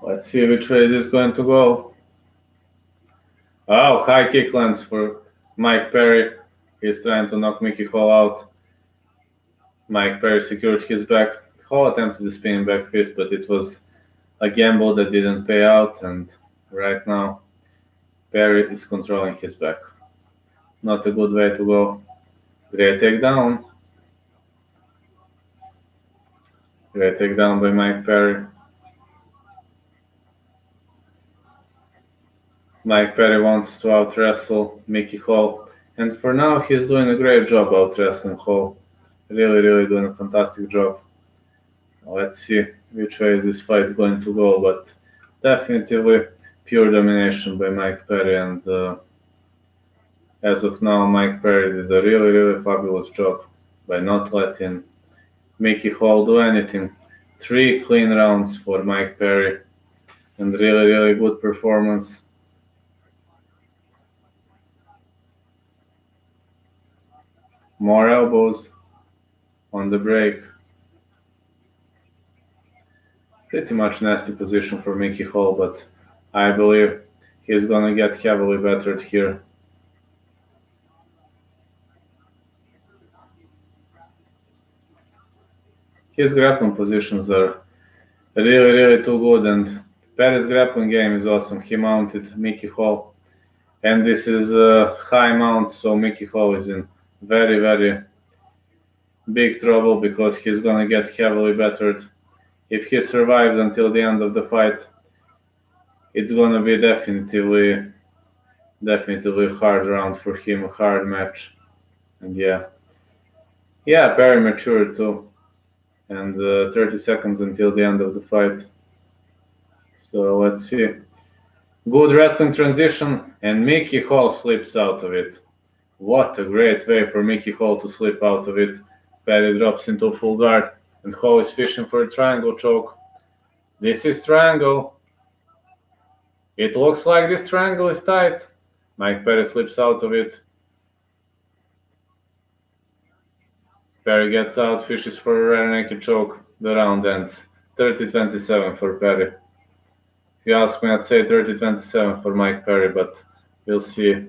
Let's see which way this is going to go. Oh, high kick lands for Mike Perry. He's trying to knock Mickey Hall out. Mike Perry secured his back. Hall attempted the spinning back fist, but it was a gamble that didn't pay out, and right now Perry is controlling his back. Not a good way to go. Great takedown. Great takedown by Mike Perry. Mike Perry wants to out-wrestle Mickey Hall, and for now he's doing a great job out-wrestling Hall. Really doing a fantastic job. Let's see which way is this fight going to go, but definitely pure domination by Mike Perry, and as of now Mike Perry did a really fabulous job by not letting Mickey Hall do anything. 3 clean rounds for Mike Perry, and really good performance. More elbows on the break. Pretty much nasty position for Mickey Hall, but I believe he's gonna get heavily battered here. His grappling positions are really too good, and Perry's grappling game is awesome. He mounted Mickey Hall, and this is a high mount, so Mickey Hall is in very, very big trouble because he's gonna get heavily battered. If he survives until the end of the fight, it's gonna be definitely a hard round for him, a hard match. And yeah, Perry matured too, and 30 seconds until the end of the fight. So let's see. Good wrestling transition, and Mickey Hall slips out of it. What a great way for Mickey Hall to slip out of it. Perry drops into full guard, and Hall is fishing for a triangle choke. This is triangle. It looks like this triangle is tight. Mike Perry slips out of it. Perry gets out, fishes for a rear naked choke. The round ends 30-27 for Perry. If you ask me, I'd say 30-27 for Mike Perry, but we'll see.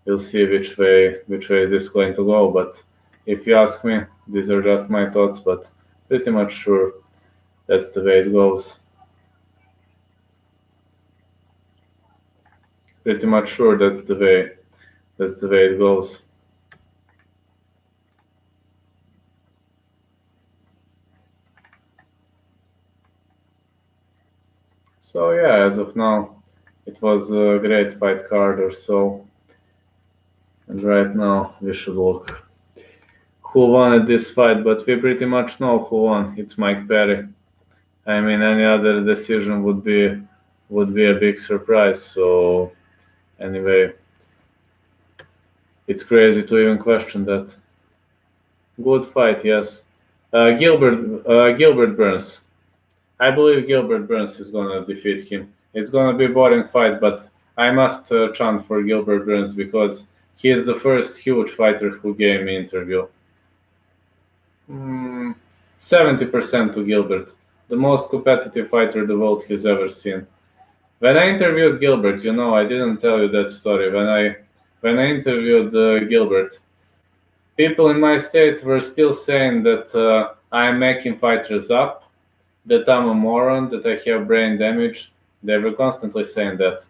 We'll see which way is this going to go. But if you ask me, these are just my thoughts, but pretty much sure that's the way it goes. Pretty much sure that's the way it goes. So yeah, as of now, it was a great fight card or so. And right now we should look who won at this fight, but we pretty much know who won. It's Mike Perry. I mean, any other decision would be a big surprise. So anyway, it's crazy to even question that. Good fight, yes. Gilbert Burns. I believe Gilbert Burns is gonna defeat him. It's gonna be a boring fight, but I must chant for Gilbert Burns because he is the first huge fighter who gave me interview. 70% to Gilbert, the most competitive fighter the world has ever seen. When I interviewed Gilbert, I didn't tell you that story. When I interviewed Gilbert, people in my state were still saying that I'm making fighters up, that I'm a moron, that I have brain damage. They were constantly saying that.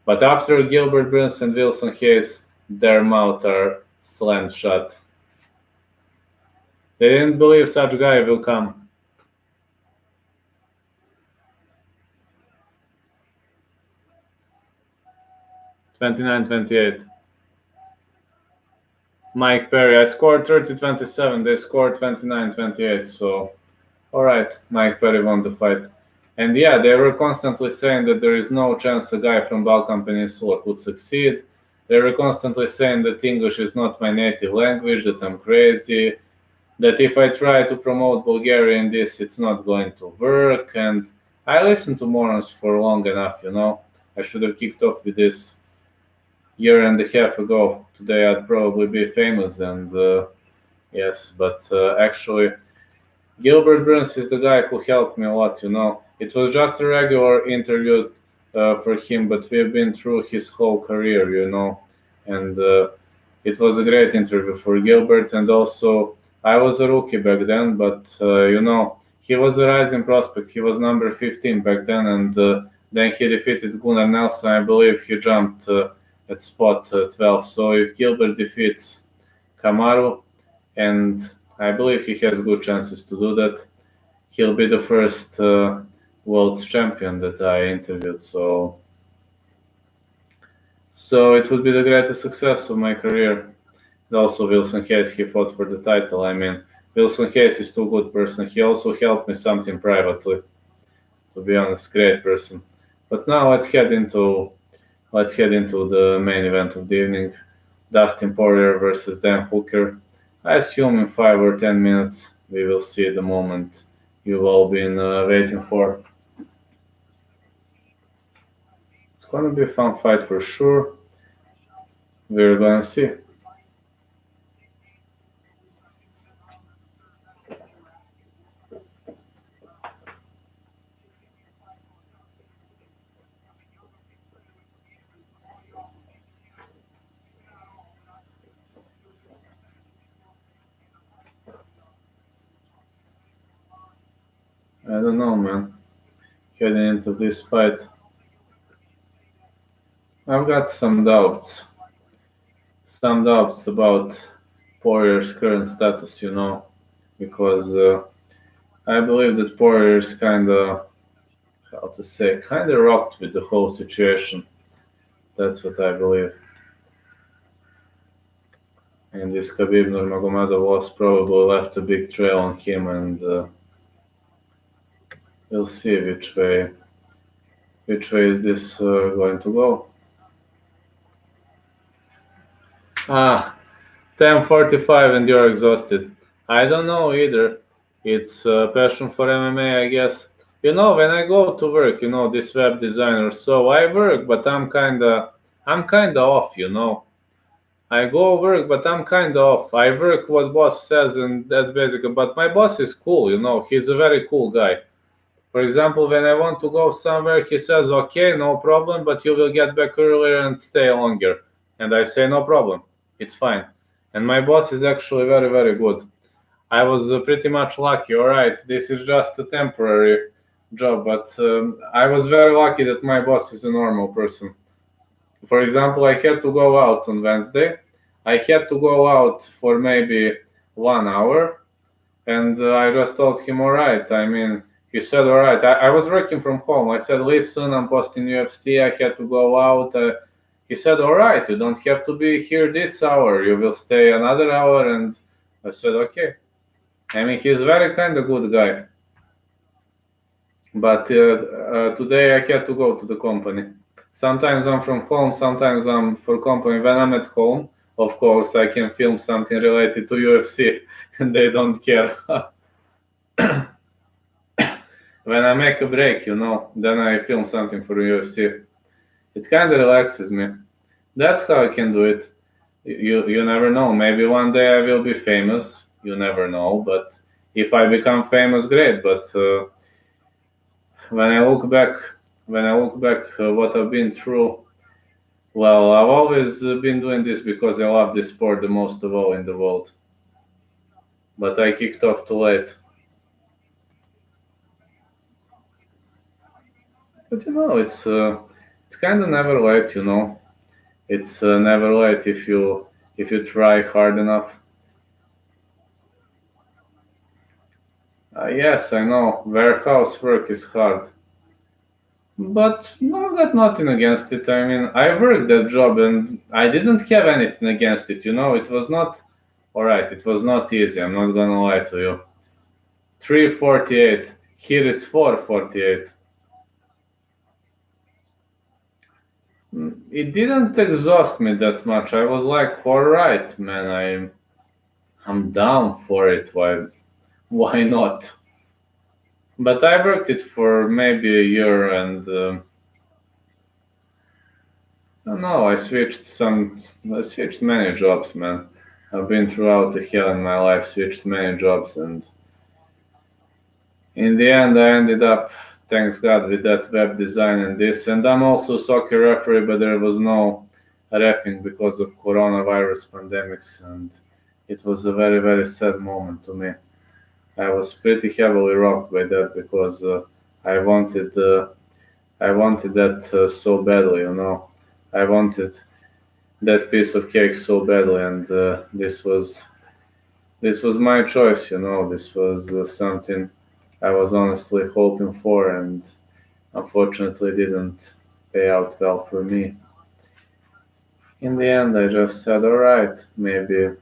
But after Gilbert Burns and Wilson Hayes, their mouths are slammed shut. They didn't believe such guy will come. (29-28). Mike Perry, I scored 30-27. They scored 29-28. So, all right, Mike Perry won the fight. And yeah, they were constantly saying that there is no chance a guy from Balkan Peninsula could succeed. They were constantly saying that English is not my native language, that I'm crazy, that if I try to promote Bulgarian this, it's not going to work. And I listened to morons for long enough, I should have kicked off with this year and a half ago. Today I'd probably be famous, and yes, but actually Gilbert Burns is the guy who helped me a lot. It was just a regular interview for him, but we've been through his whole career, and it was a great interview for Gilbert. And also, I was a rookie back then, but he was a rising prospect. He was number 15 back then, and then he defeated Gunnar Nelson. I believe he jumped at spot 12. So if Gilbert defeats Kamaru, and I believe he has good chances to do that, he'll be the first world champion that I interviewed. So it would be the greatest success of my career. Also, Wilson Hayes, he fought for the title. I mean, Wilson Hayes is too good person. He also helped me something privately. To be honest, great person. But now let's head into the main event of the evening. Dustin Poirier versus Dan Hooker. I assume in 5 or 10 minutes we will see the moment you've all been waiting for. It's gonna be a fun fight for sure. We're gonna see. I don't know, man. heading into this fight. I've got some doubts about Poirier's current status, because I believe that Poirier is kind of rocked with the whole situation. That's what I believe. And this Khabib Nurmagomedov loss probably left a big trail on him, and we'll see which way is this going to go. 10:45 and you're exhausted. I don't know either. It's passion for MMA, I guess. When I go to work, this web designer, so I work, but I'm kinda off. I go work, but I'm kinda off. I work what boss says, and that's basically. But my boss is cool. He's a very cool guy. For example, when I want to go somewhere, he says, "Okay, no problem, but you will get back earlier and stay longer." And I say, "No problem, it's fine." And my boss is actually very, very good. I was pretty much lucky. All right, this is just a temporary job, but I was very lucky that my boss is a normal person. For example, I had to go out on Wednesday. I had to go out for maybe 1 hour, and I just told him, all right. I mean, he said, all right. I was working from home. I said, listen, I'm posting UFC. I had to go out. He said, all right, you don't have to be here this hour. You will stay another hour. And I said, okay. I mean, he's very kind of good guy. But today I had to go to the company. Sometimes I'm from home, sometimes I'm for company. When I'm at home, of course, I can film something related to UFC, and they don't care. When I make a break, then I film something for UFC. It kind of relaxes me. That's how I can do it. You never know. Maybe one day I will be famous. You never know. But if I become famous, great. But when I look back, what I've been through, well, I've always been doing this because I love this sport the most of all in the world. But I kicked off too late. But it's kind of never late. It's never late if you try hard enough. Yes, I know. Warehouse work is hard. But no, I got nothing against it. I mean, I worked that job and I didn't have anything against it. It was not, all right, it was not easy. I'm not gonna lie to you. 3:48. Here is 4:48. It didn't exhaust me that much. I was like, all right, man, I'm down for it. Why not? But I worked it for maybe a year, and I don't know. I switched many jobs, man. I've been throughout the hell in my life, switched many jobs, and in the end, I ended up, thanks God, with that web design and this. And I'm also a soccer referee, but there was no reffing because of coronavirus pandemics, and it was a very, very sad moment to me. I was pretty heavily rocked by that because I wanted that so badly. I wanted that piece of cake so badly, and this was my choice. This was something I was honestly hoping for, and unfortunately didn't pay out well for me. In the end, I just said, all right, maybe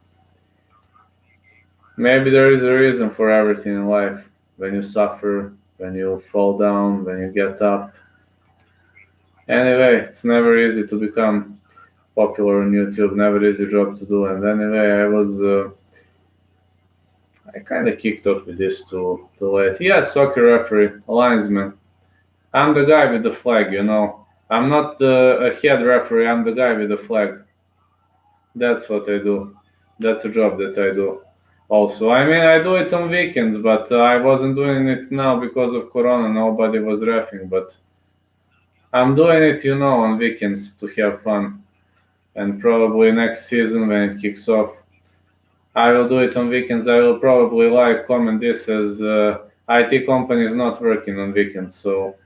there is a reason for everything in life. When you suffer, when you fall down, when you get up. Anyway, it's never easy to become popular on YouTube. Never easy job to do. And anyway, I kind of kicked off with this too late. Yeah, soccer referee, linesman. I'm the guy with the flag. I'm not a head referee. I'm the guy with the flag. That's what I do. That's a job that I do. Also, I mean, I do it on weekends, but I wasn't doing it now because of Corona. Nobody was reffing, but I'm doing it, on weekends to have fun. And probably next season when it kicks off, I will do it on weekends. I will probably comment this as IT companies not working on weekends. So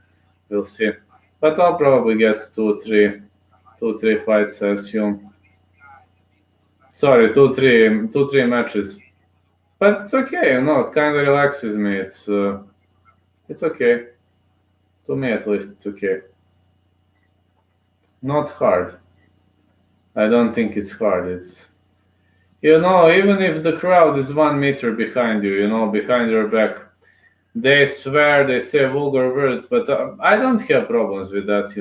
We'll see. But I'll probably get two, three fights, I assume. Sorry, two, three matches. But it's okay, it kind of relaxes me. It's okay. To me, at least, it's okay. Not hard. I don't think it's hard. Even if the crowd is 1 meter behind you, behind your back, they swear, they say vulgar words, but I don't have problems with that.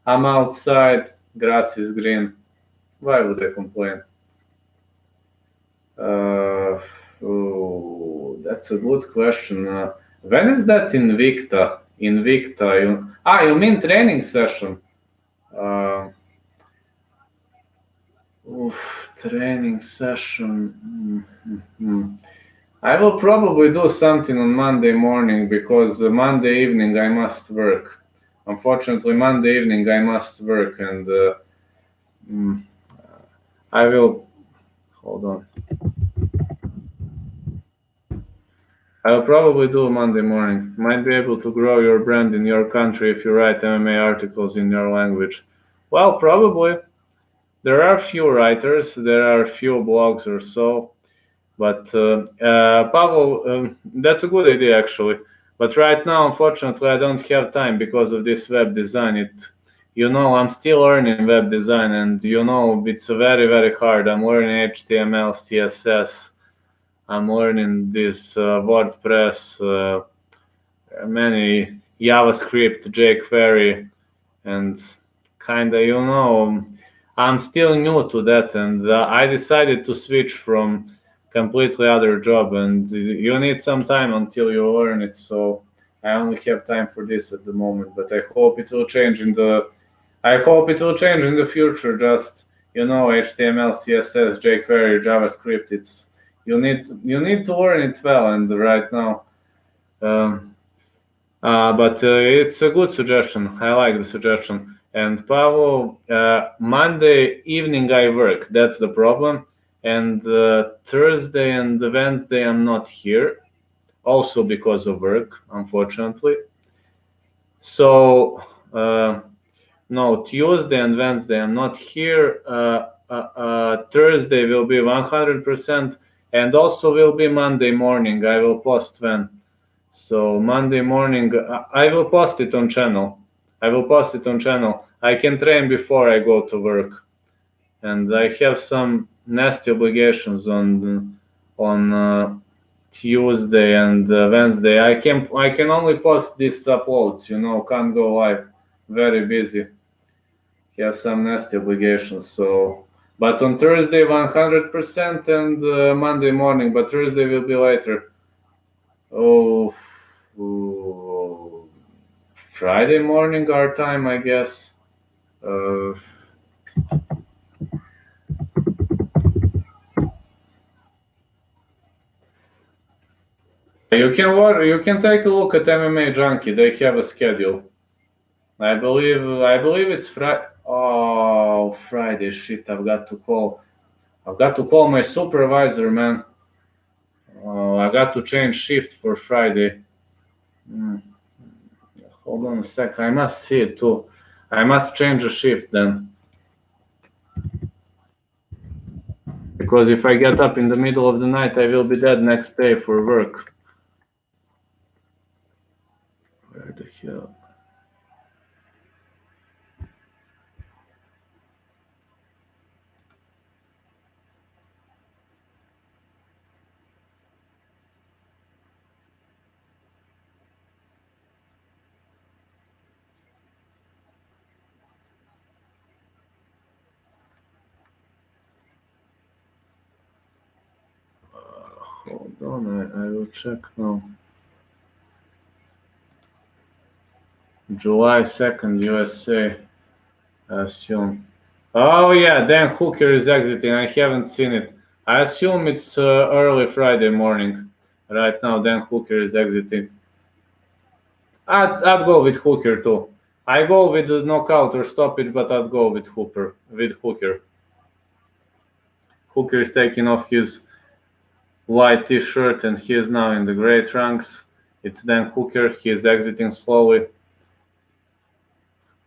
I'm outside, grass is green. Why would I complain? That's a good question. When is that Invicta? You mean training session? Training session. I will probably do something on Monday morning because Monday evening I must work. Unfortunately, Monday evening I must work, and I will. Hold on. I will probably do Monday morning. Might be able to grow your brand in your country if you write MMA articles in your language. Well, probably. There are few writers, there are few blogs or so, but Pavel, that's a good idea actually. But right now, unfortunately, I don't have time because of this web design. I'm still learning web design, and it's very, very hard. I'm learning HTML, CSS. I'm learning this WordPress, many JavaScript, jQuery, and kinda, I'm still new to that, and I decided to switch from completely other job, and you need some time until you learn it. So I only have time for this at the moment, but I hope it will change in the future. Just HTML, CSS, jQuery, JavaScript. You need to learn it well, and right now. But it's a good suggestion. I like the suggestion. And Pavel, Monday evening I work. That's the problem. And Thursday and Wednesday I'm not here, also because of work, unfortunately. So no, Tuesday and Wednesday I'm not here. Thursday will be 100%, and also will be Monday morning. I will post when. So Monday morning, I will post it on channel. I can train before I go to work, and I have some nasty obligations on Tuesday and Wednesday. I can only post these uploads. Can't go live. Very busy. Have some nasty obligations. So, but on Thursday 100% and Monday morning. But Thursday will be later. Oh. Friday morning our time, I guess. You can take a look at MMA Junkie. They have a schedule. I believe it's Friday. Oh, Friday! Shit! I've got to call my supervisor, man. I got to change shift for Friday. Hold on a sec. I must see it too. I must change the shift then. Because if I get up in the middle of the night, I will be dead next day for work. Where the hell? Hold on, I will check now. July 2nd, USA, I assume. Oh yeah, Dan Hooker is exiting. I haven't seen it. I assume it's early Friday morning. Right now, Dan Hooker is exiting. I'd go with Hooker too. I go with the knockout or stoppage, but I'd go with Hooker. Hooker is taking off his white t-shirt and he is now in the gray trunks. It's Dan Hooker. He is exiting slowly.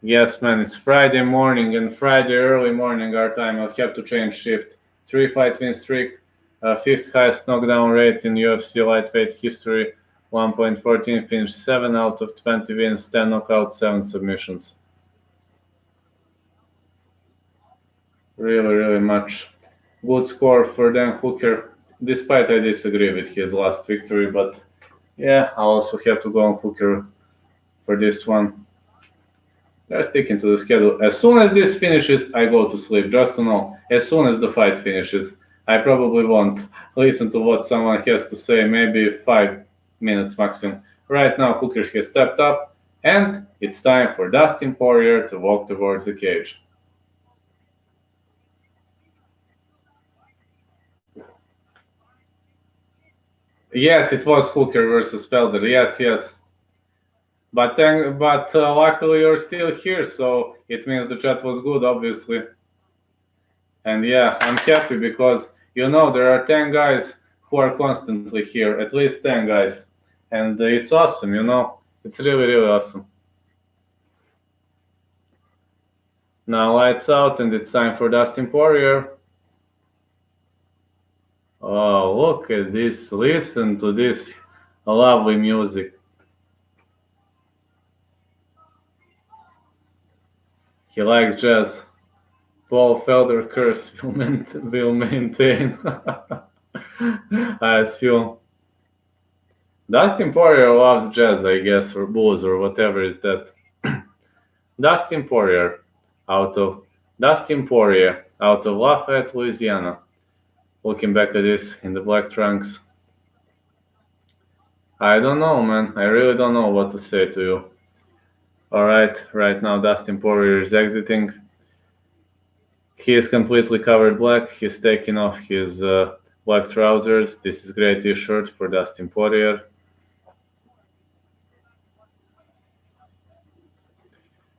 Yes, man, it's Friday morning, and Friday early morning our time. I'll have to change shift. 3 fight win streak, fifth highest knockdown rate in UFC lightweight history. 1.14 finish, 7 out of 20 wins, 10 knockouts, 7 submissions. Really, really much. Good score for Dan Hooker, despite I disagree with his last victory, but yeah, I'll also have to go on Hooker for this one. They're sticking to the schedule. As soon as this finishes, I go to sleep. Just to know, as soon as the fight finishes, I probably won't listen to what someone has to say. Maybe 5 minutes maximum. Right now, Hooker has stepped up, and it's time for Dustin Poirier to walk towards the cage. Yes, it was Hooker versus Felder. Yes, yes. But luckily you're still here, so it means the chat was good, obviously. And yeah, I'm happy because there are 10 guys who are constantly here, at least 10 guys, and it's awesome. It's really, really awesome. Now lights out, and it's time for Dustin Poirier. Oh, look at this! Listen to this lovely music. He likes jazz. Paul Felder curse will maintain. I assume. Dustin Poirier loves jazz, I guess, or blues, or whatever is that. Dustin Poirier, out of Dustin Poirier, out of Lafayette, Louisiana. Looking back at this in the black trunks. I don't know, man. I really don't know what to say to you. Alright, right now Dustin Poirier is exiting. He is completely covered black. He's taking off his black trousers. This is great t-shirt for Dustin Poirier.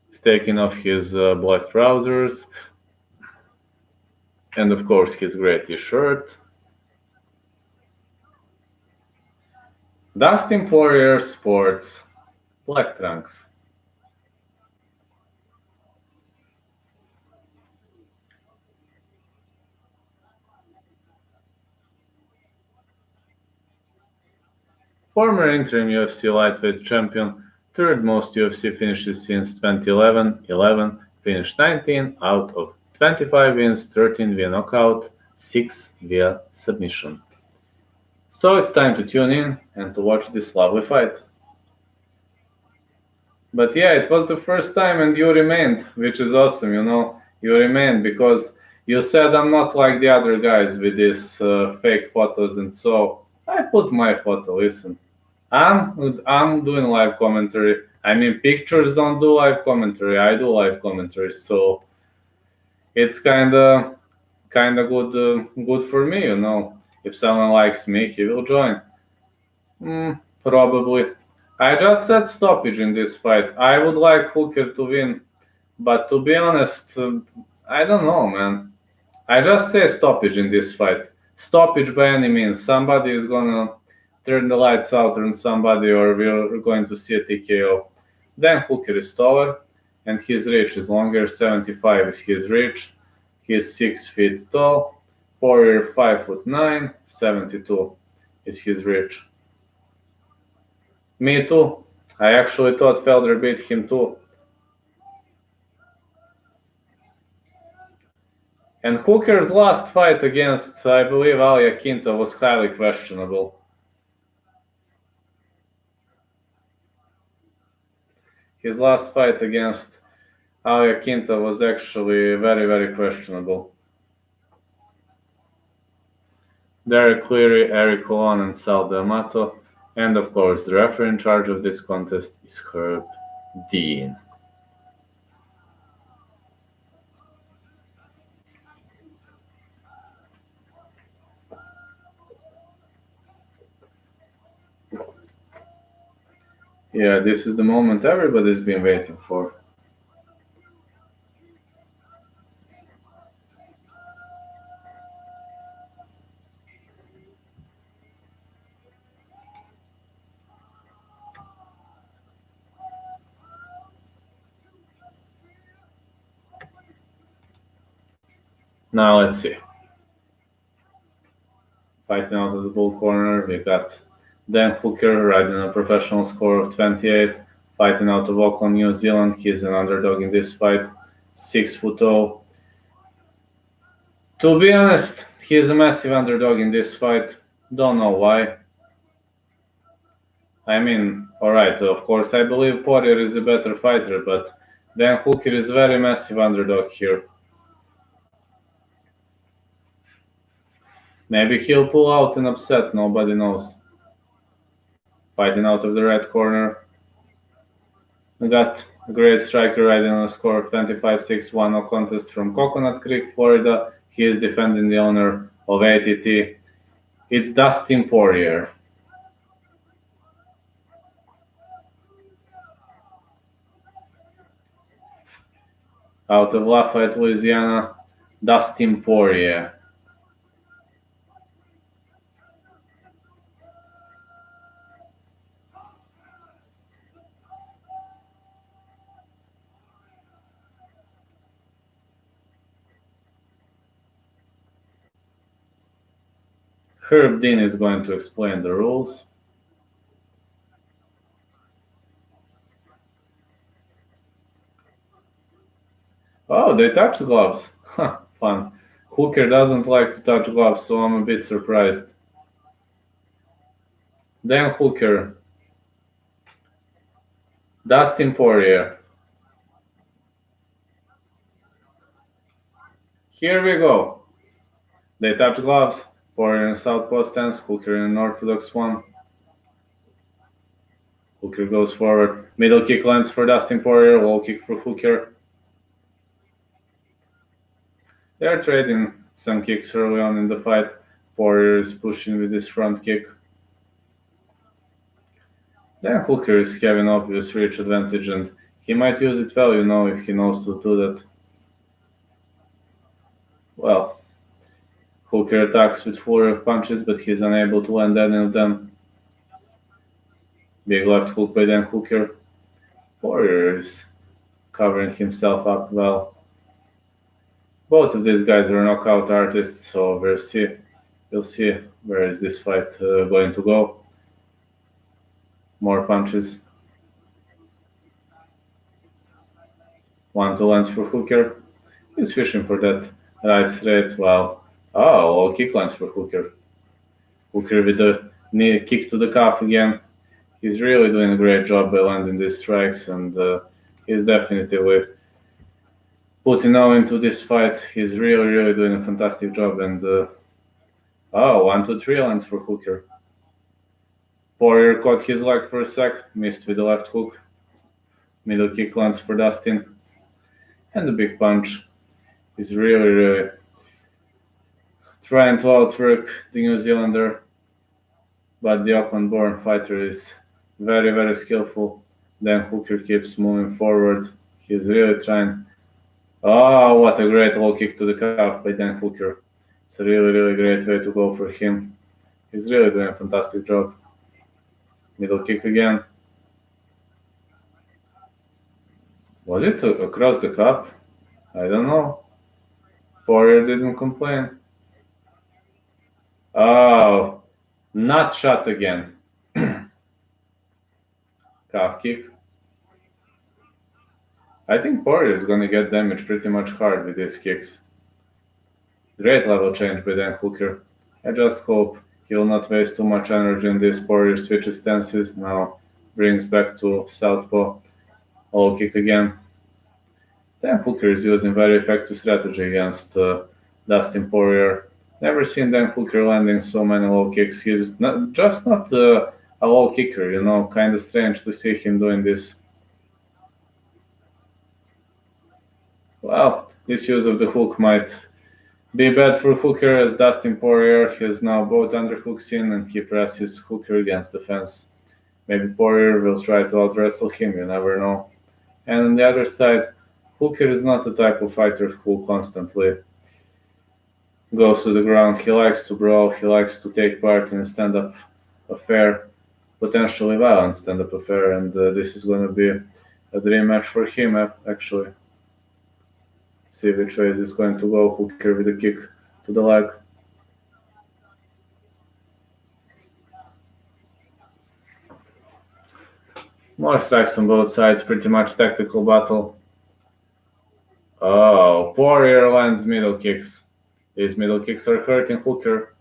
He's taking off his black trousers. And of course his great t-shirt. Dustin Poirier sports black trunks. Former interim UFC lightweight champion, third most UFC finishes since 2011, finished 19 out of 25 wins, 13 via knockout, 6 via submission. So it's time to tune in and to watch this lovely fight. But yeah, it was the first time and you remained, which is awesome, You remained because you said I'm not like the other guys with these fake photos, and so I put my photo. Listen, I'm doing live commentary. I mean, pictures don't do live commentary. I do live commentary, so it's kind of good for me, If someone likes me, he will join. Probably. I just said stoppage in this fight. I would like Hooker to win, but to be honest, I don't know, man. I just say stoppage in this fight. Stoppage by any means. Somebody is gonna turn the lights out on somebody, or we're going to see a TKO. Then Hooker is taller, and his reach is longer. 75 is his reach. He's 6 feet tall. Poirier 5'9", 72 is his reach. Me too. I actually thought Felder beat him too. And Hooker's last fight against, I believe, Aliakinta was highly questionable. His last fight against Aliakinta was actually very, very questionable. Derek Cleary, Eric Colon, and Sal D'Amato. And of course, the referee in charge of this contest is Herb Dean. Yeah, this is the moment everybody's been waiting for. Now let's see. Fighting out of the bull corner, we got Dan Hooker riding a professional score of 28, fighting out of Auckland, New Zealand. He's an underdog in this fight, 6 foot tall. To be honest, he is a massive underdog in this fight. Don't know why. I mean, alright, of course, I believe Poirier is a better fighter, but Dan Hooker is very massive underdog here. Maybe he'll pull out an upset, nobody knows. Fighting out of the red corner. We got a great striker riding on a score of 25-6-1, no contest from Coconut Creek, Florida. He is defending the owner of ATT. It's Dustin Poirier. Out of Lafayette, Louisiana, Dustin Poirier. Herb Dean is going to explain the rules. Oh, they touch gloves. Huh, fun. Hooker doesn't like to touch gloves, so I'm a bit surprised. Dan Hooker. Dustin Poirier. Here we go. They touch gloves. Poirier in a southpaw stance, Hooker in an orthodox one. Hooker goes forward. Middle kick lands for Dustin Poirier, low kick for Hooker. They are trading some kicks early on in the fight. Poirier is pushing with his front kick. Then Hooker is having obvious reach advantage, and he might use it well, if he knows to do that. Well, Hooker attacks with flurry of punches, but he's unable to land any of them. Big left hook by Dan Hooker. Poirier is covering himself up well. Both of these guys are knockout artists, so we'll see where is this fight going to go. More punches. 1-2 lands for Hooker. He's fishing for that right straight. Wow. Oh, low kick lands for Hooker. Hooker with the knee kick to the calf again. He's really doing a great job by landing these strikes, and he's definitely putting all into this fight. He's really doing a fantastic job. And 1-2-3 lands for Hooker. Poirier caught his leg for a sec, missed with the left hook. Middle kick lands for Dustin. And the big punch. He's really trying to outwork the New Zealander. But the Auckland-born fighter is very skillful. Then Hooker keeps moving forward. He's really trying. Oh, what a great low kick to the calf by Dan Hooker. It's a really great way to go for him. He's really doing a fantastic job. Middle kick again. Was it across the cup? I don't know. Poirier didn't complain. Oh, not shot again. Calf kick. I think Poirier is gonna get damaged pretty much hard with these kicks. Great level change by Dan Hooker. I just hope he will not waste too much energy in this. Poirier switches stances, now brings back to southpaw. Low kick again. Dan Hooker is using very effective strategy against Dustin Poirier. Never seen Dan Hooker landing so many low kicks. He's not a low kicker, kind of strange to see him doing this. Well, this use of the hook might be bad for Hooker, as Dustin Poirier has now both underhooks in and he presses Hooker against the fence. Maybe Poirier will try to out-wrestle him, you never know. And on the other side, Hooker is not the type of fighter who constantly goes to the ground. He likes to brawl, he likes to take part in a stand-up affair, potentially violent stand-up affair, and this is going to be a dream match for him, actually. See which way is this going to go. Hooker with a kick to the leg. More strikes on both sides, pretty much tactical battle. Oh, Poirier lands middle kicks. These middle kicks are hurting Hooker.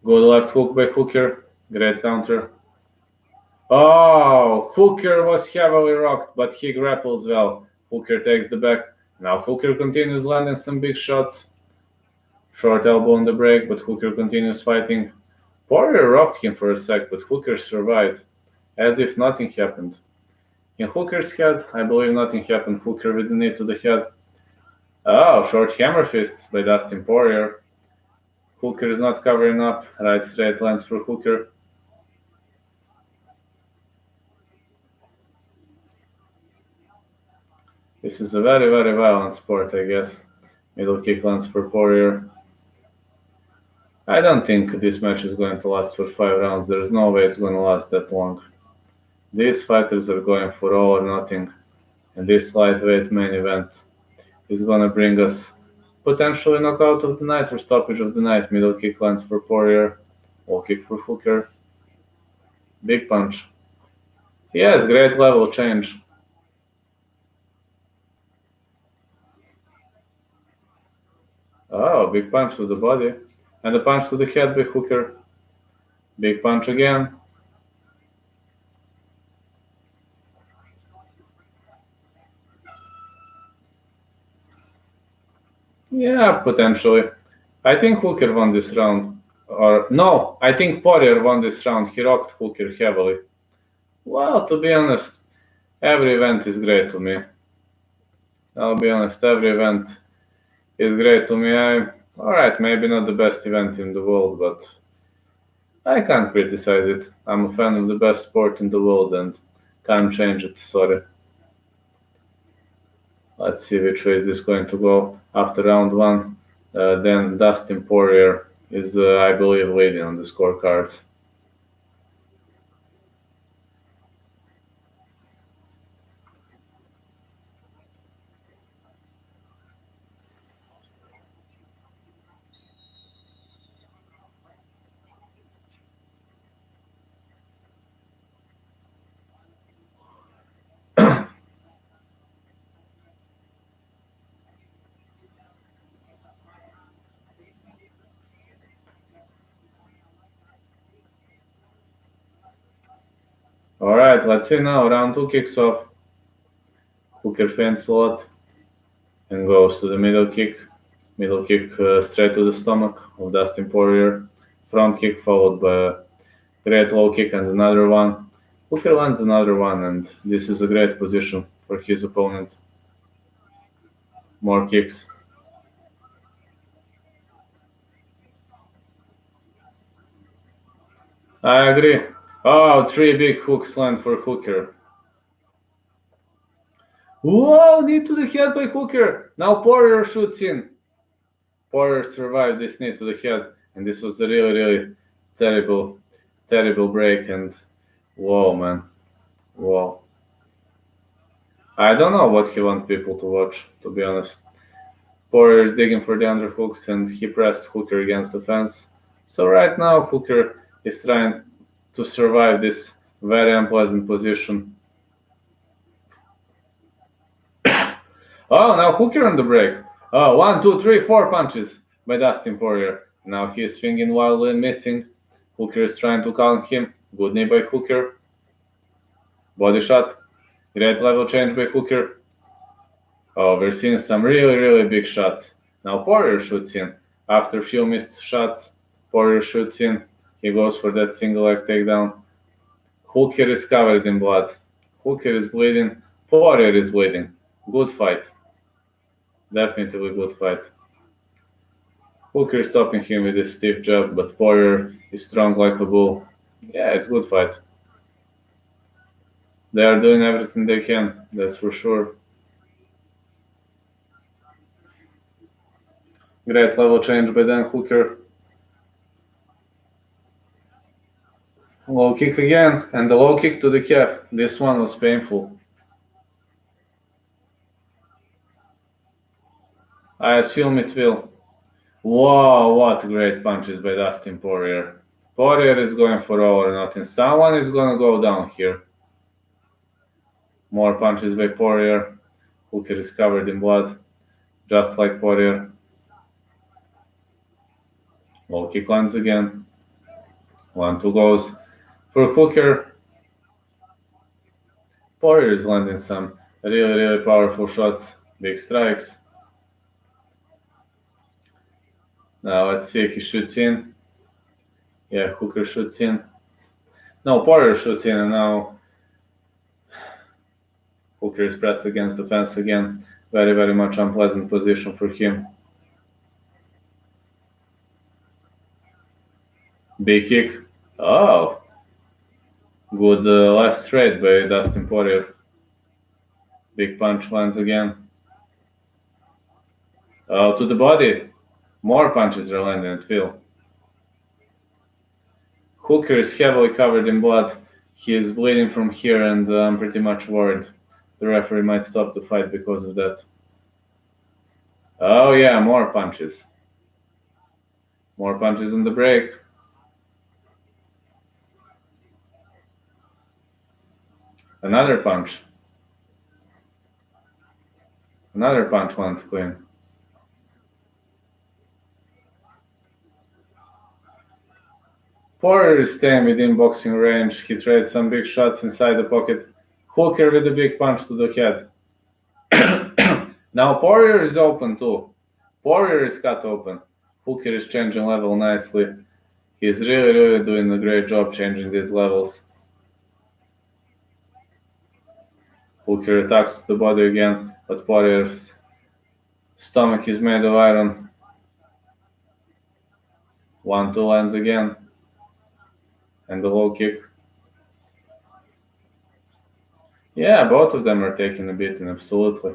Good left hook by Hooker. Great counter. Oh, Hooker was heavily rocked, but he grapples well. Hooker takes the back. Now Hooker continues landing some big shots. Short elbow on the break, but Hooker continues fighting. Poirier rocked him for a sec, but Hooker survived, as if nothing happened. In Hooker's head, I believe nothing happened. Hooker with the knee to the head. Oh, short hammer fists by Dustin Poirier. Hooker is not covering up. Right straight lands for Hooker. This is a very, very violent sport, I guess. Middle kick lands for Poirier. I don't think this match is going to last for 5 rounds. There's no way it's going to last that long. These fighters are going for all or nothing. And this lightweight main event is going to bring us potentially knockout of the night or stoppage of the night. Middle kick lands for Poirier. Low kick for Hooker. Big punch. Yes, great level change. Oh, big punch to the body. And a punch to the head by Hooker. Big punch again. Yeah, potentially. I think Hooker won this round. Or no, I think Poirier won this round. He rocked Hooker heavily. Well, to be honest, every event is great to me. I'll be honest, every event is great to me. Alright, maybe not the best event in the world, but I can't criticize it. I'm a fan of the best sport in the world and can't change it, sorry. Let's see which way is this going to go after round 1. Then Dustin Poirier is, I believe, leading on the scorecards. Alright, let's see now. Round 2 kicks off. Hooker feints a lot and goes to the middle kick. Middle kick straight to the stomach of Dustin Poirier. Front kick followed by a great low kick and another one. Hooker lands another one, and this is a great position for his opponent. More kicks. I agree. Oh, 3 big hooks land for Hooker. Whoa, knee to the head by Hooker. Now Poirier shoots in. Poirier survived this knee to the head, and this was a really, really terrible, terrible break. And whoa, man. Whoa. I don't know what he wants people to watch, to be honest. Poirier is digging for the underhooks, and he pressed Hooker against the fence. So right now, Hooker is trying to survive this very unpleasant position. Oh, now Hooker on the break. Oh, 1, 2, 3, 4 punches by Dustin Poirier. Now he is swinging wildly and missing. Hooker is trying to count him. Good knee by Hooker. Body shot. Great level change by Hooker. Oh, we're seeing some really, really big shots. Now Poirier shoots in. After a few missed shots, Poirier shoots in. He goes for that single leg takedown. Hooker is covered in blood. Hooker is bleeding. Poirier is bleeding. Good fight. Definitely good fight. Hooker is stopping him with a stiff jab, but Poirier is strong like a bull. Yeah, it's good fight. They are doing everything they can, that's for sure. Great level change by Dan Hooker. Low kick again, and the low kick to the calf. This one was painful. I assume it will. Wow, what great punches by Dustin Poirier. Poirier is going for all or nothing. Someone is gonna go down here. More punches by Poirier. Hooker is covered in blood, just like Poirier. Low kick lands again. 1-2 goes for Hooker. Poirier is landing some really powerful shots, big strikes. Now let's see if he shoots in. Yeah, Hooker shoots in. No, Poirier shoots in, and now Hooker is pressed against the fence again. Very much unpleasant position for him. Big kick. Oh, good left straight by Dustin Poirier. Big punch lands again. To the body. More punches are landing at Phil. Hooker is heavily covered in blood. He is bleeding from here, and I'm pretty much worried the referee might stop the fight because of that. Oh yeah, more punches. More punches on the break. Another punch. Another punch lands clean. Poirier is staying within boxing range. He trades some big shots inside the pocket. Hooker with a big punch to the head. Now Poirier is open too. Poirier is cut open. Hooker is changing level nicely. He's really doing a great job changing these levels. Hooker attacks to the body again, but Poirier's stomach is made of iron. 1-2 lands again. And the low kick. Yeah, both of them are taking a beating, absolutely.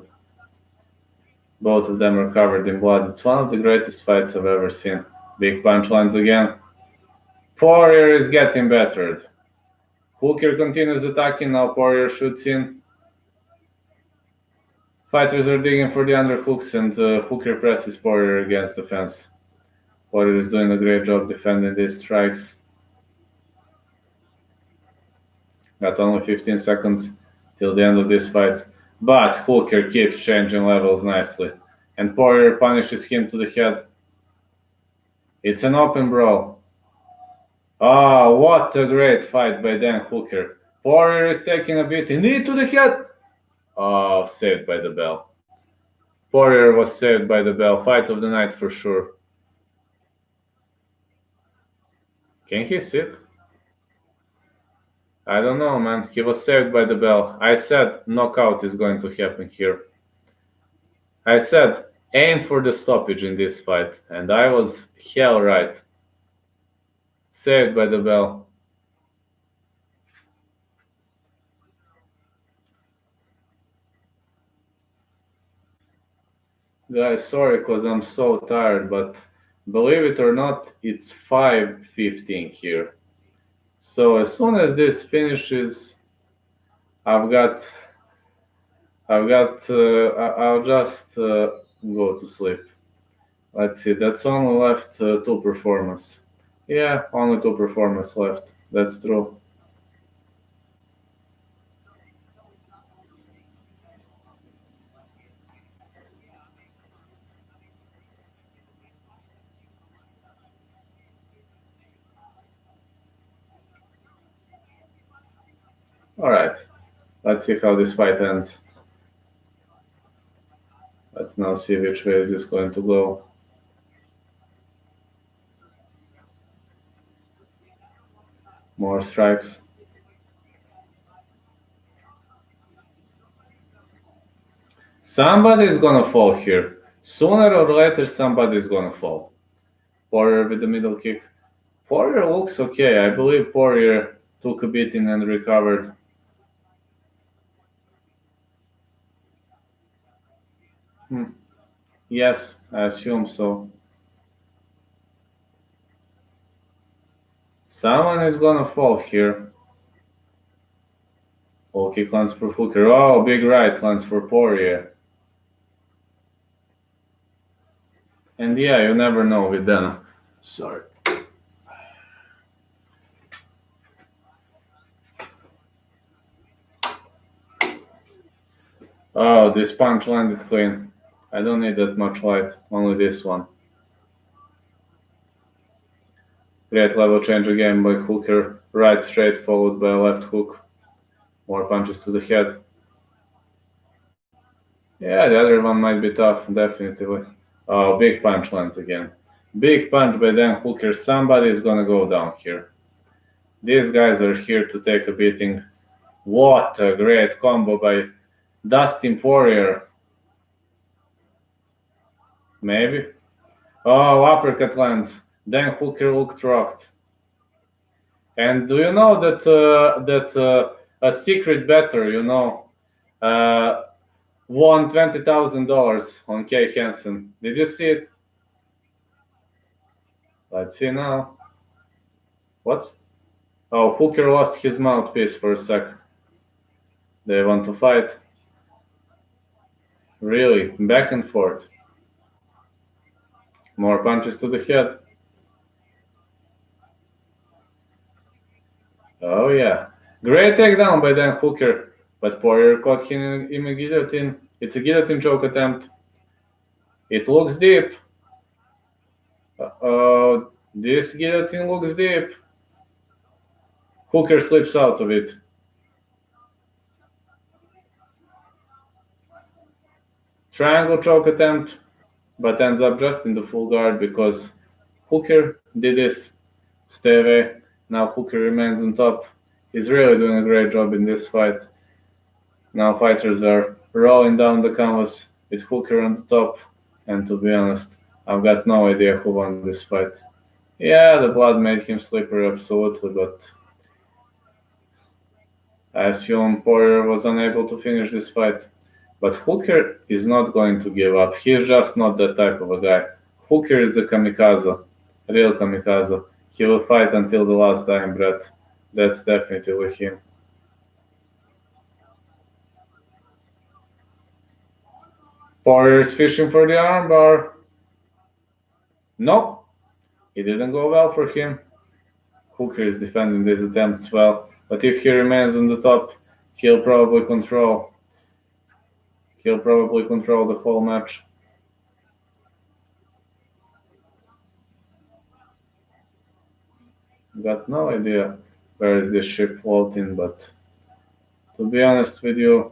Both of them are covered in blood. It's one of the greatest fights I've ever seen. Big punch lands again. Poirier is getting battered. Hooker continues attacking, now Poirier shoots in. Fighters are digging for the underhooks, and Hooker presses Poirier against the fence. Poirier is doing a great job defending these strikes. Got only 15 seconds till the end of this fight. But Hooker keeps changing levels nicely. And Poirier punishes him to the head. It's an open brawl. Ah, what a great fight by Dan Hooker. Poirier is taking a beating. Knee to the head. Oh, saved by the bell. Poirier was saved by the bell. Fight of the night for sure. Can he sit? I don't know, man. He was saved by the bell. I said knockout is going to happen here. I said aim for the stoppage in this fight, and I was hell right. Saved by the bell. Guys, sorry because I'm so tired, but believe it or not, it's 5:15 here. So as soon as this finishes, I've got I'll just go to sleep. Let's see, that's only left two performers. Yeah, only two performers left. That's true. All right. Let's see how this fight ends. Let's now see which way is this going to go. More strikes. Somebody is gonna fall here. Sooner or later, somebody is gonna fall. Poirier with the middle kick. Poirier looks okay. I believe Poirier took a beating and recovered. Yes, I assume so. Someone is gonna fall here. Low kick lands for Hooker. Oh, big right lands for Poirier. And yeah, you never know with them. Sorry. Oh, this punch landed clean. I don't need that much light, only this one. Great level change again by Hooker. Right straight followed by a left hook. More punches to the head. Yeah, the other one might be tough, definitely. Oh, big punch lands again. Big punch by Dan Hooker. Somebody is gonna go down here. These guys are here to take a beating. What a great combo by Dustin Poirier. Maybe. Oh, uppercut lands. Dan Hooker looked rocked. And do you know that a secret better, won $20,000 on Kay Hansen? Did you see it? Let's see now. What? Oh, Hooker lost his mouthpiece for a sec. They want to fight. Really, back and forth. More punches to the head. Oh yeah. Great takedown by Dan Hooker, but Poirier caught him in a guillotine. It's a guillotine choke attempt. It looks deep. This guillotine looks deep. Hooker slips out of it. Triangle choke attempt, but ends up just in the full guard because Hooker did this. Stay away. Now Hooker remains on top. He's really doing a great job in this fight. Now fighters are rolling down the canvas with Hooker on the top. And to be honest, I've got no idea who won this fight. Yeah, the blood made him slippery, absolutely, but I assume Poirier was unable to finish this fight. But Hooker is not going to give up. He's just not that type of a guy. Hooker is a kamikaze, a real kamikaze. He will fight until the last dying breath. That's definitely him. Poirier is fishing for the armbar. Nope, it didn't go well for him. Hooker is defending these attempts well, but if he remains on the top, he'll probably control the whole match. Got no idea where is this ship floating, but to be honest with you,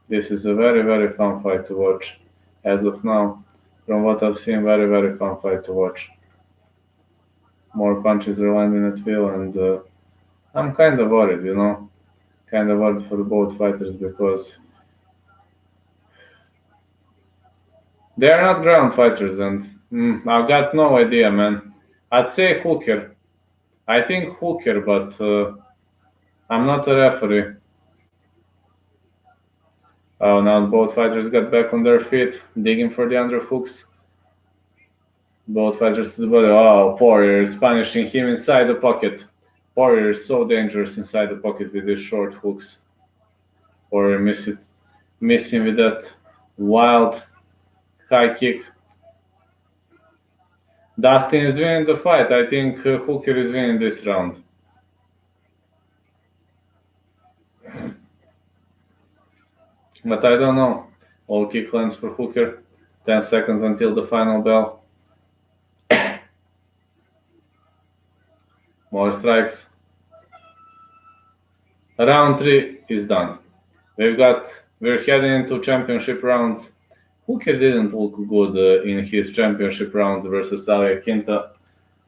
this is a very, very fun fight to watch. As of now, from what I've seen, very, very fun fight to watch. More punches are landing at will, and I'm kind of worried, kind of worried for both fighters because they're not ground fighters, and I've got no idea, man. I'd say Hooker. I think Hooker, but I'm not a referee. Oh, now both fighters got back on their feet, digging for the underhooks. Both fighters to the body. Oh, Poirier is punishing him inside the pocket. Poirier is so dangerous inside the pocket with his short hooks. Poirier missing with that wild high kick. Dustin is winning the fight. I think Hooker is winning this round. But I don't know. All kick lands for Hooker. 10 seconds until the final bell. More strikes. Round 3 is done. We're heading into championship rounds. Hooker didn't look good in his championship rounds versus Ali Quinta.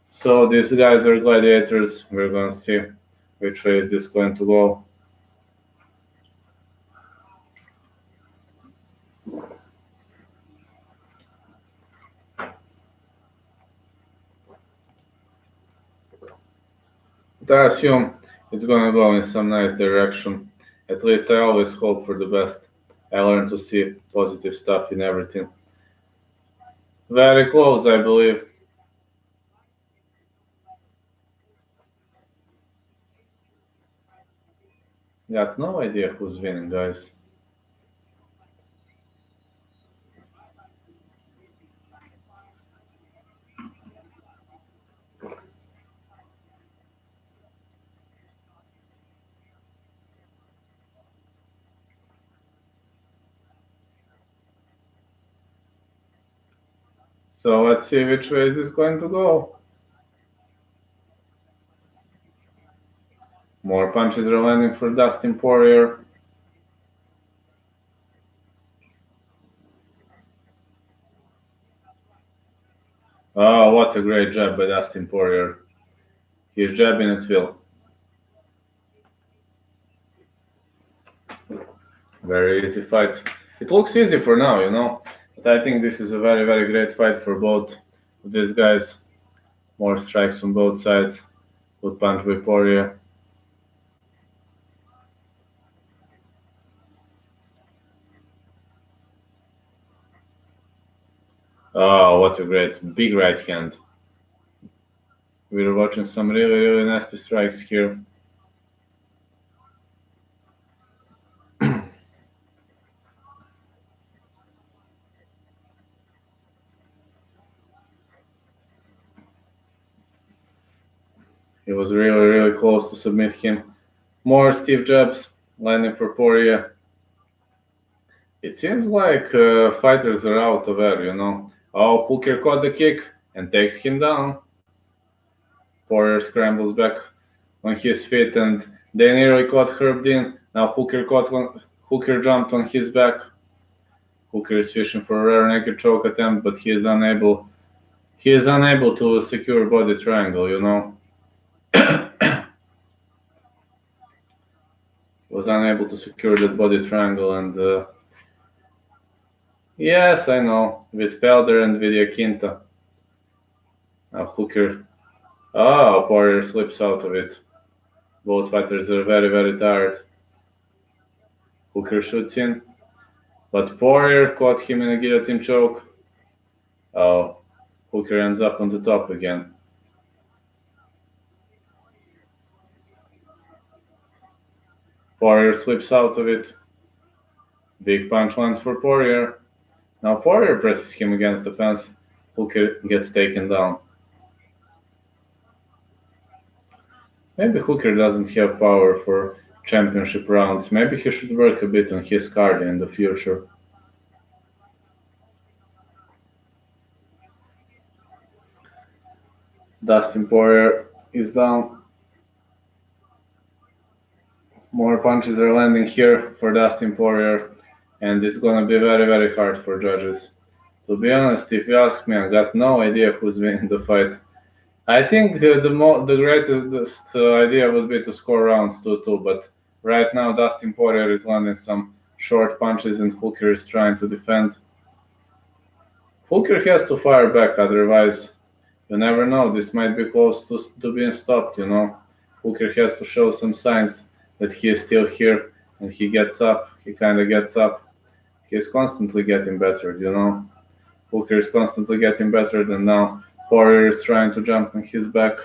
So these guys are gladiators. We're gonna see which way is this going to go. But I assume it's gonna go in some nice direction. At least I always hope for the best. I learn to see positive stuff in everything. Very close, I believe. Got no idea who's winning, guys. So let's see which way is this going to go. More punches are landing for Dustin Poirier. Oh, what a great jab by Dustin Poirier. He's jabbing at will. Very easy fight. It looks easy for now, but I think this is a very, very great fight for both of these guys. More strikes on both sides. Good punch by Poirier. Oh, what a great big right hand. We're watching some really, really nasty strikes here. He was really, really close to submit him. More stiff jabs landing for Poirier. It seems like fighters. Are out of air. Oh, Hooker caught the kick and takes him down. Poirier scrambles back on his feet and they nearly caught Herb Dean. Now Hooker jumped on his back. Hooker is fishing for a rare naked choke attempt, but he is unable. He is unable to secure body triangle. Was unable to secure that body triangle, and yes, I know, with Felder and with Yakinta. Now Hooker. Oh, Poirier slips out of it. Both fighters are very, very tired. Hooker shoots in, but Poirier caught him in a guillotine choke. Oh, Hooker ends up on the top again. Poirier slips out of it. Big punch lands for Poirier. Now Poirier presses him against the fence. Hooker gets taken down. Maybe Hooker doesn't have power for championship rounds. Maybe he should work a bit on his cardio in the future. Dustin Poirier is down. More punches are landing here for Dustin Poirier, and it's gonna be very, very hard for judges. To be honest, if you ask me, I got no idea who's winning the fight. I think the greatest idea would be to score rounds 2-2, but right now Dustin Poirier is landing some short punches and Hooker is trying to defend. Hooker has to fire back, otherwise you never know. This might be close to being stopped. Hooker has to show some signs that he is still here and he gets up. He kind of gets up. He is constantly getting better. Hooker is constantly getting better, and now Poirier is trying to jump on his back,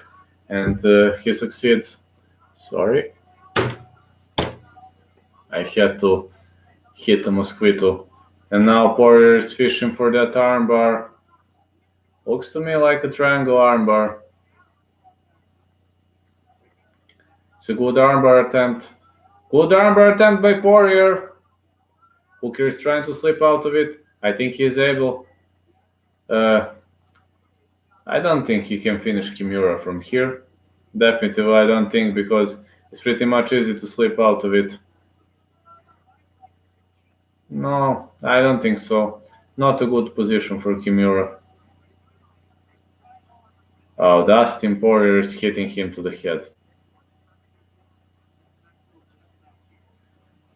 and he succeeds. Sorry. I had to hit a mosquito. And now Poirier is fishing for that armbar. Looks to me like a triangle armbar. It's a good armbar attempt. Good armbar attempt by Poirier. Hooker is trying to slip out of it. I think he is able. I don't think he can finish Kimura from here. Definitely, I don't think, because it's pretty much easy to slip out of it. No, I don't think so. Not a good position for Kimura. Oh, Dustin Poirier is hitting him to the head.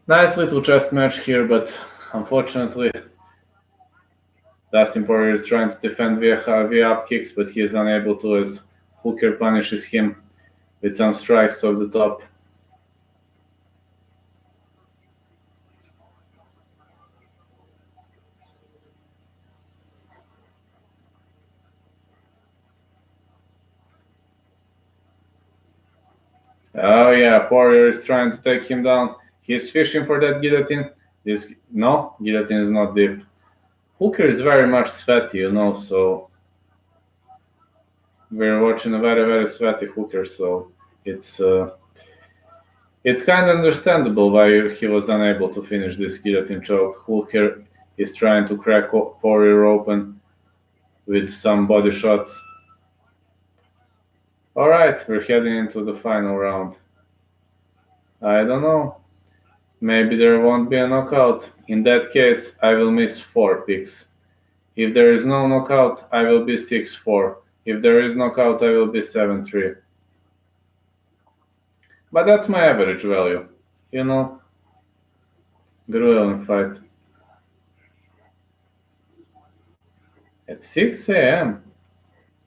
Nice little chest match here, but unfortunately, Dustin Poirier is trying to defend via up kicks, but he is unable to as Hooker punishes him with some strikes off the top. Oh yeah, Poirier is trying to take him down. He's fishing for that guillotine. This no, guillotine is not deep. Hooker is very much sweaty, so we're watching a very very sweaty Hooker. So it's uh, it's kind of understandable why he was unable to finish this guillotine choke. Hooker is trying to crack Poirier open with some body shots. All right, we're heading into the final round. I don't know. Maybe there won't be a knockout. In that case, I will miss 4 picks. If there is no knockout, I will be 6-4. If there is knockout, I will be 7-3. But that's my average value. You know, grueling fight. At 6 a.m.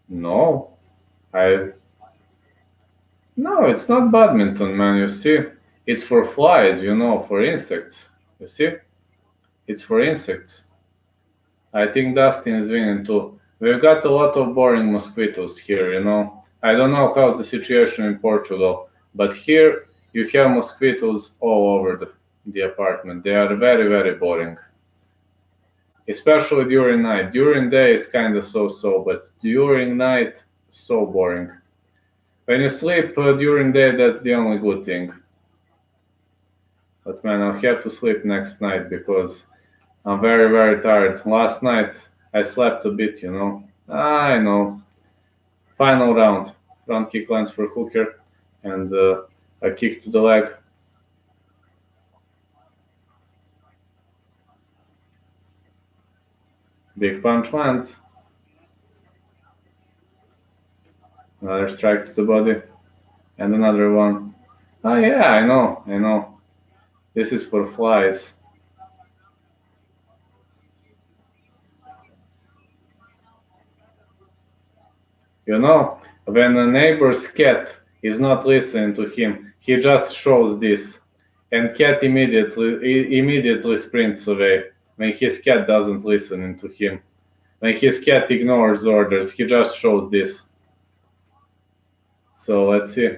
No, I. No, it's not badminton, man. You see, it's for flies. For insects. You see, it's for insects. I think Dustin is winning too. We've got a lot of boring mosquitoes here. I don't know how's the situation in Portugal, but here you have mosquitoes all over the apartment. They are very, very boring. Especially during night. During day is kind of so-so, but during night, so boring. When you sleep during day, that's the only good thing. But man, I'll have to sleep next night because I'm very, very tired. Last night I slept a bit. I know. Final round. Front kick lands for Hooker and a kick to the leg. Big punch lands. Another strike to the body. And another one. Oh yeah, I know. This is for flies. When a neighbor's cat is not listening to him, he just shows this. And cat immediately sprints away when his cat doesn't listen to him. When his cat ignores orders, he just shows this. So let's see.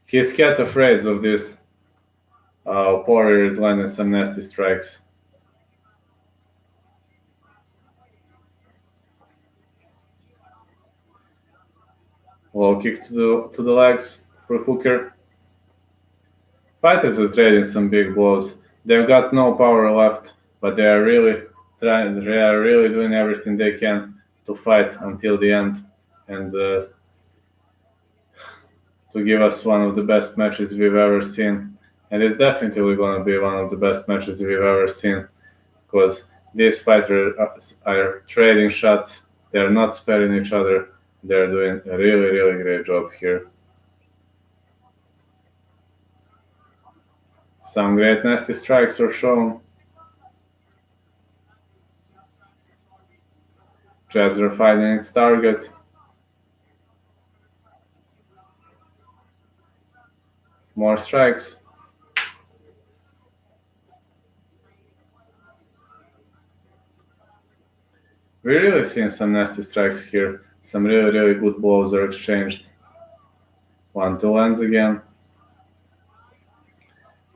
His cat afraid of this. Poirier is landing some nasty strikes. Low kick to the legs for Hooker. Fighters are trading some big blows. They've got no power left, but they are really trying. They are really doing everything they can to fight until the end and to give us one of the best matches we've ever seen. And it's definitely going to be one of the best matches we've ever seen because these fighters are trading shots. They're not sparing each other. They're doing a really, really great job here. Some great nasty strikes are shown. Jabs are finding its target. More strikes. We're really seeing some nasty strikes here. Some really, really good blows are exchanged. 1-2 lands again.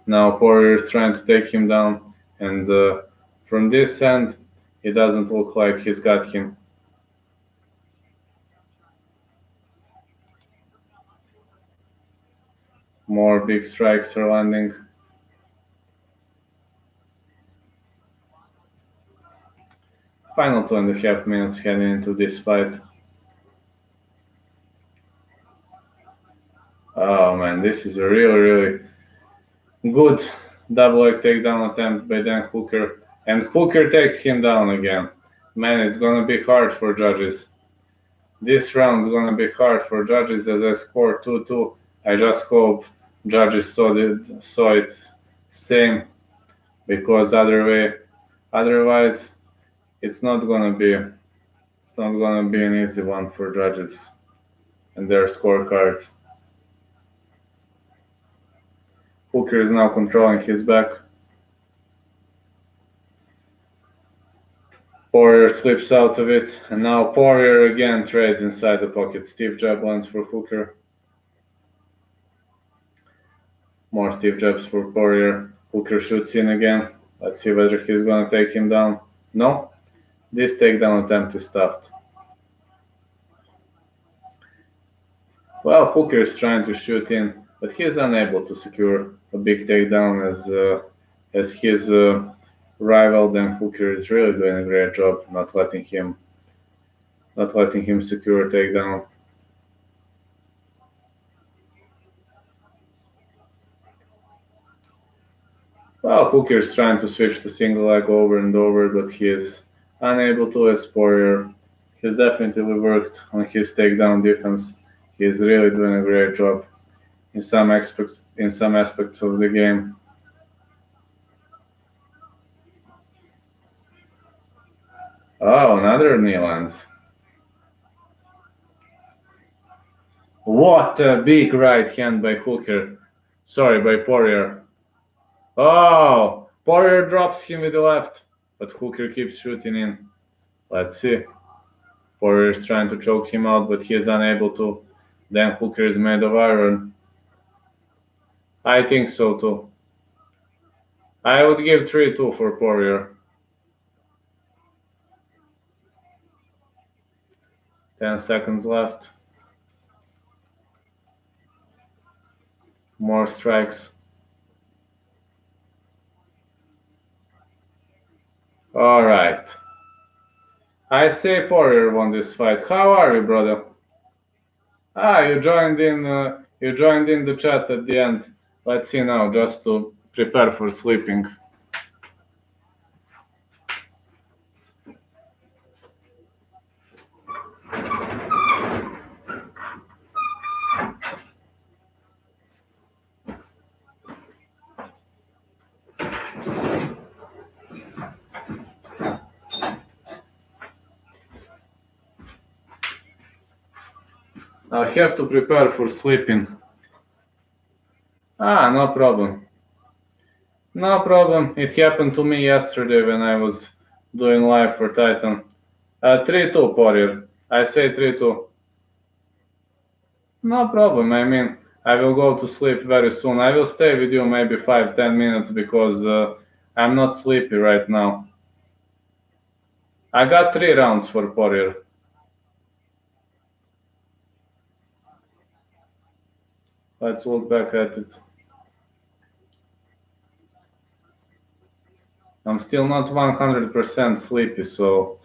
Now Poirier is trying to take him down, and from this end, it doesn't look like he's got him. More big strikes are landing. Final 2.5 minutes heading into this fight. Oh man, this is a really, really good double leg takedown attempt by Dan Hooker. And Hooker takes him down again. Man, it's gonna be hard for judges. This round's gonna be hard for judges as I scored 2-2. I just hope judges saw it same because otherwise it's not gonna be an easy one for judges and their scorecards. Hooker is now controlling his back. Poirier slips out of it, and now Poirier again trades inside the pocket. Steve jab lands for Hooker. More stiff jabs for Poirier. Hooker shoots in again. Let's see whether he's gonna take him down. No, this takedown attempt is stuffed. Well, Hooker is trying to shoot in, but he is unable to secure a big takedown as his rival. Then Hooker is really doing a great job not letting him secure a takedown. Well, Hooker is trying to switch to single leg over and over, but he is unable to as Poirier. He's definitely worked on his takedown defense. He's really doing a great job in some aspects of the game. Oh, another knee lands. What a big right hand by Hooker. Sorry, by Poirier. Oh, Poirier drops him with the left, but Hooker keeps shooting in. Let's see. Poirier is trying to choke him out, but he is unable to. Then Hooker is made of iron. I think so too. I would give 3-2 for Poirier. 10 seconds left. More strikes. All right. I say Poirier won this fight. How are you, brother? Ah, you joined in the chat at the end. Let's see now, just to prepare for sleeping. I have to prepare for sleeping. Ah, no problem. No problem. It happened to me yesterday when I was doing live for Titan. 3-2 Poirier. I say 3-2. No problem. I mean, I will go to sleep very soon. I will stay with you maybe 5-10 minutes because I'm not sleepy right now. I got 3 rounds for Poirier. Let's look back at it. I'm still not 100% sleepy, so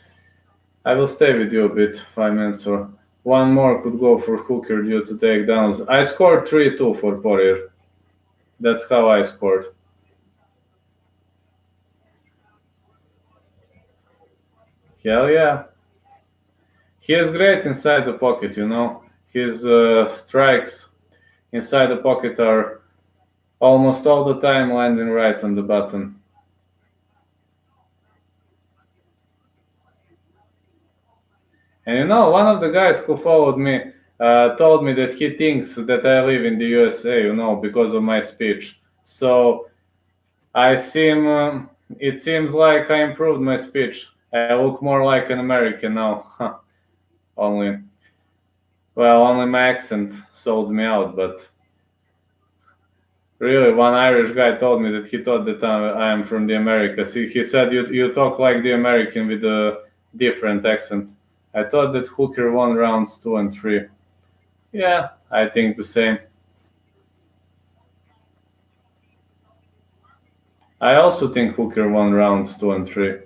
I will stay with you a bit, 5 minutes or one more could go for Hooker due to takedowns. I scored 3-2 for Poirier. That's how I scored. Hell yeah. He is great inside the pocket, you know. His strikes inside the pocket are almost all the time landing right on the button. And you know, one of the guys who followed me told me that he thinks that I live in the USA, you know, because of my speech. So it seems like I improved my speech. I look more like an American now. only my accent sold me out, but really, one Irish guy told me that he thought that I am from the Americas. He said you talk like the American with a different accent. I thought that Hooker won rounds 2 and 3. Yeah, I think the same. I also think Hooker won rounds 2 and 3.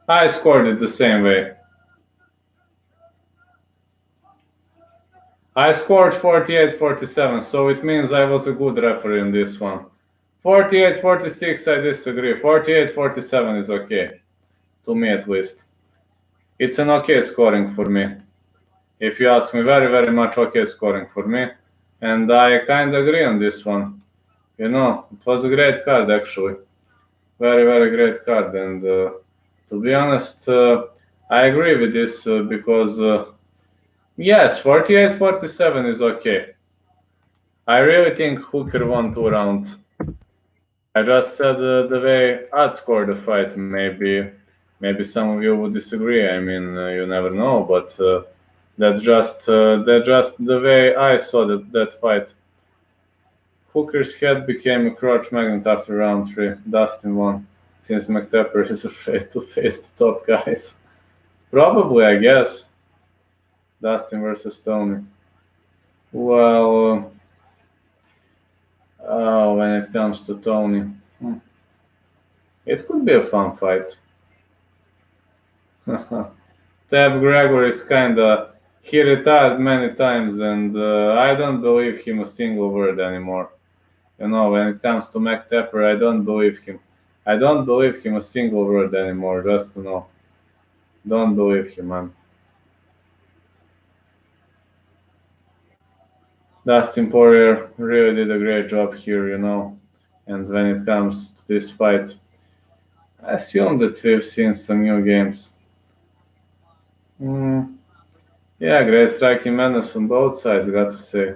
I scored it the same way. I scored 48-47, so it means I was a good referee in this one. 48-46, I disagree. 48-47 is okay. To me, at least. It's an okay scoring for me. If you ask me, very, very much okay scoring for me. And I kind of agree on this one. You know, it was a great card, actually. Very, very great card. And to be honest, I agree with this because, yes, 48-47 is okay. I really think Hooker won 2 rounds. I just said the way I'd score the fight. Maybe some of you would disagree. I mean, you never know, but that's just the way I saw that fight. Hooker's head became a crotch magnet after round 3. Dustin won, since McTapper is afraid to face the top guys. Probably, I guess. Dustin versus Tony. Well, when it comes to Tony, it could be a fun fight. Tab Gregor is kinda. He retired many times, and I don't believe him a single word anymore. When it comes to McTapper, I don't believe him. I don't believe him a single word anymore, just to know. Don't believe him, man. Dustin Poirier really did a great job here. And when it comes to this fight, I assume that we've seen some new games. Yeah, great striking menace on both sides, got to say.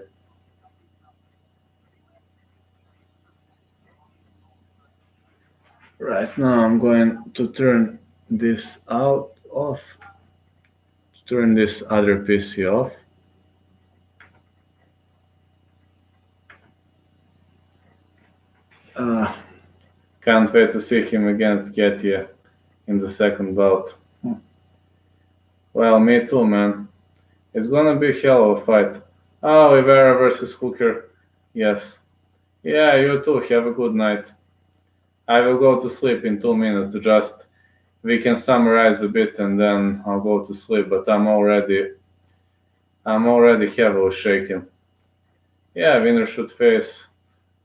Right now, I'm going to turn this off, turn this other PC off. Can't wait to see him against Getty in the second bout. Well, me too, man. It's gonna be a hell of a fight. Oliveira versus Hooker. Yes. Yeah, you too. Have a good night. I will go to sleep in 2 minutes. Just we can summarize a bit and then I'll go to sleep. But I'm already heavily shaken. Yeah, winner should face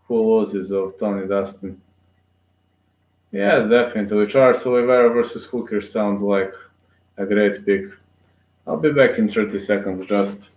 who loses of Tony Dustin. Yes, definitely. Charles Oliveira versus Hooker sounds like a great pick. I'll be back in 30 seconds. Just.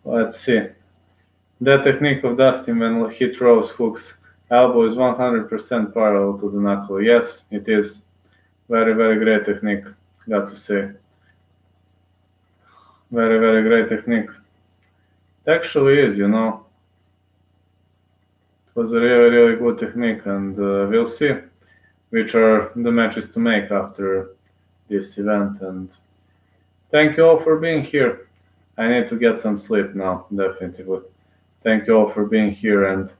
Let's see. The technique of Dustin when he throws hooks elbow is 100% parallel to the knuckle. Yes, it is. Very, very great technique, got to say. Very, very great technique. It actually is. It was a really, really good technique, and we'll see which are the matches to make after this event. And thank you all for being here. I need to get some sleep now, definitely. Thank you all for being here, and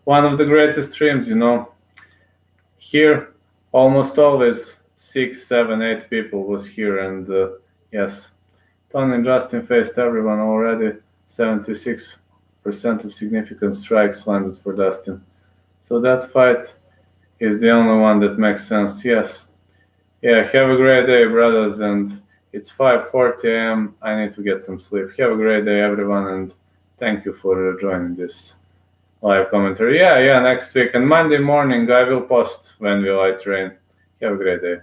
one of the greatest streams. Here, almost always 6, 7, 8 people was here, and yes, Tony and Justin faced everyone already. 76% of significant strikes landed for Dustin. So that fight is the only one that makes sense. Yes. Yeah, have a great day, brothers, and it's 5:40 a.m. I need to get some sleep. Have a great day, everyone, and thank you for joining this live commentary. Yeah, next week. And Monday morning I will post when will I train. Have a great day.